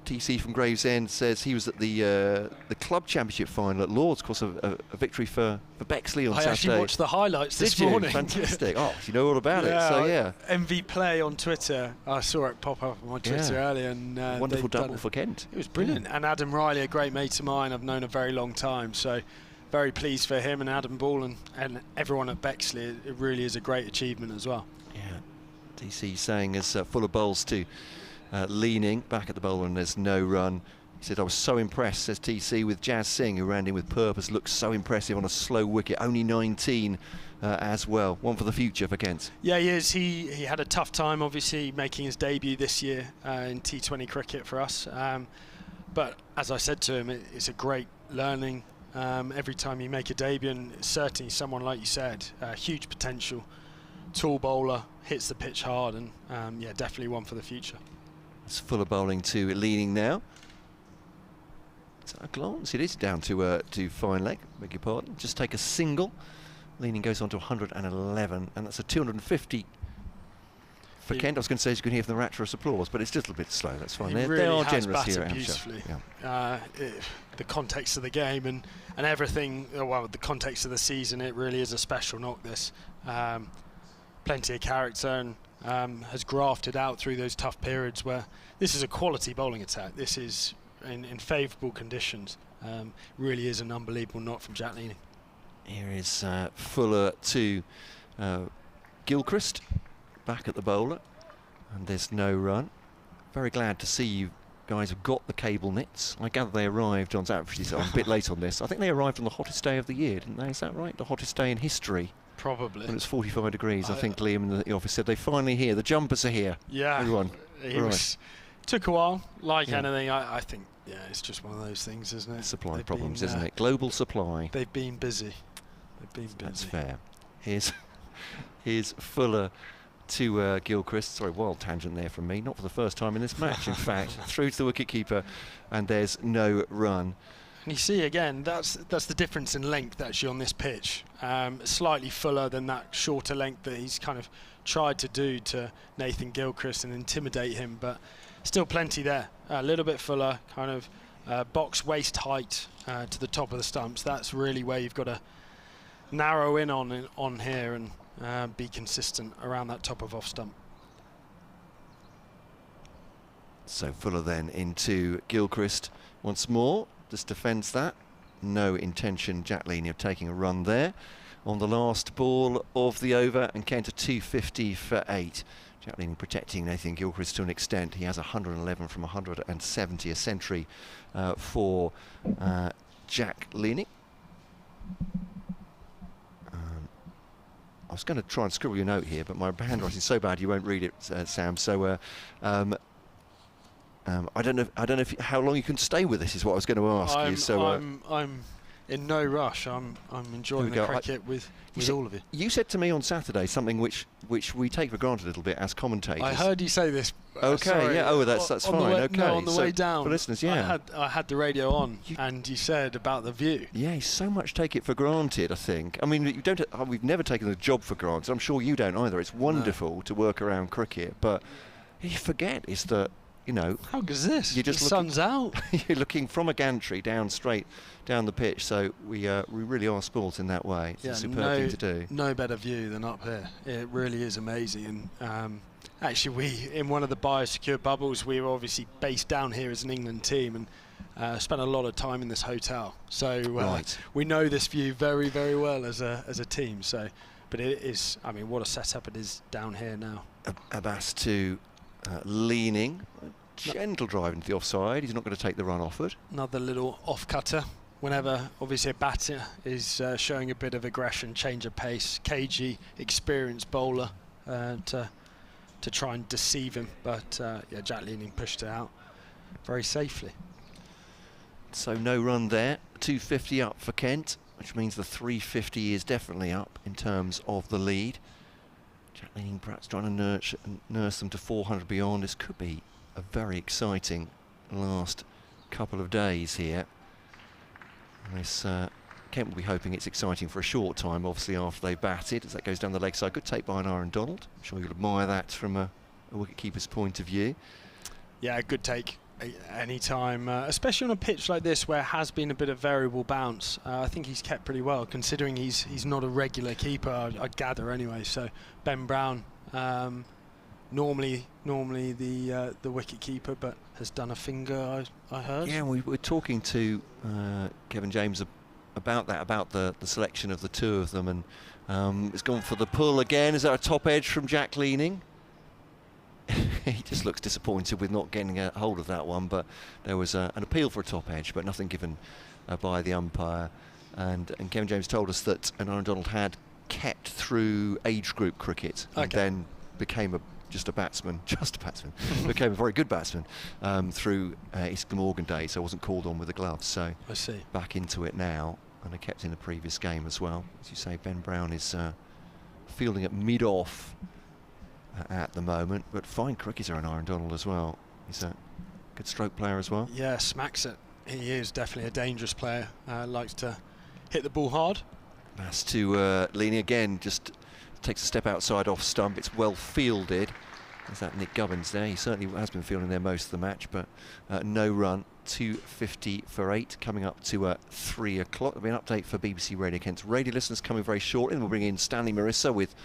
TC from Gravesend says he was at the club championship final at Lords. Of course, a victory for Bexley on Saturday. I actually watched the highlights this Did you? morning. Fantastic. Oh, you know all about it. So yeah. MV Play on Twitter. I saw it pop up on my Twitter earlier, and wonderful double for Kent. It was brilliant. And Adam Riley, a great mate of mine, I've known a very long time. So very pleased for him and Adam Ball and everyone at Bexley. It really is a great achievement as well. Yeah. TC saying as full of bowls to leaning back at the bowler and there's no run. He said, I was so impressed, says TC, with Jazz Singh, who ran in with purpose, looked so impressive on a slow wicket, only 19 as well. One for the future for Kent. Yeah, he is. He had a tough time, obviously, making his debut this year in T20 cricket for us. But as I said to him, it's a great learning every time you make a debut, and certainly someone, like you said, huge potential, tall bowler, hits the pitch hard, and yeah, definitely one for the future. It's full of bowling to leaning now. So a glance, it is down to fine leg, beg your pardon. Just take a single. Leaning goes on to 111, and that's a 250 for Kent. I was going to say, as you can hear from the rapturous applause, but it's just a little bit slow. That's fine. They are generous here at Hampshire. Yeah. The context of the game and everything, well, the context of the season, it really is a special knock, this. Plenty of character, and has grafted out through those tough periods where this is a quality bowling attack. This is in favourable conditions. Really is an unbelievable knock from Jack Leaning. Here is Fuller to Gilchrist, back at the bowler, and there's no run. Very glad to see you guys have got the cable nets. I gather they arrived on Saturday, so I'm a bit late on this. I think they arrived on the hottest day of the year, didn't they? Is that right? The hottest day in history. Probably. When it's 45 degrees, I think Liam in the office said they finally here. The jumpers are here. Yeah. Everyone. Took a while, like anything. I think, yeah, it's just one of those things, isn't it? Supply problems, isn't it? Global supply. They've been busy. That's fair. Here's Fuller to Gilchrist. Sorry, wild tangent there from me. Not for the first time in this match, in fact. Through to the wicketkeeper, and there's no run. And you see again, that's the difference in length actually on this pitch. Slightly fuller than that shorter length that he's kind of tried to do to Nathan Gilchrist and intimidate him, but still plenty there. A little bit fuller, kind of box waist height to the top of the stumps. That's really where you've got to narrow in on here and be consistent around that top of off stump. So Fuller then into Gilchrist once more. Just defends that. No intention, Jack Leaning, of taking a run there. On the last ball of the over, and Kent a 250 for 8. Jack Leaning protecting Nathan Gilchrist to an extent. He has 111 from 170, a century for Jack Leaning. I was going to try and scribble your note here, but my handwriting's so bad you won't read it, Sam. So I don't know how long you can stay with this. Is what I was going to ask you. So I'm in no rush. I'm enjoying the cricket with all of you. You said to me on Saturday something which we take for granted a little bit as commentators. I heard you say this. Okay, sorry, yeah. Oh, that's fine. Okay. No, on the way down, for listeners, yeah. I had the radio on, and you said about the view. Yeah, you so much take it for granted. I think. I mean, you don't. We've never taken the job for granted. I'm sure you don't either. It's wonderful to work around cricket, but you forget is that. You know, how good is this? You're just the sun's out. You're looking from a gantry down straight down the pitch, so we really are spoilt in that way. It's a superb thing to do. No better view than up here. It really is amazing. And actually, we in one of the biosecure bubbles, we were obviously based down here as an England team, and spent a lot of time in this hotel. So we know this view very, very well as a team. So, but it is. I mean, what a setup it is down here now. Abbas to. Leaning, gentle drive into the offside. He's not going to take the run offered. Another little off cutter. Whenever obviously a batter is showing a bit of aggression, change of pace, cagey, experienced bowler to try and deceive him. But yeah, Jack Leaning pushed it out very safely. So no run there. 250 up for Kent, which means the 350 is definitely up in terms of the lead. Jack Leaning perhaps trying to nurse them to 400 beyond. This could be a very exciting last couple of days here. This Kent will be hoping it's exciting for a short time, obviously, after they batted, as that goes down the leg side. Good take by an Aaron Donald. I'm sure you'll admire that from a wicketkeeper's point of view. Yeah, good take. any time, especially on a pitch like this where has been a bit of variable bounce. I think he's kept pretty well, considering he's not a regular keeper, I'd gather anyway. So Ben Brown, normally the wicket keeper, but has done a finger, I heard. Yeah, we were talking to Kevin James about that, about the selection of the two of them, and it's gone for the pull again. Is that a top edge from Jack Leaning? He just looks disappointed with not getting a hold of that one, but there was an appeal for a top edge, but nothing given by the umpire. And Kevin James told us that Aaron Donald had kept through age group cricket, and then became just a batsman, became a very good batsman through East Glamorgan days, so wasn't called on with the gloves. So I see. Back into it now, and I kept in the previous game as well. As you say, Ben Brown is fielding at mid-off at the moment, but fine cricketer in Aaron Donald as well. He's a good stroke player as well. Yeah, smacks it. He is definitely a dangerous player. Likes to hit the ball hard. Pass to Leaning again, just takes a step outside off stump. It's well fielded. There's that Nick Gubbins there. He certainly has been fielding there most of the match, but no run. 2:50 for 8, coming up to 3 o'clock. There'll be an update for BBC Radio Kent's radio listeners coming very shortly. And we'll bring in Stanley Marissa with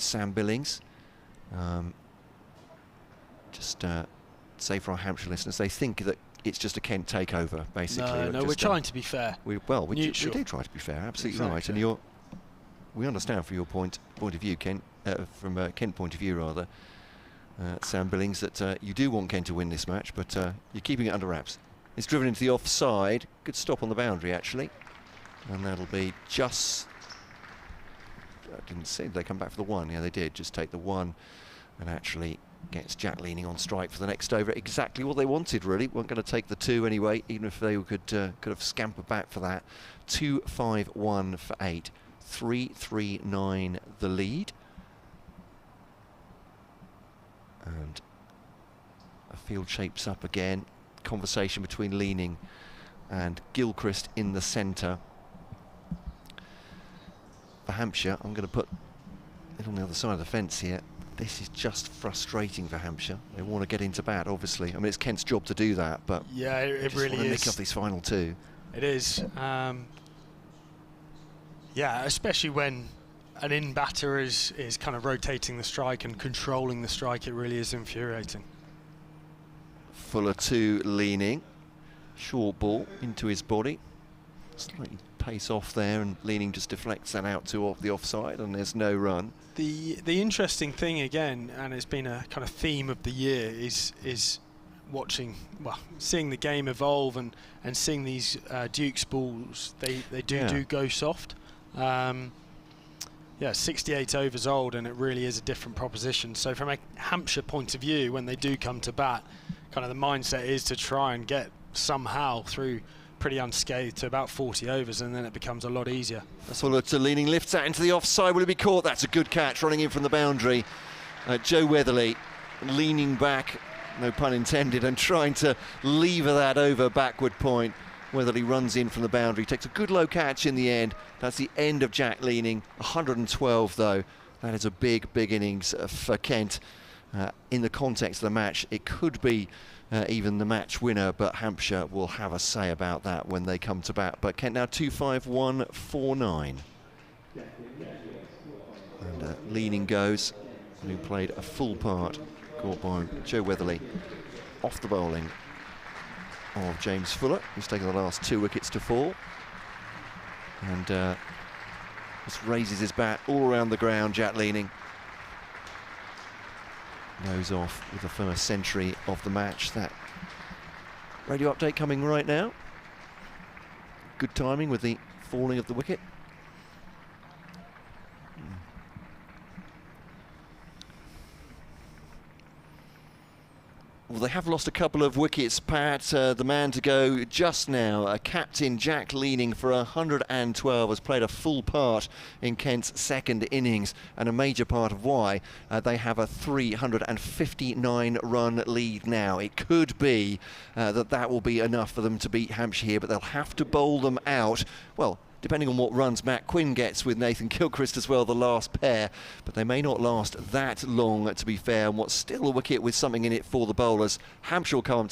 Sam Billings. Just say for our Hampshire listeners, they think that it's just a Kent takeover, basically. No, we're trying to be fair. We do try to be fair, absolutely right. And we understand from your point of view, Kent, from a Kent point of view rather, Sam Billings, that you do want Kent to win this match, but you're keeping it under wraps. It's driven into the offside. Good stop on the boundary, actually, and that'll be just. I didn't see they come back for the one. Yeah, they did. Just take the one, and actually gets Jack Leaning on strike for the next over. Exactly what they wanted, really. Weren't going to take the 2 anyway, even if they could have scampered back for that. 2-5-1 for 8. 3-3-9 the lead. And a field shapes up again. Conversation between Leaning and Gilchrist in the centre. For Hampshire, I'm going to put it on the other side of the fence here. This is just frustrating for Hampshire. They want to get into bat, obviously. I mean, it's Kent's job to do that, but yeah, it really want to is. nick off these final 2. It is. Yeah, especially when an in-batter is kind of rotating the strike and controlling the strike, it really is infuriating. Fuller to Leaning. Short ball into his body. Slightly pace off there, and Leaning just deflects that out to the offside, and there's no run. The interesting thing again, and it's been a kind of theme of the year, is seeing the game evolve and seeing these Duke's balls. They do go soft. 68 overs old, and it really is a different proposition. So from a Hampshire point of view, when they do come to bat, kind of the mindset is to try and get somehow through pretty unscathed to about 40 overs, and then it becomes a lot easier. Fuller to Leaning, lifts that into the offside. Will it be caught? That's a good catch, running in from the boundary. Joe Weatherly leaning back, no pun intended, and trying to lever that over backward point. Weatherly runs in from the boundary, takes a good low catch in the end. That's the end of Jack Leaning. 112 though. That is a big innings for Kent. In the context of the match, it could be even the match winner, but Hampshire will have a say about that when they come to bat. But Kent now 2-5-1-4-9. And Leaning goes, who played a full part, caught by Joe Weatherly, off the bowling of James Fuller, who's taken the last 2 wickets to fall. And just raises his bat all around the ground, Jack Leaning. Nose off with the first century of the match. That radio update coming right now. Good timing with the falling of the wicket. Well, they have lost a couple of wickets, Pat. The man to go just now, captain Jack Leaning for 112, has played a full part in Kent's second innings, and a major part of why they have a 359-run lead now. It could be that will be enough for them to beat Hampshire here, but they'll have to bowl them out. Well, depending on what runs Matt Quinn gets with Nathan Gilchrist as well, the last pair, but they may not last that long, to be fair. And what's still a wicket with something in it for the bowlers. Hampshire will come out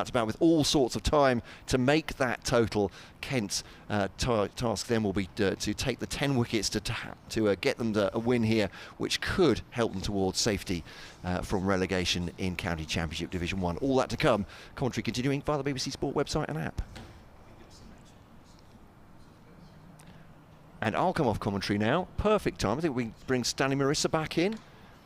to bat with all sorts of time to make that total. Kent's task then will be to take the 10 wickets to get them a win here, which could help them towards safety from relegation in County Championship Division 1. All that to come. Commentary continuing via the BBC Sport website and app. And I'll come off commentary now. Perfect time. I think we bring Stanley Marissa back in.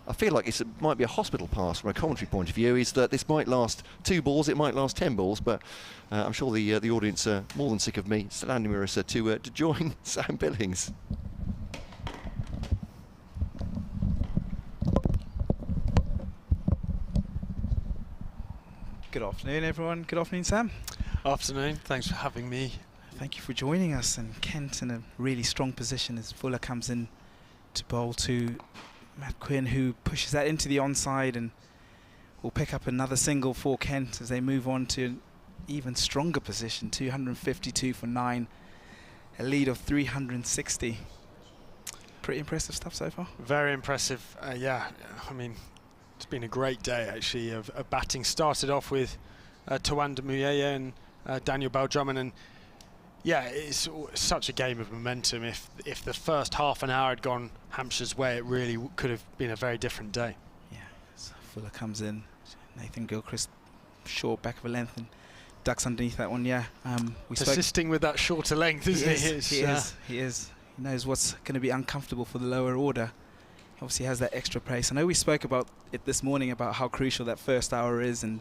I feel like it might be a hospital pass from a commentary point of view, is that this might last 2 balls, it might last 10 balls, but I'm sure the audience are more than sick of me. Stanley Marissa to join Sam Billings. Good afternoon, everyone. Good afternoon, Sam. Afternoon. Thanks for having me. Thank you for joining us. And Kent in a really strong position as Fuller comes in to bowl to Matt Quinn, who pushes that into the onside and will pick up another single for Kent as they move on to an even stronger position, 252 for 9, a lead of 360. Pretty impressive stuff so far. Very impressive. Yeah, I mean, it's been a great day actually of batting. Started off with Tawanda Muyaya and Daniel Bell-Drummond, and yeah, it's such a game of momentum. If the first half an hour had gone Hampshire's way, it really could have been a very different day. Yeah, so Fuller comes in, Nathan Gilchrist short back of a length and ducks underneath that one. Yeah, persisting with that shorter length, isn't he? He is. He knows what's going to be uncomfortable for the lower order. He obviously has that extra pace. I know we spoke about it this morning about how crucial that first hour is, and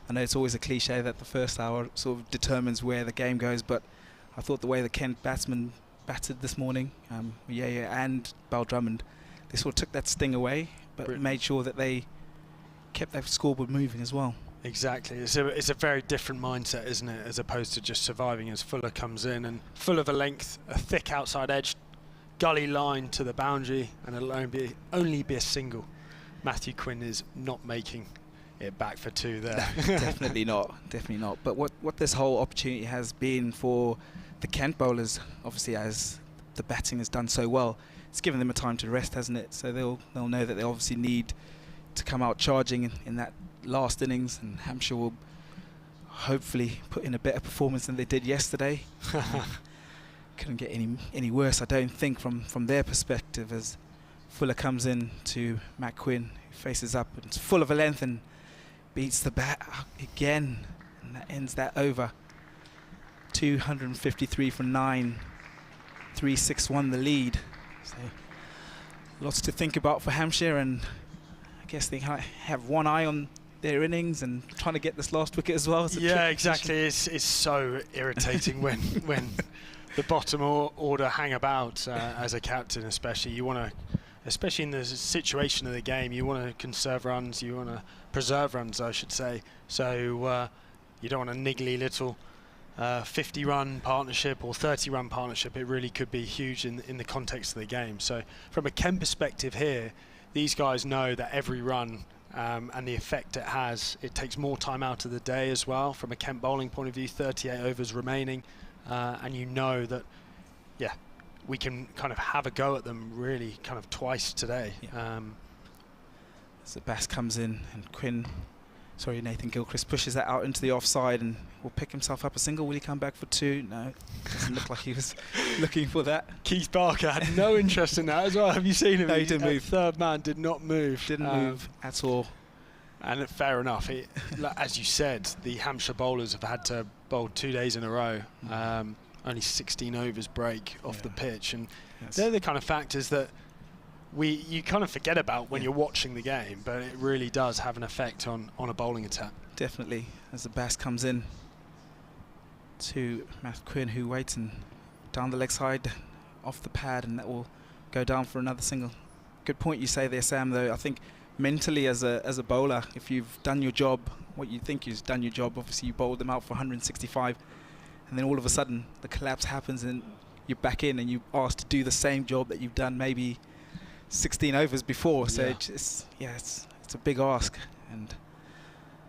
I know it's always a cliche that the first hour sort of determines where the game goes, but I thought the way the Kent batsmen batted this morning, and Bell-Drummond, they sort of took that sting away, but made sure that they kept that scoreboard moving as well. Exactly. It's a very different mindset, isn't it, as opposed to just surviving as Fuller comes in and full of a length, a thick outside edge, gully line to the boundary, and it'll only be a single. Matthew Quinn is not making it back for 2 there. Definitely not. But what this whole opportunity has been for the Kent bowlers, obviously as the batting has done so well, it's given them a time to rest, hasn't it? So they'll know that they obviously need to come out charging in that last innings, and Hampshire will hopefully put in a better performance than they did yesterday. Couldn't get any worse, I don't think, from their perspective, as Fuller comes in to Matt Quinn, who faces up and it's full of a length and beats the bat again, and that ends that over. 253 for 9, 361 the lead. So lots to think about for Hampshire, and I guess they have one eye on their innings and trying to get this last wicket as well. Yeah, exactly. It's so irritating when the bottom order hang about as a captain, especially. You want to, especially in the situation of the game, you want to conserve runs, you want to preserve runs, I should say. So you don't want a niggly little 50-run partnership or 30-run partnership. It really could be huge in the context of the game. So from a Kent perspective here, these guys know that every run and the effect it has, it takes more time out of the day as well. From a Kent bowling point of view, 38 overs remaining, and you know that, yeah, we can kind of have a go at them really kind of twice today. Yeah. So Bass comes in and Nathan Gilchrist pushes that out into the offside and will pick himself up a single. Will he come back for 2? No, doesn't look like he was looking for that. Keith Barker had no interest in that as well. Have you seen him? No, he didn't move. Third man did not move. Didn't move at all. And fair enough. As you said, the Hampshire bowlers have had to bowl 2 days in a row. Only 16 overs break off the pitch, and they're the kind of factors that you kind of forget about when you're watching the game, but it really does have an effect on a bowling attack. Definitely. As the Bass comes in to Matt Quinn, who waits and down the leg side off the pad, and that will go down for another single. Good point you say there, Sam, though. I think mentally as a bowler, if you've done your job, what you think you've done your job, obviously you bowled them out for 165, and then all of a sudden the collapse happens and you're back in and you're asked to do the same job that you've done maybe 16 overs before. So it's a big ask, and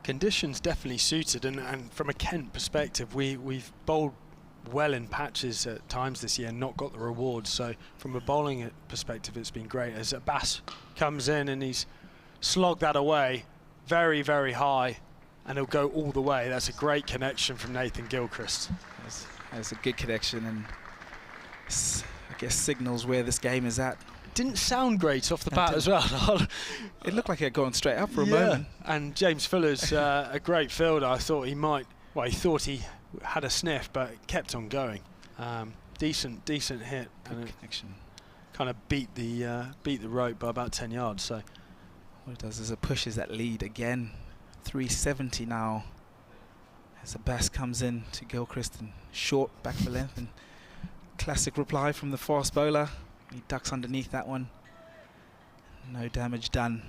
conditions definitely suited. And from a Kent perspective, we've bowled well in patches at times this year and not got the rewards. So from a bowling perspective, it's been great. As Abbas comes in and he's slogged that away very, very high, and he'll go all the way. That's a great connection from Nathan Gilchrist. That's a good connection, and I guess signals where this game is at. Didn't sound great off the bat as well. It looked like it had gone straight up for a moment. And James Fuller's a great fielder. I thought he might, well, he thought he had a sniff, but it kept on going. Decent hit. Good and connection. Kind of beat the rope by about 10 yards. So what it does is it pushes that lead again. 370 now. As Abbas comes in to Gilchrist and short back for length, and classic reply from the fast bowler. He ducks underneath that one. No damage done.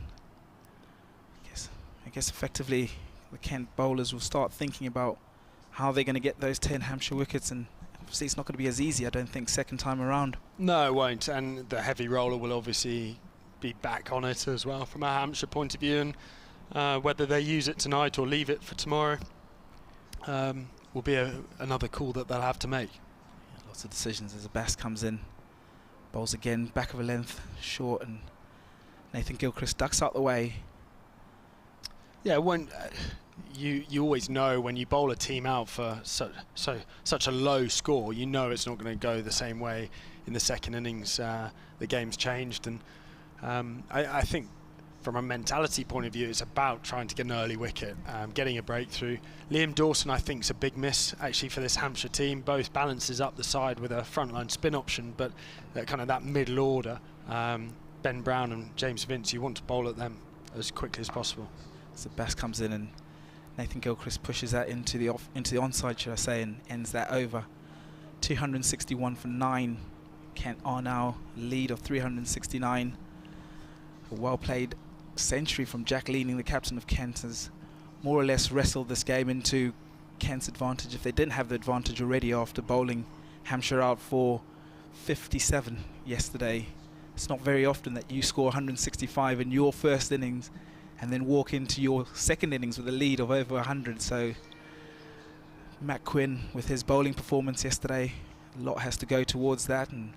I guess effectively the Kent bowlers will start thinking about how they're going to get those 10 Hampshire wickets, and obviously it's not going to be as easy, I don't think, second time around. No, it won't, and the heavy roller will obviously be back on it as well from a Hampshire point of view, and whether they use it tonight or leave it for tomorrow will be another call that they'll have to make. Yeah, lots of decisions as Abbas comes in. Bowls again, back of a length, short, and Nathan Gilchrist ducks out the way. Yeah, when you always know when you bowl a team out for such a low score, you know it's not going to go the same way in the second innings. The game's changed, and I think from a mentality point of view, it's about trying to get an early wicket, getting a breakthrough. Liam Dawson, I think, is a big miss actually for this Hampshire team. Both balances up the side with a frontline spin option, but that middle order, Ben Brown and James Vince, you want to bowl at them as quickly as possible. So Abbas comes in and Nathan Gilchrist pushes that into the onside, should I say, and ends that over. 261 for 9. Kent are now lead of 369. A well played century from Jack Leaning, the captain of Kent, has more or less wrestled this game into Kent's advantage, if they didn't have the advantage already after bowling Hampshire out for 57 yesterday. It's not very often that you score 165 in your first innings and then walk into your second innings with a lead of over 100. So Matt Quinn, with his bowling performance yesterday, a lot has to go towards that, and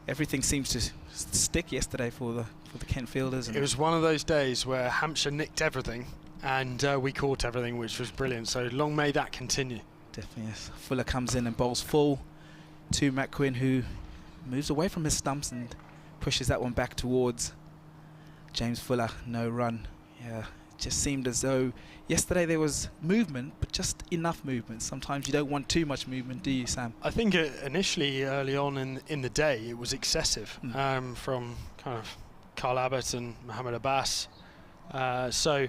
everything seems to stick yesterday for the Kent fielders. It was one of those days where Hampshire nicked everything and we caught everything, which was brilliant. So long may that continue. Definitely, yes. Fuller comes in and bowls full to Matt Quinn, who moves away from his stumps and pushes that one back towards James Fuller. No run. Yeah, it just seemed as though yesterday there was movement, but just enough movement. Sometimes you don't want too much movement, do you, Sam? I think initially, early on in the day, it was excessive from kind of Carl Abbott and Mohammed Abbas. So,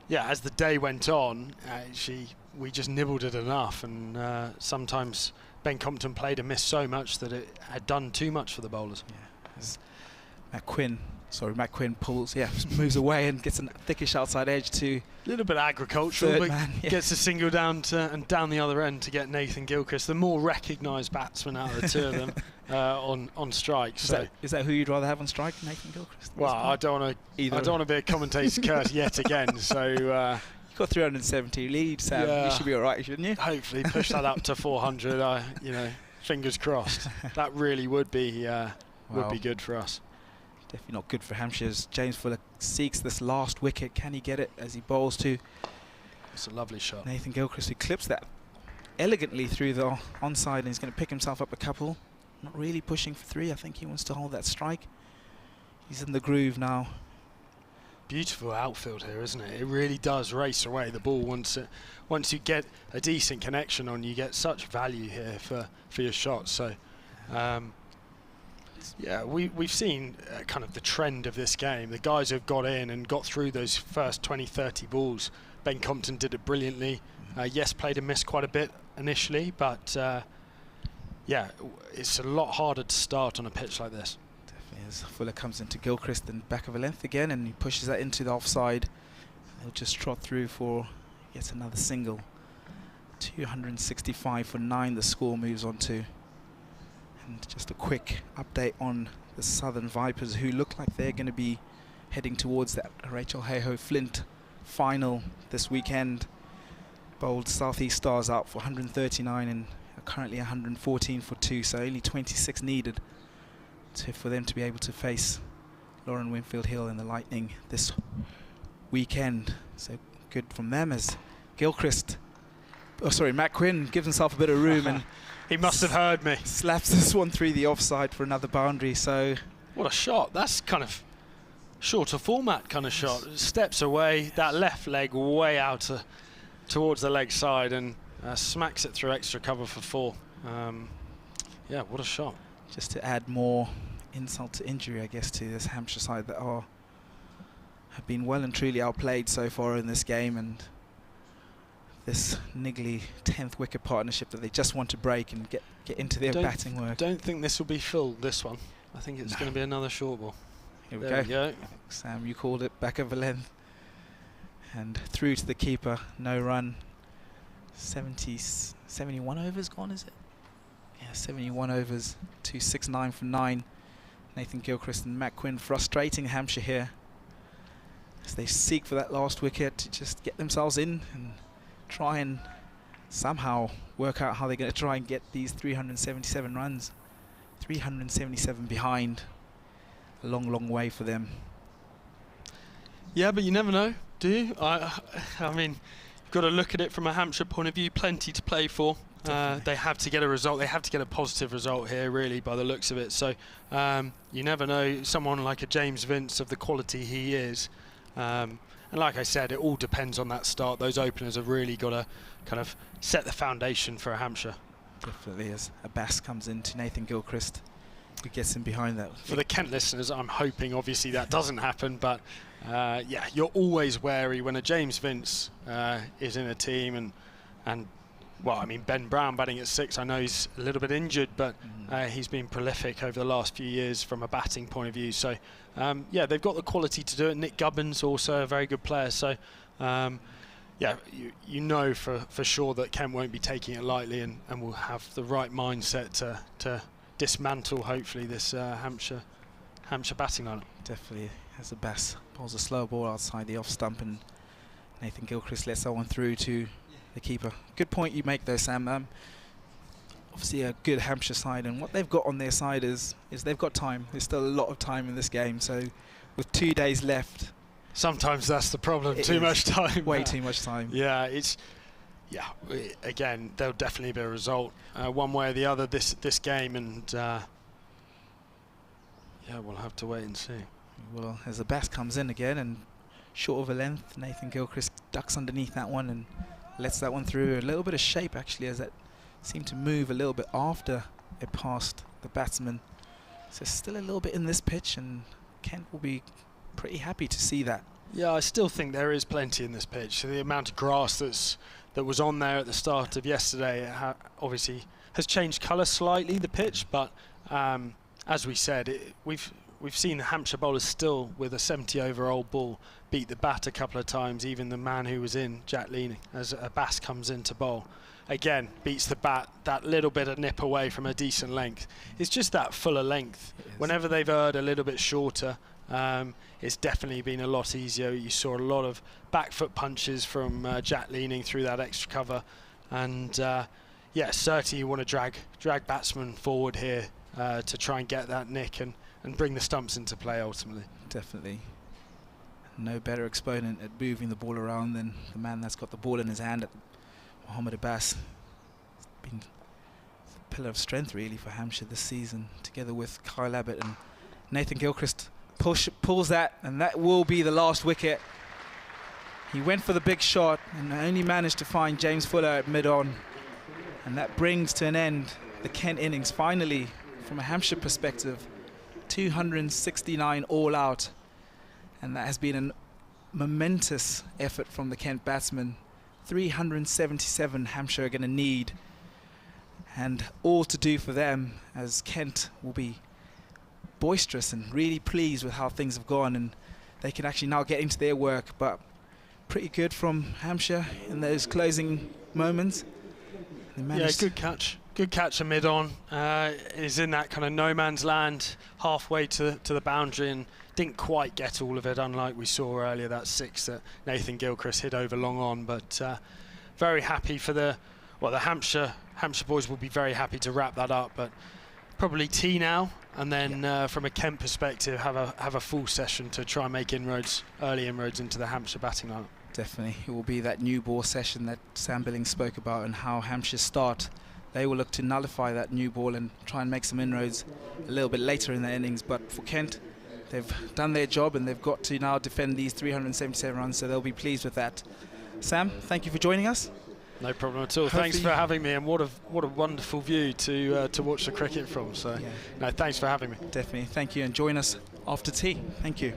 yeah, as the day went on, actually, we just nibbled it enough, and sometimes Ben Compton played and missed so much that it had done too much for the bowlers. Yeah, Matt Quinn pulls, moves away and gets a thickish outside edge to a little bit agricultural, but gets a single down and down the other end to get Nathan Gilchrist, the more recognised batsman out of the two of them, on strike. Is that who you'd rather have on strike, Nathan Gilchrist? Well, I don't want to be a commentator's curse yet again. So you've got 370 lead, Sam. Yeah. You should be all right, shouldn't you? Hopefully, push that up to 400. Fingers crossed. That really would be good for us. Definitely not good for Hampshire. James Fuller seeks this last wicket. Can he get it as he bowls to? It's a lovely shot. Nathan Gilchrist, who clips that elegantly through the onside, and he's going to pick himself up a couple. Not really pushing for 3. I think he wants to hold that strike. He's in the groove now. Beautiful outfield here, isn't it? It really does race away the ball once you get a decent connection on. You get such value here for your shots. So. Yeah, we've seen kind of the trend of this game. The guys who have got in and got through those first 20, 30 balls. Ben Compton did it brilliantly. Yes, played and missed quite a bit initially, but yeah, it's a lot harder to start on a pitch like this. Definitely is. Fuller comes into Gilchrist and back of a length again, and he pushes that into the offside. He'll just trot through for yet another single. 265 for 9 the score moves on to. And just a quick update on the Southern Vipers, who look like they're going to be heading towards that Rachel Hayhoe Flint final this weekend. Bowled Southeast Stars out for 139 in a currently 114 for 2, so only 26 needed for them to be able to face Lauren Winfield Hill and the Lightning this weekend. So good from them as Matt Quinn gives himself a bit of room and he must have heard me. Slaps this one through the offside for another boundary. So what a shot. That's kind of shorter format kind of shot. Steps away, that left leg way out towards the leg side, and smacks it through extra cover for 4. Yeah, what a shot. Just to add more insult to injury, I guess, to this Hampshire side that have been well and truly outplayed so far in this game, and this niggly 10th wicket partnership that they just want to break and get into their batting work. Don't think this will be filled, this one. I think it's going to be another short ball. Here we go. Sam, you called it, back over length and through to the keeper. No run. 71 overs gone, is it? Yeah, 71 overs. 269 for 9. Nathan Gilchrist and Matt Quinn frustrating Hampshire here as they seek for that last wicket to just get themselves in and try and somehow work out how they're going to try and get these 377 runs. 377 behind. A long, long way for them. Yeah, but you never know, do you? I mean, you've got to look at it from a Hampshire point of view. Plenty to play for. They have to get a result. They have to get a positive result here, really, by the looks of it. So you never know. Someone like a James Vince, of the quality he is. And like I said, it all depends on that start. Those openers have really got to kind of set the foundation for a Hampshire. Definitely, as Abbas comes into Nathan Gilchrist, who gets him behind that. For the Kent listeners, I'm hoping obviously that doesn't happen, but yeah, you're always wary when a James Vince is in a team, and well, I mean, Ben Brown batting at 6, I know he's a little bit injured, but he's been prolific over the last few years from a batting point of view. So yeah, they've got the quality to do it. Nick Gubbins also a very good player. So yeah, you know for sure that Kent won't be taking it lightly, and will have the right mindset to dismantle hopefully this Hampshire batting lineup. Definitely, as Abbas bowls a slow ball outside the off stump, and Nathan Gilchrist lets that one through to the keeper. Good point you make there, Sam. Obviously a good Hampshire side, and what they've got on their side is they've got time. There's still a lot of time in this game, so with 2 days left. Sometimes that's the problem, too much time. Way too much time. Yeah, again, there'll definitely be a result one way or the other this game, and yeah, we'll have to wait and see. Well, as the Abbas comes in again and short of a length, Nathan Gilchrist ducks underneath that one and lets that one through. A little bit of shape actually, as that seemed to move a little bit after it passed the batsman. So still a little bit in this pitch, and Kent will be pretty happy to see that. Yeah, I still think there is plenty in this pitch. So the amount of grass that was on there at the start of yesterday obviously has changed colour slightly, the pitch, but as we said, we've seen the Hampshire bowlers still, with a 70-over-old ball, beat the bat a couple of times. Even the man who was in, Jack Leaning, as Abbas comes in to bowl, again beats the bat that little bit of nip away from a decent length. It's just that fuller length. Whenever they've erred a little bit shorter, it's definitely been a lot easier. You saw a lot of back foot punches from Jack Leaning through that extra cover, and yeah, certainly you want to drag batsmen forward here to try and get that nick and bring the stumps into play ultimately. Definitely. No better exponent at moving the ball around than the man that's got the ball in his hand, at Mohammed Abbas. It's been a pillar of strength really for Hampshire this season, together with Kyle Abbott, and Nathan Gilchrist pulls that, and that will be the last wicket. He went for the big shot and only managed to find James Fuller at mid-on, and that brings to an end the Kent innings finally. From a Hampshire perspective, 269 all out, and that has been a momentous effort from the Kent batsmen. 377 Hampshire are going to need, and all to do for them, as Kent will be boisterous and really pleased with how things have gone, and they can actually now get into their work. But pretty good from Hampshire in those closing moments. Yeah, good catch at mid-on. Is in that kind of no man's land halfway to the boundary, and didn't quite get all of it, unlike we saw earlier, that 6 that Nathan Gilchrist hit over long on. But very happy for the Hampshire Hampshire boys will be very happy to wrap that up, but probably tea now, and then from a Kent perspective, have a full session to try and make early inroads into the Hampshire batting lineup. Definitely, it will be that new ball session that Sam Billings spoke about, and how Hampshire start. They will look to nullify that new ball and try and make some inroads a little bit later in the innings. But for Kent, they've done their job and they've got to now defend these 377 runs, so they'll be pleased with that. Sam, thank you for joining us. No problem at all. Thanks for having me, and what a wonderful view to watch the cricket from. So, yeah. No, thanks for having me. Definitely, thank you, and join us after tea. Thank you.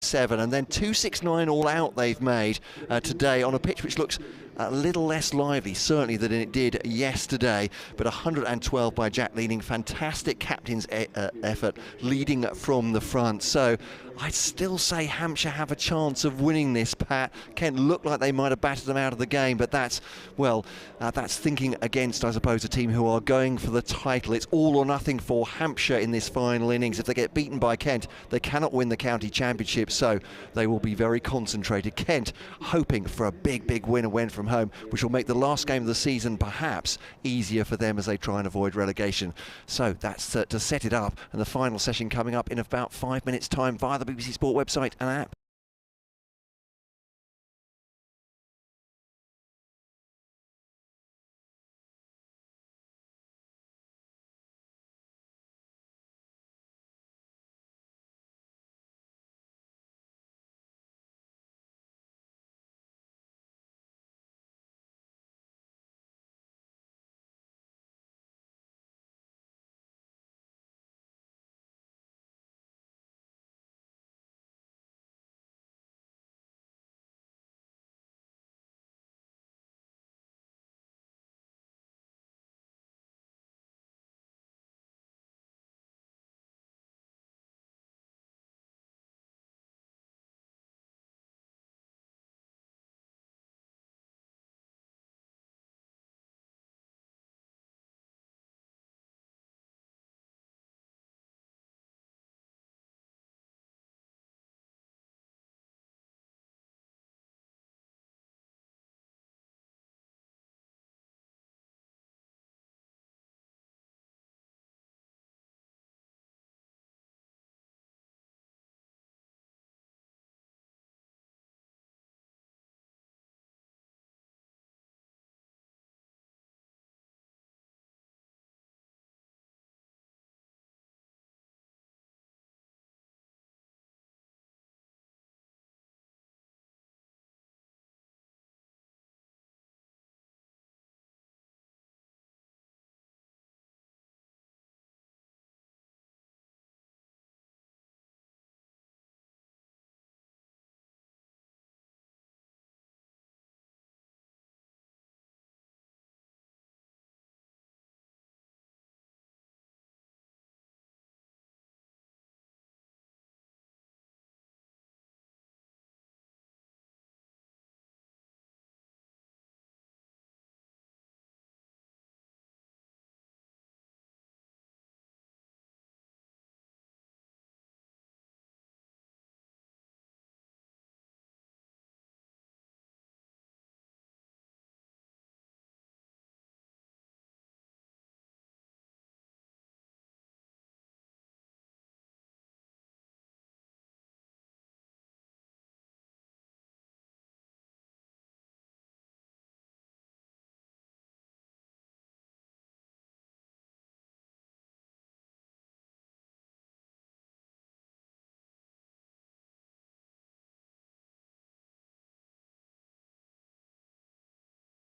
7, and then 269 all out they've made today on a pitch which looks a little less lively certainly than it did yesterday, but 112 by Jack Leaning. Fantastic captain's effort leading from the front. So I'd still say Hampshire have a chance of winning this, Pat. Kent looked like they might have battered them out of the game, but that's, well, that's thinking against, I suppose, a team who are going for the title. It's all or nothing for Hampshire in this final innings. If they get beaten by Kent, they cannot win the county championship, so they will be very concentrated. Kent hoping for a big win from home, which will make the last game of the season perhaps easier for them as they try and avoid relegation. So that's to set it up, and the final session coming up in about 5 minutes' time via the BBC Sport website and app.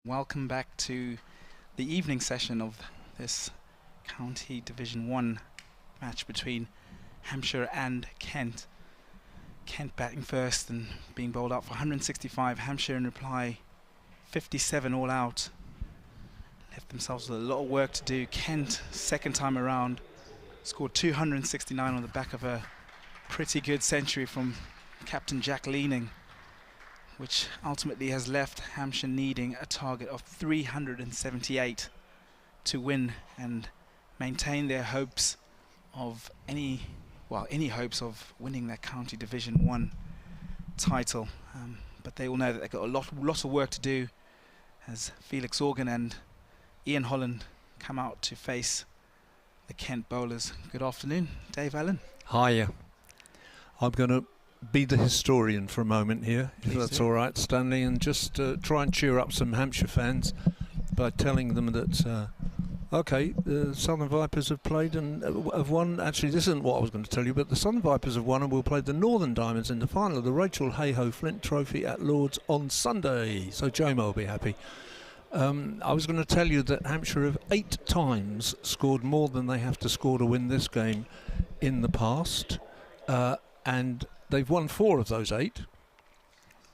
Welcome back to the evening session of this County Division 1 match between Hampshire and Kent. Kent batting first and being bowled out for 165. Hampshire in reply 57 all out. Left themselves with a lot of work to do. Kent, second time around, scored 269 on the back of a pretty good century from Captain Jack Leaning, which ultimately has left Hampshire needing a target of 378 to win and maintain their hopes of any hopes of winning their County Division 1 title. But they all know that they've got a lot of work to do as Felix Organ and Ian Holland come out to face the Kent bowlers. Good afternoon, Dave Allen. Hiya. I'm going to be the historian for a moment here, if that's all right, Stanley, and just try and cheer up some Hampshire fans by telling them that okay, the Southern Vipers have played and have won. Actually, this isn't what I was going to tell you, but the Southern Vipers have won and will play the Northern Diamonds in the final of the Rachel Hayhoe Flint Trophy at Lord's on Sunday. So Jomo will be happy. I was going to tell you that Hampshire have 8 times scored more than they have to score to win this game in the past, and they've won 4 of those 8,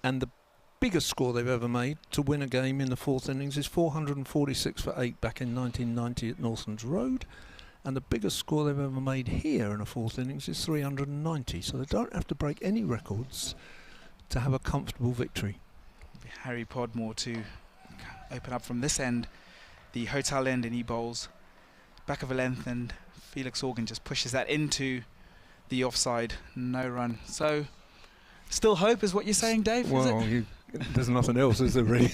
and the biggest score they've ever made to win a game in the 4th innings is 446 for 8 back in 1990 at Northlands Road, and the biggest score they've ever made here in a 4th innings is 390, so they don't have to break any records to have a comfortable victory. Harry Podmore to open up from this end, the hotel end in E-bowls, back of a length, and Felix Organ just pushes that into the offside, no run. So still hope is what you're saying, Dave? Well, there's nothing else, is there, really?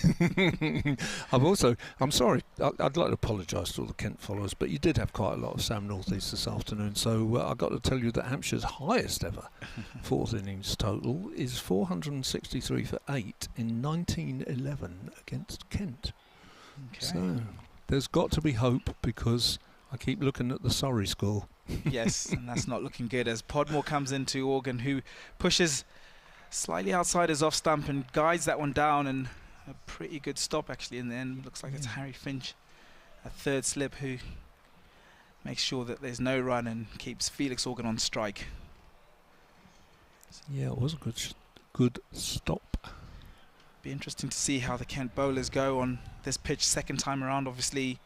I'm sorry, I'd like to apologise to all the Kent followers, but you did have quite a lot of Sam Northeast this afternoon, so I've got to tell you that Hampshire's highest ever 4th innings total is 463 for 8 in 1911 against Kent. Okay. So there's got to be hope, because I keep looking at the Surrey score. Yes, and that's not looking good as Podmore comes into Organ, who pushes slightly outside his off stump and guides that one down, and a pretty good stop actually in the end. Looks like it's Harry Finch, a 3rd slip, who makes sure that there's no run and keeps Felix Organ on strike. Yeah, it was a good stop. Be interesting to see how the Kent bowlers go on this pitch second time around. Obviously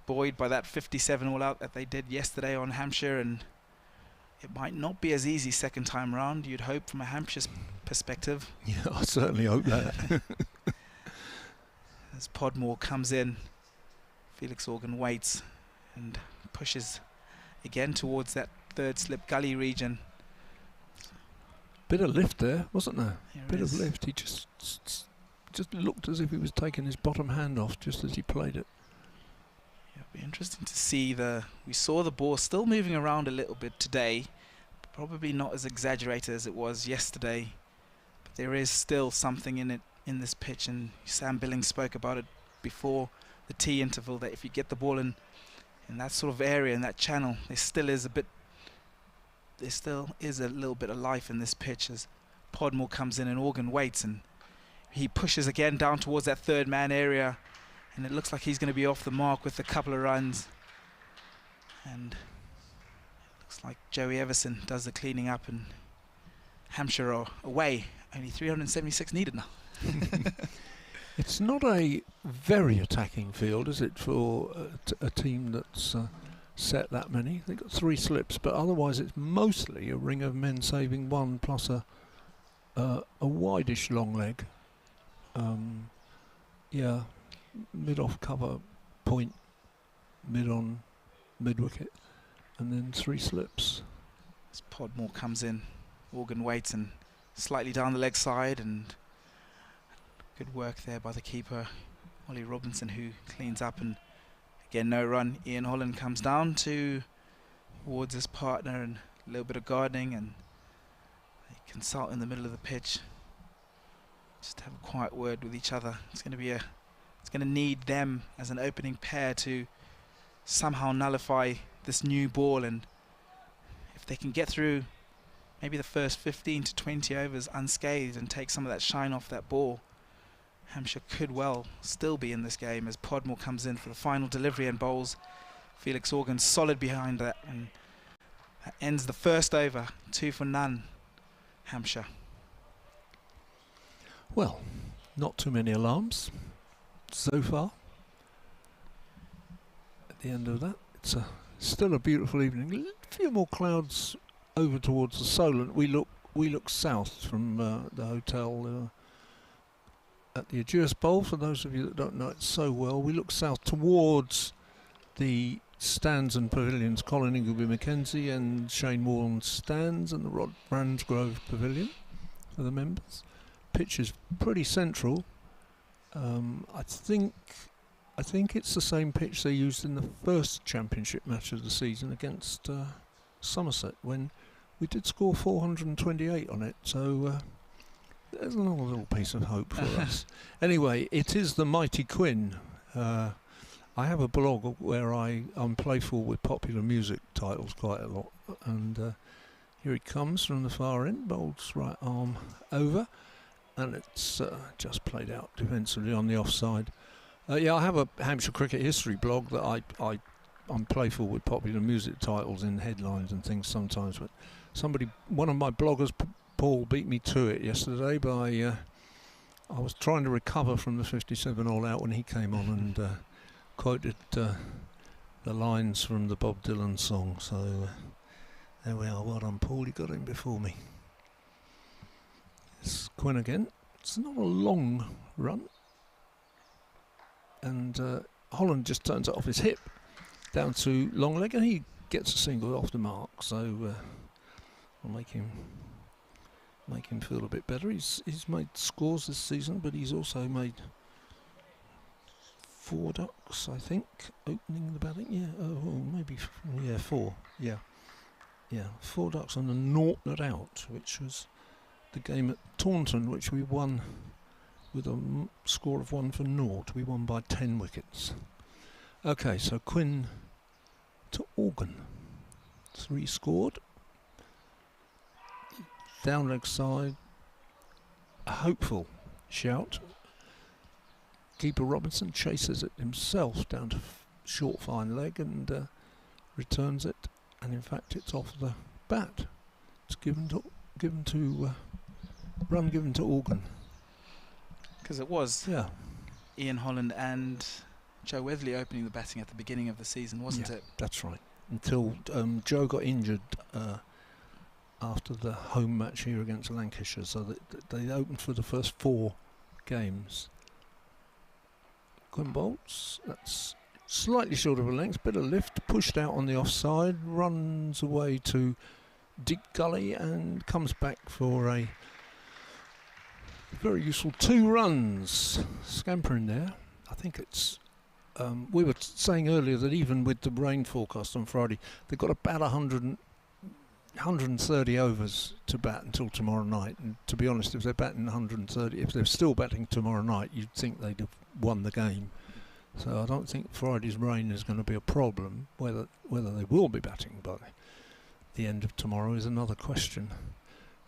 buoyed by that 57 all out that they did yesterday on Hampshire, and it might not be as easy second time around, you'd hope, from a Hampshire perspective. Yeah, I certainly hope that. As Podmore comes in, Felix Organ waits and pushes again towards that 3rd slip gully region. Bit of lift there, wasn't there? Here Bit of lift. He just looked as if he was taking his bottom hand off just as he played it. It'll be interesting to see we saw the ball still moving around a little bit today, probably not as exaggerated as it was yesterday, but there is still something in it, in this pitch, and Sam Billings spoke about it before the tea interval, that if you get the ball in that sort of area, in that channel, there still is a little bit of life in this pitch, as Podmore comes in and Organ waits, and he pushes again down towards that 3rd man area, and it looks like he's going to be off the mark with a couple of runs, and it looks like Joey Everson does the cleaning up, and Hampshire are away. Only 376 needed now. It's not a very attacking field, is it, for a team that's set that many? They've got 3 slips, but otherwise it's mostly a ring of men saving 1 plus a wideish long leg. Yeah, mid off cover, point, mid on, mid wicket, and then 3 slips. As Podmore comes in, Organ waits and slightly down the leg side, and good work there by the keeper, Ollie Robinson, who cleans up, and again no run. Ian Holland comes down towards his partner, and a little bit of gardening, and they consult in the middle of the pitch, just have a quiet word with each other. It's going to need them as an opening pair to somehow nullify this new ball, and if they can get through maybe the first 15 to 20 overs unscathed and take some of that shine off that ball, Hampshire could well still be in this game, as Podmore comes in for the final delivery and bowls Felix Organ solid behind that, and that ends the first over, 2 for none, Hampshire. Well, not too many alarms so far. At the end of that, it's still a beautiful evening. A few more clouds over towards the Solent. We look south from the hotel at the Ageas Bowl. For those of you that don't know it so well, we look south towards the stands and pavilions, Colin Ingleby Mackenzie and Shane Warren's stands, and the Rod Bransgrove Pavilion for the members. Pitch is pretty central. I think it's the same pitch they used in the first championship match of the season against Somerset, when we did score 428 on it. So there's another little piece of hope for us. Anyway, it is the mighty Quinn. I have a blog where I'm playful with popular music titles quite a lot, and here he comes from the far end, bowls right arm over, and it's just played out defensively on the offside. Yeah, I have a Hampshire Cricket History blog that I'm playful with popular music titles in headlines and things sometimes, but one of my bloggers, Paul, beat me to it yesterday by. I was trying to recover from the 57 all out when he came on and quoted the lines from the Bob Dylan song. So there we are. Well done, Paul. You got in before me. It's Quinn again. It's not a long run. And Holland just turns it off his hip down to long leg, and he gets a single off the mark. So I'll make him feel a bit better. He's made scores this season, but he's also made 4 ducks, I think, opening the batting. Yeah, maybe 4. Yeah, 4 ducks and a 0 not out, which was the game at Taunton, which we won with a score of 1-0. We won by 10 wickets. Okay, so Quinn to Organ. 3 scored. Down leg side. A hopeful shout. Keeper Robinson chases it himself down to short fine leg and returns it. And in fact, it's off the bat. It's given to Organ. Because it was Ian Holland and Joe Weatherly opening the batting at the beginning of the season, wasn't it? That's right. Until Joe got injured after the home match here against Lancashire, so they opened for the first 4 games. Quinn bolts. That's slightly short of a length, bit of lift, pushed out on the offside, runs away to deep gully and comes back for a very useful 2 runs. Scampering there. I think it's we were saying earlier that even with the rain forecast on Friday, they've got about 130 overs to bat until tomorrow night. And to be honest, if they're batting 130, if they're still batting tomorrow night, you'd think they'd have won the game. So I don't think Friday's rain is going to be a problem. Whether they will be batting by the end of tomorrow is another question.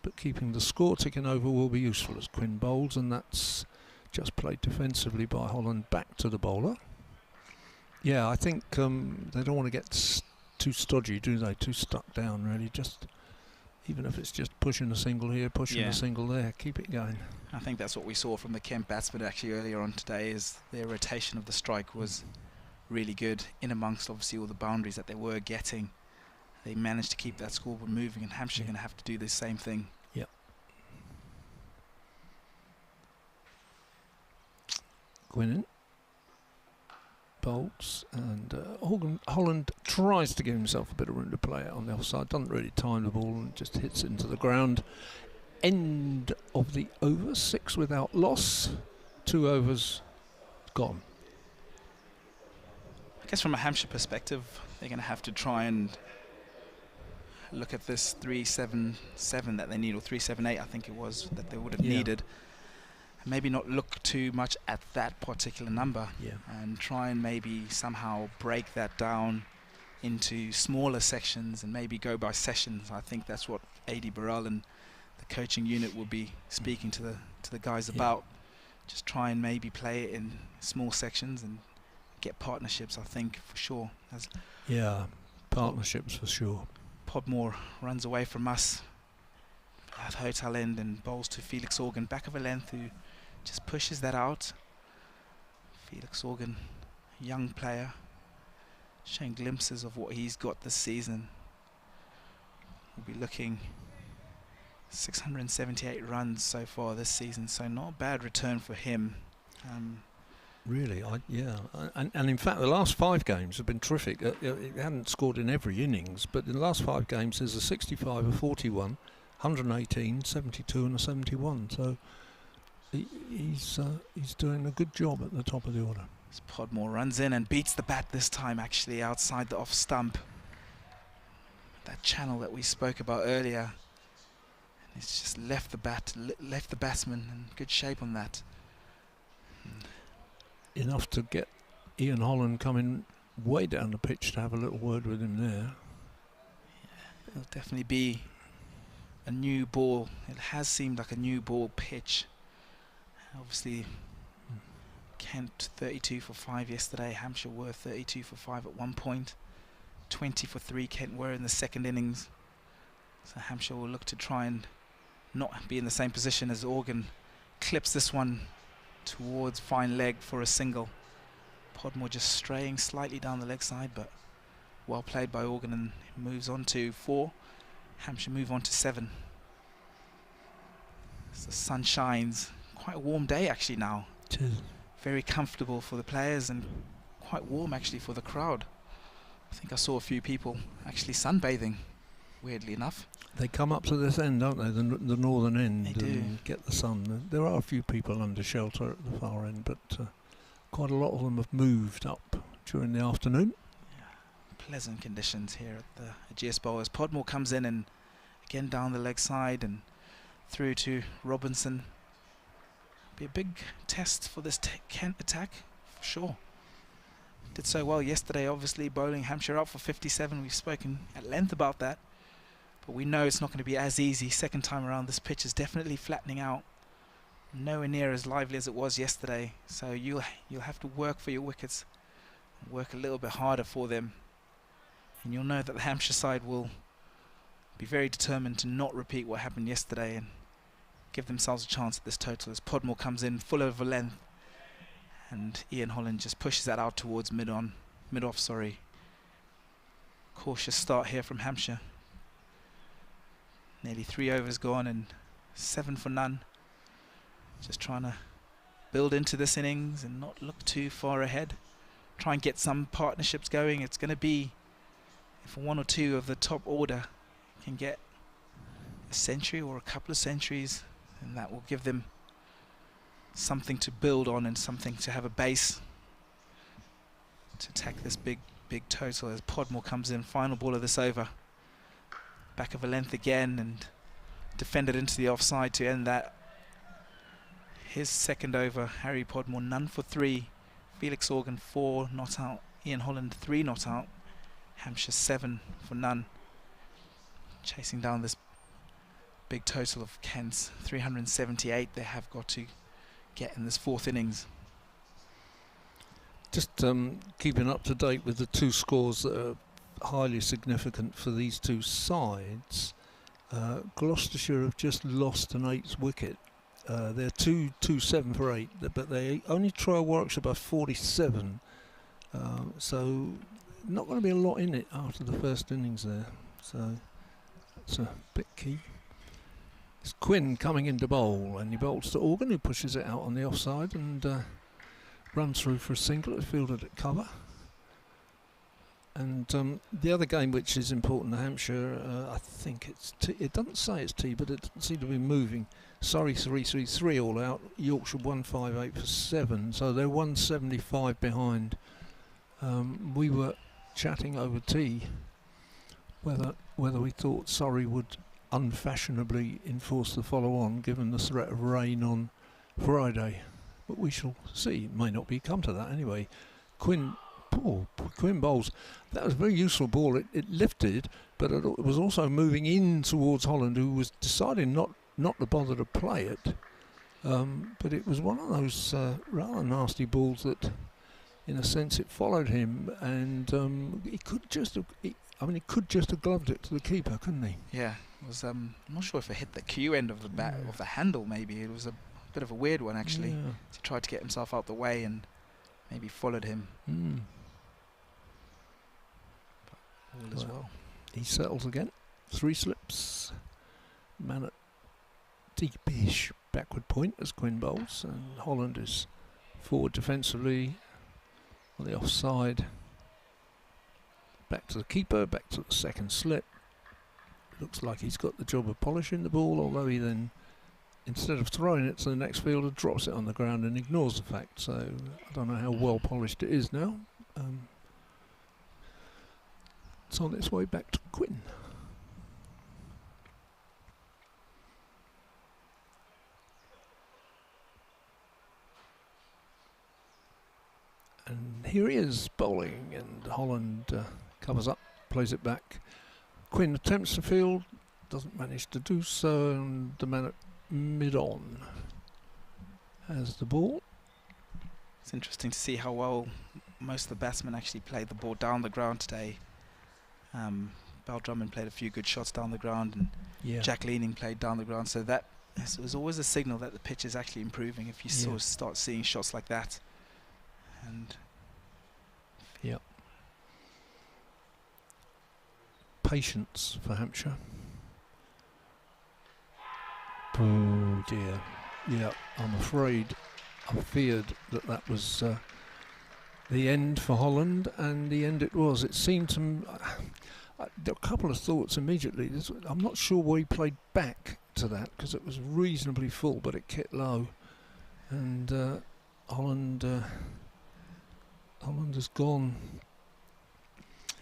But keeping the score ticking over will be useful as Quinn bowls, and that's just played defensively by Holland back to the bowler. Yeah, I think they don't want to get too stodgy, do they? Too stuck down, really. Just even if it's just pushing a single here, pushing a single there, keep it going. I think that's what we saw from the Kent batsmen actually earlier on today. Is their rotation of the strike was really good in amongst obviously all the boundaries that they were getting. They managed to keep that scoreboard moving, and Hampshire are going to have to do the same thing. Yep. Gwynn bolts, and Holland tries to give himself a bit of room to play it on the offside. Doesn't really time the ball and just hits it into the ground. End of the over. 6 without loss. 2 overs gone. I guess from a Hampshire perspective, they're going to have to try and look at this 377 that they need, or 378 I think it was, that they would have needed. Maybe not look too much at that particular number and try and maybe somehow break that down into smaller sections and maybe go by sessions. I think that's what A.D. Burrell and the coaching unit will be speaking to the guys about. Just try and maybe play it in small sections and get partnerships, I think, for sure. Partnerships for sure. Podmore runs away from us at Hotel End and bowls to Felix Organ, back of a length, who just pushes that out. Felix Organ, young player, showing glimpses of what he's got this season. We'll be looking 678 runs so far this season, so not a bad return for him. Really, and in fact the last 5 games have been terrific. He hadn't scored in every innings, but in the last 5 games there's a 65, a 41, 118, 72 and a 71, so he's doing a good job at the top of the order. As Podmore runs in and beats the bat this time, actually outside the off stump, that channel that we spoke about earlier, and it's just left the batsman in good shape on that. Enough to get Ian Holland coming way down the pitch to have a little word with him there. It'll definitely be a new ball. It has seemed like a new ball pitch. Obviously, Kent 32 for 5 yesterday. Hampshire were 32 for 5 at one point. 20 for 3 Kent were in the second innings. So Hampshire will look to try and not be in the same position as Organ. Clips this one towards fine leg for a single. Podmore just straying slightly down the leg side, but well played by Organ, and moves on to 4. Hampshire move on to 7. As the sun shines, quite a warm day actually now. Very comfortable for the players and quite warm actually for the crowd. I think I saw a few people actually sunbathing, weirdly enough. They come up to this end, don't they? The northern end. They do. And get the sun. There are a few people under shelter at the far end, but quite a lot of them have moved up during the afternoon. Yeah. Pleasant conditions here at the Ageas Bowl as Podmore comes in and again down the leg side and through to Robinson. Be a big test for this Kent attack, for sure. Did so well yesterday, obviously, bowling Hampshire up for 57. We've spoken at length about that. But we know it's not going to be as easy. Second time around, this pitch is definitely flattening out. Nowhere near as lively as it was yesterday. So you'll have to work for your wickets. Work a little bit harder for them. And you'll know that the Hampshire side will be very determined to not repeat what happened yesterday and give themselves a chance at this total as Podmore comes in full over length. And Ian Holland just pushes that out towards mid-off, sorry. Cautious start here from Hampshire. Nearly 3 overs gone and 7 for none. Just trying to build into this innings and not look too far ahead. Try and get some partnerships going. It's going to be if 1 or 2 of the top order can get a century or a couple of centuries, and that will give them something to build on and something to have a base to attack this big total as Podmore comes in. Final ball of this over. Back of a length again and defended into the offside to end that. His second over, Harry Podmore, none for 3. Felix Organ 4 not out. Ian Holland 3 not out. Hampshire 7 for none. Chasing down this big total of Kent's 378 they have got to get in this 4th innings. Just keeping up to date with the 2 scores that are highly significant for these 2 sides. Gloucestershire have just lost an 8th wicket. They're 7 for 8, but they only trail Warwickshire by 47. So not going to be a lot in it after the first innings there. So that's a bit key. It's Quinn coming into bowl, and he bowls to Organ, who pushes it out on the offside and runs through for a single. It's fielded at cover. And the other game which is important to Hampshire, I think it's it doesn't say it's T, but it doesn't seem to be moving. Surrey 3-3-3 all out. Yorkshire 158 for 7, so they're 175 behind. We were chatting over tea whether we thought Surrey would unfashionably enforce the follow-on given the threat of rain on Friday, but we shall see. It may not be come to that anyway. Quinn bowls. That was a very useful ball. It lifted, but it was also moving in towards Holland, who was deciding not to bother to play it. But it was one of those rather nasty balls that, in a sense, it followed him, and he could just have gloved it to the keeper, couldn't he? Yeah, it was. I'm not sure if it hit the Q end of the bat of the handle. Maybe it was a bit of a weird one actually. Yeah. He tried to get himself out the way and maybe followed him. All as well. He settles again. 3 slips. Man at deepish backward point as Quinn bowls, and Holland is forward defensively on the offside. Back to the keeper, back to the second slip. Looks like he's got the job of polishing the ball, although he then, instead of throwing it to the next fielder, drops it on the ground and ignores the fact. So I don't know how well polished it is now. It's on its way back to Quinn. And here he is bowling, and Holland covers up, plays it back. Quinn attempts to field, doesn't manage to do so, and the man at mid-on has the ball. It's interesting to see how well most of the batsmen actually played the ball down the ground today. Bal Drummond played a few good shots down the ground, and Jack Leaning played down the ground. So that was always a signal that the pitch is actually improving if you sort of start seeing shots like that. And patience for Hampshire. Oh dear. Yeah, I'm afraid I feared that was the end for Holland, and the end it was. It seemed to there were a couple of thoughts immediately. I'm not sure why he played back to that, because it was reasonably full, but it kicked low, and Holland has gone.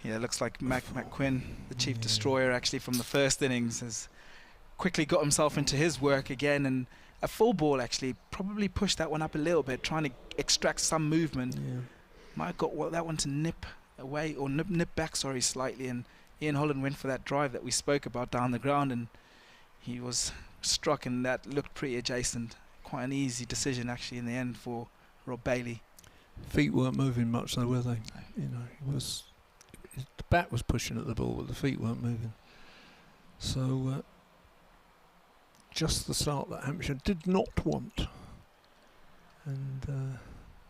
Yeah, it looks like McQuinn, the chief destroyer, actually from the first innings, has quickly got himself into his work again, and a full ball actually probably pushed that one up a little bit, trying to extract some movement. Might have got that one to nip away, or nip back, sorry, slightly, and Ian Holland went for that drive that we spoke about down the ground, and he was struck, and that looked pretty adjacent. Quite an easy decision actually in the end for Rob Bailey. Feet weren't moving much though, were they? You know, the bat was pushing at the ball, but the feet weren't moving. So just the start that Hampshire did not want, and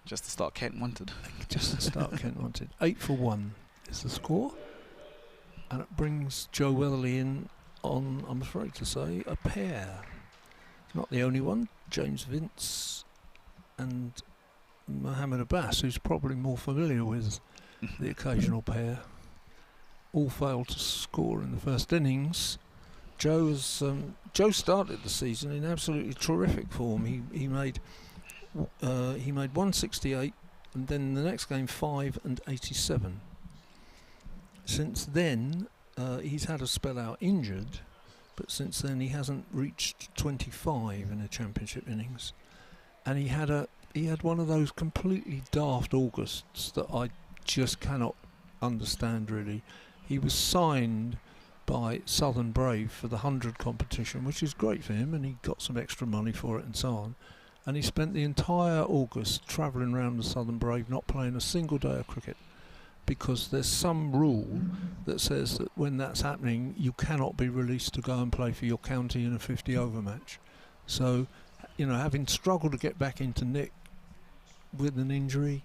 just the start Kent wanted. Just the start Kent wanted. 8 for 1 is the score, and it brings Joe Weatherly in on, I'm afraid to say, a pair. Not the only one. James Vince and Mohammed Abbas, who's probably more familiar with the occasional pair, all failed to score in the first innings. Joe started the season in absolutely terrific form. He made 168, and then the next game 5 and 87. Since then, he's had a spell out injured, but since then he hasn't reached 25 in a championship innings, and he had one of those completely daft Augusts that I just cannot understand really. He was signed by Southern Brave for the 100 competition, which is great for him, and he got some extra money for it and so on. And he spent the entire August travelling around the Southern Brave, not playing a single day of cricket, because there's some rule that says that when that's happening, you cannot be released to go and play for your county in a 50-over match. So, you know, having struggled to get back into nick with an injury,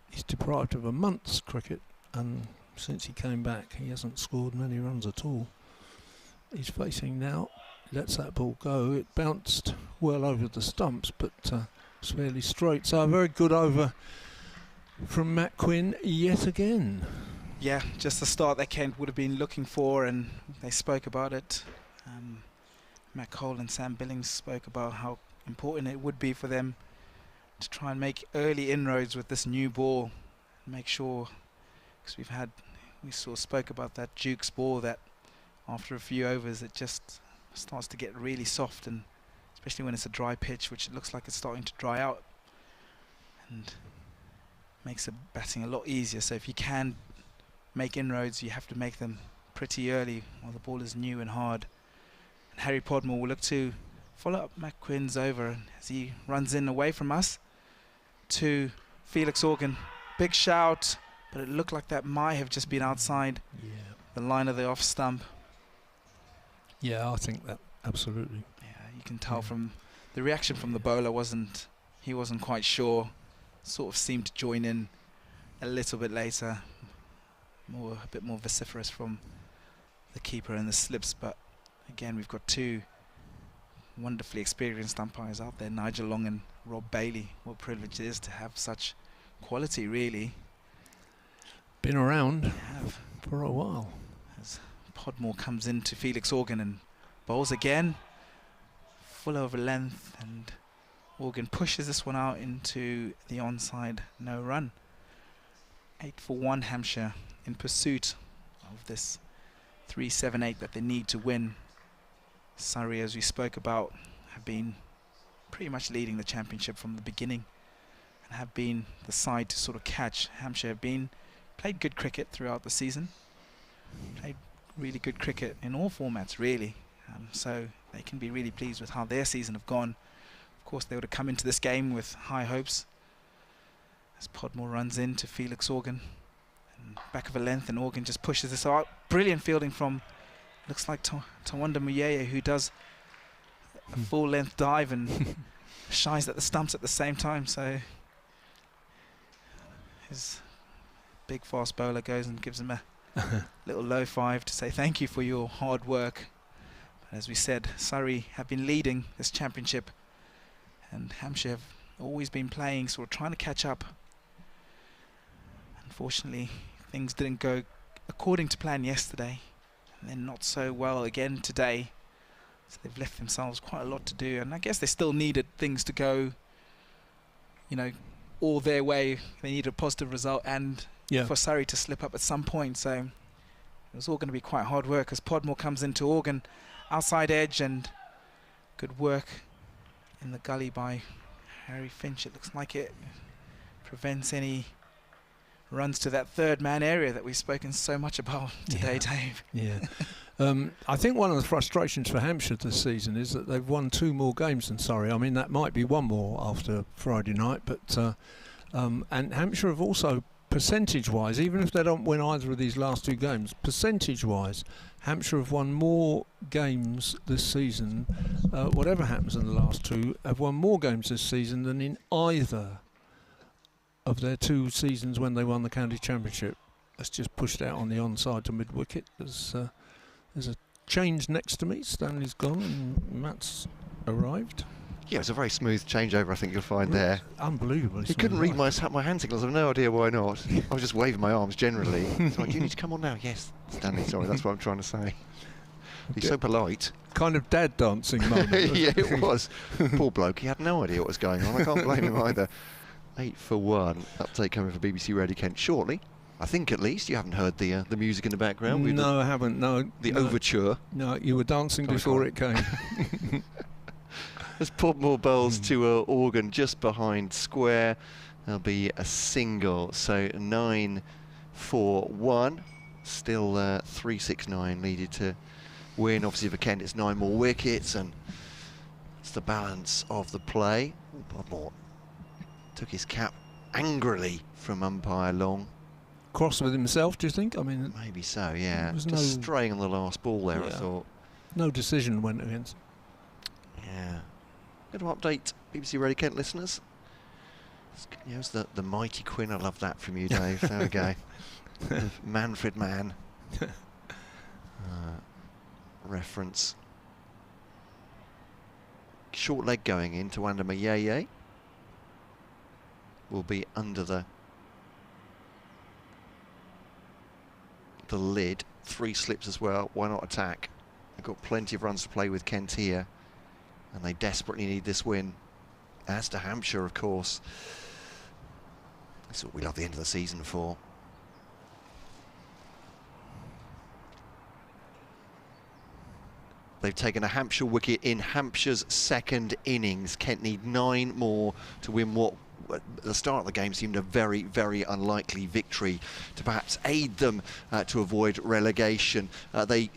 he's deprived of a month's cricket, and since he came back, he hasn't scored many runs at all. He's facing now, lets that ball go. It bounced well over the stumps, but it's fairly straight. So a very good over from McQuinn yet again. Yeah, just the start that Kent would have been looking for, and they spoke about it. Matt Cole and Sam Billings spoke about how important it would be for them to try and make early inroads with this new ball. Make sure, because we sort of spoke about that Duke's ball that after a few overs it just starts to get really soft, and especially when it's a dry pitch, which it looks like it's starting to dry out, and makes the batting a lot easier. So if you can make inroads, you have to make them pretty early while the ball is new and hard. And Harry Podmore will look to follow up McQuinn's over as he runs in away from us to Felix Organ. Big shout, but it looked like that might have just been outside the line of the off stump. Yeah, I think that absolutely. Yeah, you can tell from the reaction from the bowler he wasn't quite sure. Sort of seemed to join in a little bit later, a bit more vociferous from the keeper and the slips. But again, we've got two wonderfully experienced umpires out there, Nigel Long and Rob Bailey. What a privilege it is to have such quality, really. Been around for a while. As Podmore comes into Felix Organ and bowls again, full over length, and Organ pushes this one out into the onside, no run. 8 for 1 Hampshire in pursuit of this 3-7-8 that they need to win. Surrey, as we spoke about, have been pretty much leading the championship from the beginning and have been the side to sort of catch. Hampshire have played good cricket throughout the season, played really good cricket in all formats really, so they can be really pleased with how their season have gone. Of course, they would have come into this game with high hopes as Podmore runs into Felix Organ, back of a length, and Organ just pushes this out. Brilliant fielding from, looks like Tawanda Muyeye, who does a full length dive and shies at the stumps at the same time. So his big fast bowler goes and gives him a little low five to say thank you for your hard work. But as we said, Surrey have been leading this championship, and Hampshire have always been playing, sort of trying to catch up. Unfortunately, things didn't go according to plan yesterday, and then not so well again today. So they've left themselves quite a lot to do, and I guess they still needed things to go, you know, all their way. They needed a positive result, and for Surrey to slip up at some point. So it was all going to be quite hard work as Podmore comes into Organ, outside edge, and good work in the gully by Harry Finch. It looks like it prevents any runs to that third man area that we've spoken so much about today, Dave. I think one of the frustrations for Hampshire this season is that they've won 2 more games than Surrey. I mean, that might be 1 more after Friday night, but and Hampshire have also, percentage-wise, even if they don't win either of these last 2 games, percentage-wise, Hampshire have won more games this season, whatever happens in the last 2, have won more games this season than in either of their 2 seasons when they won the county championship. That's just pushed out on the onside to mid-wicket. There's a change next to me. Stanley's gone and Matt's arrived. Yeah, it was a very smooth changeover, I think you'll find there. Unbelievable. He couldn't read my hand signals. I've no idea why not. I was just waving my arms generally. It's like, you need to come on now. Yes, Stanley, sorry, that's what I'm trying to say. He's so polite. Kind of dad dancing moment. Yeah, it was. Poor bloke, he had no idea what was going on. I can't blame him either. 8 for 1. Update coming for BBC Radio Kent shortly. I think at least you haven't heard the music in the background. No, I haven't. No, the overture. No, you were dancing before it came. As Podmore bowls to Organ just behind square, there'll be a single. So 9 for 1. Still 369 needed to win. Obviously for Kent it's 9 more wickets, and it's the balance of the play. Podmore took his cap angrily from umpire Long. Cross with himself, do you think? I mean, maybe so, yeah. Just no straying on the last ball there, I thought. No decision went against. Yeah. Going to update BBC Radio Kent listeners. Here's the mighty Quinn. I love that from you, Dave. There we go. Manfred Mann. Reference. Short leg going in to Tawanda Muyeye. Will be under the lid. 3 slips as well. Why not attack? They've got plenty of runs to play with Kent here, and they desperately need this win, as to Hampshire, of course. That's what we love the end of the season for. They've taken a Hampshire wicket in Hampshire's 2nd innings. Kent need 9 more to win what at the start of the game seemed a very, very unlikely victory to perhaps aid them to avoid relegation. They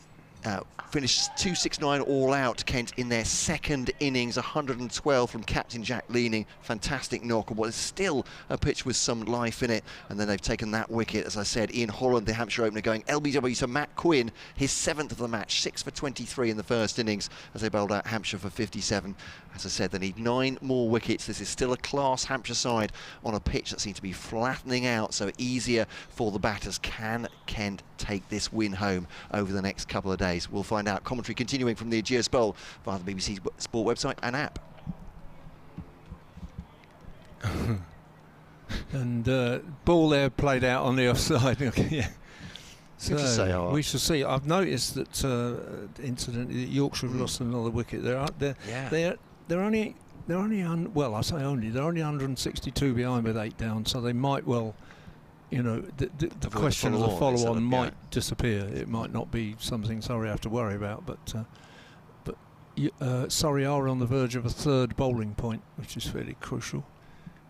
finished 269 all out, Kent, in their 2nd innings, 112 from captain Jack Leaning. Fantastic knock on what is still a pitch with some life in it. And then they've taken that wicket, as I said. Ian Holland, the Hampshire opener, going LBW to Matt Quinn, his 7th of the match, 6 for 23 in the first innings as they bowled out Hampshire for 57. As I said, they need 9 more wickets. This is still a class Hampshire side on a pitch that seems to be flattening out, so easier for the batters. Can Kent take this win home over the next couple of days? We'll find out. Commentary continuing from the Ageas Bowl via the BBC Sport website and app. And ball there played out on the offside. Yeah. So we shall see. I've noticed that incidentally that Yorkshire have lost another wicket. They're only well, I say only, they're only 162 behind with 8 down, so they might well, you know, the question of the follow-on might disappear. It might not be something Surrey have to worry about, but Surrey are on the verge of a 3rd bowling point, which is fairly crucial.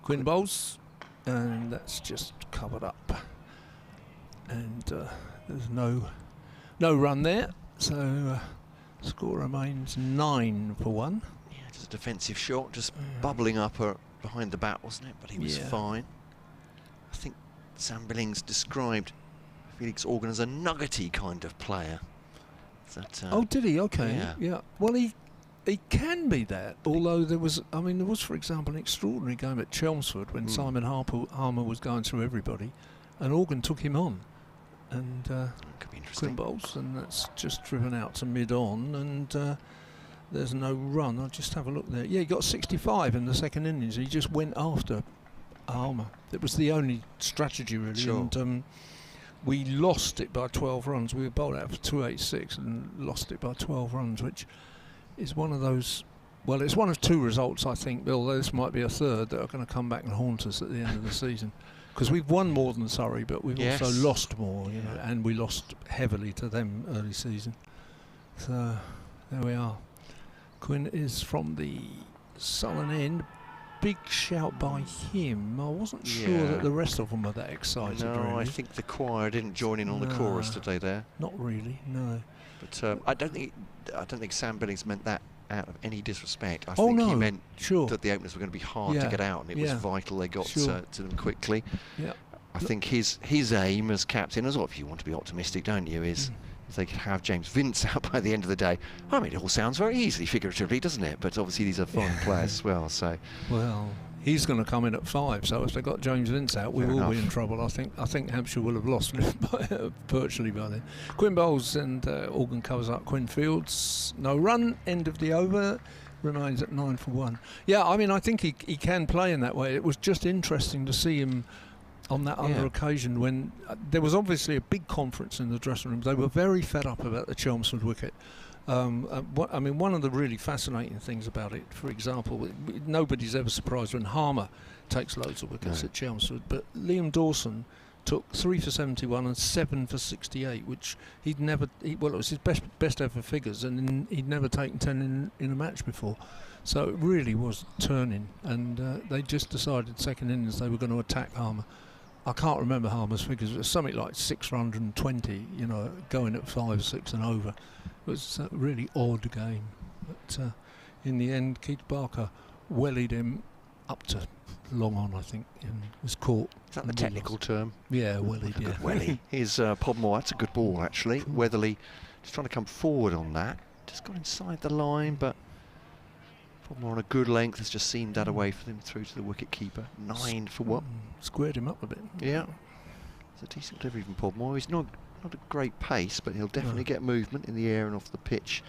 Quinn bowls, and that's just covered up, and there's no run there, so score remains 9 for 1. Yeah, just a defensive shot, just bubbling up behind the bat, wasn't it? But he was fine. I think Sam Billings described Felix Organ as a nuggety kind of player. Is that, oh, did he? Okay. Yeah. Well, he can be that. Although there was, for example, an extraordinary game at Chelmsford when Simon Harmer was going through everybody, and Organ took him on, and could be interesting. Quinn Bowles, and that's just driven out to mid-on, and there's no run. I'll just have a look there. Yeah, he got 65 in the second innings. He just went after Harmer. It was the only strategy really. Sure. And we lost it by 12 runs. We were bowled out for 286 and lost it by 12 runs, which is one of those. Well, it's one of two results, I think, Bill. This might be a third that are going to come back and haunt us at the end of the season. Because we've won more than Surrey, but we've also lost more, you know, and we lost heavily to them early season. So there we are. Quinn is from the Southern end. Big shout by him. I wasn't sure that the rest of them were that excited. No, really. I think the choir didn't join in on the chorus today there. Not really, no. But I don't think Sam Billings meant that out of any disrespect. I Oh, think no, he meant sure. that the openers were going to be hard to get out, and it was vital they got to them quickly. Yeah. I think his aim as captain, as well, if you want to be optimistic, don't you, is if they could have James Vince out by the end of the day. I mean, it all sounds very easy figuratively, doesn't it? But obviously these are fine players as well. So well, he's going to come in at 5. So if they got James Vince out, we will be in trouble. I think Hampshire will have lost virtually by then. Quinn Bowles and Organ covers up Quinn Fields. No run. End of the over. Remains at 9 for 1. Yeah, I mean, I think he can play in that way. It was just interesting to see him on that other occasion when there was obviously a big conference in the dressing room. They were very fed up about the Chelmsford wicket. I mean, one of the really fascinating things about it, for example, nobody's ever surprised when Harmer takes loads of wickets at Chelmsford, but Liam Dawson took 3 for 71 and 7 for 68, which it was his best ever figures, and he'd never taken 10 in a match before. So it really was turning, and they just decided second innings they were going to attack Harmer. I can't remember Harmer's figures. It was something like 620, you know, going at 5, 6 and over. It was a really odd game. But in the end, Keith Barker wellied him up to long on, I think, and was caught. Is that the technical term? Yeah, wellied, yeah. Welly. Here's Podmore. That's a good ball, actually. Weatherly just trying to come forward on that. Just got inside the line, but Podmore on a good length has just seamed that away for them through to the wicket keeper. 9 for 1. Squared him up a bit. Yeah. It's a decent delivery from Podmore. He's not a great pace, but he'll definitely get movement in the air and off the pitch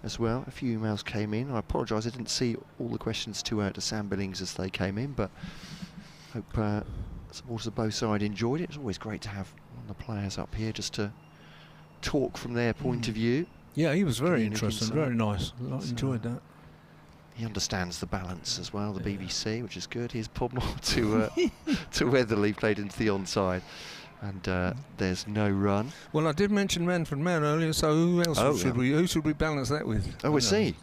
as well. A few emails came in. I apologise, I didn't see all the questions to Sam Billings as they came in, but hope supporters of both sides enjoyed it. It's always great to have one of the players up here just to talk from their point of view. Yeah, he was very interesting, very nice. I enjoyed that. He understands the balance as well, the BBC, which is good. Here's Podmore to Weatherly, played into the onside. And there's no run. Well, I did mention Manfred Mann earlier, so who else who should we balance that with? Oh, I see.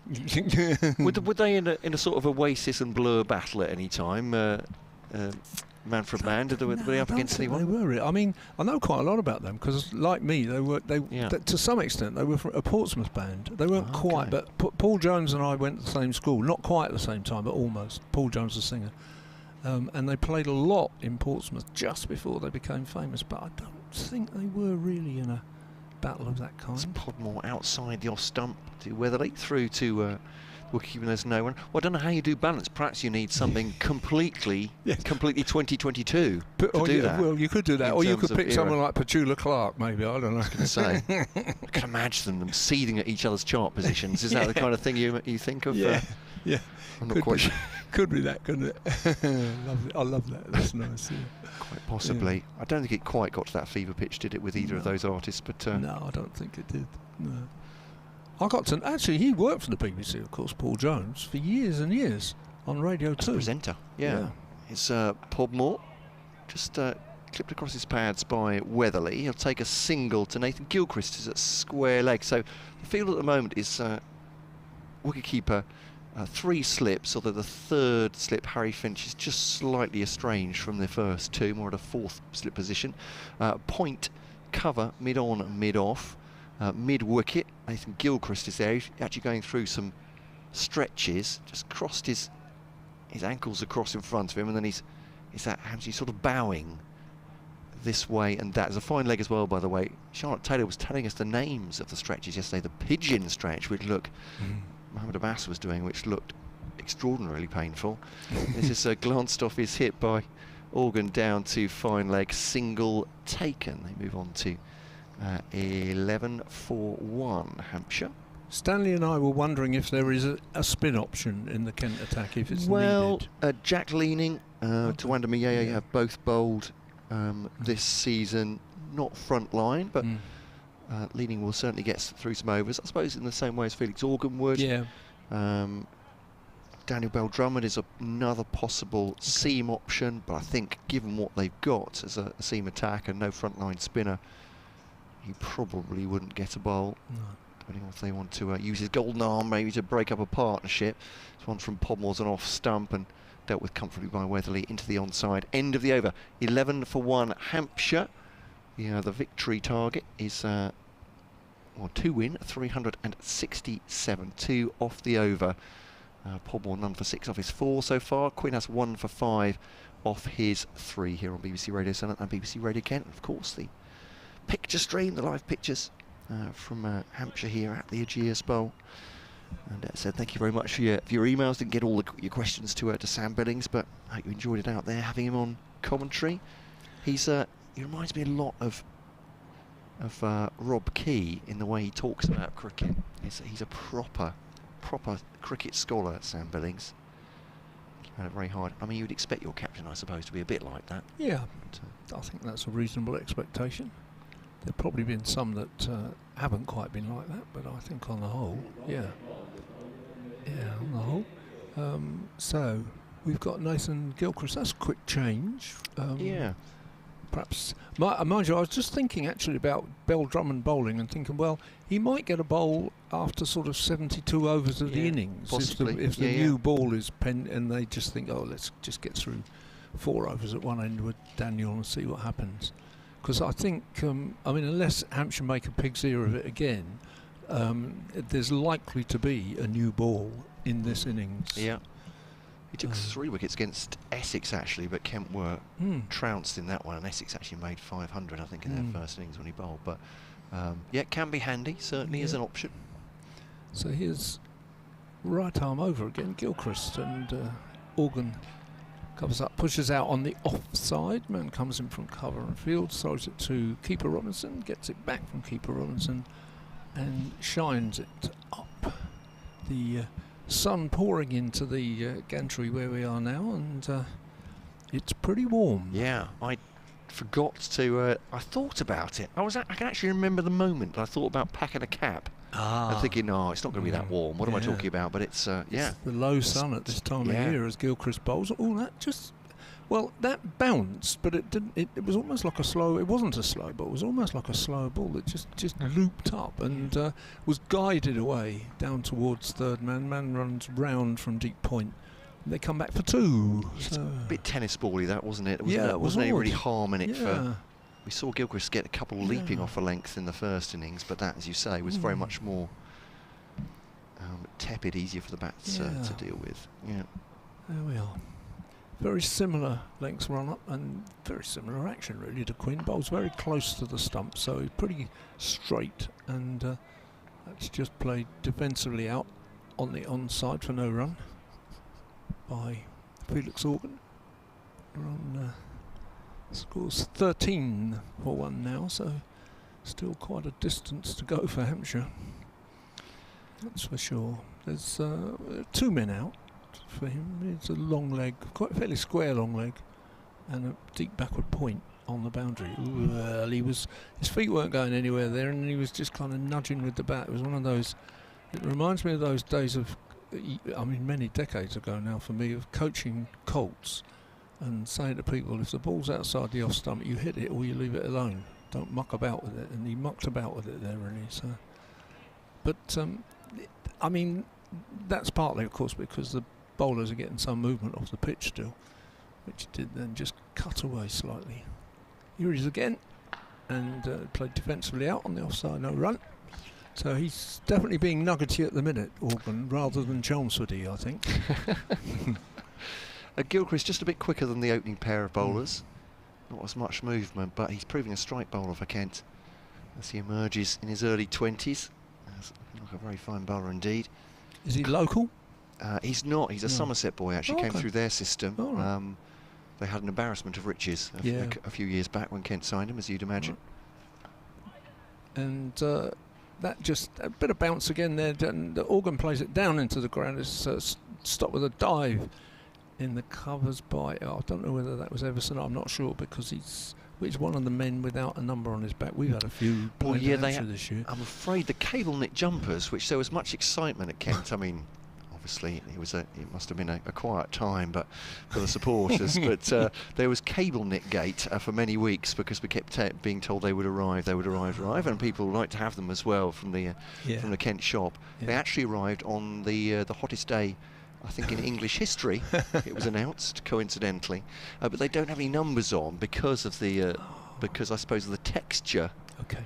would they in a sort of Oasis and Blur battle at any time? Manfred Mann, were they up against anyone? They were. I mean, I know quite a lot about them because, like me, to some extent they were from a Portsmouth band. They weren't quite, but Paul Jones and I went to the same school, not quite at the same time, but almost. Paul Jones, the singer. And they played a lot in Portsmouth just before they became famous, but I don't think they were really in a battle of that kind. It's Podmore outside the off stump to Weatherly through to wicketkeeper. There's no one. Well, I don't know how you do balance. Perhaps you need something completely 2022 to do that. Well, you could do that, or you could pick someone like Petula Clark, maybe. I don't know. I was going to say, I can imagine them seething at each other's chart positions. Is that the kind of thing you think of? Yeah. I'm not quite sure. Could be that, couldn't it? I love that. That's nice. Yeah. Quite possibly. Yeah. I don't think it quite got to that fever pitch, did it, with either of those artists? But no, I don't think it did. No. I got to actually. He worked for the BBC, of course, Paul Jones, for years and years on Radio 2. Presenter. Yeah. It's Podmore just clipped across his pads by Weatherly. He'll take a single to Nathan Gilchrist, who's at square leg. So the field at the moment is wicketkeeper. 3 slips, although the third slip, Harry Finch, is just slightly estranged from the first 2, more at a 4th slip position. Point, cover, mid-on, mid-off, mid-wicket. Nathan Gilchrist is there. He's actually going through some stretches, just crossed his ankles across in front of him, and then he's sort of bowing this way and that. It's a fine leg as well, by the way. Charlotte Taylor was telling us the names of the stretches yesterday. The pigeon stretch, which Mohamed Abbas was doing, which looked extraordinarily painful. This is glanced off his hip by Organ down to fine leg, single taken. They move on to 11 for 1, Hampshire. Stanley and I were wondering if there is a spin option in the Kent attack, if it's needed. Well, Jack Leaning, Tawanda Miyeye have both bowled this season, not front line, but Leaning will certainly get through some overs, I suppose in the same way as Felix Organ would. Yeah. Daniel Bell-Drummond is another possible seam option, but I think given what they've got as a seam attack and no frontline spinner, he probably wouldn't get a bowl. No. Depending on if they want to use his golden arm maybe to break up a partnership. This one from Podmore's an off stump and dealt with comfortably by Weatherly into the onside. End of the over. 11 for 1 Hampshire. Yeah, the victory target is 2 win, 367. 2 off the over. Podmore none for 6 off his 4 so far. Quinn has 1 for 5 off his 3 here on BBC Radio Sunderland and BBC Radio Kent. And of course the picture stream, the live pictures from Hampshire here at the Ageas Bowl. And said thank you very much for your emails. Didn't get all your questions to Sam Billings, but I hope you enjoyed it out there having him on commentary. He reminds me a lot of Rob Key in the way he talks about cricket. He's a proper cricket scholar, Sam Billings. He found it very hard. I mean, you'd expect your captain, I suppose, to be a bit like that. Yeah, I think that's a reasonable expectation. There've probably been some that haven't quite been like that, but I think on the whole, yeah, on the whole. So we've got Nathan Gilchrist. That's a quick change. Yeah. Perhaps, mind you, I was just thinking actually about Bell-Drummond bowling and thinking, well, he might get a bowl after sort of 72 overs of the innings. Possibly. If the new ball is penned and they just think, oh, let's just get through 4 overs at one end with Daniel and see what happens. Because I think, unless Hampshire make a pig's ear of it again, there's likely to be a new ball in this innings. Yeah. He took 3 wickets against Essex actually, but Kent were trounced in that one, and Essex actually made 500 I think in their first innings when he bowled. But yeah, it can be handy, certainly as an option. So here's right arm over again, Gilchrist, and Organ covers up, pushes out on the offside. Man comes in from cover and field, throws it to Keeper Robinson, gets it back from Keeper Robinson and shines it up. The sun pouring into the gantry where we are now, and it's pretty warm. Yeah, I forgot to. I thought about it. I can actually remember the moment I thought about packing a cap. And thinking, no, it's not going to be that warm. What am I talking about? But it's it's the low sun at this time of year as Gilchrist bowls. All that just. Well, that bounced, but it didn't. It was almost like a slow. It wasn't a slow ball. It was almost like a slow ball that just looped up and was guided away down towards third man. Man runs round from deep point. And they come back for 2. It's a bit tennis bally, that wasn't it? It wasn't any really harm in it. We saw Gilchrist get a couple leaping off a length in the first innings, but that, as you say, was very much more tepid, easier for the bats to deal with. Yeah. There we are. Very similar lengths run up and very similar action really to Quinn. Bowls very close to the stump, so pretty straight, and that's just played defensively out on the onside for no run by Felix Organ. We're on scores 13 for 1 now, so still quite a distance to go for Hampshire. That's for sure. There's 2 men out for him. It's a long leg, quite a fairly square long leg, and a deep backward point on the boundary. Well, his feet weren't going anywhere there, and he was just kind of nudging with the bat. It was one of those. It reminds me of those days of, many decades ago now for me, of coaching colts and saying to people, if the ball's outside the off stump, you hit it or you leave it alone. Don't muck about with it. And he mucked about with it there, really. So, but that's partly, of course, because the bowlers are getting some movement off the pitch still, which did then just cut away slightly. Here he is again, and played defensively out on the offside, no run. So he's definitely being nuggety at the minute, Organ, rather than Chelmsfordy, I think. Gilchrist just a bit quicker than the opening pair of bowlers. not as much movement, but he's proving a strike bowler for Kent as he emerges in his early 20s. Like a very fine bowler indeed. Is he local? He's not. He's a Somerset boy, actually. Came Okay. through their system. Right. They had an embarrassment of riches a few years back when Kent signed him, as you'd imagine. Right. And that just a bit of bounce again there. The Organ plays it down into the ground. It's stopped with a dive in the covers by. I don't know whether that was Everson. I'm not sure, because he's one of the men without a number on his back. We've had a few. Well, yeah, this year. I'm afraid the cable knit jumpers, which there was much excitement at Kent. I mean, obviously it must have been a quiet time, but for the supporters. But there was cable knit gate for many weeks, because we kept being told they would arrive, and people like to have them as well from the Kent shop. Yeah. They actually arrived on the hottest day, I think, in English history. It was announced coincidentally, but they don't have any numbers on because of the because I suppose of the texture. Okay.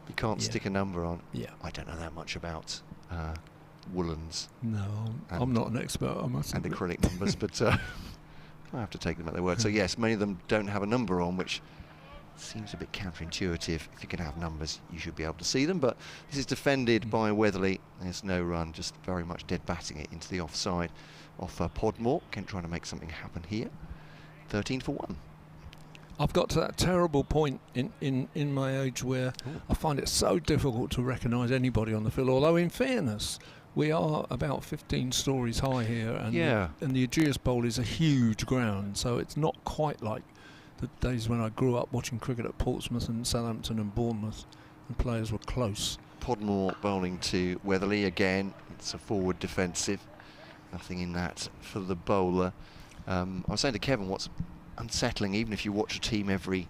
You can't stick a number on. Yeah. I don't know that much about woolens. No, I'm not an expert. I must and admit. acrylic numbers, but I have to take them at their word. So yes, many of them don't have a number on, which seems a bit counterintuitive. If you can have numbers, you should be able to see them. But this is defended by Weatherly. There's no run, just very much dead batting it into the offside off Podmore. Kent trying to make something happen here. 13 for 1. I've got to that terrible point in my age where I find it so difficult to recognise anybody on the field. Although, in fairness, we are about 15 stories high here, and the Ageas Bowl is a huge ground, so it's not quite like the days when I grew up watching cricket at Portsmouth and Southampton and Bournemouth, and players were close. Podmore bowling to Weatherly again. It's a forward defensive. Nothing in that for the bowler. I was saying to Kevin, what's unsettling, even if you watch a team every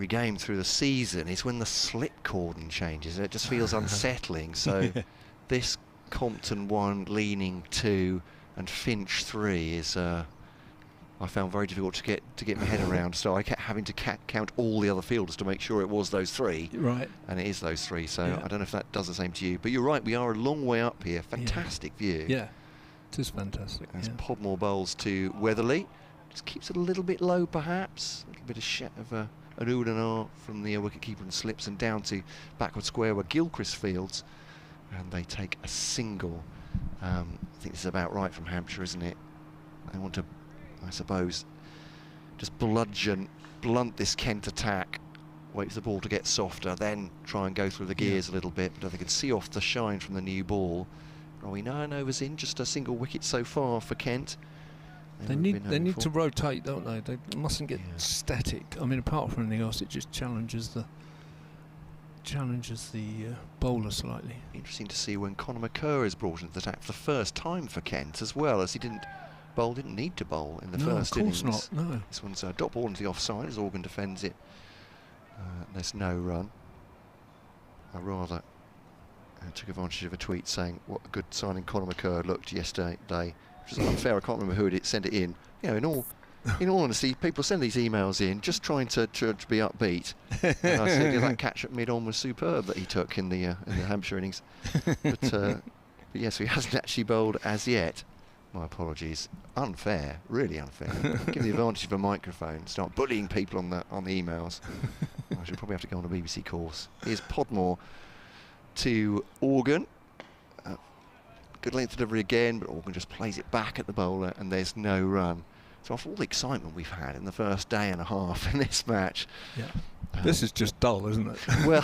game through the season, is when the slip cordon changes. It just feels unsettling. So this Compton 1 leaning 2 and Finch 3 is I found very difficult to get my head around. So I kept having to count all the other fielders to make sure it was those 3. Right. And it is those 3. So I don't know if that does the same to you. But you're right, we are a long way up here. Fantastic view. Yeah, it is fantastic. As Podmore bowls to Weatherly. Just keeps it a little bit low, perhaps. A little bit of an ooh and ah from the wicketkeeper, and slips and down to backward square where Gilchrist fields. And they take a single. I think this is about right from Hampshire, isn't it? They want to, I suppose, just blunt this Kent attack, wait for the ball to get softer, then try and go through the gears a little bit. But they can see off the shine from the new ball. Rowie 9 overs in, just a single wicket so far for Kent. They need to rotate, don't they? They mustn't get static. I mean, apart from anything else, it just challenges the bowler slightly. Interesting to see when Conor McCurr is brought into the attack for the first time for Kent as well, as he didn't need to bowl in the first innings. No, of course not. No. This one's a dot ball into the offside as Organ defends it. There's no run. I rather took advantage of a tweet saying what a good signing Conor McCurr looked yesterday, which is unfair. I can't remember who had sent it in. You know, in all honesty, people send these emails in just trying to be upbeat. And I said, that catch at mid-on was superb that he took in the Hampshire innings. But yes, he hasn't actually bowled as yet. My apologies. Unfair, really unfair. Give the advantage of a microphone. Start bullying people on the emails. I should probably have to go on a BBC course. Here's Podmore to Organ. Good length delivery again, but Organ just plays it back at the bowler, and there's no run. So after all the excitement we've had in the first day and a half in this match, this is just dull, isn't it? Well,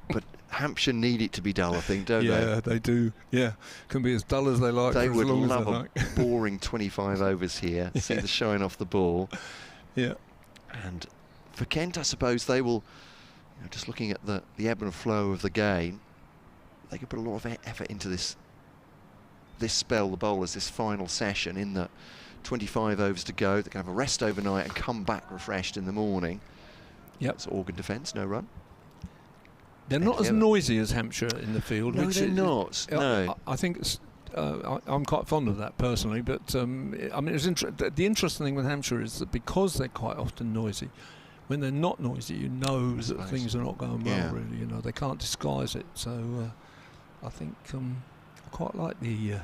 but Hampshire need it to be dull, I think, don't they? Yeah, they do. Yeah, can be as dull as they like. They for would as long love as they a like. boring 25 overs here. See the shine off the ball. Yeah. And for Kent, I suppose they will, just looking at the ebb and flow of the game, they could put a lot of effort into this spell, the bowlers, this final session, in the 25 overs to go. They can have a rest overnight and come back refreshed in the morning. Yep. So Organ defence, no run. They're not as noisy as Hampshire in the field. No, they're not. No. I think it's, I'm quite fond of that personally, but I mean, the interesting thing with Hampshire is that because they're quite often noisy, when they're not noisy, you know that things are not going well. Really, they can't disguise it. So I think I quite like the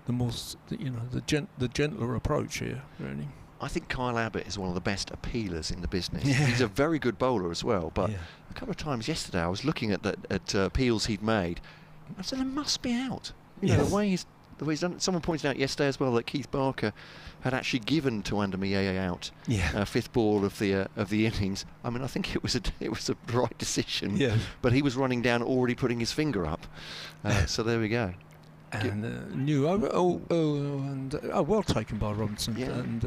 more, the gentler approach here. Really, I think Kyle Abbott is one of the best appealers in the business. Yeah. He's a very good bowler as well, but Yeah. a couple of times yesterday I was looking at appeals he'd made. I said, it must be out. You know, Yes. the way he's done it. Someone pointed out yesterday as well that Keith Barker had actually given Tuandamiye out fifth ball of the innings. I mean, I think it was a right decision. Yeah. But he was running down, already putting his finger up. So there we go. And new over. Well taken by Robinson. Yeah. And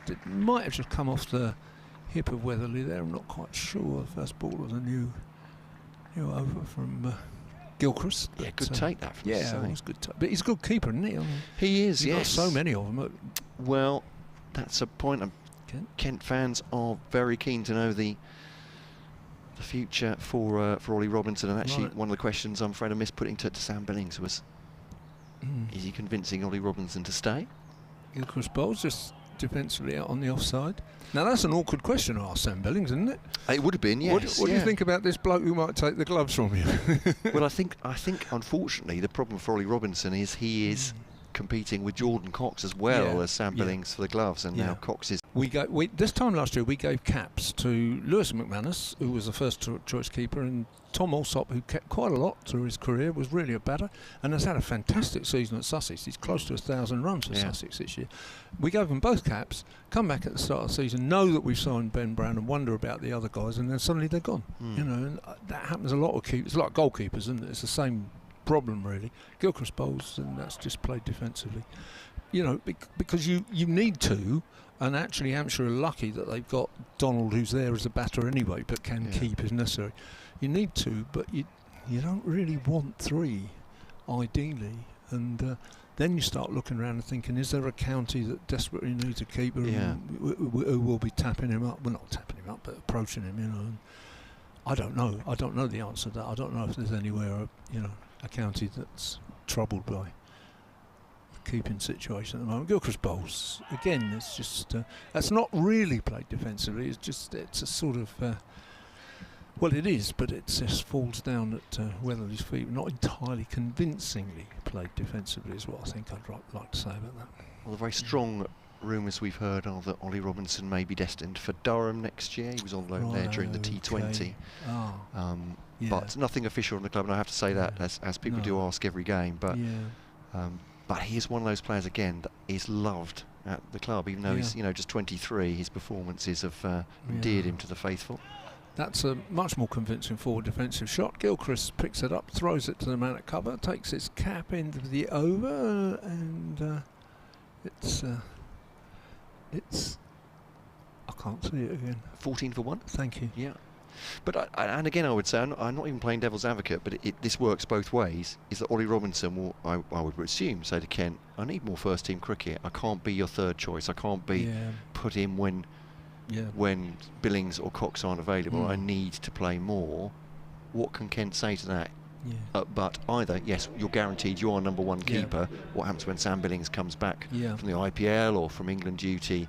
it might have just come off the hip of Weatherly there. I'm not quite sure. The first ball was a new over from Gilchrist. Yeah, good take that from Yeah, it was good take. But he's a good keeper, isn't he? I mean, he is, he's yes. got so many of them. Well, that's a point. Kent fans are very keen to know the future for Ollie Robinson. And actually, one of the questions I'm afraid I missed putting to Sam Billings was, is he convincing Ollie Robinson to stay? Gilchrist bowls just defensively out on the offside. Now that's an awkward question to ask Sam Billings, isn't it? It would have been, yes. What do you think about this bloke who might take the gloves from you? Well, I think unfortunately the problem for Ollie Robinson is he is competing with Jordan Cox as well as Sam Billings for the gloves, and now Cox is. This time last year we gave caps to Lewis McManus, who was the first choice keeper, and Tom Alsop, who kept quite a lot through his career, was really a batter and has had a fantastic season at Sussex. He's close to 1,000 runs for Sussex this year. We gave them both caps, come back at the start of the season, know that we've signed Ben Brown and wonder about the other guys, and then suddenly they're gone. You know, and that happens a lot with keepers. It's like goalkeepers, isn't it? It's the same problem really. Gilchrist bowls, and that's just played defensively. You know, because you need to. And actually, Hampshire are lucky that they've got Donald, who's there as a batter anyway, but can keep if necessary. You need to, but you don't really want three, ideally. And then you start looking around and thinking, is there a county that desperately needs a keeper who will be tapping him up? Well, not tapping him up, but approaching him, you know. And I don't know. I don't know the answer to that. I don't know if there's anywhere, a county that's troubled by keeping situation at the moment. Gilchrist bowls again. It's just that's not really played defensively. It's a sort of well, it is, but it just falls down at Weatherly's feet. Not entirely convincingly played defensively is what I think I'd like to say about that. Well, the very strong rumours we've heard are that Ollie Robinson may be destined for Durham next year. He was on loan there during the T20. But nothing official in the club, and I have to say that as people do ask every game. But but he is one of those players again that is loved at the club, even though he's just 23. His performances have endeared him to the faithful. That's a much more convincing forward defensive shot. Gilchrist picks it up, throws it to the man at cover, takes his cap into the over, and it's I can't see it again. 14 for 1. Thank you. Yeah. But and again, I would say, I'm not even playing devil's advocate, but this works both ways, is that Ollie Robinson will, I would assume, say to Kent, I need more first team cricket. I can't be your third choice. I can't be put in when Billings or Cox aren't available. I need to play more. What can Kent say to that? But either, yes, you're guaranteed you are number one keeper. What happens when Sam Billings comes back from the IPL or from England duty?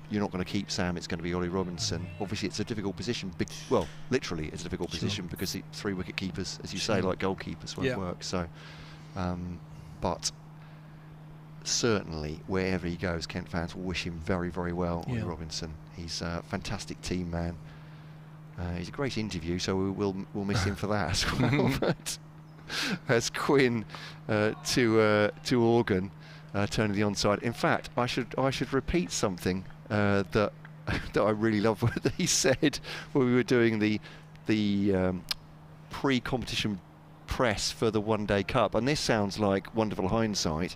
You're not going to keep Sam, it's going to be Ollie Robinson. Obviously, it's a difficult position. Well, literally, it's a difficult position because the 3 wicket keepers, as you say, like goalkeepers, won't work. So, but certainly, wherever he goes, Kent fans will wish him very, very well, Ollie Robinson. He's a fantastic team man. He's a great interview, so we'll miss him for that as well. But as Quinn to Organ, turning the onside. In fact, I should repeat something that I really love that he said when we were doing the pre-competition press for the One Day Cup, and this sounds like wonderful hindsight.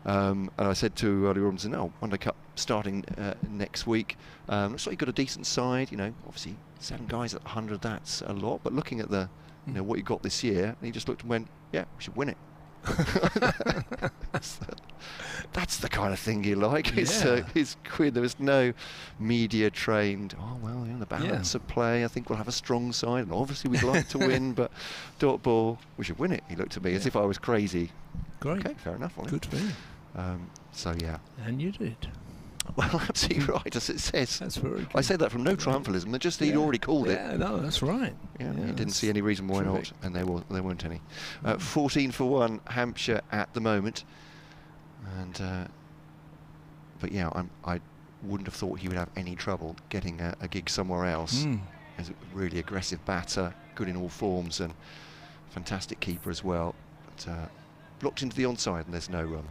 And I said to Ollie Robinson, One Day Cup starting next week. Looks like you've got a decent side. Obviously 7 guys at 100, that's a lot. But looking at the what you got this year, and he just looked and went, "Yeah, we should win it." That's the kind of thing you like. His Quinn. There was no media trained. The balance of play. I think we'll have a strong side, and obviously we'd like to win, but dot ball, we should win it. He looked at me as if I was crazy. Great. Okay, fair enough. Good for you. And you did. Well, absolutely right, as it says. That's very good. I said that from no triumphalism. That just he'd already called it. Yeah, no, that's right. He didn't see any reason why not, and there weren't any. 14 for 1, Hampshire at the moment. And but wouldn't have thought he would have any trouble getting a gig somewhere else. He's a really aggressive batter, good in all forms, and fantastic keeper as well. But blocked into the onside, and there's no run.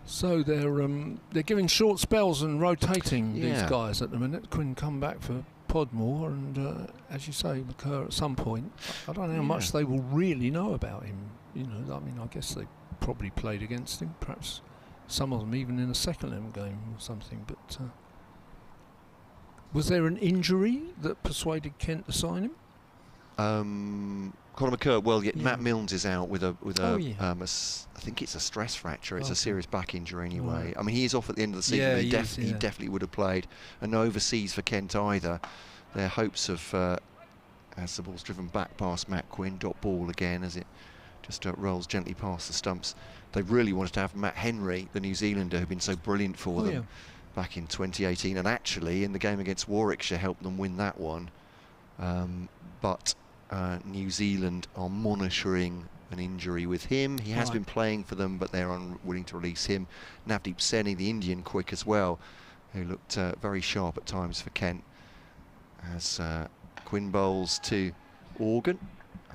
So they're giving short spells and rotating these guys at the minute. Quinn come back for Podmore, and as you say, McCurr at some point. I don't know how much they will really know about him. You know, I mean, I guess they probably played against him, perhaps some of them even in a second game or something. But was there an injury that persuaded Kent to sign him? Conor McCurr, well, Matt Milnes is out with a I think it's a stress fracture. It's a serious back injury anyway. Right. I mean, he is off at the end of the season. He definitely would have played. And no overseas for Kent either. Their hopes of, as the ball's driven back past Matt Quinn, dot ball again as it just rolls gently past the stumps. They really wanted to have Matt Henry, the New Zealander, who'd been so brilliant for them back in 2018, and actually in the game against Warwickshire helped them win that one. But New Zealand are monitoring an injury with him. He has been playing for them, but they're unwilling to release him. Navdeep Saini, the Indian quick as well, who looked very sharp at times for Kent. As Quinn bowls to Organ,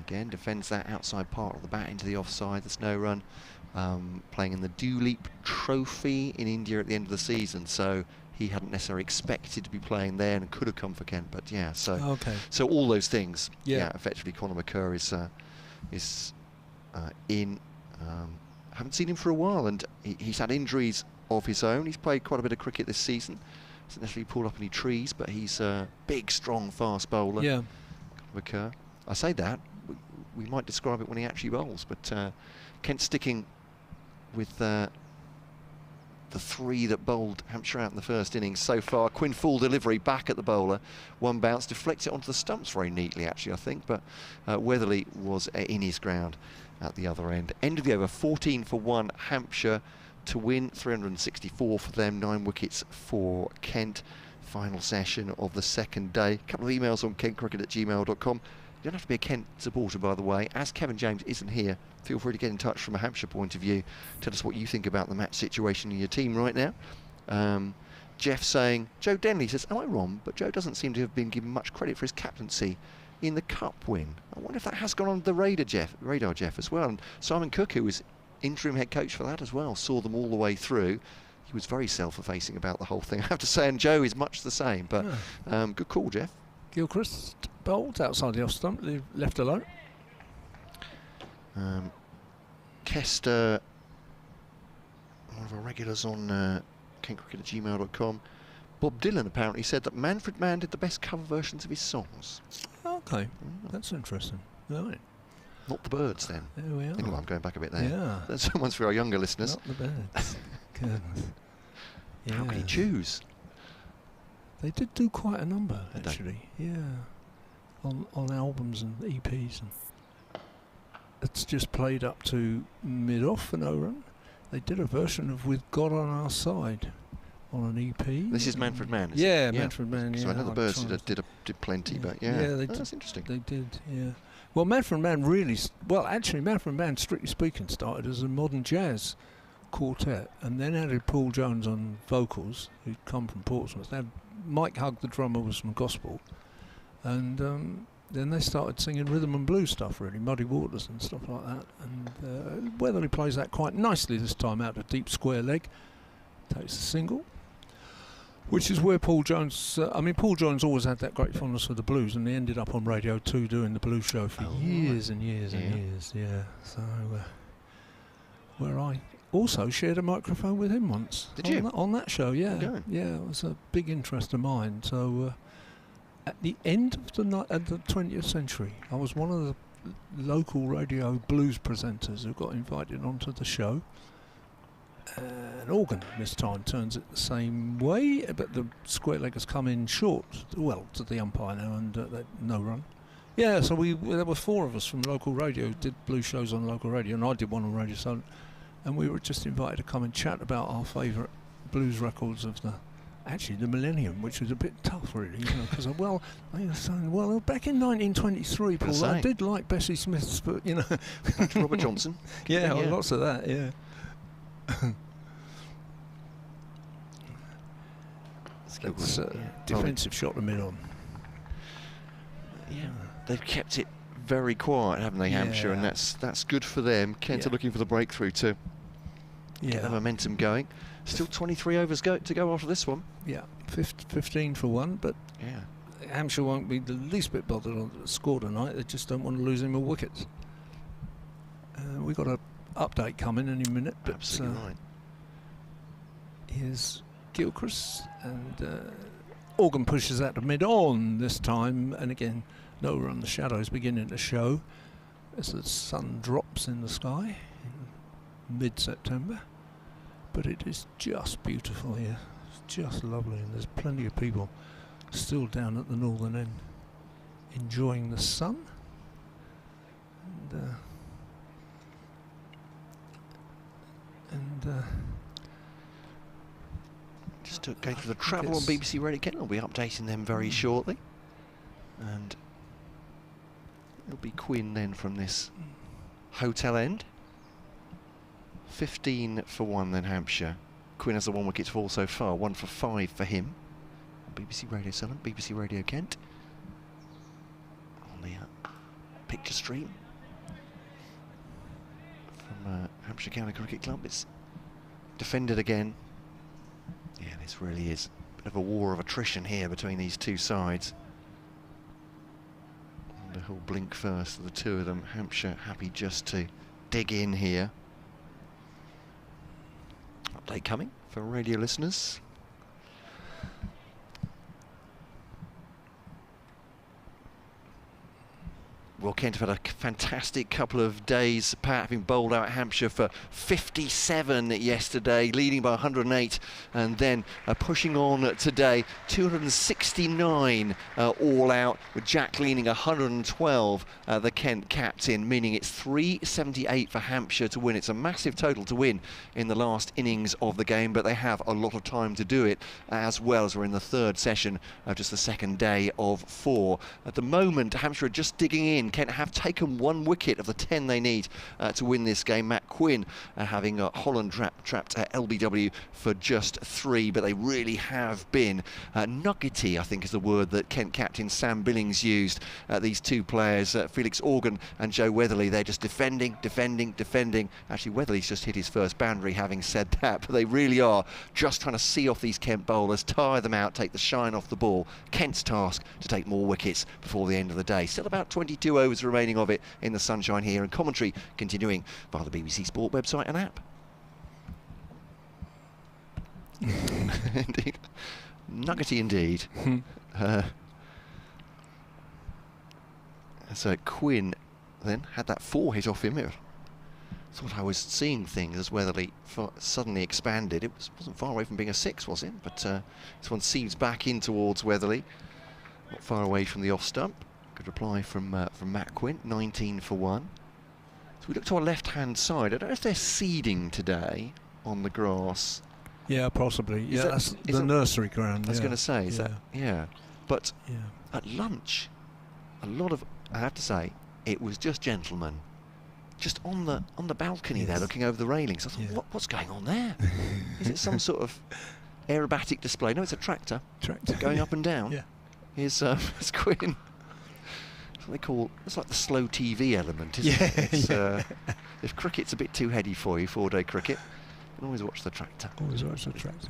again defends that outside part of the bat into the offside. There's no run. Playing in the Dooley Trophy in India at the end of the season, so he hadn't necessarily expected to be playing there and could have come for Kent, but so all those things. Effectively Conor McCurr is in. Haven't seen him for a while, and he's had injuries of his own. He's played quite a bit of cricket this season. Hasn't necessarily pulled up any trees, but he's a big, strong, fast bowler. Yeah, McCurr. I say that we might describe it when he actually bowls, but Kent sticking with the three that bowled Hampshire out in the first innings so far. Quinn full delivery back at the bowler. One bounce, deflects it onto the stumps very neatly, actually, I think. But Weatherly was in his ground at the other end. End of the over, 14 for 1 Hampshire to win, 364 for them, 9 wickets for Kent. Final session of the second day. A couple of emails on kentcricket@gmail.com. You don't have to be a Kent supporter, by the way. As Kevin James isn't here, feel free to get in touch from a Hampshire point of view. Tell us what you think about the match situation in your team right now. Jeff saying, Joe Denley says, am I wrong? But Joe doesn't seem to have been given much credit for his captaincy in the Cup win. I wonder if that has gone on the radar, Jeff, as well. And Simon Cook, who was interim head coach for that as well, saw them all the way through. He was very self-effacing about the whole thing, I have to say, and Joe is much the same. But good call, Jeff. Gilchrist bowled outside the off stump, left alone. Kester, one of our regulars on kentcricket@gmail.com, Bob Dylan apparently said that Manfred Mann did the best cover versions of his songs. Okay, that's interesting. Right. Not the Birds, then. There we are. Anyway, I'm going back a bit there. Yeah. That's one's for our younger listeners. Not the Birds. Goodness. How can he choose? They did do quite a number, actually. Yeah. On albums and EPs. And it's just played up to mid-off for no run. They did a version of With God on Our Side on an EP. This is Manfred Mann, Manfred Mann, So I know the Birds did plenty, but that's interesting. They did, yeah. Well, Manfred Mann actually Manfred Mann, strictly speaking, started as a modern jazz quartet and then added Paul Jones on vocals, who'd come from Portsmouth. Then Mike Hugg, the drummer, was from gospel, and then they started singing rhythm and blues stuff, really, Muddy Waters and stuff like that. And Weatherly plays that quite nicely this time out of deep square leg, takes a single, which is where Paul Jones, Paul Jones always had that great fondness for the blues, and he ended up on Radio 2 doing the blues show for years and years and years, so where I also shared a microphone with him once. Did you? On that show, yeah. Okay. Yeah, it was a big interest of mine. So at the end of the 20th century, I was one of the local radio blues presenters who got invited onto the show. And Organ this time turns it the same way, but the square leg has come in short, to the umpire now, and no run. Yeah, so there were 4 of us from local radio who did blues shows on local radio, and I did one on Radio Southern, and we were just invited to come and chat about our favourite blues records of the millennium, which was a bit tough, really, because they were saying, back in 1923, Paul, I did like Bessie Smith's, but back to Robert Johnson. Yeah, lots of that, yeah. That's defensive shot to mid-on. Yeah, they've kept it very quiet, haven't they, Hampshire? And that's good for them. Kent are looking for the breakthrough to get the momentum going. Still 23 overs to go after this one. Yeah, 15 for 1, but Hampshire won't be the least bit bothered on the score tonight. They just don't want to lose any more wickets. We've got an update coming any minute. But, absolutely right. Here's Gilchrist, and Organ pushes out to mid-on this time, and again, no run. The shadows beginning to show as the sun drops in the sky in mid-September. But it is just beautiful here. It's just lovely, and there's plenty of people still down at the northern end enjoying the sun. And just to go through the travel on BBC Radio Kent, I'll be updating them very shortly. And it'll be Quinn then from this hotel end. 15 for 1 then Hampshire. Quinn has the 1 wicket fall so far, 1 for 5 for him. BBC Radio Southern, BBC Radio Kent. On the picture stream from Hampshire County Cricket Club. It's defended again. Yeah, this really is a bit of a war of attrition here between these two sides. And he'll blink first, the two of them. Hampshire happy just to dig in here. Update coming for radio listeners. Well, Kent have had a fantastic couple of days. Pat having bowled out Hampshire for 57 yesterday, leading by 108, and then pushing on today, 269 all out, with Jack leading 112, the Kent captain, meaning it's 378 for Hampshire to win. It's a massive total to win in the last innings of the game, but they have a lot of time to do it, as well as we're in the third session of just the second day of 4. At the moment, Hampshire are just digging in. Kent have taken 1 wicket of the 10 they need to win this game. Matt Quinn having Holland trapped at LBW for just 3, but they really have been nuggety, I think is the word that Kent captain Sam Billings used. These two players, Felix Organ and Joe Weatherly, they're just defending. Actually, Weatherly's just hit his first boundary, having said that, but they really are just trying to see off these Kent bowlers, tire them out, take the shine off the ball. Kent's task to take more wickets before the end of the day. Still about 22 overs remaining of it in the sunshine here, and commentary continuing via the BBC Sport website and app. Indeed. Nuggety indeed. So Quinn then had that 4 hit off him. Thought I was seeing things as Weatherly suddenly expanded. It wasn't far away from being a 6, was it? But this one seems back in towards Weatherly, not far away from the off stump. Good reply from Matt Quinn, 19 for 1. So we look to our left-hand side. I don't know if they're seeding today on the grass. Yeah, possibly. Yeah, that's the nursery ground. I was going to say, is that? Yeah. But at lunch, a lot of, I have to say, it was just gentlemen, just on the balcony there, looking over the railings. I thought, what's going on there? Is it some sort of aerobatic display? No, it's a tractor. Going up and down. Here's Quinn. What they call, it's like the slow TV element, isn't it? If cricket's a bit too heady for you, 4-day cricket, you can always watch the tractor.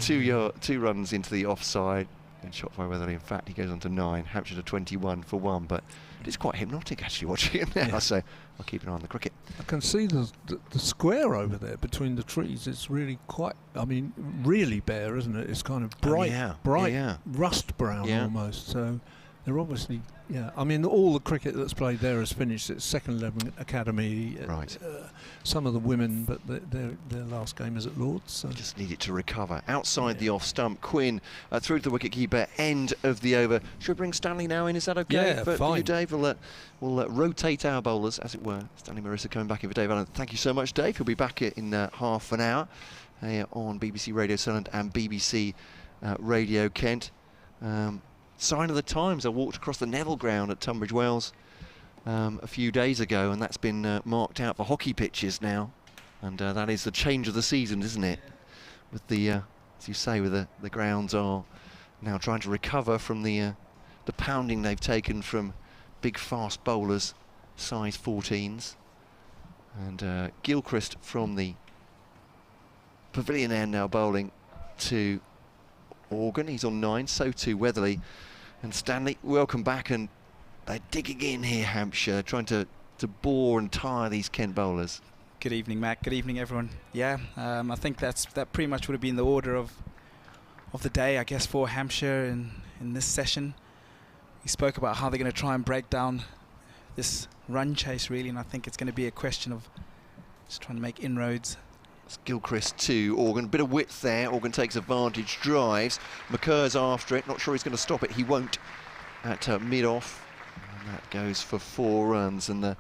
Two runs into the offside, and shot by Weatherly. In fact, he goes on to 9, Hampshire to 21 for 1, but it's quite hypnotic actually watching it now, so I'll keep an eye on the cricket. I can see the square over there between the trees. It's really quite, I mean, really bare, isn't it? It's kind of bright, rust brown almost, so they're obviously, I mean, all the cricket that's played there has finished. It's second 11 academy. Right. Some of the women, but their last game is at Lord's. So. Just need it to recover. Outside the off stump, Quinn through to the wicketkeeper, end of the over. Should we bring Stanley now in? Is that okay? Yeah, for fine. you, Dave? We'll rotate our bowlers, as it were. Stanley Marissa coming back in for Dave Allen. Thank you so much, Dave. He'll be back in half an hour on BBC Radio Sunderland and BBC Radio Kent. Sign of the times. I walked across the Neville ground at Tunbridge Wells a few days ago, and that's been marked out for hockey pitches now, and that is the change of the season, isn't it? With the, as you say, with the grounds are now trying to recover from the pounding they've taken from big fast bowlers, size 14s. And Gilchrist from the pavilion end now bowling to Organ. He's on 9, so too Weatherly. And Stanley, welcome back, and they're digging in here, Hampshire, trying to bore and tire these Kent bowlers. Good evening, Matt. Good evening, everyone. Yeah, I think that pretty much would have been the order of the day, I guess, for Hampshire in this session. We spoke about how they're going to try and break down this run chase, really, and I think it's going to be a question of just trying to make inroads. It's Gilchrist to Organ. Bit of width there. Organ takes advantage, drives. McCurr's after it. Not sure he's going to stop it. He won't at mid-off. And that goes for 4 runs. And the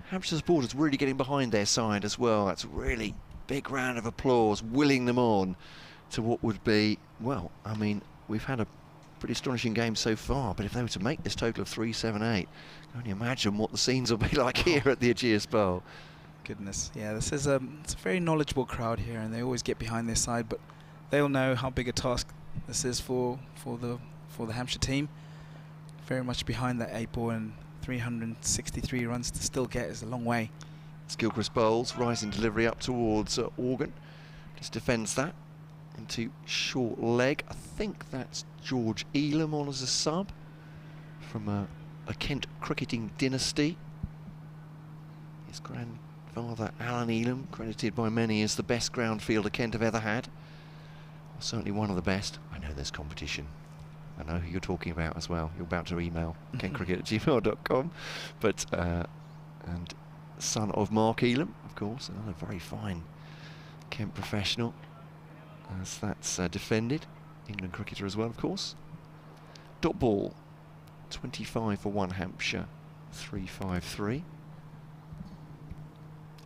Hampshire supporters really getting behind their side as well. That's a really big round of applause, willing them on to what would be, well, I mean, we've had a pretty astonishing game so far, but if they were to make this total of 378, I can only imagine what the scenes will be like here at the Ageas Bowl. Goodness, yeah, this is it's a very knowledgeable crowd here, and they always get behind their side, but they'll know how big a task this is for the Hampshire team. Very much behind that 8 ball, and 363 runs to still get is a long way. It's Gilchrist bowls, rising delivery up towards Organ. Just defends that into short leg. I think that's George Elam on as a sub from a Kent cricketing dynasty. His grandfather Alan Elam, credited by many as the best ground fielder Kent have ever had. Well, certainly one of the best. I know there's competition. I know who you're talking about as well. You're about to email kentcricket@gmail.com. But and son of Mark Elam, of course, another very fine Kent professional, as that's defended. England cricketer as well, of course. Dot ball, 25 for 1 Hampshire, 353.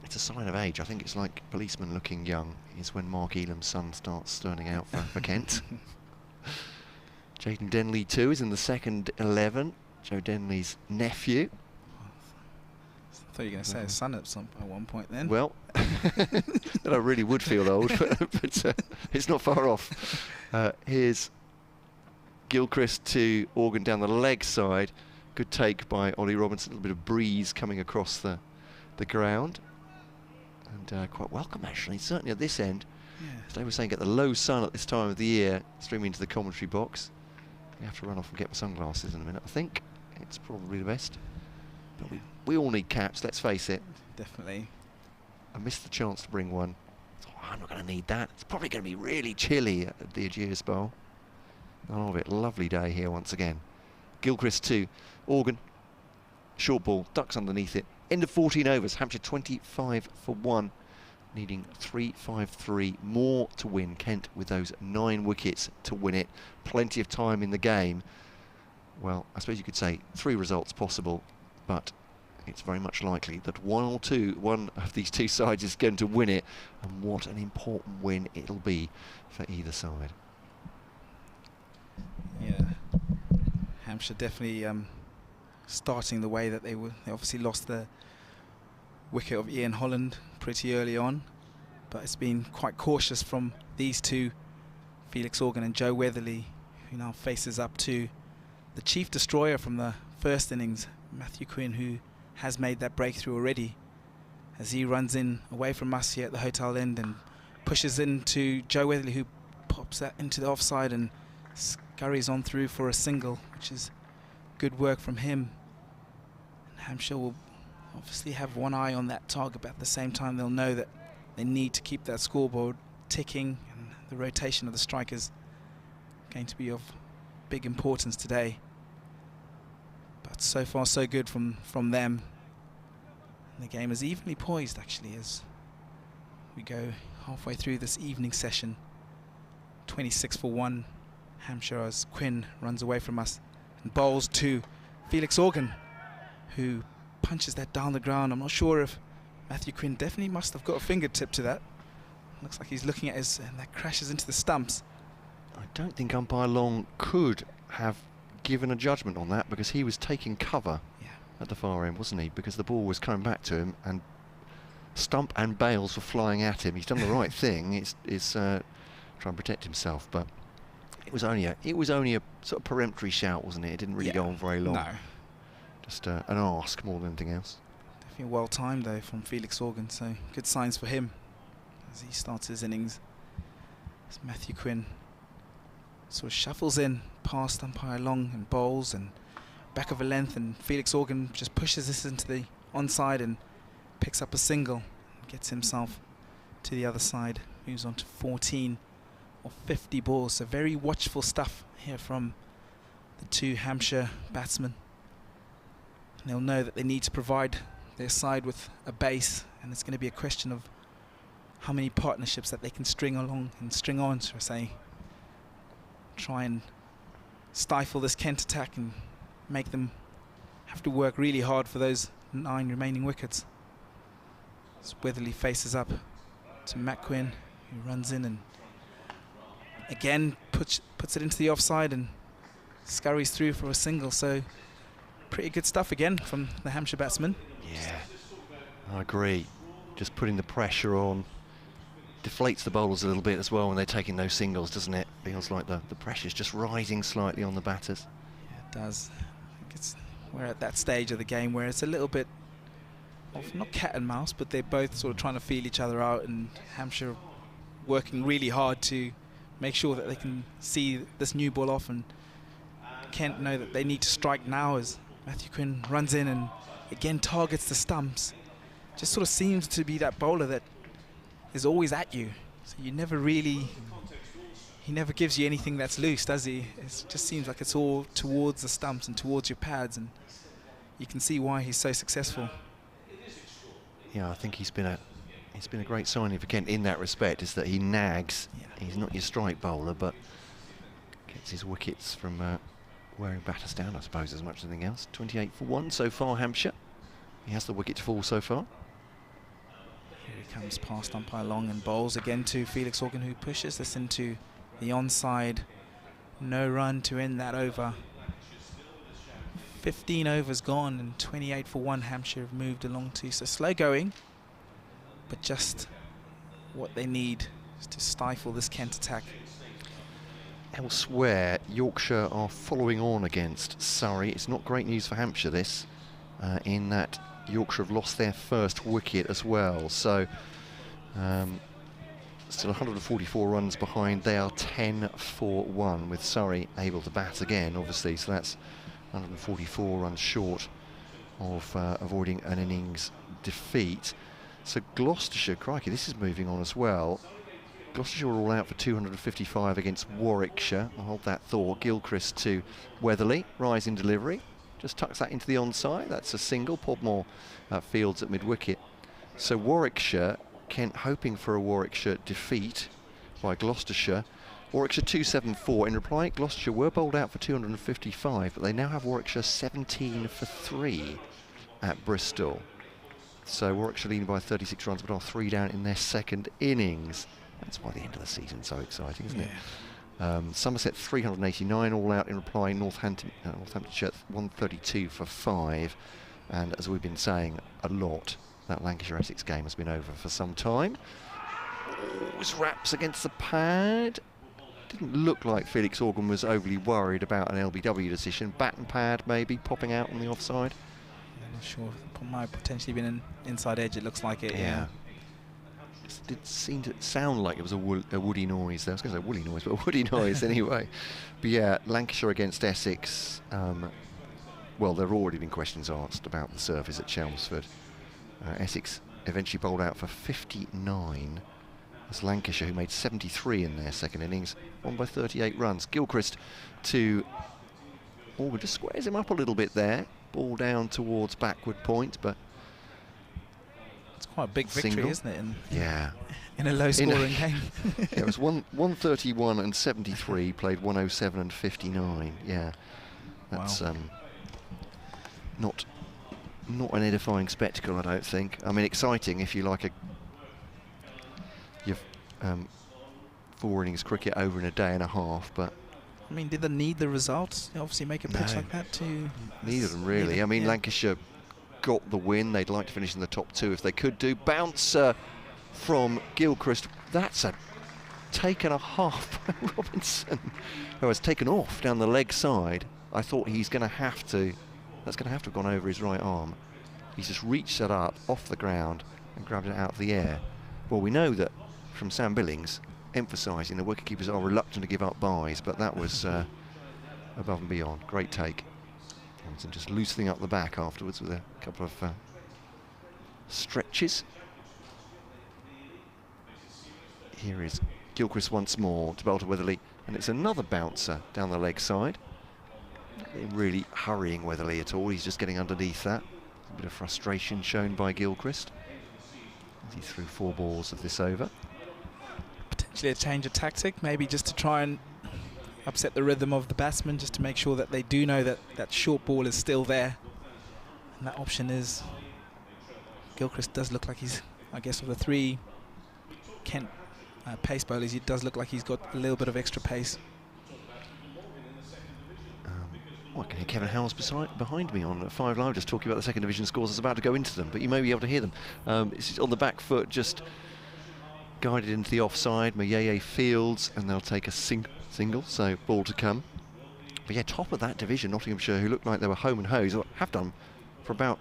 It's a sign of age. I think it's like policemen looking young is when Mark Elam's son starts turning out for Kent. Jaden Denley too is in the second 11. Joe Denley's nephew. I thought you were going to say his son at one point then. Well, that I really would feel old, but it's not far off. Here's Gilchrist to Organ down the leg side. Good take by Ollie Robinson. A little bit of breeze coming across the ground. And quite welcome, actually, certainly at this end. Yeah. As they were saying, get the low sun at this time of the year, streaming into the commentary box. I have to run off and get my sunglasses in a minute. I think it's probably the best. But we all need caps, let's face it. Definitely. I missed the chance to bring one. I'm not going to need that. It's probably going to be really chilly at the Ageas Bowl. None of it. Lovely day here once again. Gilchrist 2. Organ. Short ball. Ducks underneath it. End of 14 overs. Hampshire 25 for 1. Needing 353 more to win. Kent with those 9 wickets to win it. Plenty of time in the game. Well, I suppose you could say 3 results possible, but it's very much likely that one of these two sides is going to win it, and what an important win it'll be for either side. Yeah, Hampshire definitely starting the way that they were. They obviously lost the wicket of Ian Holland pretty early on, but it's been quite cautious from these two, Felix Organ and Joe Weatherly, who now faces up to the chief destroyer from the first innings, Matthew Quinn, who has made that breakthrough already, as he runs in away from us here at the hotel end and pushes into Joe Weatherly, who pops that into the offside and scurries on through for a single, which is good work from him. And Hampshire will obviously have one eye on that target, but at the same time they'll know that they need to keep that scoreboard ticking, and the rotation of the strikers going to be of big importance today. But so far so good from them. And the game is evenly poised actually as we go halfway through this evening session. 26 for 1 Hampshire as Quinn runs away from us and bowls to Felix Organ, who punches that down the ground. I'm not sure if Matthew Quinn definitely must have got a fingertip to that. Looks like he's looking at his, and that crashes into the stumps. I don't think umpire Long could have given a judgment on that, because he was taking cover at the far end, wasn't he? Because the ball was coming back to him and stump and bails were flying at him. He's done the right thing. He's trying to protect himself, but It was only a sort of peremptory shout, wasn't it? It didn't really go on very long. No. Just an ask more than anything else. Definitely well timed though from Felix Organ, so good signs for him as he starts his innings. As Matthew Quinn sort of shuffles in past umpire Long and bowls and back of a length, and Felix Organ just pushes this into the onside and picks up a single, gets himself to the other side, moves on to 14 or 50 balls. So very watchful stuff here from the two Hampshire batsmen. And they'll know that they need to provide their side with a base, and it's going to be a question of how many partnerships that they can string along and string on, so I say, try and stifle this Kent attack and make them have to work really hard for those 9 remaining wickets. As Weatherly faces up to Matt Quinn, who runs in and again puts it into the offside and scurries through for a single. So pretty good stuff again from the Hampshire batsmen. Yeah, I agree. Just putting the pressure on deflates the bowlers a little bit as well when they're taking those singles, doesn't it? Feels like the pressure's just rising slightly on the batters. Yeah, it does. I think we're at that stage of the game where it's a little bit of not cat and mouse, but they're both sort of trying to feel each other out, and Hampshire working really hard to make sure that they can see this new ball off, and Kent know that they need to strike now as Matthew Quinn runs in and again targets the stumps. Just sort of seems to be that bowler that is always at you, so you never really, he never gives you anything that's loose, does he? It just seems like it's all towards the stumps and towards your pads, and you can see why he's so successful. Yeah, I think he's been a great signing for Kent in that respect, is that he nags. Yeah. He's not your strike bowler, but gets his wickets from wearing batters down, I suppose, as much as anything else. 28 for 1 so far, Hampshire. He has the wicket to fall so far. Here he comes past umpire Long and bowls again to Felix Organ, who pushes this into the onside. No run to end that over. 15 overs gone and 28 for 1 Hampshire have moved along to. So slow going, but just what they need to stifle this Kent attack. Elsewhere, Yorkshire are following on against Surrey. It's not great news for Hampshire, this, in that Yorkshire have lost their first wicket as well. So still 144 runs behind. They are 10 for 1, with Surrey able to bat again, obviously. So that's 144 runs short of avoiding an innings defeat. So Gloucestershire, crikey, this is moving on as well. Gloucestershire were all out for 255 against Warwickshire. I'll hold that thought. Gilchrist to Weatherly, rise in delivery. Just tucks that into the onside. That's a single. Podmore fields at mid-wicket. So Warwickshire, Kent hoping for a Warwickshire defeat by Gloucestershire. Warwickshire 274. In reply, Gloucestershire were bowled out for 255, but they now have Warwickshire 17 for 3 at Bristol. So Warwickshire leading by 36 runs, but are 3 down in their second innings. That's why the end of the season's so exciting, isn't it? Somerset 389 all out in reply. Northamptonshire 132 for 5. And as we've been saying a lot, that Lancashire-Essex game has been over for some time. Always wraps against the pad. Didn't look like Felix Organ was overly worried about an LBW decision. Bat and pad maybe popping out on the offside. I'm not sure. It might have potentially been an inside edge. It looks like it. Yeah. It did seem to sound like it was a woody noise there. I was going to say woolly noise, but a woody noise anyway. But yeah, Lancashire against Essex. Well, there have already been questions asked about the surface at Chelmsford. Essex eventually bowled out for 59. That's Lancashire, who made 73 in their second innings, won by 38 runs. Gilchrist to Organ, just squares him up a little bit there. Ball down towards backward point, but it's quite a big victory, single. Isn't it? Yeah. In a low-scoring game. Yeah, it was 131 and 73, played 107 and 59. Yeah, that's wow. Not an edifying spectacle, I don't think. I mean, exciting if you like your 4 innings cricket over in a day and a half, but I mean, did they need the results? Obviously, make a pitch like that to. Neither of them really. I mean, yeah. Lancashire got the win. They'd like to finish in the top 2 if they could do. Bouncer from Gilchrist. That's a taken a half by Robinson, who has taken off down the leg side. I thought he's going to have to, that's going to have gone over his right arm. He's just reached it up off the ground and grabbed it out of the air. Well, we know that from Sam Billings, emphasising the wicketkeepers are reluctant to give up buys, but that was above and beyond. Great take. Robinson just loosening up the back afterwards with a couple of stretches. Here is Gilchrist once more to bowl to Weatherly, and it's another bouncer down the leg side. Not really hurrying Weatherly at all, he's just getting underneath that. A bit of frustration shown by Gilchrist as he threw 4 balls of this over. Potentially a change of tactic, maybe just to try and upset the rhythm of the batsmen, just to make sure that they do know that that short ball is still there. And that option is, Gilchrist does look like he's, I guess, of the 3 Kent pace bowlers, it does look like he's got a little bit of extra pace. I can hear Kevin Howells behind me on 5 Live, just talking about the second division scores. I was about to go into them, but you may be able to hear them. It's on the back foot, just guided into the offside. Mayeye fields, and they'll take a single, so ball to come. But yeah, top of that division, Nottinghamshire, who looked like they were home and hosed, have done for about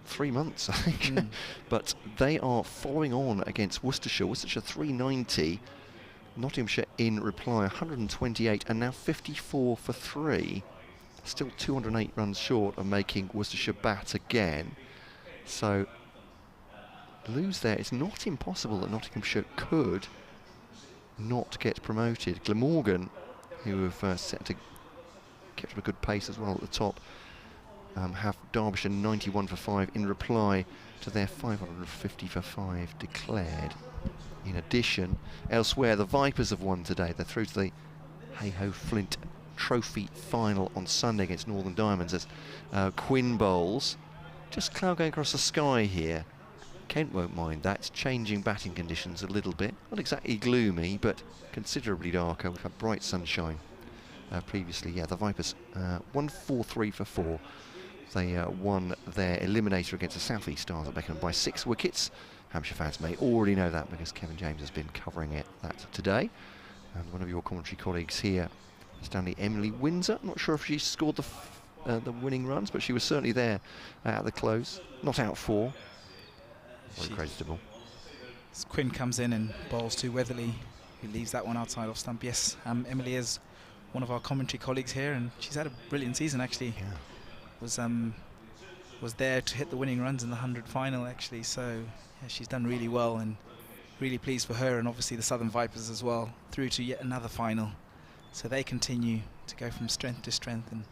3 months, I think. But they are following on against Worcestershire. Worcestershire 390. Nottinghamshire in reply 128 and now 54 for 3. Still 208 runs short of making Worcestershire bat again. So lose there. It's not impossible that Nottinghamshire could not get promoted. Glamorgan, who have set to kept up a good pace as well at the top, have Derbyshire 91 for 5 in reply to their 550 for 5 declared. In addition, elsewhere, the Vipers have won today. They're through to the Hey-Ho Flint Trophy final on Sunday against Northern Diamonds as Quinn bowls. Just cloud going across the sky here. Kent won't mind that. It's changing batting conditions a little bit. Not exactly gloomy, but considerably darker. We've had bright sunshine previously. Yeah, the Vipers 143 for 4. They won their eliminator against the South East Stars at Beckenham by 6 wickets. Hampshire fans may already know that because Kevin James has been covering that today. And one of your commentary colleagues here, Stanley Emily Windsor. I'm not sure if she scored the winning runs, but she was certainly there at the close. Not out 4. Very creditable. Quinn comes in and bowls to Weatherly, who leaves that one outside off stump. Yes, Emily is one of our commentary colleagues here, and she's had a brilliant season actually. Yeah. Was there to hit the winning runs in the 100 final actually, so yeah, she's done really well and really pleased for her, and obviously the Southern Vipers as well, through to yet another final. So they continue to go from strength to strength, and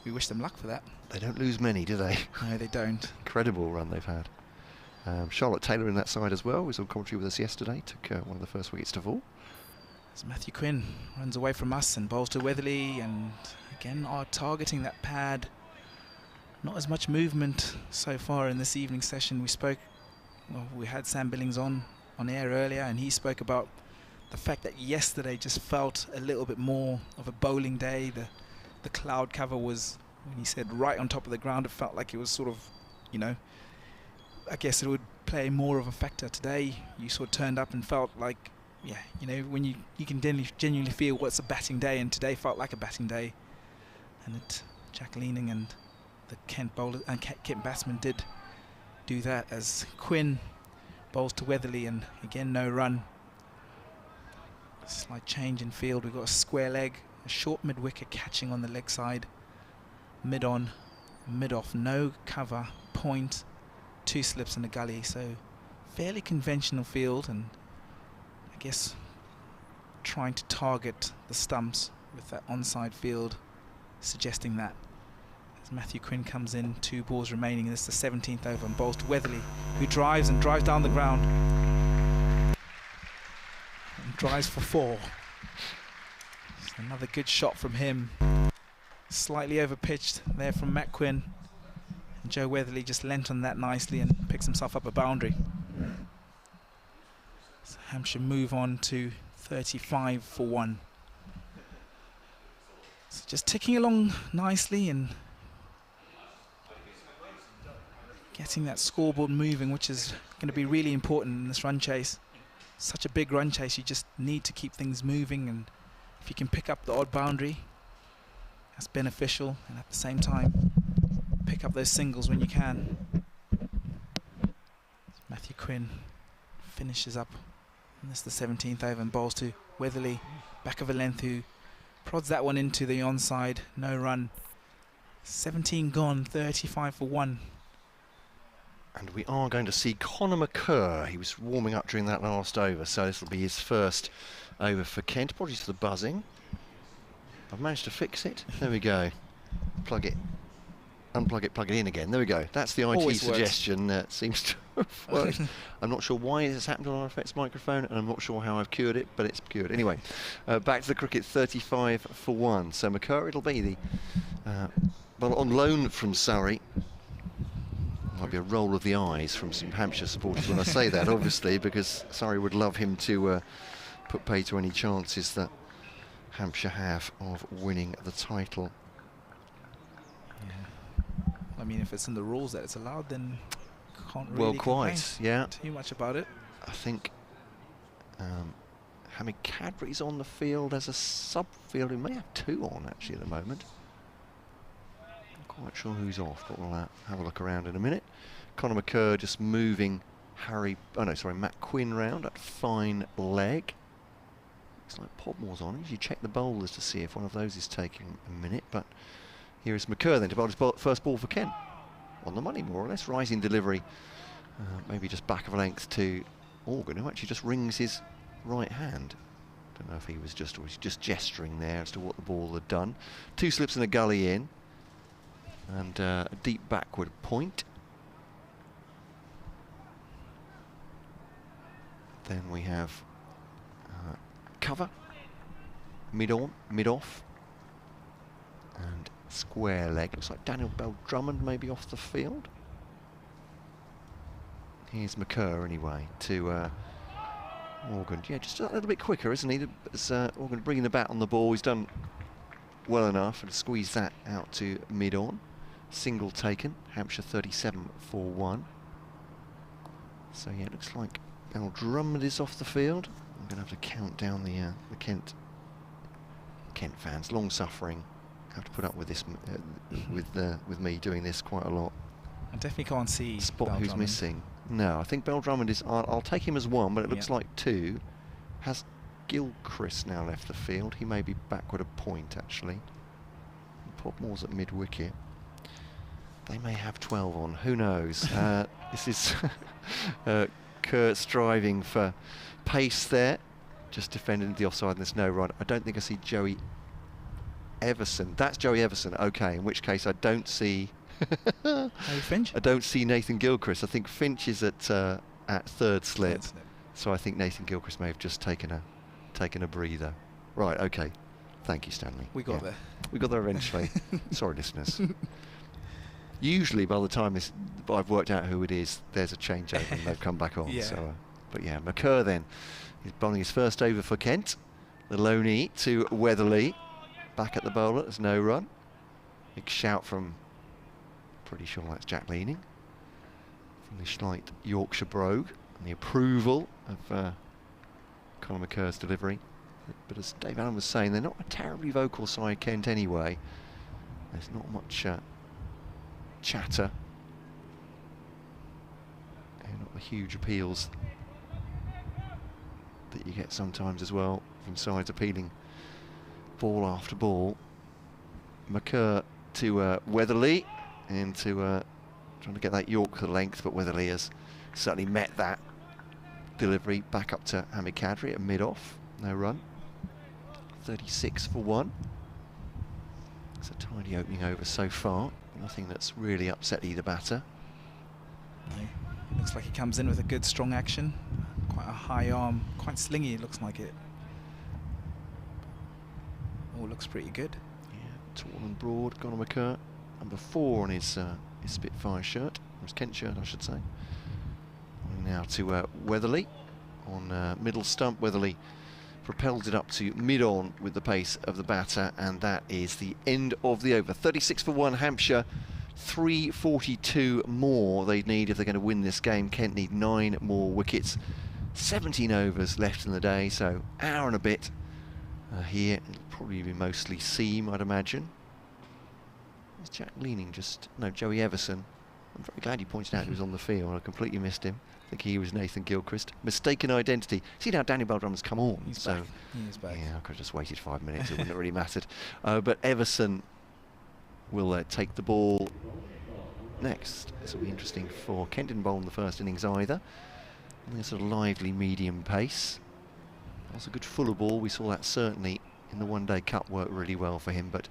we wish them luck for that. They don't lose many, do they? No, they don't. Incredible run they've had. Charlotte Taylor in that side as well, was on commentary with us yesterday, took one of the first wickets to fall. As Matthew Quinn runs away from us and bowls to Weatherly, and again are targeting that pad. Not as much movement so far in this evening session. We had Sam Billings on air earlier, and he spoke about the fact that yesterday just felt a little bit more of a bowling day. The cloud cover was, when he said, right on top of the ground. It felt like it was sort of, I guess it would play more of a factor. Today you sort of turned up and felt like, when you can genuinely feel what's a batting day, and today felt like a batting day. And Jack Leaning and the Kent bowler and Kent batsman did do that, as Quinn bowls to Weatherly, and again no run. Slight change in field. We've got a square leg, a short mid wicket catching on the leg side, mid on, mid off, no cover, point, 2 slips in a gully. So fairly conventional field, and I guess trying to target the stumps with that onside field, suggesting that. As Matthew Quinn comes in, 2 balls remaining, and this is the 17th over, and bowls to Weatherly, who drives down the ground and drives for 4. So another good shot from him, slightly over pitched there from Matt Quinn, and Joe Weatherly just lent on that nicely and picks himself up a boundary. So Hampshire move on to 35 for 1. So just ticking along nicely and getting that scoreboard moving, which is going to be really important in this run chase. such a big run chase, you just need to keep things moving, and if you can pick up the odd boundary, that's beneficial, and at the same time pick up those singles when you can. Matthew Quinn finishes up, and this is the 17th over, and bowls to Weatherly, back of a length, who prods that one into the onside. No run. 17 gone, 35 for 1. And we are going to see Conor McCurr. He was warming up during that last over, so this will be his first over for Kent. Apologies for the buzzing. I've managed to fix it. There we go. Plug it. Unplug it, plug it in again. There we go. That's the IT Always suggestion that seems to have worked. I'm not sure why it's happened on RFX microphone, and I'm not sure how I've cured it, but it's cured. Anyway, back to the cricket, 35 for 1. So McCurr, it'll be the well, on loan from Surrey. Might be a roll of the eyes from some Hampshire supporters when I say that, obviously, because Surrey would love him to put pay to any chances that Hampshire have of winning the title. Yeah. I mean, if it's in the rules that it's allowed, then can't really Well, quite, complain yeah. too much about it. I think Hamid Cadbury's on the field as a sub-field. He may have 2 on, actually, at the moment. Quite sure who's off, but we'll have a look around in a minute. Conor McCurr just moving Matt Quinn round at fine leg. Looks like Podmore's on. You check the bowlers to see if one of those is taking a minute, but here is McCurr then to bowl his first ball for Kent. On the money, more or less. Rising delivery, maybe just back of a length to Organ, who actually just rings his right hand. Don't know if he was just gesturing there as to what the ball had done. 2 slips and a gully in. And a deep backward point. Then we have cover, mid-on, mid-off, and square leg. Looks like Daniel Bell-Drummond maybe off the field. Here's McCurr anyway to Organ. Yeah, just a little bit quicker, isn't he? As Organ bringing the bat on the ball, he's done well enough and squeeze that out to mid-on. Single taken, Hampshire 37 for 1. So yeah, it looks like Bell Drummond is off the field. I'm going to have to count down the Kent fans, long suffering. Have to put up with this with me doing this quite a lot. I definitely can't see Spot Bell who's Drummond. missing. No, I think Bell Drummond is. I'll take him as 1, but it looks like 2. Has Gilchrist now left the field? He may be backward a point actually. Podmore's at mid wicket. They may have 12 on, who knows. This is Kurt striving for pace there, just defending the offside and there's no run. I don't think I see Joey Everson. That's Joey Everson, okay, in which case I don't see Finch? I don't see Nathan Gilchrist. I think Finch is at 3rd slip. So I think Nathan Gilchrist may have just taken a breather. Right, okay. Thank you, Stanley. We got there. We got there eventually. Sorry, listeners. Usually, by the time I've worked out who it is, there's a changeover and they've come back on. Yeah. So, but yeah, McCurr then is bowling his first over for Kent. The loney to Weatherly. Back at the bowler, there's no run. Big shout from, pretty sure that's Jack Leaning, from the slight Yorkshire brogue, and the approval of Conor McCurr's delivery. But as Dave Allen was saying, they're not a terribly vocal side, Kent, anyway. There's not much chatter. And not the huge appeals that you get sometimes as well from sides appealing ball after ball. McCurr to Weatherly, and to trying to get that York to length, but Weatherly has certainly met that delivery. Back up to Hamid Kadri at mid-off, no run. 36 for 1. It's a tidy opening over so far. Nothing that's really upset either batter. No. Looks like he comes in with a good strong action. Quite a high arm, quite slingy, it looks like it. All looks pretty good. Yeah, tall and broad, Conor McCurr. Number 4 on his Spitfire shirt, or his Kent shirt, I should say. Now to Weatherly on middle stump. Weatherly propelled it up to mid-on with the pace of the batter, and that is the end of the over. 36 for 1 Hampshire, 342 more they'd need if they're going to win this game. Kent need 9 more wickets 17 overs left in the day, so hour and a bit here. It'll probably be mostly seam, I'd imagine. Is Jack leaning just... No, Joey Everson. I'm very glad you pointed out he was on the field. I completely missed him. I think he was Nathan Gilchrist. Mistaken identity. See now Daniel Baldrum's come on. He's so back. He is back. Yeah, I could have just waited 5 minutes. It wouldn't have really mattered. But Everson will take the ball next. This will be interesting for Kent. Didn't bowl in the first innings either. And a sort of lively medium pace. That's a good fuller ball. We saw that certainly in the One Day Cup work really well for him. But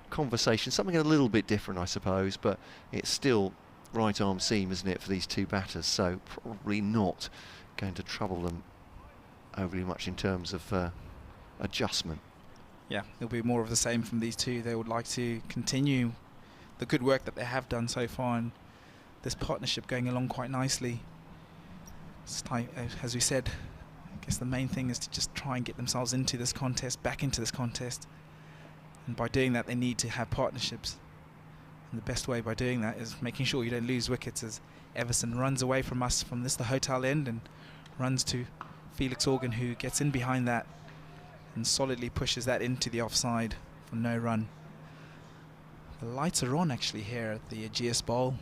conversation, something a little bit different, I suppose. But it's still right arm seam, isn't it, for these two batters? So probably not going to trouble them overly much in terms of adjustment. Yeah, it'll be more of the same from these two. They would like to continue the good work that they have done so far, and this partnership going along quite nicely. It's time, as we said, I guess the main thing is to just try and get themselves into this contest, back into this contest. And by doing that, they need to have partnerships. And the best way by doing that is making sure you don't lose wickets, as Everson runs away from us from the hotel end and runs to Felix Organ, who gets in behind that and solidly pushes that into the offside for no run. The lights are on actually here at the Ageas Bowl.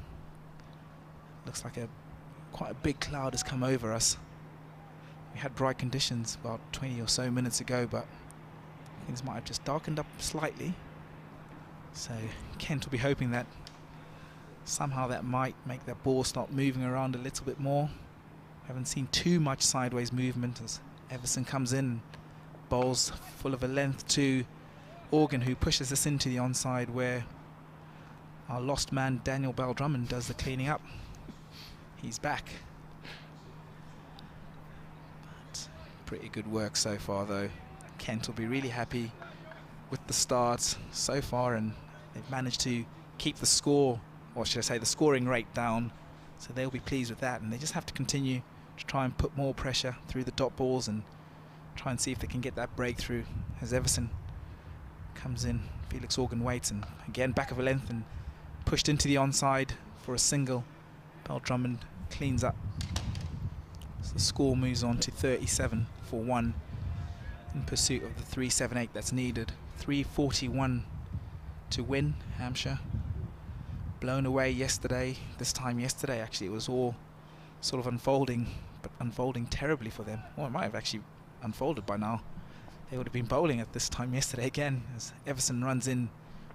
Looks like quite a big cloud has come over us. We had bright conditions about 20 or so minutes ago, but things might have just darkened up slightly. So Kent will be hoping that somehow that might make that ball start moving around a little bit more. Haven't seen too much sideways movement as Everson comes in, bowls full of a length to Organ, who pushes us into the onside, where our lost man Daniel Bell-Drummond does the cleaning up. He's back. But pretty good work so far though. Kent will be really happy with the starts so far, and they've managed to keep the score, or should I say the scoring rate, down, so they'll be pleased with that, and they just have to continue to try and put more pressure through the dot balls and try and see if they can get that breakthrough. As Everson comes in, Felix Organ waits, and again back of a length and pushed into the onside for a single. Bell-Drummond cleans up, so the score moves on to 37 for 1 in pursuit of the 378 that's needed. 341 to win. Hampshire blown away yesterday. This time yesterday actually it was all sort of unfolding, but unfolding terribly for them. Well, it might have actually unfolded by now. They would have been bowling at this time yesterday again, as Everson runs in.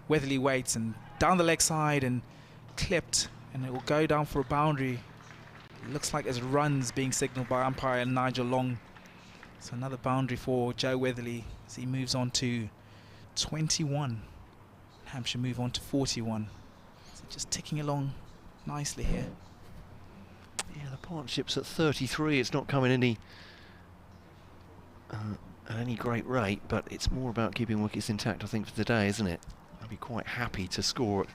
Weatherly waits and down the leg side and clipped, and it will go down for a boundary. It looks like there's runs being signalled by umpire Nigel Long. So another boundary for Joe Weatherly as he moves on to 21. Hampshire move on to 41. So just ticking along nicely here. Yeah, the partnership's at 33. It's not coming any at any great rate, but it's more about keeping wickets intact, I think, for today, isn't it? I'd be quite happy to score at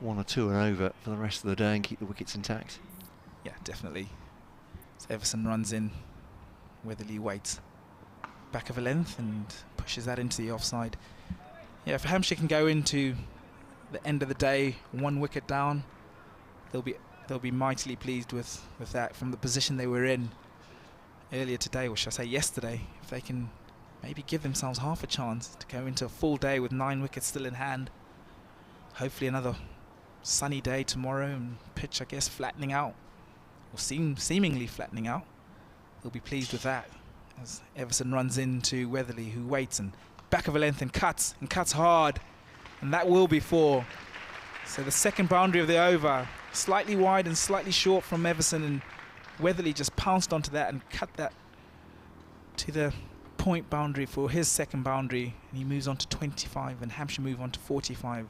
1 or 2 and over for the rest of the day and keep the wickets intact. Yeah, definitely. So Everson runs in. Weatherly waits. Back of a length and pushes that into the offside. Yeah, if Hampshire can go into the end of the day 1 wicket down, they'll be mightily pleased with that from the position they were in earlier today, or should I say yesterday. If they can maybe give themselves half a chance to go into a full day with 9 wickets still in hand. Hopefully another sunny day tomorrow and pitch, I guess, flattening out, or seemingly flattening out. They'll be pleased with that as Everson runs into Weatherly, who waits and back of a length and cuts hard, and that will be 4. So the second boundary of the over, slightly wide and slightly short from Everson, and Weatherly just pounced onto that and cut that to the point boundary for his second boundary, and he moves on to 25 and Hampshire move on to 45.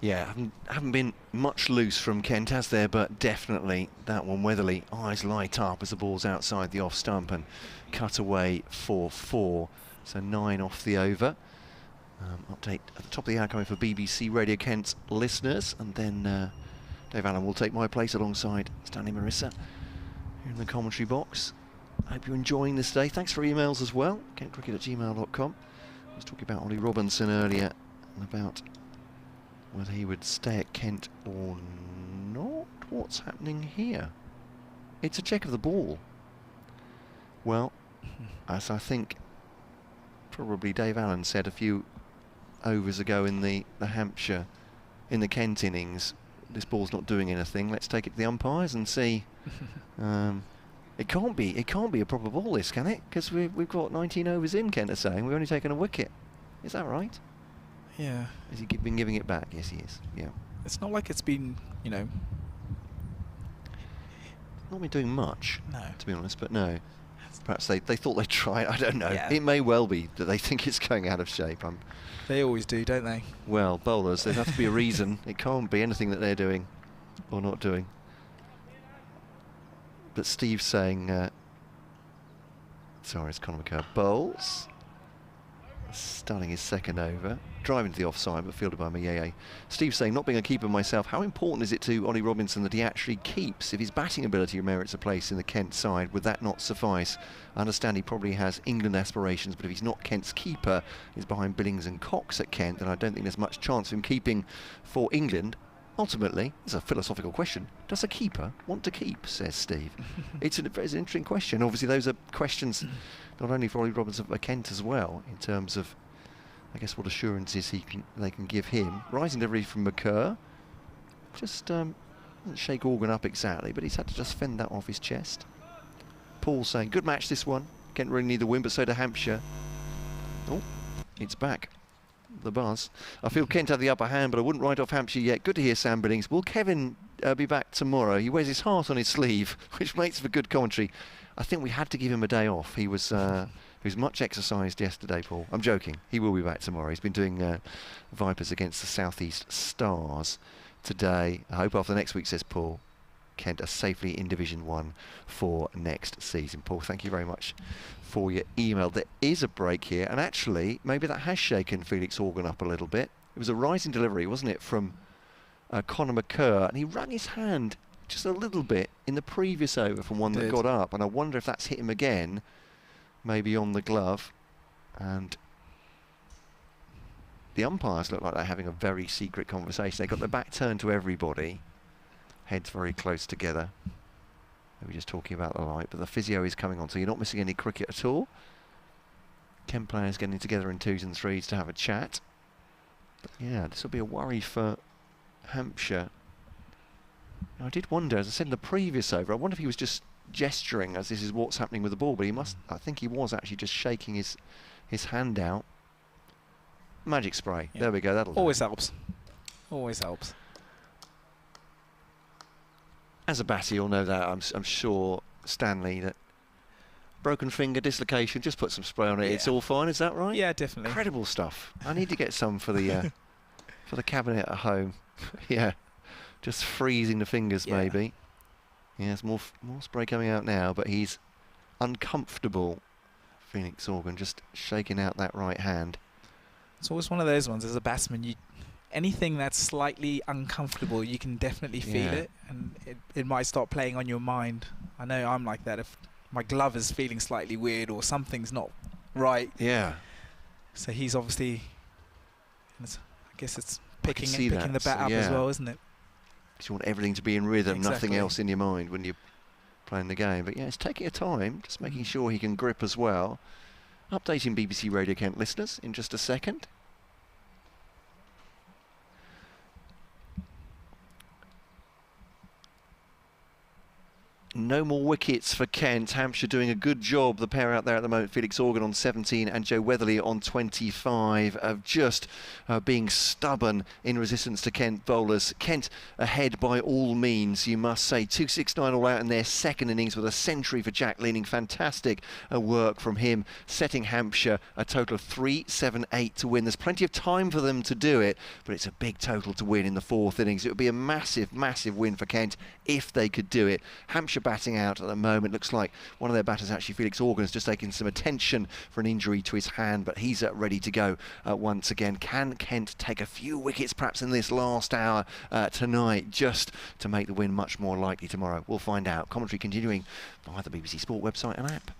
Yeah, haven't been much loose from Kent, has there? But definitely that one, Weatherly, eyes light up as the ball's outside the off stump and cut away for 4. So 9 off the over. Update at the top of the hour coming for BBC Radio Kent listeners, and then Dave Allen will take my place alongside Stanley Marissa here in the commentary box. I hope you're enjoying this day. Thanks for emails as well. KentCricket@gmail.com. I was talking about Ollie Robinson earlier and about whether he would stay at Kent or not. What's happening here? It's a check of the ball. Well, as I think probably Dave Allen said a few overs ago in the Hampshire, in the Kent innings, this ball's not doing anything. Let's take it to the umpires and see. It can't be a proper ball, this, can it? Because we've got 19 overs in, Kent are saying. We've only taken a wicket. Is that right? Yeah. Has he been giving it back? Yes, he is. Yeah. It's not like it's been, you know... Not been doing much, No. to be honest, but no. Perhaps they thought they'd try it. I don't know. Yeah. It may well be that they think it's going out of shape. They always do, don't they? Well, bowlers, there'd have to be a reason. It can't be anything that they're doing or not doing. But Steve's saying... sorry, it's Conor McCurr. Bowls. Starting his second over. Driving to the offside, but fielded by Mayeye. Steve's saying, not being a keeper myself, how important is it to Ollie Robinson that he actually keeps? If his batting ability merits a place in the Kent side, would that not suffice? I understand he probably has England aspirations, but if he's not Kent's keeper, he's behind Billings and Cox at Kent, and I don't think there's much chance of him keeping for England. Ultimately, it's a philosophical question. Does a keeper want to keep, says Steve? It's an interesting question. Obviously, those are questions not only for Ollie Robinson, but Kent as well, in terms of, I guess, what assurances they can give him. Rising delivery from McCurr. Just doesn't shake Organ up exactly, but he's had to just fend that off his chest. Paul saying, good match this one. Kent really need the win, but so do Hampshire. Oh, it's back. The buzz. I feel Kent had the upper hand, but I wouldn't write off Hampshire yet. Good to hear Sam Billings. Will Kevin be back tomorrow? He wears his heart on his sleeve, which makes for good commentary. I think we had to give him a day off. He was much exercised yesterday, Paul. I'm joking. He will be back tomorrow. He's been doing Vipers against the South East Stars today. I hope after next week, says Paul, Kent are safely in Division 1 for next season. Paul, thank you very much for your email. There is a break here, and actually, maybe that has shaken Felix Organ up a little bit. It was a rising delivery, wasn't it, from Conor McCurr, and he wrung his hand just a little bit in the previous over from one that got up, and I wonder if that's hit him again, maybe on the glove. And the umpires look like they're having a very secret conversation. They've got their back turned to everybody, heads very close together. Maybe just talking about the light, but the physio is coming on, so you're not missing any cricket at all. Kent players getting together in 2s and 3s to have a chat. But yeah, this will be a worry for Hampshire. Now, I did wonder, as I said in the previous over, I wonder if he was just gesturing as this is what's happening with the ball, but he must, I think he was actually just shaking his hand out. Magic spray. Yeah. There we go. That'll always helps. Always helps. As a batter, you'll know that. I'm sure, Stanley, that broken finger, dislocation, just put some spray on it. Yeah. It's all fine. Is that right? Yeah, definitely. Incredible stuff. I need to get some for the for the cabinet at home. Yeah, just freezing the fingers, maybe. Yeah, there's more spray coming out now, but he's uncomfortable. Felix Organ just shaking out that right hand. It's always one of those ones as a batsman. Anything that's slightly uncomfortable, you can definitely feel it, and it might start playing on your mind. I know I'm like that. If my glove is feeling slightly weird or something's not right. Yeah. So he's obviously, I guess it's picking the bat up as well, isn't it? Because you want everything to be in rhythm, nothing else in your mind when you're playing the game. But yeah, it's taking a time, just making sure he can grip as well. Updating BBC Radio Kent listeners in just a second. No more wickets for Kent. Hampshire doing a good job. The pair out there at the moment, Felix Organ on 17 and Joe Weatherly on 25, of just being stubborn in resistance to Kent bowlers. Kent ahead by all means, you must say. 269 all out in their second innings with a century for Jack Leaning. Fantastic work from him, setting Hampshire a total of 378 to win. There's plenty of time for them to do it, but it's a big total to win in the fourth innings. It would be a massive, massive win for Kent if they could do it. Hampshire batting out at the moment. Looks like one of their batters, actually Felix Organ, has just taken some attention for an injury to his hand, but he's ready to go once again. Can Kent take a few wickets perhaps in this last hour tonight, just to make the win much more likely tomorrow? We'll find out. Commentary continuing via the BBC Sport website and app.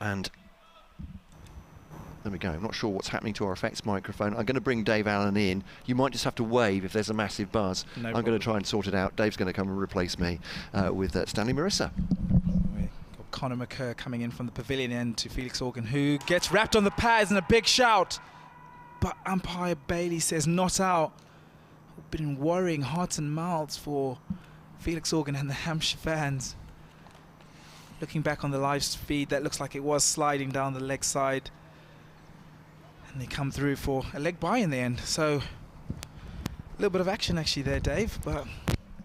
And There we go. I'm not sure what's happening to our effects microphone. I'm going to bring Dave Allen in. You might just have to wave if there's a massive buzz. No I'm problem. going to try and sort it out. Dave's going to come and replace me with Stanley Marissa. We've got Conor McCurr coming in from the pavilion end to Felix Organ, who gets wrapped on the pads and a big shout. But umpire Bailey says not out. Been worrying hearts and mouths for Felix Organ and the Hampshire fans. Looking back on the live feed, that looks like it was sliding down the leg side. And they come through for a leg bye in the end. So a little bit of action actually there, Dave. But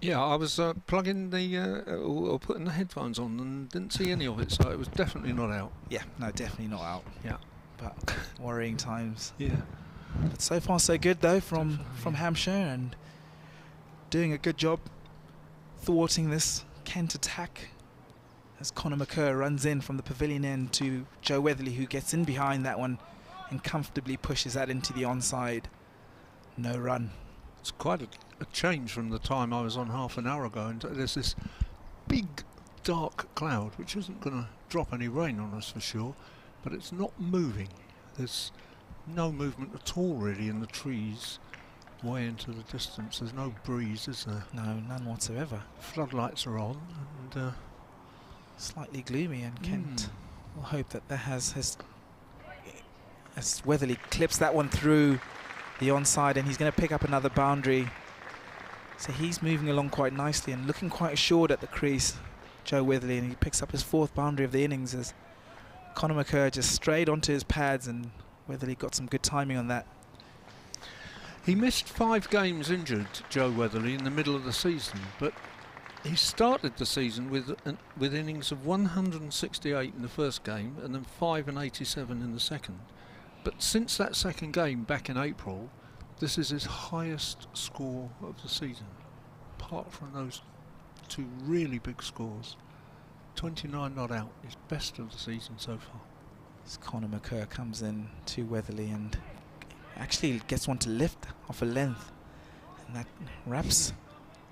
yeah, I was plugging the or putting the headphones on and didn't see any of it, so it was definitely not out. yeah, no, definitely not out. Yeah, But worrying times. yeah. But so far so good though from Hampshire, and doing a good job thwarting this Kent attack as Conor McCurr runs in from the pavilion end to Joe Weatherly, who gets in behind that one and comfortably pushes that into the onside. No run. It's quite a change from the time I was on half an hour ago, and there's this big dark cloud which isn't going to drop any rain on us for sure, but it's not moving. There's no movement at all really in the trees way into the distance. There's no breeze, is there? No, none whatsoever. Floodlights are on, and Slightly gloomy, and Kent will hope that as Weatherly clips that one through the onside, and he's going to pick up another boundary. So he's moving along quite nicely and looking quite assured at the crease, Joe Weatherly, and he picks up his 4th boundary of the innings as Conor McCurr just strayed onto his pads, and Weatherly got some good timing on that. he missed 5 games injured, Joe Weatherly, in the middle of the season, but he started the season with innings of 168 in the first game and then 5 and 87 in the second. But since that second game back in April, this is his highest score of the season, apart from those 2 really big scores. 29 not out, his best of the season so far. As Conor McCurr comes in to Weatherly and actually gets one to lift off a length, and that wraps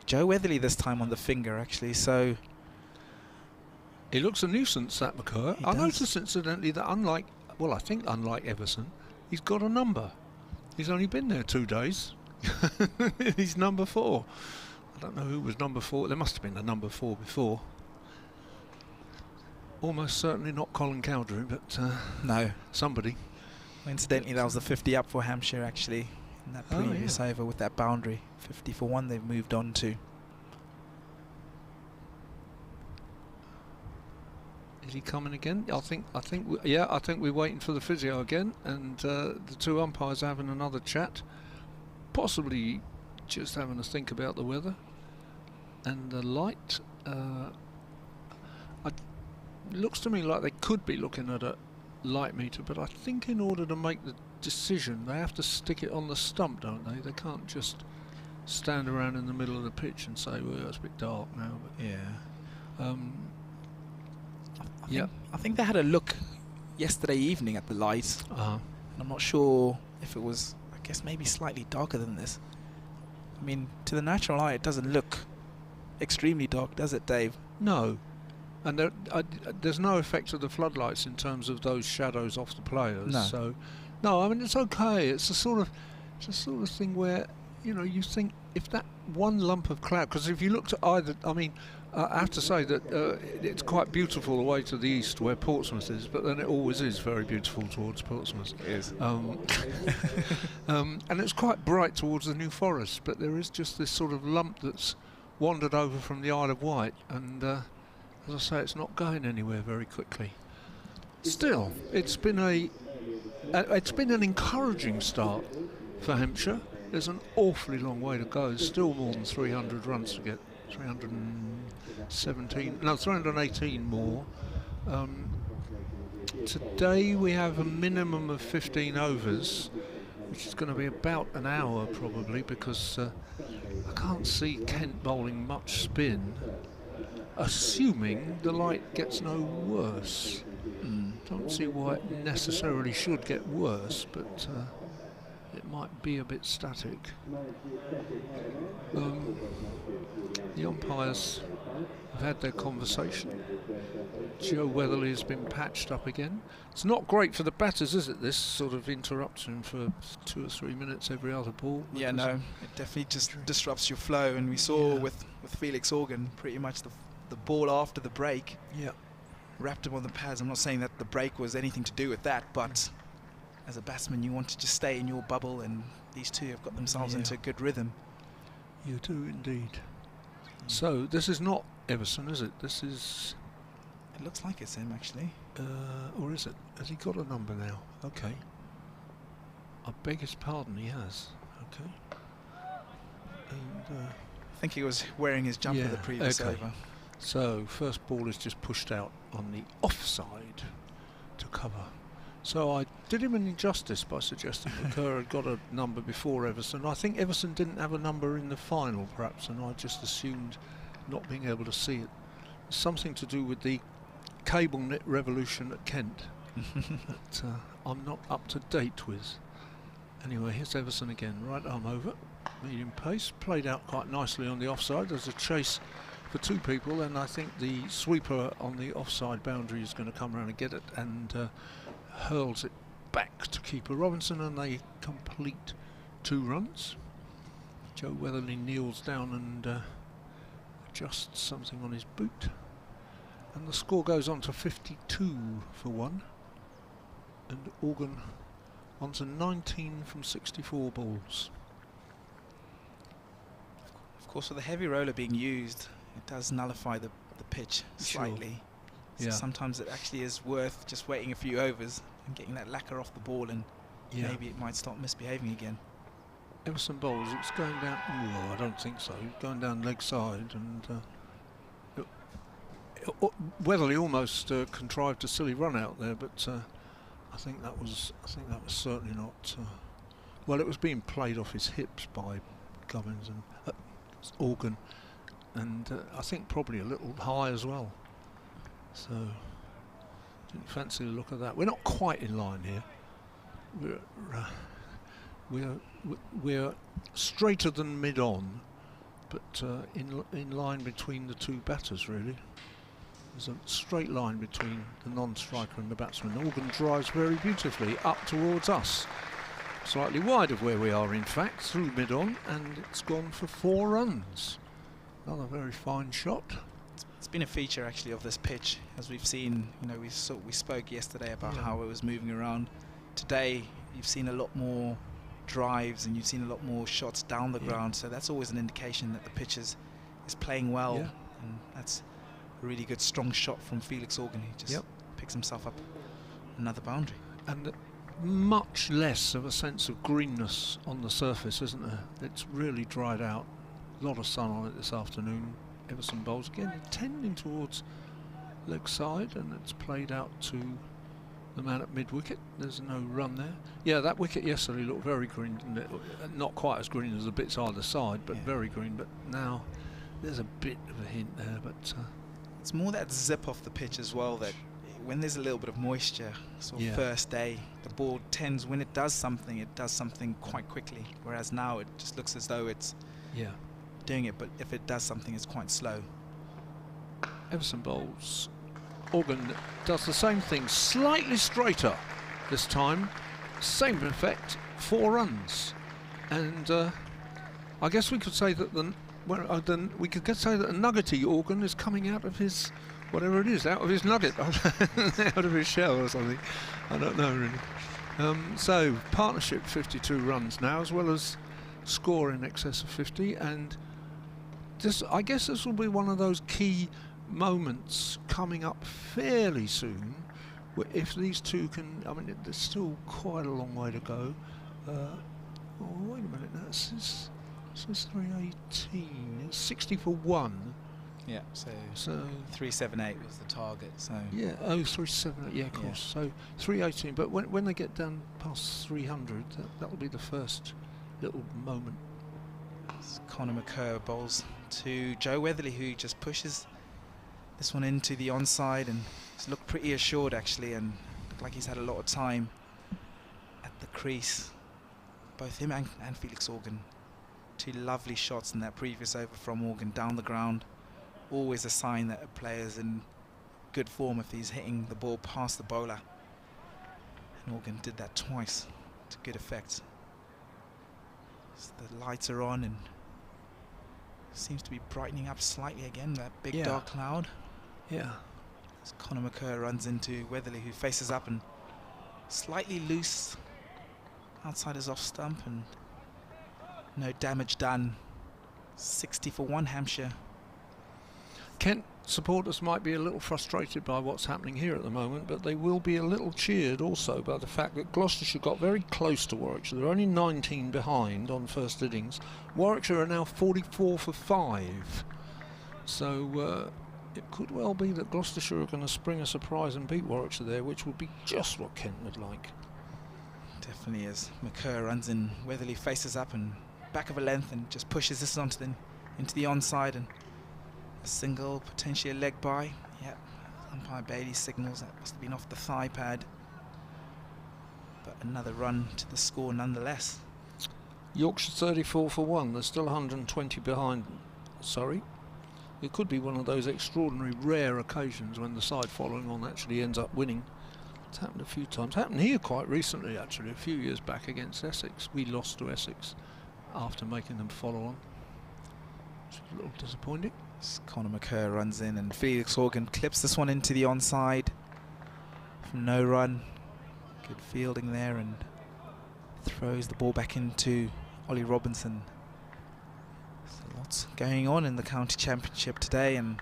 Joe Weatherly this time on the finger actually. So he looks a nuisance, that McCurr. I noticed incidentally that unlike Everson, he's got a number. He's only been there 2 days. He's number 4. I don't know who was number 4. There must have been a number 4 before. Almost certainly not Colin Cowdery, but no, somebody. Incidentally, that was the 50 up for Hampshire actually in that previous over with that boundary. 50 for 1 they've moved on to. Is he coming again? I think we're waiting for the physio again, and the 2 umpires having another chat, possibly just having a think about the weather and the light. It looks to me like they could be looking at a light meter, but I think in order to make the decision they have to stick it on the stump, don't they? They can't just stand around in the middle of the pitch and say, well, it's a bit dark now. But yeah. I think they had a look yesterday evening at the lights. And I'm not sure if it was, I guess maybe slightly darker than this. I mean, to the natural eye, it doesn't look extremely dark, does it, Dave? No. And there's no effect of the floodlights in terms of those shadows off the players. No. So, no, I mean, it's okay. It's the sort of thing where, you know, you think if that one lump of cloud, because if you looked at either, I mean, I have to say that it's quite beautiful away to the east where Portsmouth is, but then it always is very beautiful towards Portsmouth. It is. And it's quite bright towards the New Forest, but there is just this sort of lump that's wandered over from the Isle of Wight, and as I say, it's not going anywhere very quickly. Still, it's been an encouraging start for Hampshire. There's an awfully long way to go. There's still more than 300 runs to get. 318 more. Today we have a minimum of 15 overs, which is going to be about an hour probably, because I can't see Kent bowling much spin, assuming the light gets no worse. Don't see why it necessarily should get worse, but it might be a bit static. The umpires have had their conversation. Joe Weatherly has been patched up again. It's not great for the batters, is it, this sort of interruption for 2 or 3 minutes every other ball? Yeah, no, it definitely just disrupts your flow, and we saw with Felix Organ pretty much the ball after the break wrapped him on the pads. I'm not saying that the break was anything to do with that, but as a batsman you want to just stay in your bubble, and these two have got themselves into a good rhythm. You do indeed. So this is not Everson, is it? This is... It looks like it's him, actually. Or is it? Has he got a number now? Okay. I beg his pardon, he has. Okay. And, I think he was wearing his jumper the previous over. So first ball is just pushed out on the offside to cover. So I did him an injustice by suggesting that Kerr had got a number before Everson. I think Everson didn't have a number in the final, perhaps, and I just assumed not being able to see it. Something to do with the cable net revolution at Kent that I'm not up to date with. Anyway, here's Everson again, right arm over, medium pace, played out quite nicely on the offside. There's a chase for 2 people, and I think the sweeper on the offside boundary is going to come around and get it, and hurls it back to keeper Robinson, and they complete 2 runs. Joe Weatherly kneels down and adjusts something on his boot, and the score goes on to 52 for 1, and Organ on to 19 from 64 balls. Of course, with the heavy roller being used, it does nullify the pitch slightly. So sometimes it actually is worth just waiting a few overs and getting that lacquer off the ball, and maybe it might start misbehaving again. Everson bowls, it's going down. I don't think so. Going down leg side, and Weatherly almost contrived a silly run out there, but I think that was certainly not. Well, it was being played off his hips by Gubbins and Organ, and I think probably a little high as well. So didn't fancy the look of that. We're not quite in line here. We're straighter than mid-on, but in line between the 2 batters, really. There's a straight line between the non-striker and the batsman. Organ drives very beautifully up towards us, slightly wide of where we are, in fact, through mid-on, and it's gone for 4 runs. Another very fine shot. It's been a feature actually of this pitch, as we've seen. You know, we spoke yesterday about how it was moving around. Today, you've seen a lot more drives, and you've seen a lot more shots down the ground. So that's always an indication that the pitch is playing well, and that's a really good strong shot from Felix Organ. He just picks himself up another boundary. And much less of a sense of greenness on the surface, isn't there? It's really dried out. A lot of sun on it this afternoon. Everson bowls again, tending towards leg side, and it's played out to the man at mid-wicket. There's no run there. Yeah, that wicket yesterday looked very green, didn't it? Not quite as green as the bits either side, but very green. But now there's a bit of a hint there, but it's more that zip off the pitch as well, that when there's a little bit of moisture, first day, the ball tends, when it does something quite quickly, whereas now it just looks as though it's doing it, but if it does something, it's quite slow. Everson bowls. Organ does the same thing, slightly straighter this time, same effect, 4 runs, and I guess we could say that the nuggety Organ is coming out of his whatever it is, out of his nugget, out of his shell or something. I don't know really. So partnership 52 runs now, as well as score in excess of 50, and I guess this will be one of those key moments coming up fairly soon, where if these 2 can, I mean, there's still quite a long way to go. Wait a minute, that's 318, it's 60 for 1. Yeah, so 378 was the target. So 378, yeah, of course. So 318, but when they get down past 300, that'll be the first little moment. Connor McCurr bowls to Joe Weatherly, who just pushes this one into the onside, and he's looked pretty assured actually, and looked like he's had a lot of time at the crease. both him and Felix Organ. Two lovely shots in that previous over from Organ down the ground. Always a sign that a player's in good form if he's hitting the ball past the bowler. And Organ did that twice to good effect. So the lights are on and seems to be brightening up slightly again, that big dark cloud. Yeah. As Conor McCurr runs into Weatherly, who faces up and slightly loose outside his off stump, and no damage done. 60 for 1 Hampshire. Kent supporters might be a little frustrated by what's happening here at the moment, but they will be a little cheered also by the fact that Gloucestershire got very close to Warwickshire. They're only 19 behind on first innings. Warwickshire are now 44 for 5. So it could well be that Gloucestershire are going to spring a surprise and beat Warwickshire there, which would be just what Kent would like. Definitely is. McCurr runs in, Weatherly faces up and back of a length and just pushes this onto into the onside, and a single, potentially a leg by. Yep, umpire Bailey signals that must have been off the thigh pad. But another run to the score nonetheless. Yorkshire 34 for 1. They're still 120 behind. Sorry. It could be one of those extraordinary rare occasions when the side following on actually ends up winning. It's happened a few times. Happened here quite recently, actually, a few years back against Essex. We lost to Essex after making them follow on. Which was a little disappointing. Conor McCurr runs in and Felix Organ clips this one into the onside from no run. Good fielding there, and throws the ball back into Ollie Robinson. So lots going on in the county championship today, and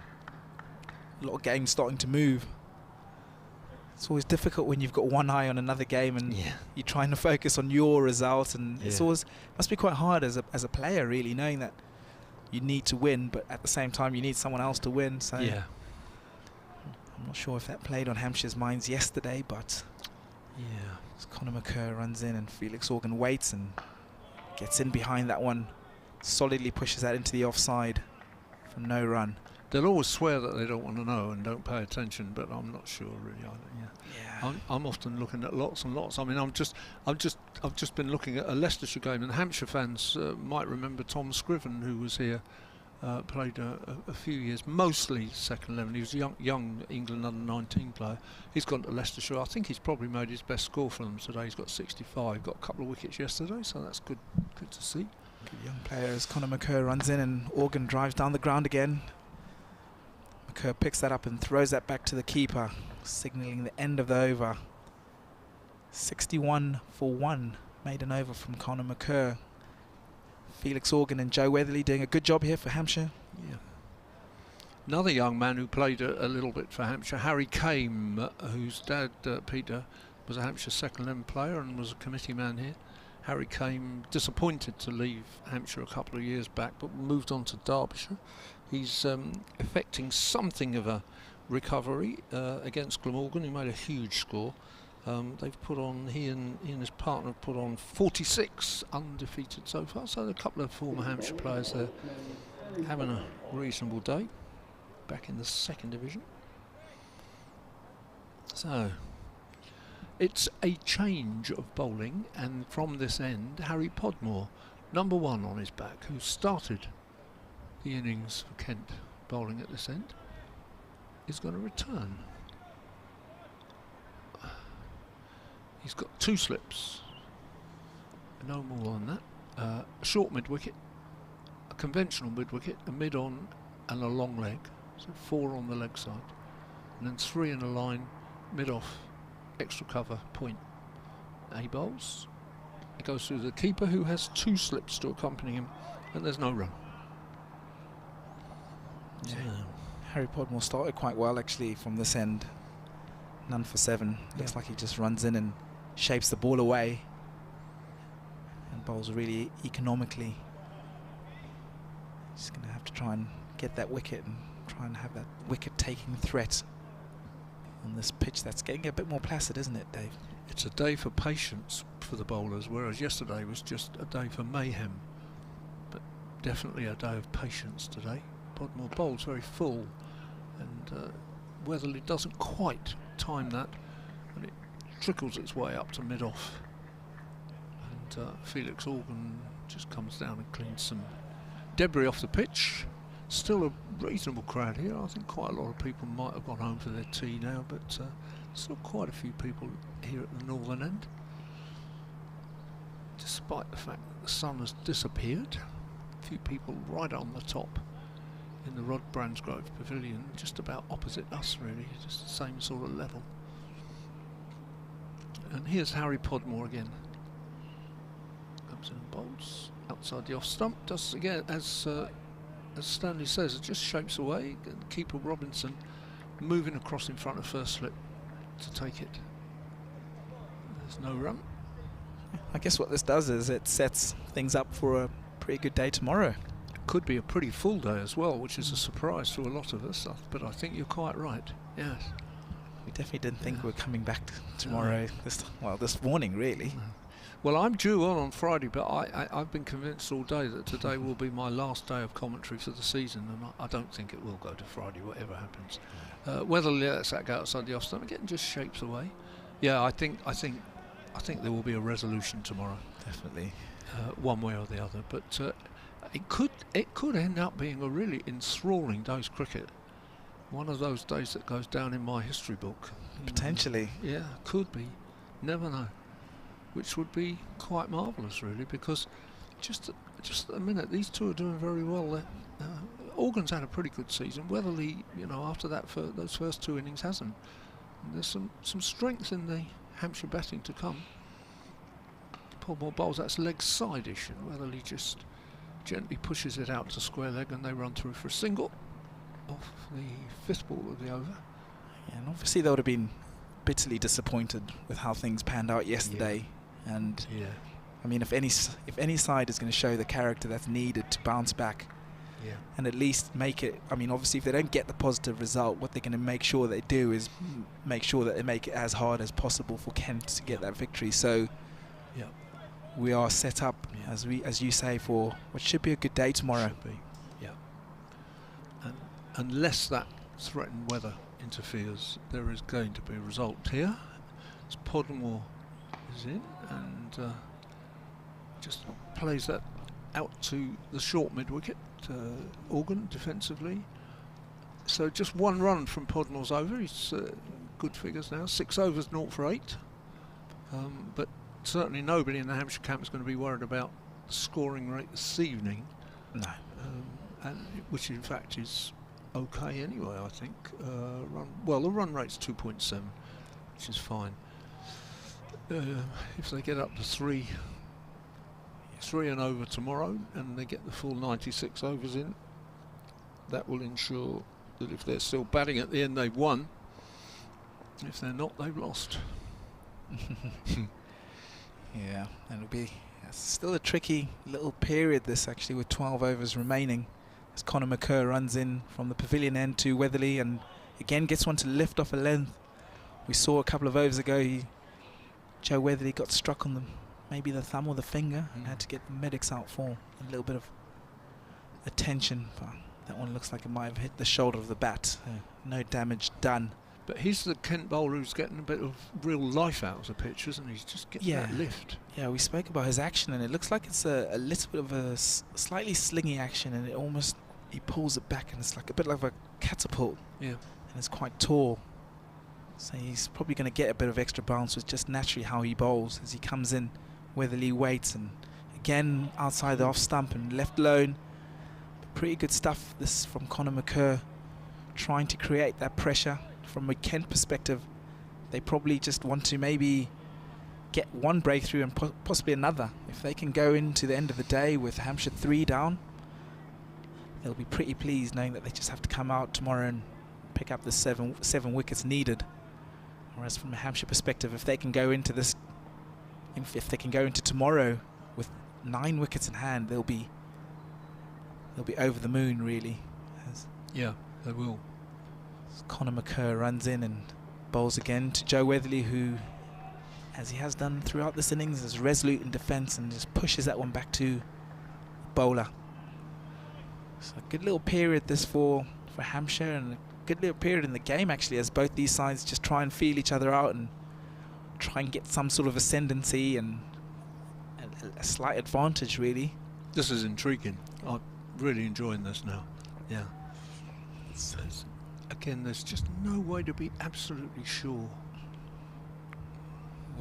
a lot of games starting to move. It's always difficult when you've got one eye on another game and you're trying to focus on your result, and it's always must be quite hard as a player, really, knowing that you need to win, but at the same time you need someone else to win. So I'm not sure if that played on Hampshire's minds yesterday, but as Conor McCurr runs in and Felix Organ waits and gets in behind that one, solidly pushes that into the offside from no run. They'll always swear that they don't want to know and don't pay attention, but I'm not sure really. I'm often looking at lots and lots. I mean, I've just been looking at a Leicestershire game, and Hampshire fans might remember Tom Scriven, who was here, played a few years, mostly second 11. He was a young England under-19 player. He's gone to Leicestershire. I think he's probably made his best score for them today. He's got 65. Got a couple of wickets yesterday, so that's good to see. Good young player as Conor McCurr runs in and Organ drives down the ground again. McCurr picks that up and throws that back to the keeper, signalling the end of the over. 61 for 1, made an over from Conor McCurr. Felix Organ and Joe Weatherly doing a good job here for Hampshire. Another young man who played a little bit for Hampshire, Harry Kame, whose dad, Peter, was a Hampshire second 11 player and was a committee man here. Harry Kame disappointed to leave Hampshire a couple of years back, but moved on to Derbyshire. He's effecting something of a recovery against Glamorgan, who made a huge score. They've put on, he and his partner have put on 46 undefeated so far, so a couple of former Hampshire players there having a reasonable day back in the second division. So it's a change of bowling, and from this end, Harry Podmore, number 1 on his back, who started the innings for Kent bowling at this end, is going to return. He's got 2 slips, no more than that. A short mid-wicket, a conventional mid-wicket, a mid-on and a long leg, so 4 on the leg side, and then 3 in a line, mid-off, extra cover, point. He bowls, it goes through the keeper, who has 2 slips to accompany him, and there's no run. Harry Podmore started quite well actually from this end. None for 7. Looks like he just runs in and shapes the ball away and bowls really economically. He's going to have to try and get that wicket and try and have that wicket taking threat on this pitch that's getting a bit more placid, isn't it, Dave? It's a day for patience for the bowlers, whereas yesterday was just a day for mayhem, but definitely a day of patience today. Podmore bowls very full, and Weatherly doesn't quite time that, and it trickles its way up to mid-off. Felix Organ just comes down and cleans some debris off the pitch. Still a reasonable crowd here. I think quite a lot of people might have gone home for their tea now, but still quite a few people here at the northern end, despite the fact that the sun has disappeared. A few people right on the top in the Rod Bransgrove Pavilion, just about opposite us really, just the same sort of level. And here's Harry Podmore again. Comes in and bowls outside the off stump. Does again, as Stanley says, it just shapes away. And keeper Robinson moving across in front of first slip to take it. There's no run. I guess what this does is it sets things up for a pretty good day tomorrow. Could be a pretty full day as well, which is a surprise to a lot of us, but I think you're quite right. Yes. We definitely didn't think we were coming back tomorrow. This morning, really. No. Well, I'm due on Friday, but I've been convinced all day that today will be my last day of commentary for the season, and I don't think it will go to Friday, whatever happens. Weatherly lets that go outside the off stump again, just shapes away. Yeah, I think there will be a resolution tomorrow. Definitely. One way or the other, but it could end up being a really enthralling day's cricket. One of those days that goes down in my history book. Potentially. Yeah, could be. Never know. Which would be quite marvellous, really, because just at the minute, these two are doing very well. Organ's had a pretty good season. Weatherly, after that, those first two innings hasn't. And there's some strength in the Hampshire batting to come. Podmore bowls, that's leg side-ish, and Weatherly just gently pushes it out to square leg, and they run through for a single off the fifth ball of the over. Yeah, and obviously they would have been bitterly disappointed with how things panned out yesterday. Yeah. And I mean, if any side is going to show the character that's needed to bounce back, and at least make it. I mean, obviously, if they don't get the positive result, what they're going to make sure they do is make sure that they make it as hard as possible for Kent to get that victory. So, we are set up, as you say, for what should be a good day tomorrow. Should be, and unless that threatened weather interferes, there is going to be a result here. As Podmore is in and just plays that out to the short mid wicket. Organ defensively. So just one run from Podmore's over. He's good figures now. 6 overs, 0 for 8. But certainly nobody in the Hampshire camp is going to be worried about the scoring rate this evening. No. And which in fact is okay anyway, I think. The run rate's 2.7, which is fine. If they get up to 3 and over tomorrow, and they get the full 96 overs in, that will ensure that if they're still batting at the end, they've won. If they're not, they've lost. Yeah, and it'll be still a tricky little period, this actually, with 12 overs remaining, as Conor McCurr runs in from the pavilion end to Weatherly and again gets one to lift off a length. We saw a couple of overs ago Joe Weatherly got struck on maybe the thumb or the finger and had to get the medics out for a little bit of attention, but that one looks like it might have hit the shoulder of the bat. No damage done. But he's the Kent bowler who's getting a bit of real life out of the pitch, isn't he? He's just getting that lift. Yeah, we spoke about his action, and it looks like it's a little bit of a slightly slingy action, and he pulls it back, and it's like a bit like a catapult. Yeah. And it's quite tall. So he's probably going to get a bit of extra bounce with just naturally how he bowls as he comes in. Weatherly waits, and again outside the off stump and left alone. Pretty good stuff this from Conor McCurr, trying to create that pressure. From a Kent perspective, they probably just want to maybe get one breakthrough and possibly another. If they can go into the end of the day with Hampshire 3 down, they'll be pretty pleased knowing that they just have to come out tomorrow and pick up the seven wickets needed. Whereas from a Hampshire perspective, if they can go into this, if they can go into tomorrow with 9 wickets in hand, they'll be over the moon, really. Yeah, they will. Conor McCurr runs in and bowls again to Joe Weatherly, who, as he has done throughout this innings, is resolute in defence and just pushes that one back to the bowler. So a good little period this for Hampshire, and a good little period in the game actually, as both these sides just try and feel each other out and try and get some sort of ascendancy and a slight advantage, really. This is intriguing. I'm really enjoying this now. Yeah. Again, there's just no way to be absolutely sure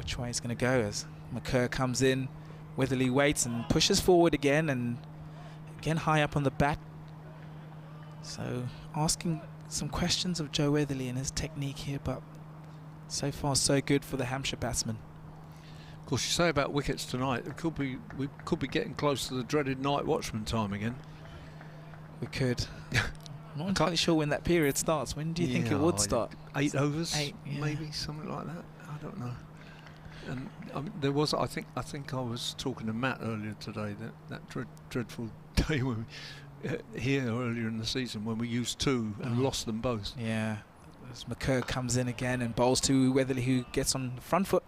Which way it's going to go as McKerr comes in. Weatherly waits and pushes forward again, and again high up on the bat. So asking some questions of Joe Weatherly and his technique here, but so far so good for the Hampshire batsman. Of course, you say about wickets tonight, we could be getting close to the dreaded night watchman time again. We could. I'm not entirely sure when that period starts. When do you think it would start? 8 overs, yeah. maybe something like that. I don't know. And there was, I think I was talking to Matt earlier today, that dreadful day when here earlier in the season when we used 2 and lost them both. Yeah. As McKerr comes in again and bowls to Weatherly, who gets on the front foot,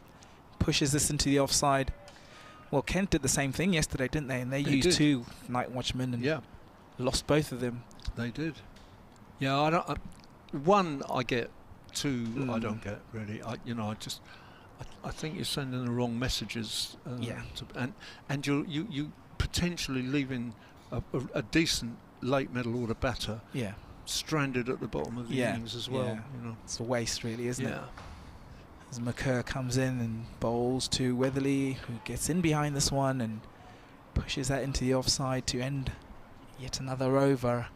pushes this into the offside. Well, Kent did the same thing yesterday, didn't they? And they used did. 2 night watchmen and lost both of them. They did. Yeah, I don't. One I get, 2 I don't get really. I think you're sending the wrong messages. And you potentially leaving a decent late middle order batter. Yeah. Stranded at the bottom of the innings as well. Yeah. It's a waste, really, isn't it? Yeah. As McKerr comes in and bowls to Weatherly, who gets in behind this one and pushes that into the offside to end yet another over.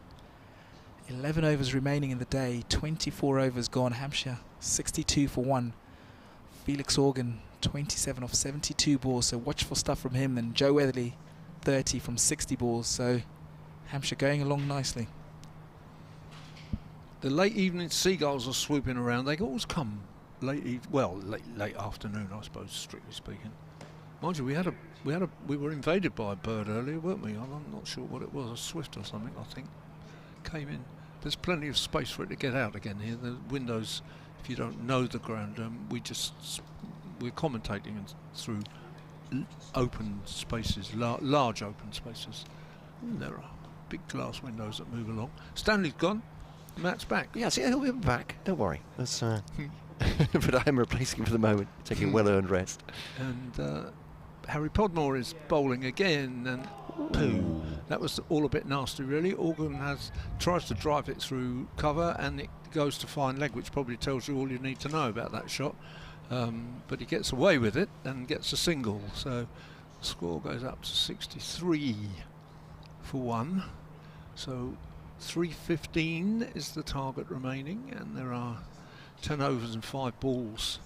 11 overs remaining in the day, 24 overs gone. Hampshire 62 for 1. Felix Organ 27 off 72 balls, so watchful stuff from him. And Joe Weatherly 30 from 60 balls, so Hampshire going along nicely. The late evening seagulls are swooping around. They always come late afternoon, I suppose, strictly speaking. Mind you, we were invaded by a bird earlier, weren't we? I'm not sure what it was, a swift or something, I think. Came in. There's plenty of space for it to get out again here. The windows, if you don't know the ground, we're commentating through open spaces, large open spaces. There are big glass windows that move along. Stanley's gone. Matt's back. Yeah, see, he'll be back. Don't worry. That's, but I'm replacing him for the moment, taking well-earned rest. And Harry Podmore is bowling again, and poo. That was all a bit nasty, really. Organ tries to drive it through cover, and it goes to fine leg, which probably tells you all you need to know about that shot. But he gets away with it and gets a single. So the score goes up to 63 for 1. So 315 is the target remaining, and there are 10 overs and 5 balls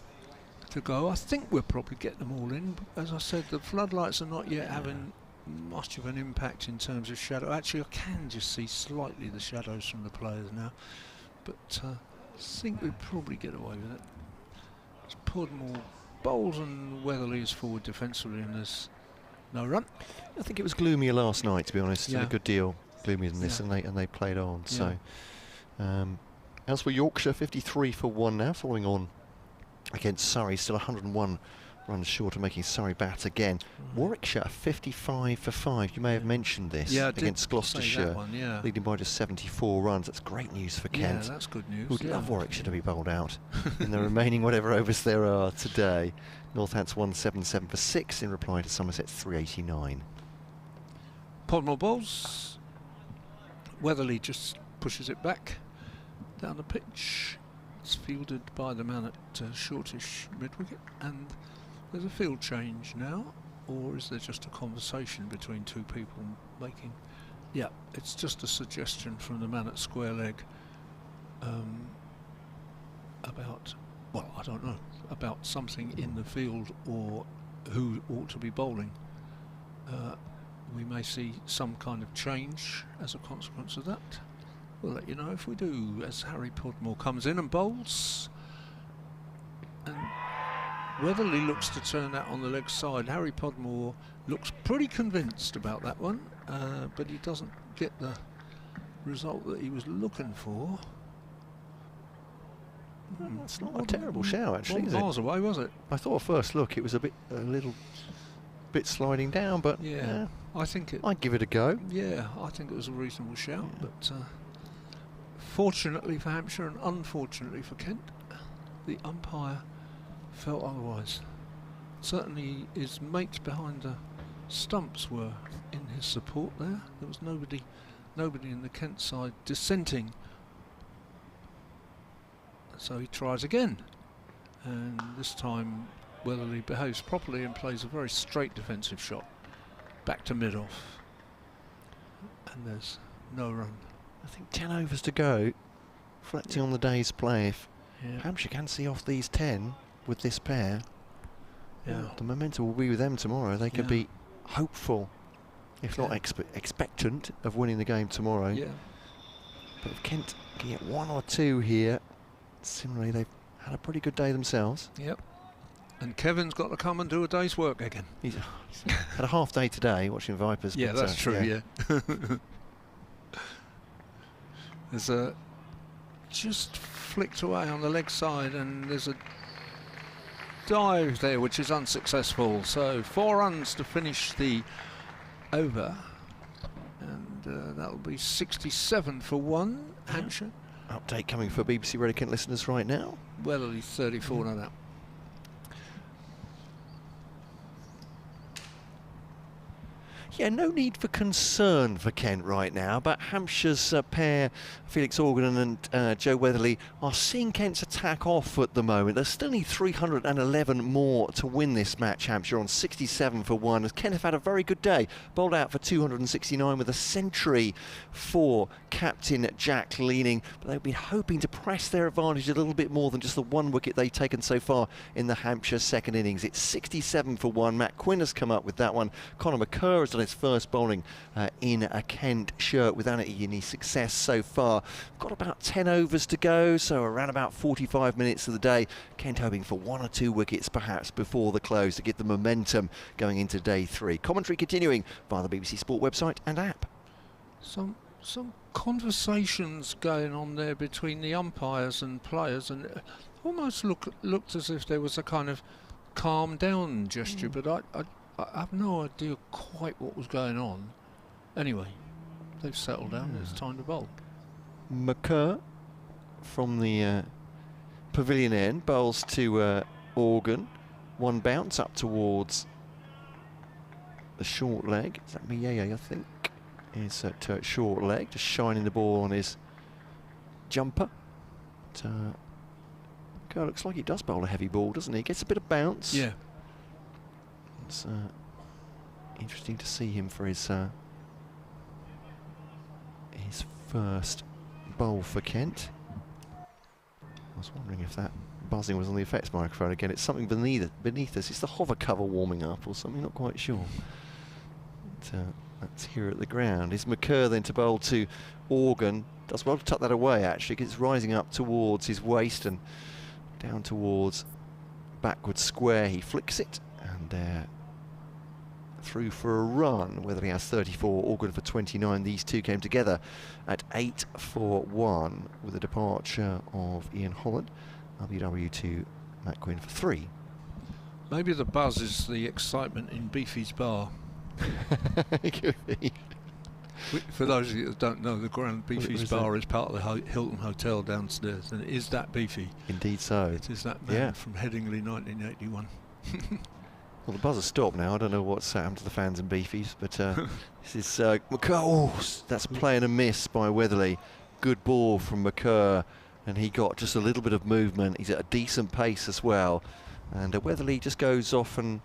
to go. I think we'll probably get them all in. As I said, the floodlights are not yet having much of an impact in terms of shadow. Actually, I can just see slightly the shadows from the players now, but I think we'll probably get away with it. It's Podmore bowls and Weatherly is forward defensively, and there's no run. I think it was gloomier last night, to be honest. Yeah. A good deal gloomier than this, and they played on. So, as for Yorkshire, 53 for 1 now, falling on against Surrey, still 101 runs short of making Surrey bat again. Warwickshire 55 for 5. You may have mentioned this against Gloucestershire, leading by just 74 runs. That's great news for Kent. Yeah, that's good news. Who'd love Warwickshire to be bowled out in the remaining whatever overs there are today. Northants 177 for 6 in reply to Somerset's 389. Podmore bowls. Weatherly just pushes it back down the pitch. It's fielded by the man at shortish mid-wicket, and there's a field change now, or is there just a conversation between 2 people making? Yeah, it's just a suggestion from the man at square leg about, well, I don't know, about something in the field or who ought to be bowling. We may see some kind of change as a consequence of that. We'll let you know if we do, as Harry Podmore comes in and bowls. And Weatherly looks to turn that on the leg side. Harry Podmore looks pretty convinced about that one, but he doesn't get the result that he was looking for. That's not a terrible shout, actually, is it? Miles away, was it? I thought at first look it was a little bit sliding down, but yeah, I think I'd give it a go. Yeah, I think it was a reasonable shout, but fortunately for Hampshire and unfortunately for Kent, the umpire felt otherwise. Certainly his mate behind the stumps were in his support there. There was nobody in the Kent side dissenting. So he tries again, and this time Weatherly behaves properly and plays a very straight defensive shot back to mid-off, and there's no run. I think 10 overs to go. Reflecting on the day's play, if Yeah. Hampshire can see off these 10 with this pair, Yeah. the momentum will be with them tomorrow. They could Yeah. be hopeful, if not expectant, of winning the game tomorrow. Yeah. But if Kent can get 1 or 2 here, similarly they've had a pretty good day themselves. Yep. And Kevin's got to come and do a day's work again. He's had a half day today watching Vipers. Yeah, but, that's true. Yeah. There's a just flicked away on the leg side, and there's a dive there which is unsuccessful. So 4 runs to finish the over, and that'll be 67 for 1 Hampshire. Update coming for BBC Radio Kent listeners right now. Weatherly 34 no doubt. Yeah, no need for concern for Kent right now, but Hampshire's pair, Felix Organ and Joe Weatherly, are seeing Kent's attack off at the moment. There's still need 311 more to win this match, Hampshire, on 67 for 1. As Kent have had a very good day, bowled out for 269 with a century for captain Jack Leaning, but they've been hoping to press their advantage a little bit more than just the 1 wicket they've taken so far in the Hampshire second innings. It's 67 for 1. Matt Quinn has come up with that one. Conor McCurr has done his first bowling in a Kent shirt without any success so far. Got about 10 overs to go, so around about 45 minutes of the day. Kent hoping for 1 or 2 wickets perhaps before the close to get the momentum going into day 3. Commentary continuing via the BBC Sport website and app. Some conversations going on there between the umpires and players, and it almost looked as if there was a kind of calm down gesture, but I have no idea quite what was going on. Anyway, they've settled down. It's time to bowl. McCurr from the pavilion end bowls to Organ. 1 bounce up towards the short leg. Is that Mieye, I think? Is at short leg, just shining the ball on his jumper. But, looks like he does bowl a heavy ball, doesn't he? Gets a bit of bounce. Yeah. It's interesting to see him for his first bowl for Kent. I was wondering if that buzzing was on the effects microphone again. It's something beneath us. It's the hover cover warming up or something, not quite sure. But, that's here at the ground. Is McCurr then to bowl to Organ? Does well to tuck that away actually, because it's rising up towards his waist and down towards backward square. He flicks it and through for a run. Whether he has 34, Organ for 29. These two came together at 8 for 1 with the departure of Ian Holland. LBW to Matt Quinn for 3. Maybe the buzz is the excitement in Beefy's bar. It could be. For those of you that don't know, the Grand Beefy's bar is part of the Hilton Hotel downstairs, and it is that Beefy. Indeed so. It is that man from Headingley 1981. Well, the buzz has stopped now. I don't know what's happened to the fans in Beefies, but this is McCurr. Oh, that's playing a miss by Weatherly. Good ball from McCurr, and he got just a little bit of movement. He's at a decent pace as well, and Weatherly just goes off and,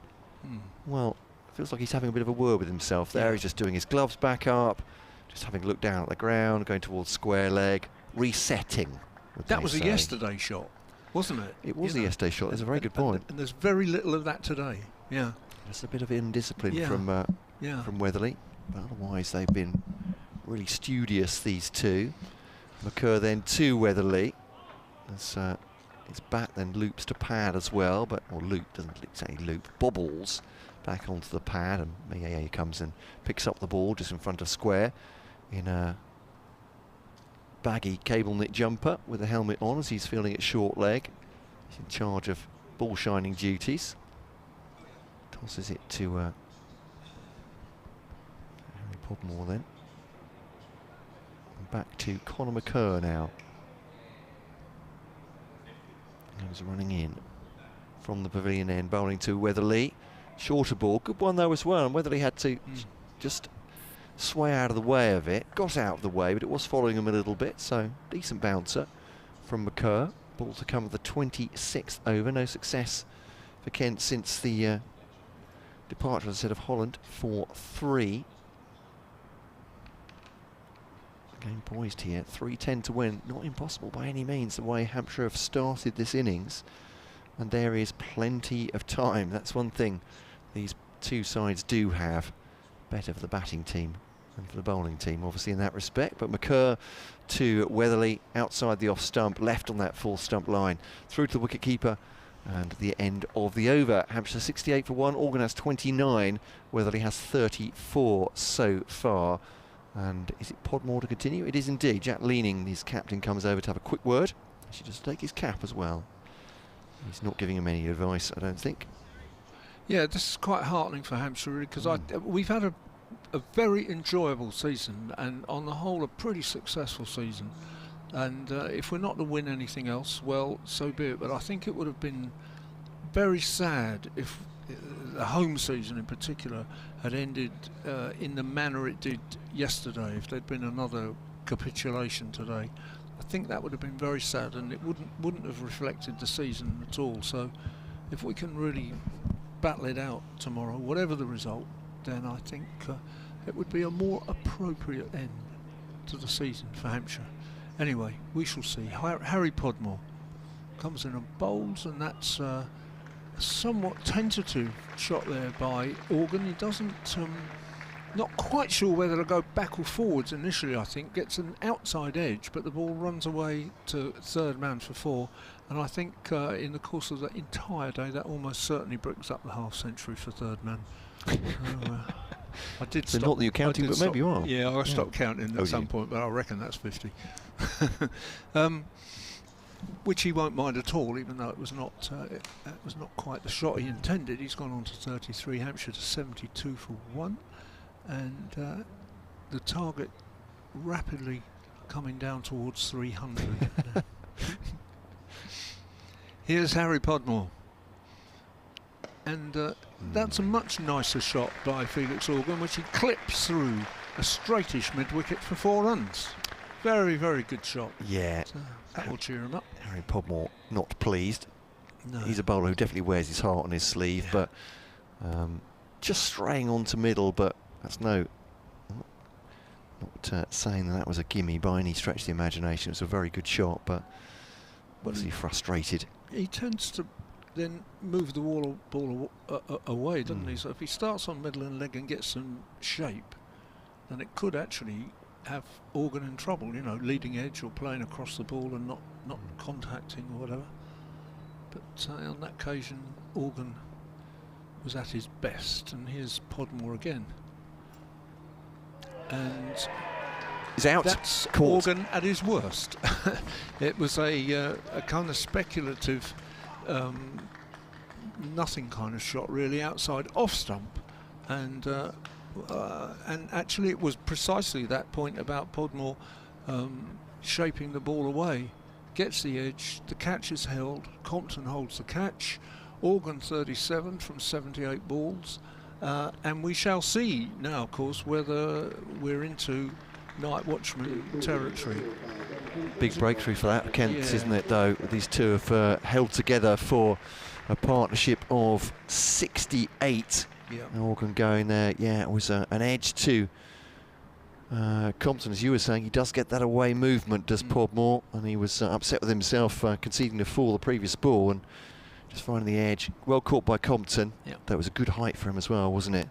well, feels like he's having a bit of a word with himself there. He's just doing his gloves back up, just having a look down at the ground, going towards square leg, resetting. That was a yesterday shot, wasn't it? It was a yesterday shot. That's a very good point. And there's very little of that today. Yeah. Just a bit of indiscipline from Weatherly, but otherwise they've been really studious, these two. McCurr then to Weatherly. As his bat then loops to pad as well, or doesn't say loop, bobbles back onto the pad, and Mieye comes and picks up the ball just in front of square in a baggy cable knit jumper with a helmet on as he's fielding at short leg. He's in charge of ball shining duties. Tosses it to Harry Podmore then. And back to Conor McCurr now. He was running in from the pavilion end, bowling to Weatherly. shorter ball. Good one though as well, and Weatherly had to just sway out of the way of it. Got out of the way, but it was following him a little bit, so decent bouncer from McCurr. Ball to come at the 26th over. No success for Kent since the departure, as I said, of Holland for 3. Game poised here. 3-10 to win. Not impossible by any means the way Hampshire have started this innings. And there is plenty of time. That's one thing these two sides do have. Better for the batting team than for the bowling team, obviously, in that respect. But McCurr to Weatherly outside the off stump, left on that full stump line, through to the wicket-keeper, and the end of the over. Hampshire 68 for 1, Organ has 29, Weatherly has 34 so far. And is it Podmore to continue? It is indeed. Jack Leaning, his captain, comes over to have a quick word. He should just take his cap as well. He's not giving him any advice, I don't think. Yeah, this is quite heartening for Hampshire, really, because we've had a very enjoyable season, and on the whole a pretty successful season. And if we're not to win anything else, well, so be it. But I think it would have been very sad if the home season in particular had ended in the manner it did yesterday. If there'd been another capitulation today, I think that would have been very sad, and it wouldn't have reflected the season at all. So if we can really battle it out tomorrow, whatever the result, then I think it would be a more appropriate end to the season for Hampshire. Anyway, we shall see. Harry Podmore comes in and bowls, and that's a somewhat tentative shot there by Organ. He doesn't, not quite sure whether to go back or forwards initially, I think. Gets an outside edge, but the ball runs away to third man for 4. And I think in the course of the entire day, that almost certainly brings up the half century for third man. I did so stop. Not that you're counting, but maybe you are. Yeah, I stopped counting at some point, but I reckon that's 50. Which he won't mind at all, even though it was not quite the shot he intended. He's gone on to 33, Hampshire to 72 for 1, and the target rapidly coming down towards 300. Here's Harry Podmore, and that's a much nicer shot by Felix Organ, which he clips through a straightish mid-wicket for 4 runs. Very, very good shot. Yeah. So that will cheer him up. Harry Podmore not pleased. No. He's a bowler who definitely wears his heart on his sleeve, but just straying onto middle, but that's not saying that was a gimme by any stretch of the imagination. It was a very good shot, but was he frustrated? He tends to then move the ball away, doesn't he? So if he starts on middle and leg and gets some shape, then it could actually have Organ in trouble, you know, leading edge or playing across the ball and not contacting or whatever. But on that occasion, Organ was at his best, and here's Podmore again. And he's out. That's Caught. Organ at his worst. It was a kind of speculative, nothing kind of shot, really, outside off stump, and actually it was precisely that point about Podmore shaping the ball away. Gets the edge, the catch is held, Compton holds the catch, Organ 37 from 78 balls, and we shall see now, of course, whether we're into night watchman territory. Big breakthrough for that, Kent's, isn't it, though? These two have held together for a partnership of 68. Yeah. Organ going there, it was an edge to Compton, as you were saying. He does get that away movement, does Podmore, and he was upset with himself conceding the fall the previous ball and just finding the edge. Well caught by Compton. That was a good height for him as well, wasn't it?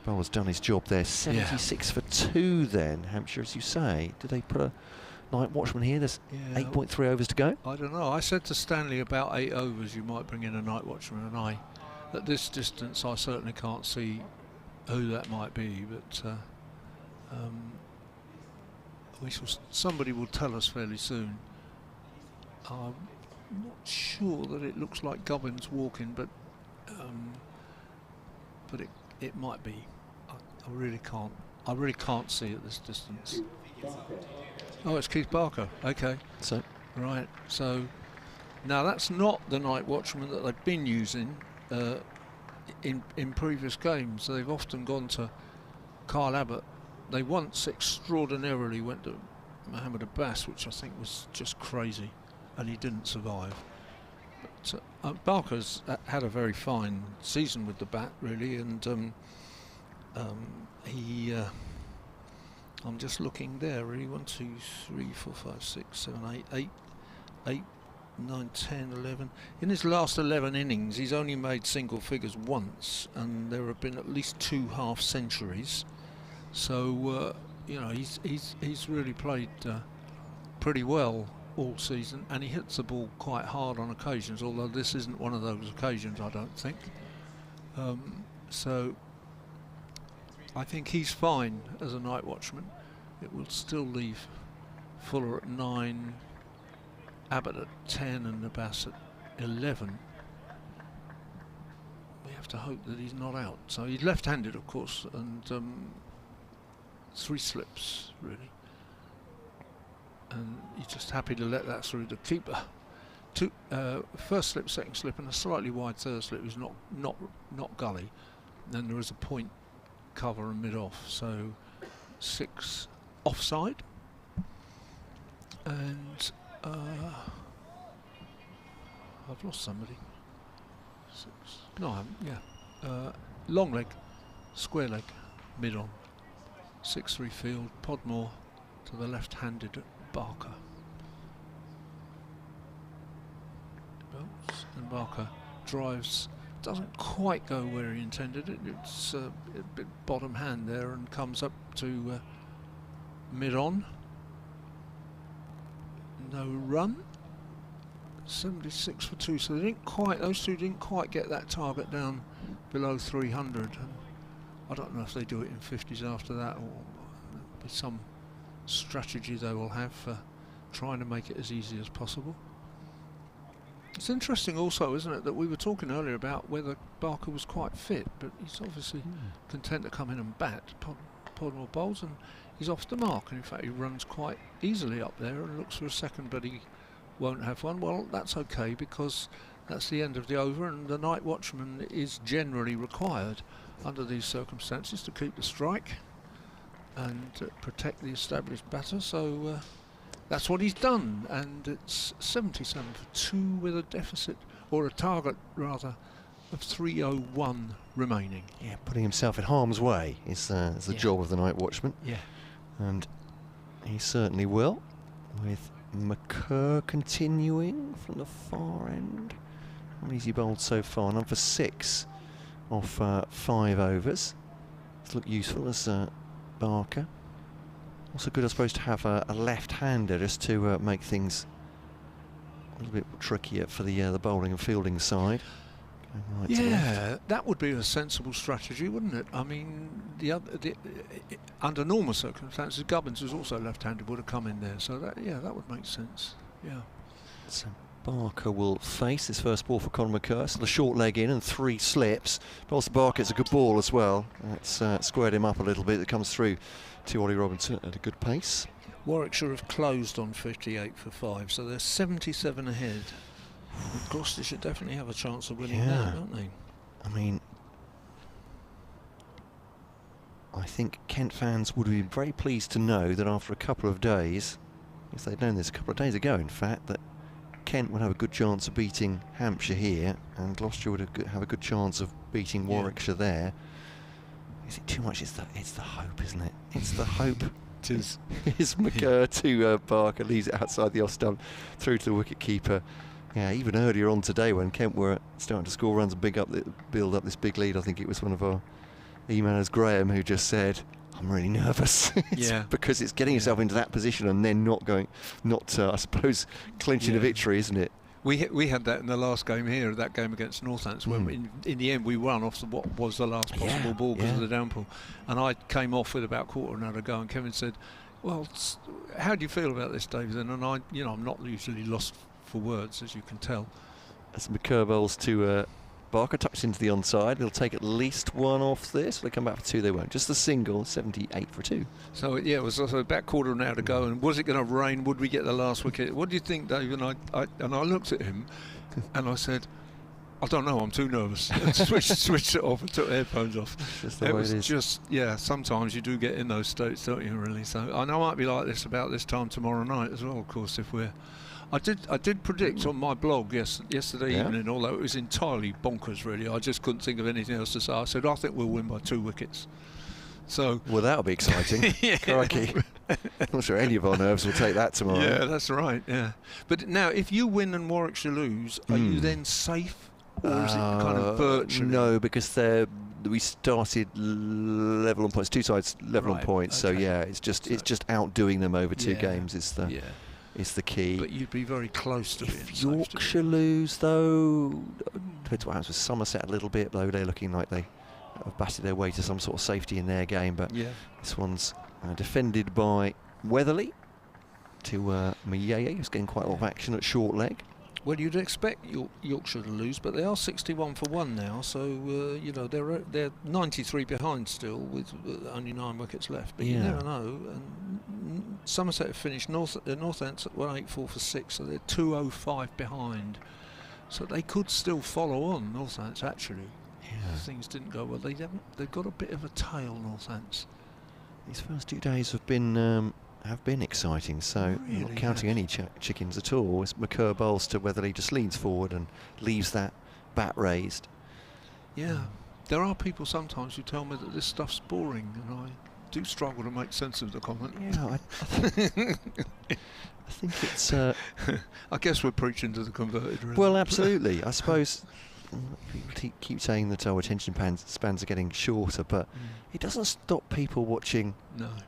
Bowler's done his job there. 76 for 2 then, Hampshire, as you say. Did they put a night watchman here? There's 8.3 overs to go. I don't know. I said to Stanley about 8 overs you might bring in a night watchman, and at this distance I certainly can't see who that might be, but somebody will tell us fairly soon. I'm not sure that it looks like Gubbins walking, but it might be. I really can't see at this distance. Oh, it's Keith Barker. Okay. So right. So now that's not the night watchman that they've been using in previous games. They've often gone to Kyle Abbott. They once extraordinarily went to Mohammed Abbas, which I think was just crazy, and he didn't survive. But Barker's had a very fine season with the bat, really, and he. I'm just looking there, really. 1, 2, 3, 4, 5, 6, 7, 8, 9, 10, 11. In his last 11 innings, he's only made single figures once, and there have been at least 2 half centuries. So he's really played pretty well all season, and he hits the ball quite hard on occasions. Although this isn't one of those occasions, I don't think. So I think he's fine as a night watchman. It will still leave Fuller at 9, Abbott at 10, and Abbas at 11. We have to hope that he's not out. So he's left-handed, of course, and 3 slips really, and he's just happy to let that through the keeper. 2 first slip, second slip, and a slightly wide third slip is not gully. And then there is a point cover and mid off, so 6 offside. And I've lost somebody. 6. No, I haven't. Yeah. Long leg, square leg, mid on. 6-3 field, Podmore to the left-handed Barker. And Barker drives, doesn't quite go where he intended it. It's a bit bottom hand there and comes up to mid-on. No run. 76 for 2, so they didn't quite, those two didn't quite get that target down below 300. And I don't know if they do it in 50s after that, or there'll be some strategy they will have for trying to make it as easy as possible. It's interesting also, isn't it, that we were talking earlier about whether Barker was quite fit, but he's obviously content to come in and bat. Podmore bowls and he's off the mark, and in fact he runs quite easily up there and looks for a second, but he won't have one. Well, that's okay, because that's the end of the over, and the night watchman is generally required under these circumstances to keep the strike and protect the established batter. So that's what he's done, and it's 77 for 2 with a deficit, or a target rather, of 301 remaining. Yeah, putting himself in harm's way is the job of the night watchman. Yeah, and he certainly will, with McCurr continuing from the far end. How many's he bowled so far? Number 6 off 5 overs. It's looked useful as Barker. Also good, I suppose, to have a left-hander just to make things a little bit trickier for the bowling and fielding side. Right, yeah, that would be a sensible strategy, wouldn't it? I mean, under normal circumstances, Gubbins, who's also left-handed, would have come in there. So that would make sense. Yeah. So Barker will face his first ball for Conor McCurr. So the short leg in and 3 slips. But also Barker's a good ball as well. That's squared him up a little bit. It comes through to Ollie Robinson at a good pace. Warwickshire have closed on 58 for 5, so they're 77 ahead. Gloucestershire definitely have a chance of winning that, don't they? I mean, I think Kent fans would be very pleased to know that after a couple of days, if they'd known this a couple of days ago, in fact, that Kent would have a good chance of beating Hampshire here, and Gloucestershire would have a good chance of beating Warwickshire there. Is it too much? It's the hope, isn't it? It's the hope. It is. Is McCurr to Barker, leaves it outside the off stump, through to the wicket keeper. Yeah, even earlier on today when Kent were starting to score runs and build up this big lead, I think it was one of our emailers, Graham, who just said, I'm really nervous. Because it's getting yourself into that position and then I suppose, clinching a victory, isn't it? We had that in the last game here, that game against Northants, when in the end we won off what was the last possible ball because of the downpour. And I came off with about quarter an hour to go, and Kevin said, well, how do you feel about this, David? And I'm not usually lost for words, as you can tell. As McCurr bowls to Barker, tucks into the onside. He'll take at least 1 off this. If they come back for 2, they won't. Just the single, 78 for 2. So yeah, it was also about quarter of an hour to go. And was it going to rain? Would we get the last wicket? What do you think, Dave? And I looked at him, and I said, I don't know. I'm too nervous. Switched it off and took the headphones off. Just the It way was it is. just, yeah. Sometimes you do get in those states, don't you? Really. So I know I might be like this about this time tomorrow night as well. Of course, if we're. I did predict on my blog yesterday evening, although it was entirely bonkers. Really, I just couldn't think of anything else to say. I said I think we'll win by 2 wickets. So. Well, that'll be exciting. Crikey. Not sure any of our nerves will take that tomorrow. Yeah, that's right. Yeah. But now, if you win and Warwickshire lose, are you then safe? Or is it kind of virtually? No, because we started level on points. Two sides level on points. Okay. So yeah, it's just outdoing them over 2 games is the key. But you'd be very close to being if safe. Yorkshire lose, though, depends what happens with Somerset a little bit. Though they're looking like they have batted their way to some sort of safety in their game. But this one's defended by Weatherly to Mayeye, who's getting quite a lot of action at short leg. Well, you'd expect Yorkshire to lose, but they are 61 for 1 now, so you know they're 93 behind still with only 9 wickets left. But you never know. And Somerset have finished Northants at 184 for 6, so they're 205 behind. So they could still follow on Northants actually. Yeah. If things didn't go well. They've got a bit of a tail, Northants. These first 2 days have been exciting, so Really not counting any chickens at all. As McCurr bowls to Weatherly, just leans forward and leaves that bat raised. Yeah, there are people sometimes who tell me that this stuff's boring, and I do struggle to make sense of the comment. Yeah, I think it's. I guess we're preaching to the converted. Really. Well, absolutely. I suppose people keep saying that attention spans are getting shorter, but it doesn't stop people watching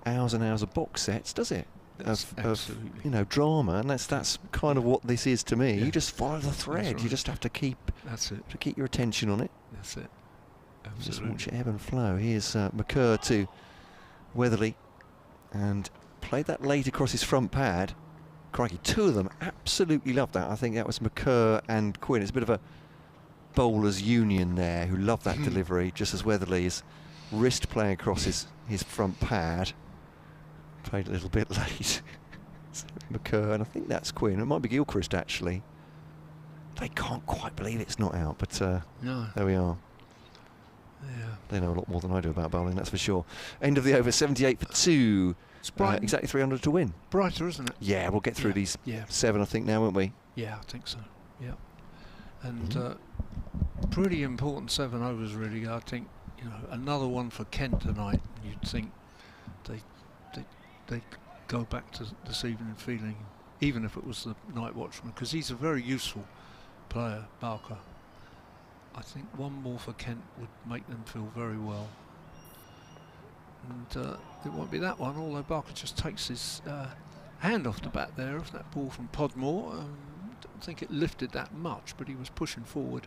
hours and hours of box sets, does it? Of drama, and that's kind of what this is to me. You just follow the thread. You just have to keep your attention on it. That's it. Absolutely. Just watch it ebb and flow. Here's McCurr to Weatherly, and played that late across his front pad. Crikey, 2 of them absolutely loved that. I think that was McCurr and Quinn. It's a bit of a bowlers union there who love that delivery, just as Weatherly's wrist playing across his front pad. Played a little bit late. McCurr, and I think that's Quinn. It might be Gilchrist actually. They can't quite believe it's not out, but there we are. Yeah. They know a lot more than I do about bowling, that's for sure. End of the over, 78 for 2. Exactly 300 to win. Brighter, isn't it? Yeah, we'll get through these 7, I think, now, won't we? Yeah, I think so. Yeah. And pretty important 7 overs, really. I think, another one for Kent tonight. You'd think they'd go back to this evening feeling, even if it was the night watchman, because he's a very useful player, Barker. I think one more for Kent would make them feel very well. And it won't be that one, although Barker just takes his hand off the bat there of that ball from Podmore. Don't think it lifted that much, but he was pushing forward.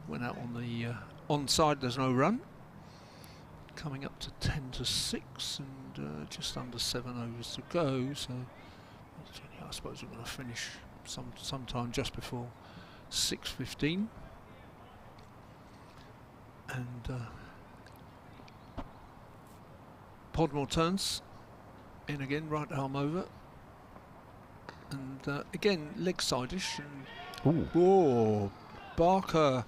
Went out on the onside, there's no run. Coming up to 10 to 6 and just under 7 overs to go. So I suppose we're going to finish sometime just before 6:15. And Podmore turns in again, right arm over, and again leg side-ish. And Barker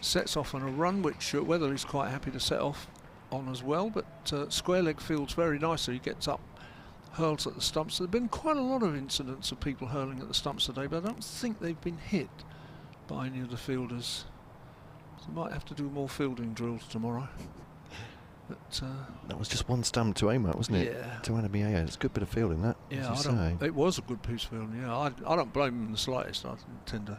sets off on a run, which Weatherly's quite happy to set off on as well. But square leg fields very nicely. He gets up, hurls at the stumps. There have been quite a lot of incidents of people hurling at the stumps today, but I don't think they've been hit by any of the fielders. So might have to do more fielding drills tomorrow. But that was just one stump to aim at, wasn't it? Yeah. To Anabia. It's a good bit of fielding, that. Yeah, it was a good piece of fielding. Yeah, I don't blame him in the slightest. I didn't tend to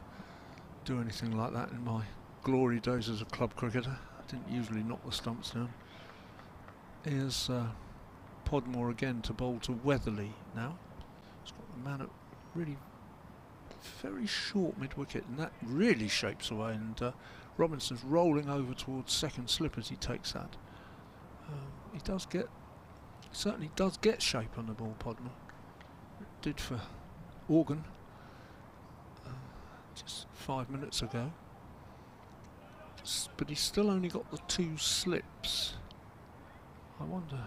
do anything like that in my glory days as a club cricketer. I didn't usually knock the stumps down. Here's Podmore again to bowl to Weatherly now. He's got the man at really very short mid-wicket, and that really shapes away, and Robinson's rolling over towards second slip as he takes that. He certainly does get shape on the ball, Podmore. It did for Organ just 5 minutes ago. But he's still only got the 2 slips. I wonder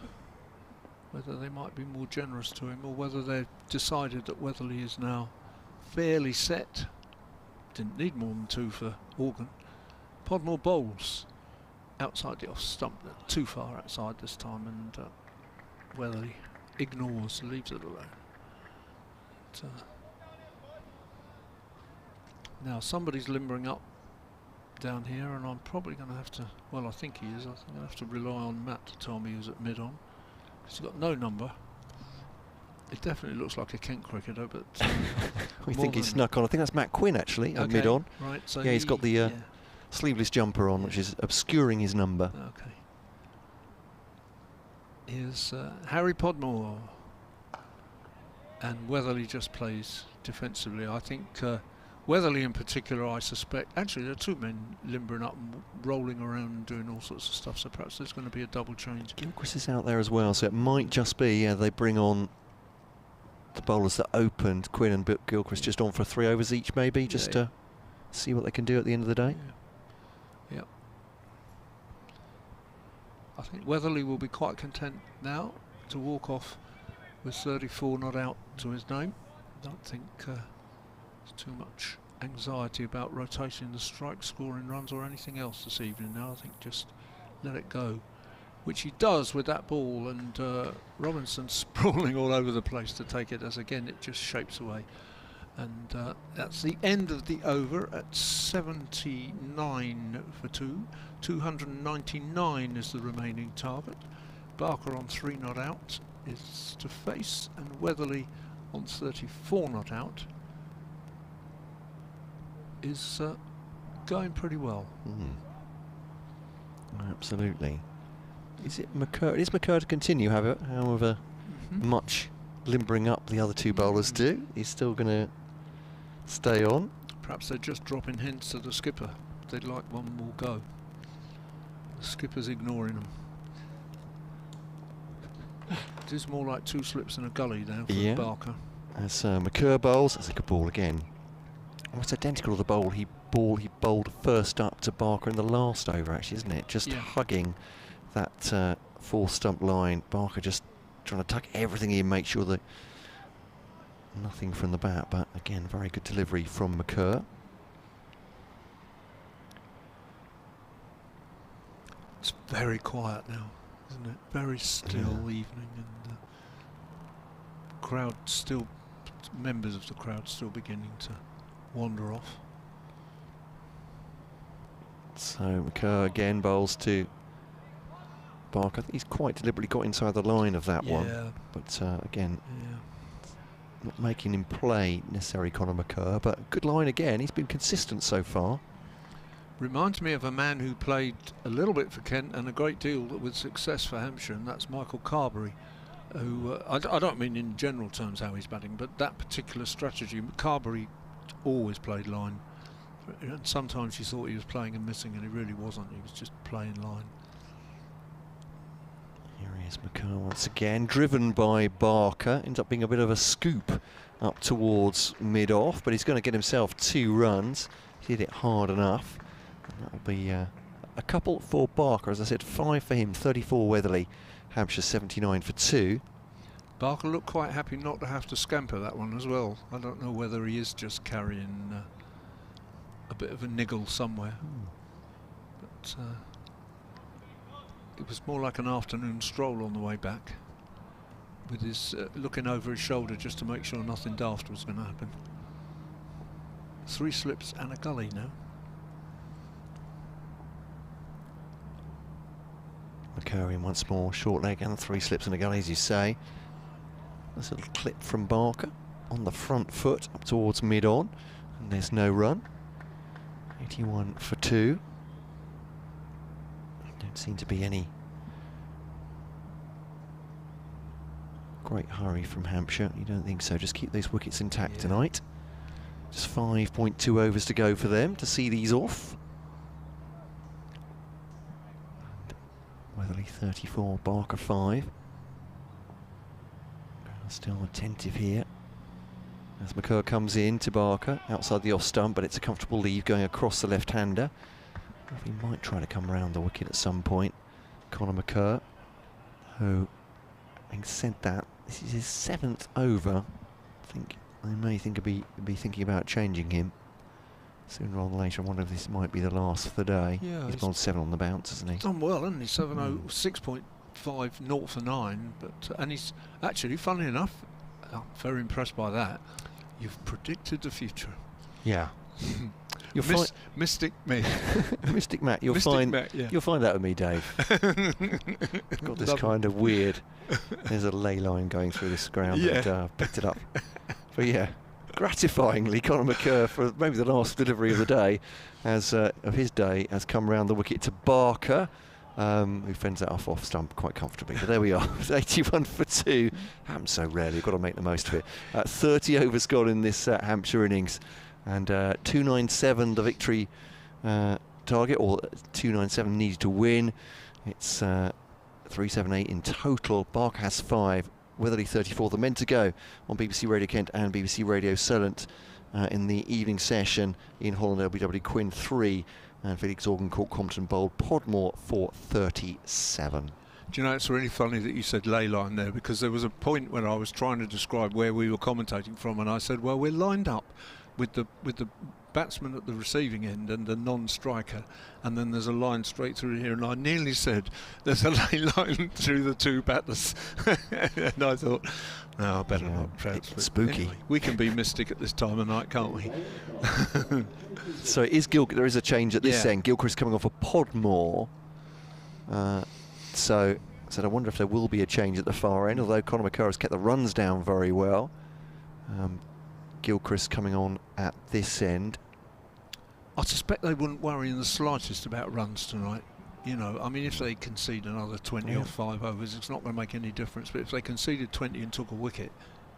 whether they might be more generous to him, or whether they've decided that Weatherly is now fairly set. Didn't need more than 2 for Organ. Podmore bowls outside the off stump, too far outside this time, and Weatherly ignores, leaves it alone. Now somebody's limbering up down here, and I'm probably going to have to, well, I think he is, I think I'm going to have to rely on Matt to tell me who's at mid-on. He's got no number. It definitely looks like a Kent cricketer, but we think he's snuck on. I think that's Matt Quinn actually, at mid-on. Right, so yeah, he's got the sleeveless jumper on, which is obscuring his number. Okay. Here's Harry Podmore, and Weatherly just plays defensively. I think Weatherly in particular, I suspect, actually there are two men limbering up and rolling around and doing all sorts of stuff, so perhaps there's going to be a double change. Gilchrist is out there as well, so it might just be, they bring on the bowlers that opened, Quinn and Gilchrist, just on for 3 overs each maybe, just to see what they can do at the end of the day. Yeah. Yep. I think Weatherly will be quite content now to walk off with 34 not out to his name. Don't think there's too much anxiety about rotating the strike, scoring runs or anything else this evening now. I think just let it go, which he does with that ball, and Robinson sprawling all over the place to take it, as again it just shapes away. And that's the end of the over at 79 for 2. 299 is the remaining target. Barker on 3 not out is to face, and Weatherly on 34 not out is going pretty well. Absolutely. Is it McCurr? Is McCurr to continue, however much limbering up the other two bowlers do? He's still going to stay on. Perhaps they're just dropping hints to the skipper. They'd like one more go. The skipper's ignoring them. It is more like 2 slips in a gully now for Barker. As McCurr bowls, that's a good ball again. Almost identical to the bowl he bowled first up to Barker in the last over, actually, isn't it? Just hugging that 4 stump line. Barker just trying to tuck everything in, make sure that nothing from the bat, but again, very good delivery from McCurr. It's very quiet now, isn't it? Very still evening, and the crowd still, members of the crowd still beginning to wander off. So McCurr again bowls to Barker. I think he's quite deliberately got inside the line of that one, but again, not making him play necessarily Conor McCurr, but good line again. He's been consistent so far. Reminds me of a man who played a little bit for Kent and a great deal with success for Hampshire, and that's Michael Carberry, who I don't mean in general terms how he's batting, but that particular strategy. Carberry always played line, and sometimes you thought he was playing and missing, and he really wasn't. He was just playing line. Here he is, McCurr once again, driven by Barker. Ends up being a bit of a scoop up towards mid-off, but he's going to get himself 2 runs. He hit it hard enough. And that'll be a couple for Barker. As I said, 5 for him, 34 Weatherly. Hampshire 79 for 2. Barker looked quite happy not to have to scamper that one as well. I don't know whether he is just carrying a bit of a niggle somewhere. But it was more like an afternoon stroll on the way back, with his looking over his shoulder just to make sure nothing daft was going to happen. 3 slips and a gully now. McCurr in once more, short leg and 3 slips and a gully, as you say. That's a little clip from Barker on the front foot up towards mid-on, and there's no run. 81 for 2. Don't seem to be any great hurry from Hampshire. You don't think so? Just keep those wickets intact tonight. Just 5.2 overs to go for them to see these off. Weatherly 34, Barker 5. Still attentive here as McCurr comes in to Barker outside the off stump, but it's a comfortable leave going across the left-hander. He might try to come around the wicket at some point. Conor McCurr, who, having said that, this is his 7th over. I think they may be thinking about changing him. sooner or later. I wonder if this might be the last for the day. Yeah, He's bowled 7 on the bounce, hasn't he? Done well, hasn't he? 6.5, 0 for 9. But and he's actually, funnily enough, I'm very impressed by that. You've predicted the future. Yeah. You'll Mystic me. Mystic Matt, you'll Mystic find Matt, yeah. You'll find that with me, Dave. Got this kind of weird. There's a ley line going through this ground. Yeah. And picked it up. But yeah, gratifyingly, Conor McCurr, for maybe the last delivery of the day, of his day, has come round the wicket to Barker, who fends that off stump quite comfortably. But there we are. It's 81 for 2. Happens so rarely. You've got to make the most of it. 30 overs gone in this Hampshire innings. And 297 the victory target, or 297 needed to win. It's 378 in total. Barker has 5, Weatherly 34. The men to go on BBC Radio Kent and BBC Radio Solent in the evening session. Ian Holland, LBW Quinn 3, and Felix Augencourt Compton bowled Podmore for 37. Do you know, it's really funny that you said ley line there, because there was a point when I was trying to describe where we were commentating from, and I said, well, we're lined up with the batsman at the receiving end and the non-striker, and then there's a line straight through here, and I nearly said there's a ley line through the 2 batters. And I thought, no, I better not. It's spooky. Anyway, we can be mystic at this time of night, can't we? So there is a change at this end. Gilchrist coming off a Podmore. So I wonder if there will be a change at the far end, although Conor McCurr has kept the runs down very well. Gilchrist coming on at this end. I suspect they wouldn't worry in the slightest about runs tonight. You know, I mean, if they concede another 20 or 5 overs, it's not going to make any difference. But if they conceded 20 and took a wicket,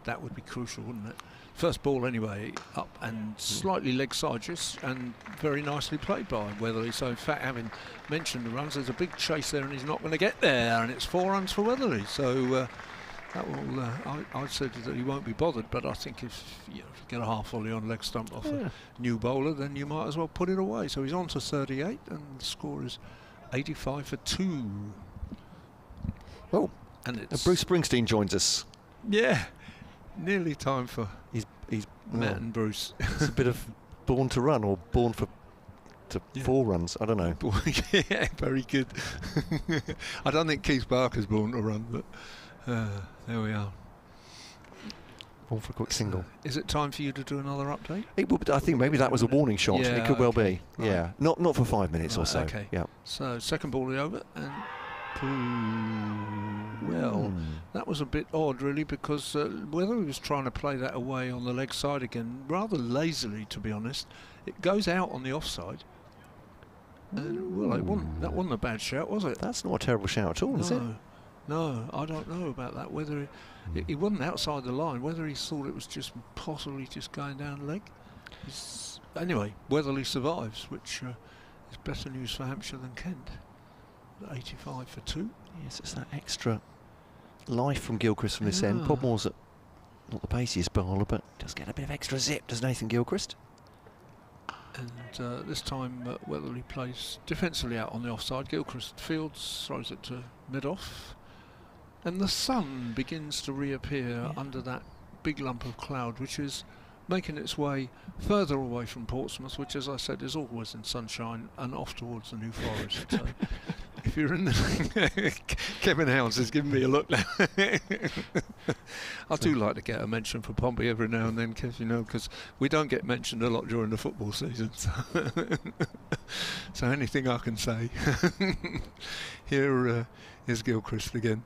that would be crucial, wouldn't it? First ball anyway, up and slightly leg side, just, and very nicely played by Weatherly. So in fact, having mentioned the runs, there's a big chase there, and he's not going to get there, and it's 4 runs for Weatherly. So that will. I said that he won't be bothered, but I think if you get a half volley on leg stump off a new bowler, then you might as well put it away. So he's on to 38, and the score is 85 for 2. Oh, and it's Bruce Springsteen joins us. Yeah, nearly time for he's Matt and Bruce. It's a bit of Born to Run, or Born to 4 runs. I don't know. Yeah, very good. I don't think Keith Barker's Born to Run, but there we are. Born for a quick single. Is it time for you to do another update? It would, I think maybe that was a warning shot. Yeah, it could well be. Right. Yeah, not for 5 minutes or so. Okay. Yeah. So second ball over, and well, that was a bit odd, really, because whether he was trying to play that away on the leg side again, rather lazily, to be honest. It goes out on the offside. Well, that wasn't a bad shout, was it? That's not a terrible shout at all, is it? No, I don't know about that. Whether he wasn't outside the line, whether he thought it was just possibly just going down the leg. Anyway, Weatherly survives, which is better news for Hampshire than Kent. 85 for 2. Yes, it's that extra life from Gilchrist from this end. Podmore's not the paciest bowler, but does get a bit of extra zip, does Nathan Gilchrist? And this time Weatherly plays defensively out on the offside. Gilchrist fields, throws it to mid-off, and the sun begins to reappear under that big lump of cloud, which is making its way further away from Portsmouth, which, as I said, is always in sunshine, and off towards the New Forest. So if you're in the Kevin Hounds is giving me a look now. I do like to get a mention for Pompey every now and then, Kev, you know, because we don't get mentioned a lot during the football season. So anything I can say. Here is Gilchrist again,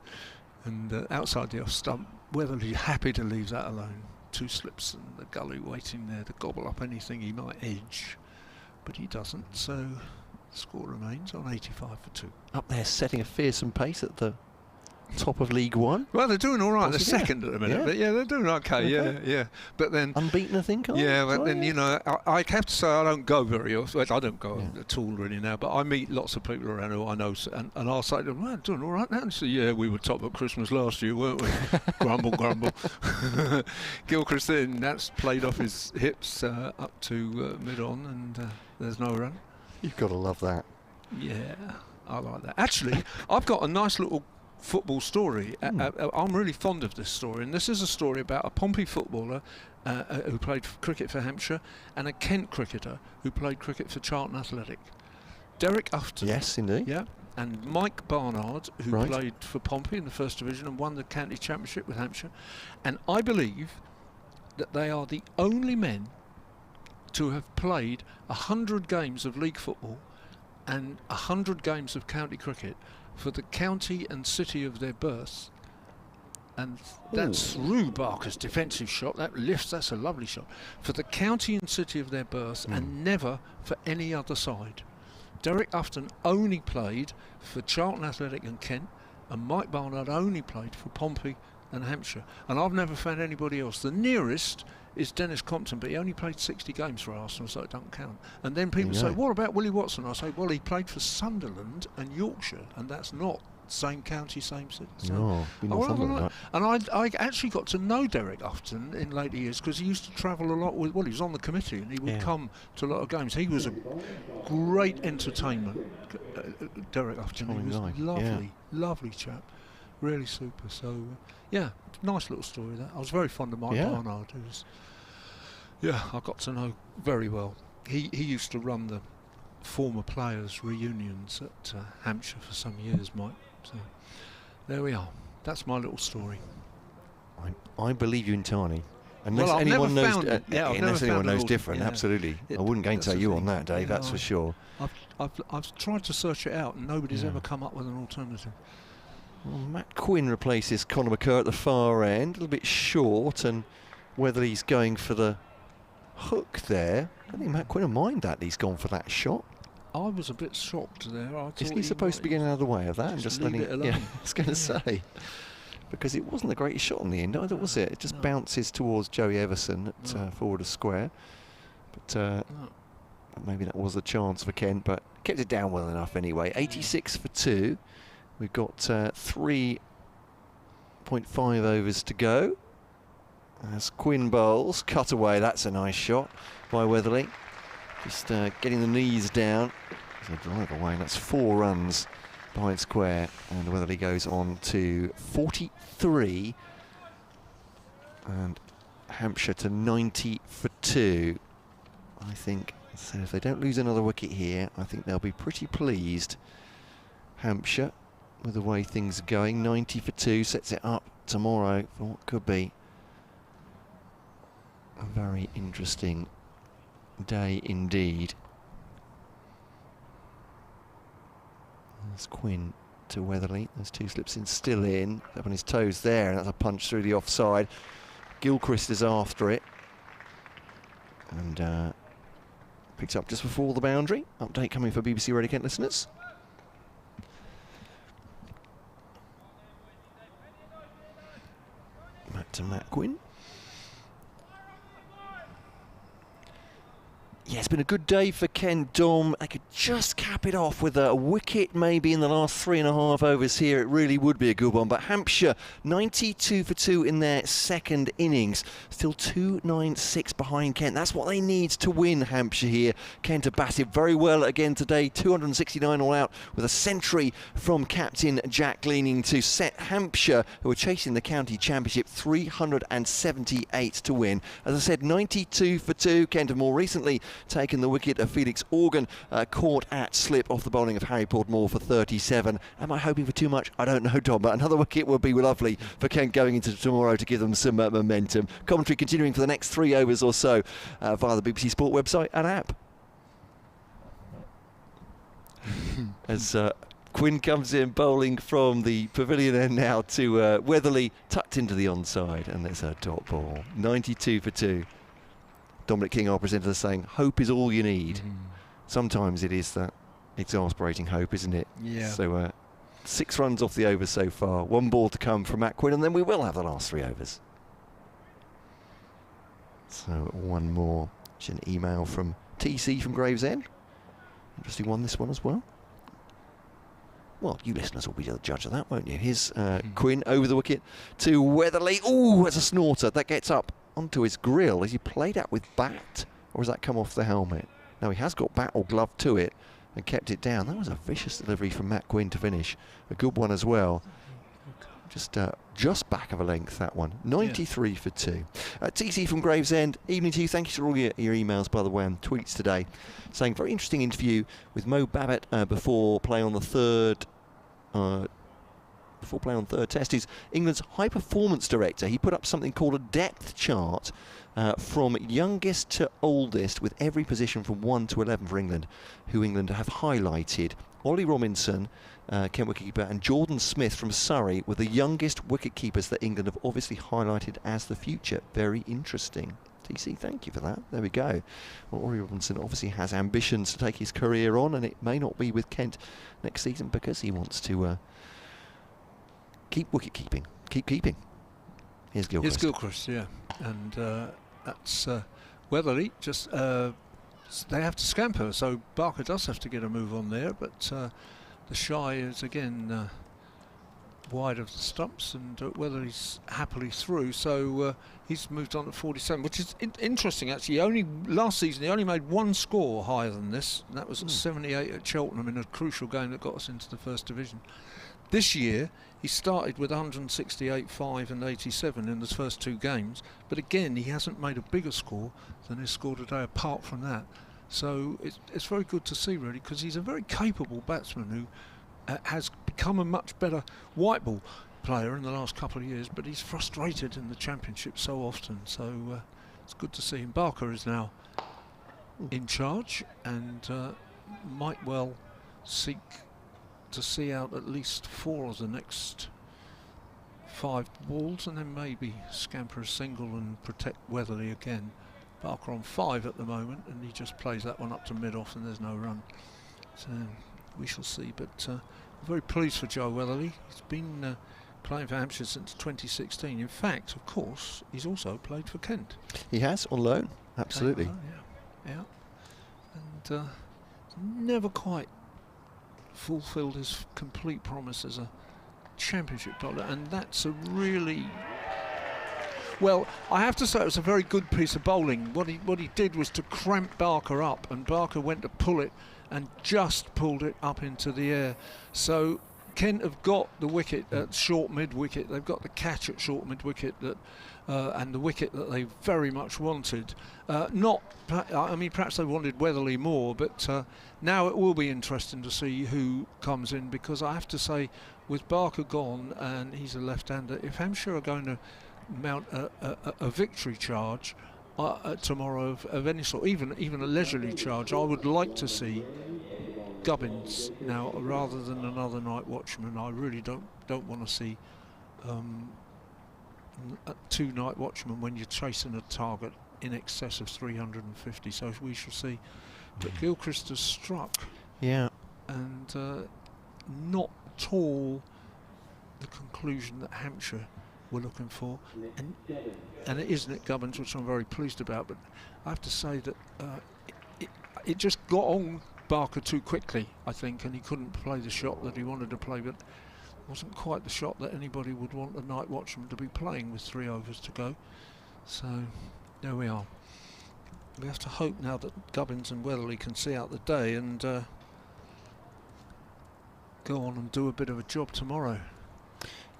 and outside the off stump, Weatherly happy to leave that alone. 2 slips and the gully waiting there to gobble up anything he might edge, but he doesn't, so the score remains on 85 for 2. Up there setting a fearsome pace at the top of League One. Well, they're doing all right. They're Possibly, second at the minute, but yeah, they're doing okay. Yeah. But then unbeaten, I think. Yeah, but then you know, I have to say I don't go very often. I don't go at all really now. But I meet lots of people around who I know, and I'll say to them, "Well, doing all right now." And say, "Yeah, we were top at Christmas last year, weren't we?" Grumble, grumble. Gilchrist then, that's played off his hips up to mid on, and there's no run. You've got to love that. Yeah, I like that. Actually, I've got a nice little football story. I'm really fond of this story, and this is a story about a Pompey footballer who played cricket for Hampshire and a Kent cricketer who played cricket for Charlton Athletic. Derek Ufton. Yes, indeed. Yeah. And Mike Barnard, who Right. played for Pompey in the First Division and won the county championship with Hampshire. And I believe that they are the only men to have played 100 games of league football and 100 games of county cricket for the county and city of their birth. And that's through Barker's defensive shot. That's a lovely shot. For the county and city of their birth and never for any other side. Derek Ufton only played for Charlton Athletic and Kent, and Mike Barnard only played for Pompey and Hampshire. And I've never found anybody else. The nearest is Dennis Compton, but he only played 60 games for Arsenal, so it doesn't count. And then people say, what about Willie Watson? I say, well, he played for Sunderland and Yorkshire, and that's not same county, same city. So No, you're not something like that. and I actually got to know Derek Ufton in later years because he used to travel a lot with, well, he was on the committee and he would come to a lot of games. He was a great entertainment, Derek Ufton. He was lovely, lovely chap, really super. So, yeah, nice little story that. I was very fond of Mike Barnard. I got to know very well. He used to run the former players' reunions at Hampshire for some years, Mike. So there we are. That's my little story. I believe you entirely. Unless Well, anyone knows, unless anyone knows different, absolutely. I wouldn't gainsay you on that, Dave. That's for sure. I've tried to search it out, and nobody's ever come up with an alternative. Well, Matt Quinn replaces Conor McCurr at the far end, a little bit short, and whether he's going for the hook there. I think Matt Quinn will mind that he's gone for that shot. I was a bit shocked there. Isn't he supposed to be getting out of the way of that and just letting it alone? Yeah, I was going to say. Because it wasn't the greatest shot in the end either, was it? It just bounces towards Joey Everson at forward of square. But maybe that was a chance for Kent, but kept it down well enough anyway. 86 for 2. We've got 3.5 overs to go. As Quinn bowls, cut away. That's a nice shot by Weatherly. Just getting the knees down. There's a drive away. That's 4 runs behind square. And Weatherly goes on to 43. And Hampshire to 90 for 2. I think, so if they don't lose another wicket here, I think they'll be pretty pleased. Hampshire, with the way things are going. 90 for 2 sets it up tomorrow for what could be a very interesting day indeed. There's Quinn to Weatherly. There's 2 slips in, still in. Up on his toes there, and that's a punch through the offside. Gilchrist is after it. And picks up just before the boundary. Update coming for BBC Radio Kent listeners. Back to Matt Quinn. Yeah, it's been a good day for Ken Dom. They could just cap it off with a wicket maybe in the last 3.5 overs here. It really would be a good one. But Hampshire, 92 for 2 in their second innings. Still 296 behind Kent. That's what they need to win, Hampshire here. Kent have batted very well again today. 269 all out with a century from captain Jack Leaning to set Hampshire, who are chasing the county championship, 378 to win. As I said, 92 for 2. Kent have more recently taken the wicket of Felix Organ, caught at slip off the bowling of Harry Portmore for 37. Am I hoping for too much? I don't know, Tom, but another wicket would be lovely for Kent going into tomorrow to give them some momentum. Commentary continuing for the next 3 overs or so via the BBC Sport website and app. As Quinn comes in bowling from the pavilion end now to Weatherly, tucked into the onside, and there's a dot ball. 92 for 2. Dominic King, our presenter, saying, hope is all you need. Sometimes it is that exasperating hope, isn't it? Yeah. So 6 runs off the over so far. 1 ball to come from Matt Quinn, and then we will have the last 3 overs. So 1 more. Just an email from TC from Gravesend. Interesting one, this one as well. Well, you listeners will be the judge of that, won't you? Here's Quinn over the wicket to Weatherly. Ooh, that's a snorter. That gets up onto his grill. Has he played out with bat, or has that come off the helmet? No, he has got bat or glove to it and kept it down. That was a vicious delivery from Matt Quinn to finish. A good one as well. Just back of a length, that one. 93 for 2. TC from Gravesend, evening to you. Thank you for all your emails, by the way, and tweets today, saying very interesting interview with Mo Babbitt before play on the third test. He's England's high performance director. He put up something called a depth chart from youngest to oldest, with every position from 1 to 11 for England, who England have highlighted. Ollie Robinson, Kent wicketkeeper, and Jordan Smith from Surrey were the youngest wicket-keepers that England have obviously highlighted as the future. Very interesting. TC, thank you for that. There we go. Well, Ollie Robinson obviously has ambitions to take his career on, and it may not be with Kent next season because he wants to keep wicket-keeping. Keep keeping. Here's Gilchrist. Here's Gilchrist, yeah. And that's Weatherly. Just they have to scamper, so Barker does have to get a move on there, but the shy is again wide of the stumps, and Weatherly's happily through, so he's moved on to 47, which is interesting actually. Last season he only made one score higher than this, and that was at 78 at Cheltenham in a crucial game that got us into the First Division. This year he started with 168, 5 and 87 in the first 2 games, but again he hasn't made a bigger score than his score today apart from that. So it's very good to see, really, because he's a very capable batsman who has become a much better white ball player in the last couple of years, but he's frustrated in the Championship so often, so it's good to see him. Barker is now in charge and might well seek to see out at least 4 of the next 5 balls, and then maybe scamper a single and protect Weatherly again. Barker on 5 at the moment, and he just plays that one up to mid-off and there's no run. So we shall see, but I'm very pleased for Joe Weatherly. He's been playing for Hampshire since 2016. In fact, of course, he's also played for Kent. He has, on loan, absolutely. Yeah. And never quite fulfilled his complete promise as a Championship bowler, and that's a really... Well, I have to say it was a very good piece of bowling. What he did was to cramp Barker up, and Barker went to pull it and just pulled it up into the air. So Kent have got the wicket at short mid-wicket. They've got the catch at short mid-wicket and the wicket that they very much wanted. I mean, perhaps they wanted Weatherly more, but now it will be interesting to see who comes in, because I have to say, with Barker gone and he's a left-hander, if Hampshire are going to mount a victory charge tomorrow of any sort, even a leisurely charge, I would like to see Gubbins now rather than another night watchman. I really don't want to see 2 night watchmen when you're chasing a target in excess of 350. So we shall see. But Gilchrist has struck. Yeah. And not at all the conclusion that Hampshire were looking for, and it is Nick Gubbins, which I'm very pleased about, but I have to say that it just got on Barker too quickly, I think, and he couldn't play the shot that he wanted to play, but it wasn't quite the shot that anybody would want a night watchman to be playing with 3 overs to go. So there we are. We have to hope now that Gubbins and Weatherly can see out the day and go on and do a bit of a job tomorrow.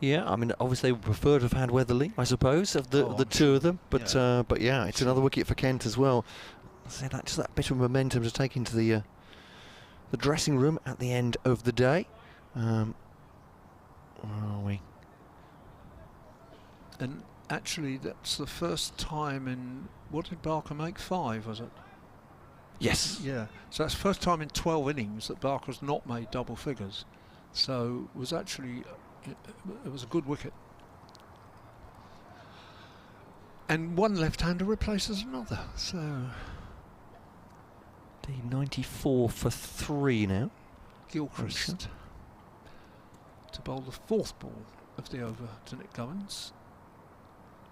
Yeah, I mean, obviously they would prefer to have had Weatherly, I suppose, of the 2 of them. But yeah, it's another wicket for Kent as well. So that's that bit of momentum to take into the dressing room at the end of the day. Where are we? And actually, that's the first time in, what did Barker make? 5, was it? Yes. Yeah. So that's the first time in 12 innings that Barker's not made double figures. So it was actually... It was a good wicket. And one left-hander replaces another, so... The 94 for 3 now. Gilchrist to bowl the 4th ball of the over to Nick Gubbins,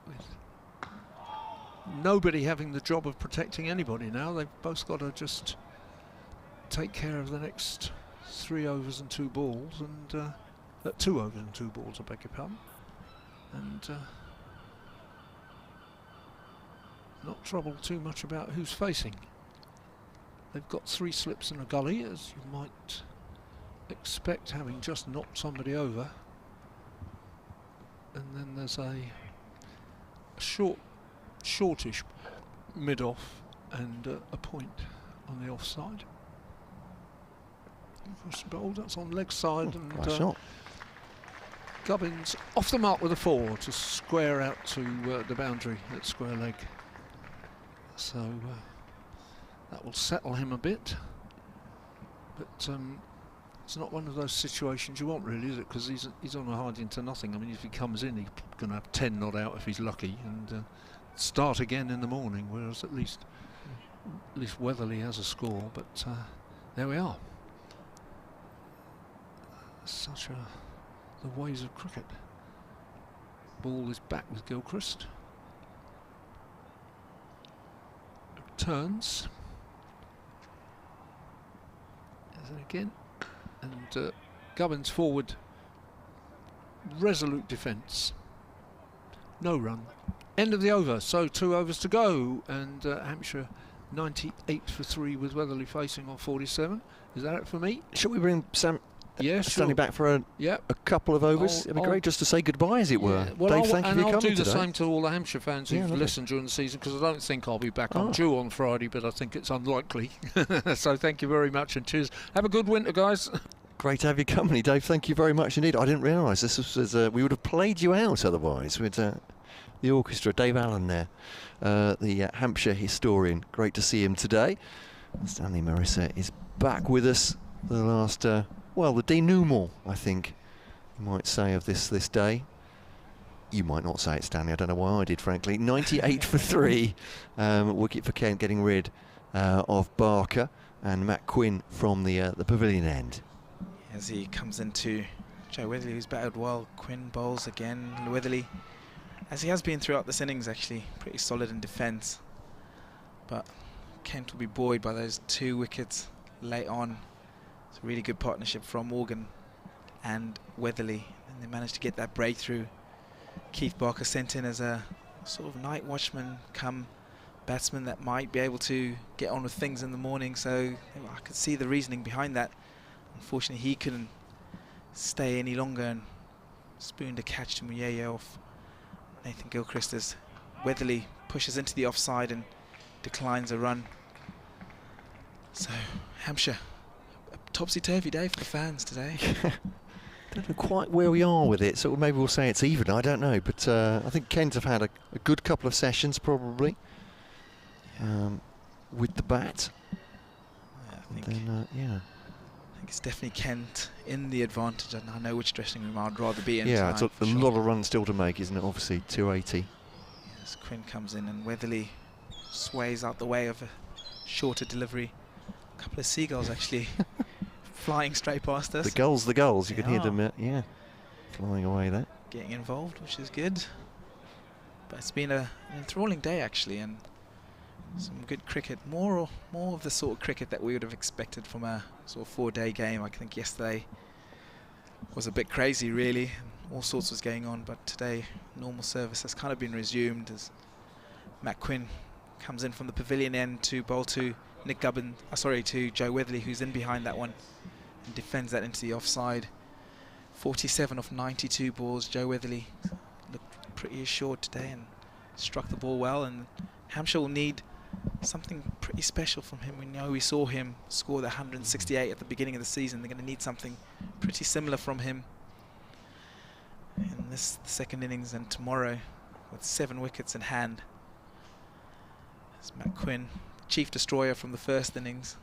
with nobody having the job of protecting anybody now. They've both got to just take care of the next 3 overs and 2 balls, and 2 overs and 2 balls, I beg your pardon, and not trouble too much about who's facing. They've got 3 slips and a gully, as you might expect, having just knocked somebody over. and then there's a shortish mid-off and a point on the offside. Bowl, that's on leg side, Nice and shot. Gubbins off the mark with a 4 to square out to the boundary at square leg. So that will settle him a bit, but it's not one of those situations you want, really, is it? Because he's on a hard into nothing. I mean, if he comes in, he's going to have 10 not out if he's lucky, and start again in the morning. Whereas at least Weatherly has a score. But there we are. Such the ways of cricket. Ball is back with Gilchrist. Turns. Is it again? And Gubbins forward. Resolute defence. No run. End of the over. So 2 overs to go. And Hampshire 98 for 3 with Weatherly facing on 47. Is that it for me? Shall we bring Sam? Yeah, Standing back for a couple of overs. It'd be great just to say goodbye, as it were. Well, Dave, thank you for I'll coming do the today. same to all the Hampshire fans who've listened during the season, because I don't think I'll be back. I'm due on Friday, but I think it's unlikely. So thank you very much, and cheers. Have a good winter, guys. Great to have your company, Dave. Thank you very much indeed. I didn't realise this was we would have played you out otherwise with the orchestra. Dave Allen there, the Hampshire historian. Great to see him today. Stanley Marissa is back with us for the last, well, the denouement, I think you might say, of this day. You might not say it, Stanley. I don't know why I did, frankly. 98 for 3. Wicket for Kent, getting rid of Barker and Matt Quinn from the pavilion end. As he comes into Joe Weatherly, who's batted well. Quinn bowls again. Weatherly, as he has been throughout this innings, actually pretty solid in defence. But Kent will be buoyed by those 2 wickets late on. It's a really good partnership from Morgan and Weatherly, and they managed to get that breakthrough. Keith Barker sent in as a sort of night watchman come batsman that might be able to get on with things in the morning, so I could see the reasoning behind that. Unfortunately, he couldn't stay any longer and spooned a catch to Muyaya off Nathan Gilchrist as Weatherly pushes into the offside and declines a run. So Hampshire, a topsy-turvy day for the fans today. Don't know quite where we are with it, so maybe we'll say it's even. I don't know, but I think Kent have had a good couple of sessions probably with the bat. I think I think it's definitely Kent in the advantage, and I know which dressing room I'd rather be in. Yeah, it's a lot of runs still to make, isn't it? Obviously 280. Yes, Quinn comes in and Weatherly sways out the way of a shorter delivery. A couple of seagulls actually flying straight past us. The gulls, you can hear them, flying away there. Getting involved, which is good. But it's been an enthralling day actually, and some good cricket. More of the sort of cricket that we would have expected from a sort of 4-day game. I think yesterday was a bit crazy really, all sorts was going on, but today normal service has kind of been resumed as Matt Quinn comes in from the pavilion end to bowl to Nick Gubbins, to Joe Weatherly, who's in behind that one and defends that into the offside. 47 of 92 balls. Joe Weatherly looked pretty assured today and struck the ball well, and Hampshire will need something pretty special from him. We know we saw him score the 168 at the beginning of the season. They're going to need something pretty similar from him in this second innings and tomorrow with 7 wickets in hand. As Matt Quinn, chief destroyer from the first innings,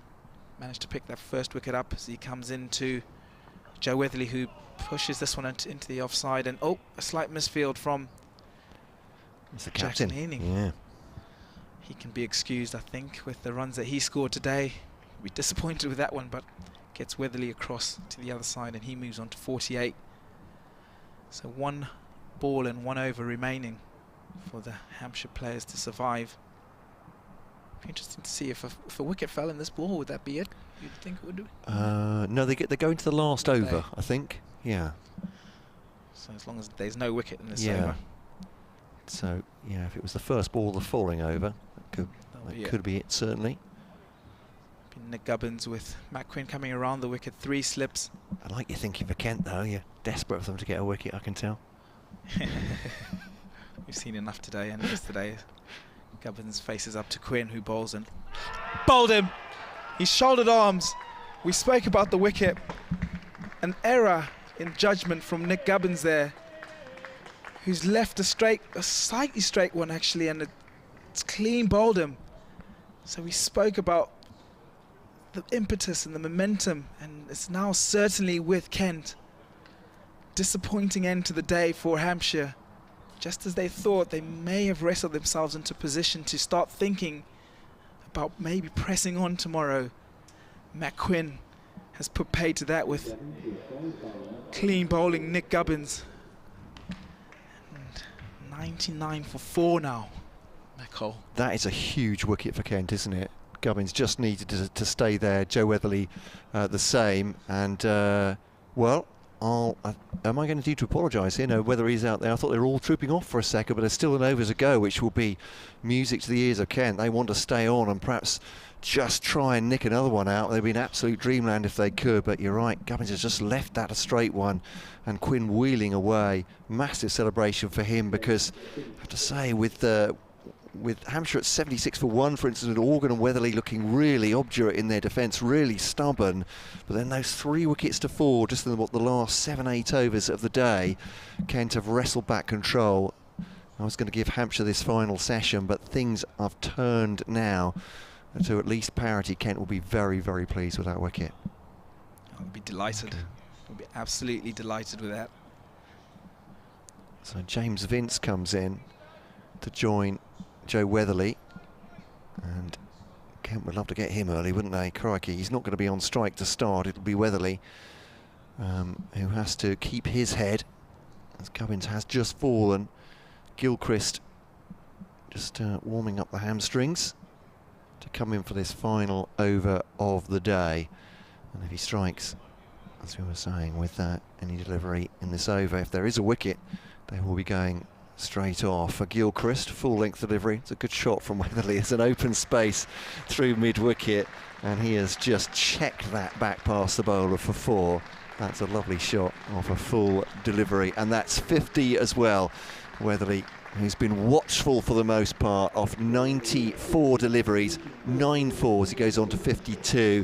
managed to pick that first wicket up as he comes into Joe Weatherly, who pushes this one into the offside, and a slight misfield from It's the captain. Jackson Heening. Yeah. He can be excused, I think, with the runs that he scored today. We're disappointed with that one, but gets Weatherly across to the other side, and he moves on to 48. So 1 ball and 1 over remaining for the Hampshire players to survive. Be interesting to see if a wicket fell in this ball, would that be it? You'd think it would do? No, they go into the last over, I think. Yeah. So as long as there's no wicket in this Yeah. over. So yeah, if it was the first ball of the falling over, that could be it certainly. Nick Gubbins with Matt Quinn coming around the wicket, 3 slips. I like your thinking for Kent though. You're desperate for them to get a wicket, I can tell. We've seen enough today and yesterday. Gubbins faces up to Quinn, who bowls and bowled him. He shouldered arms. We spoke about the wicket. An error in judgment from Nick Gubbins there, who's left a slightly straight one actually, and it's clean bowled him. So we spoke about the impetus and the momentum, and it's now certainly with Kent. Disappointing end to the day for Hampshire. Just as they thought, they may have wrestled themselves into position to start thinking about maybe pressing on tomorrow. Matt Quinn has put paid to that with clean bowling Nick Gubbins. And 99 for 4 now. Cole. That is a huge wicket for Kent, isn't it? Gubbins just needed to stay there. Joe Weatherly the same. And, well, am I going to need to apologise here? No, Weatherly's out there. I thought they were all trooping off for a second, but there's still an over to go, which will be music to the ears of Kent. They want to stay on and perhaps just try and nick another one out. They'd be an absolute dreamland if they could, but you're right, Gubbins has just left that a straight one, and Quinn wheeling away. Massive celebration for him, because I have to say, with Hampshire at 76 for 1, for instance, with Organ and Weatherly looking really obdurate in their defence, really stubborn, but then those 3 wickets to 4 just in the last 7-8 overs of the day, Kent have wrestled back control. I was going to give Hampshire this final session, but things have turned now to at least parity. Kent will be very, very pleased with that wicket. I'll be delighted. I'll be absolutely delighted with that. So James Vince comes in to join Joe Weatherly, and Kent would love to get him early, wouldn't they? Crikey, he's not going to be on strike to start. It'll be Weatherly who has to keep his head, as Gubbins has just fallen. Gilchrist just warming up the hamstrings to come in for this final over of the day. And if he strikes, as we were saying, with any delivery in this over, if there is a wicket, they will be going straight off. For Gilchrist, full length delivery. It's a good shot from Weatherly. It's an open space through mid wicket, and he has just checked that back past the bowler for 4. That's a lovely shot off a full delivery, and that's 50 as well. Weatherly, who's been watchful for the most part, off 94 deliveries, 9 fours. He goes on to 52.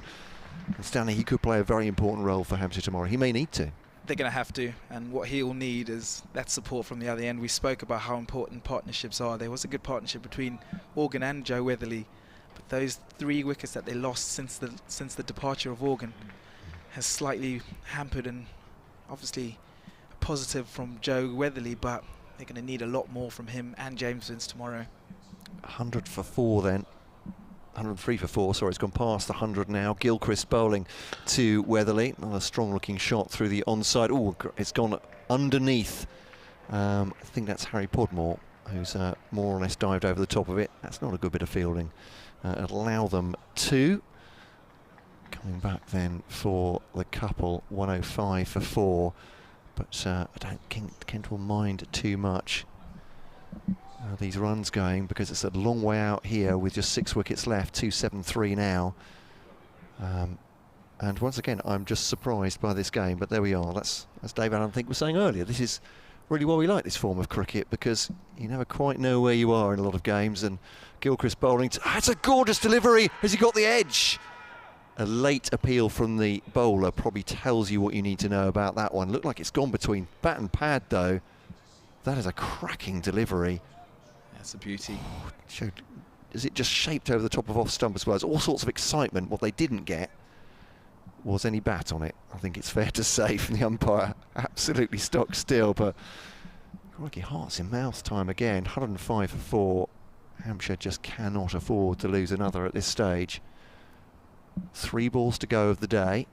And Stanley, he could play a very important role for Hampshire tomorrow. He may need to. They're going to have to, and what he'll need is that support from the other end. We spoke about how important partnerships are. There was a good partnership between Organ and Joe Weatherly, but those 3 wickets that they lost since the departure of Organ has slightly hampered, and obviously a positive from Joe Weatherly, but they're going to need a lot more from him and James Vince tomorrow. 100 for 4 then. 103 for 4, sorry, it's gone past 100 now. Gilchrist bowling to Weatherly. Another strong looking shot through the onside. Oh, it's gone underneath. I think that's Harry Podmore, who's more or less dived over the top of it. That's not a good bit of fielding. Allow them 2. Coming back then for the couple, 105 for 4. But I don't think Kent will mind too much. These runs going, because it's a long way out here with just 6 wickets left. 273 now, and once again I'm just surprised by this game, but there we are. That's, as Dave Allen, I think, was saying earlier, this is really why we like this form of cricket, because you never quite know where you are in a lot of games. And Gilchrist bowling that's a gorgeous delivery. Has he got the edge? A late appeal from the bowler probably tells you what you need to know about that one. Looked like it's gone between bat and pad though. That is a cracking delivery. That's a beauty. Is it just shaped over the top of off stump as well? There's all sorts of excitement. What they didn't get was any bat on it, I think it's fair to say, from the umpire. Absolutely stock still, but crikey, hearts in mouth time again. 105 for 4. Hampshire just cannot afford to lose another at this stage. 3 balls to go of the day.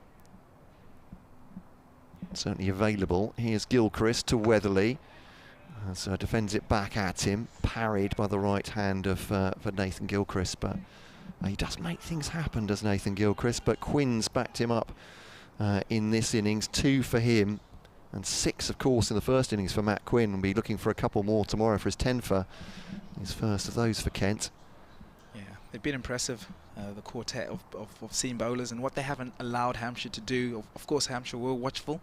Certainly available. Here's Gilchrist to Weatherly. So defends it back at him, parried by the right hand of for Nathan Gilchrist, but he does make things happen, does Nathan Gilchrist. But Quinn's backed him up in this innings. 2 for him, and 6 of course in the first innings for Matt Quinn. Will be looking for a couple more tomorrow for his 10 for his first of those for Kent. Yeah, they've been impressive, the quartet of seam bowlers, and what they haven't allowed Hampshire to do. Of course Hampshire were watchful,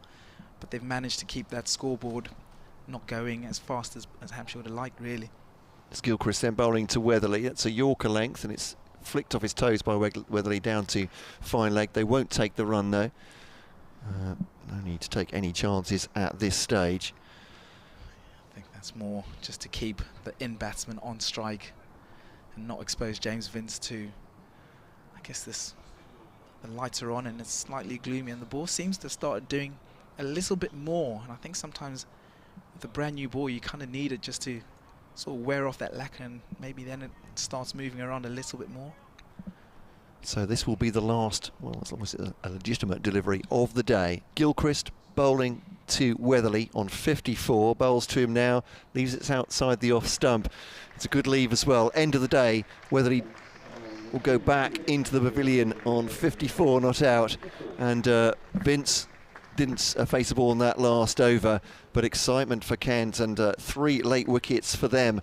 but they've managed to keep that scoreboard not going as fast as Hampshire would have liked, really. It's Gilchrist then bowling to Weatherly. It's a Yorker length, and it's flicked off his toes by Weatherly down to fine leg. They won't take the run though. No need to take any chances at this stage. I think that's more just to keep the in batsman on strike and not expose James Vince to, I guess, the lights are on and it's slightly gloomy, and the ball seems to have started doing a little bit more. And I think sometimes with a brand new ball, you kind of need it just to sort of wear off that lacquer, and maybe then it starts moving around a little bit more. So this will be the last, well, it's almost a legitimate delivery of the day. Gilchrist bowling to Weatherly on 54, bowls to him now, leaves it outside the off stump. It's a good leave as well. End of the day, Weatherly will go back into the pavilion on 54 not out, and Vince didn't face the ball in that last over, but excitement for Kent, and 3 late wickets for them,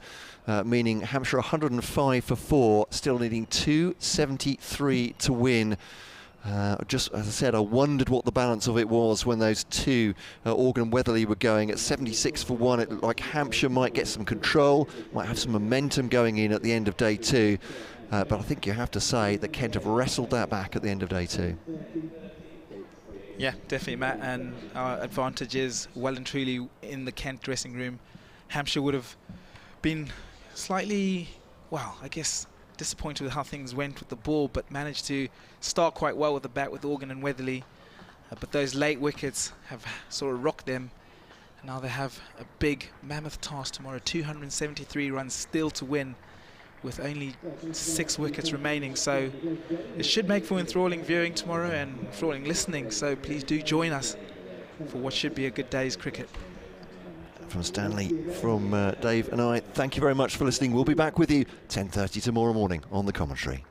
meaning Hampshire 105 for 4, still needing 273 to win. Just as I said, I wondered what the balance of it was when those two, Organ and Weatherly, were going at 76 for 1. It looked like Hampshire might get some control, might have some momentum going in at the end of day 2. But I think you have to say that Kent have wrestled that back at the end of day 2. Yeah, definitely, Matt, and our advantage is well and truly in the Kent dressing room. Hampshire would have been slightly, well, I guess, disappointed with how things went with the ball, but managed to start quite well with the bat with Organ and Weatherly. But those late wickets have sort of rocked them. And now they have a big mammoth task tomorrow, 273 runs still to win, with only 6 wickets remaining. So it should make for enthralling viewing tomorrow and enthralling listening. So please do join us for what should be a good day's cricket. From Stanley, from Dave and I, thank you very much for listening. We'll be back with you 10:30 tomorrow morning on The Commentary.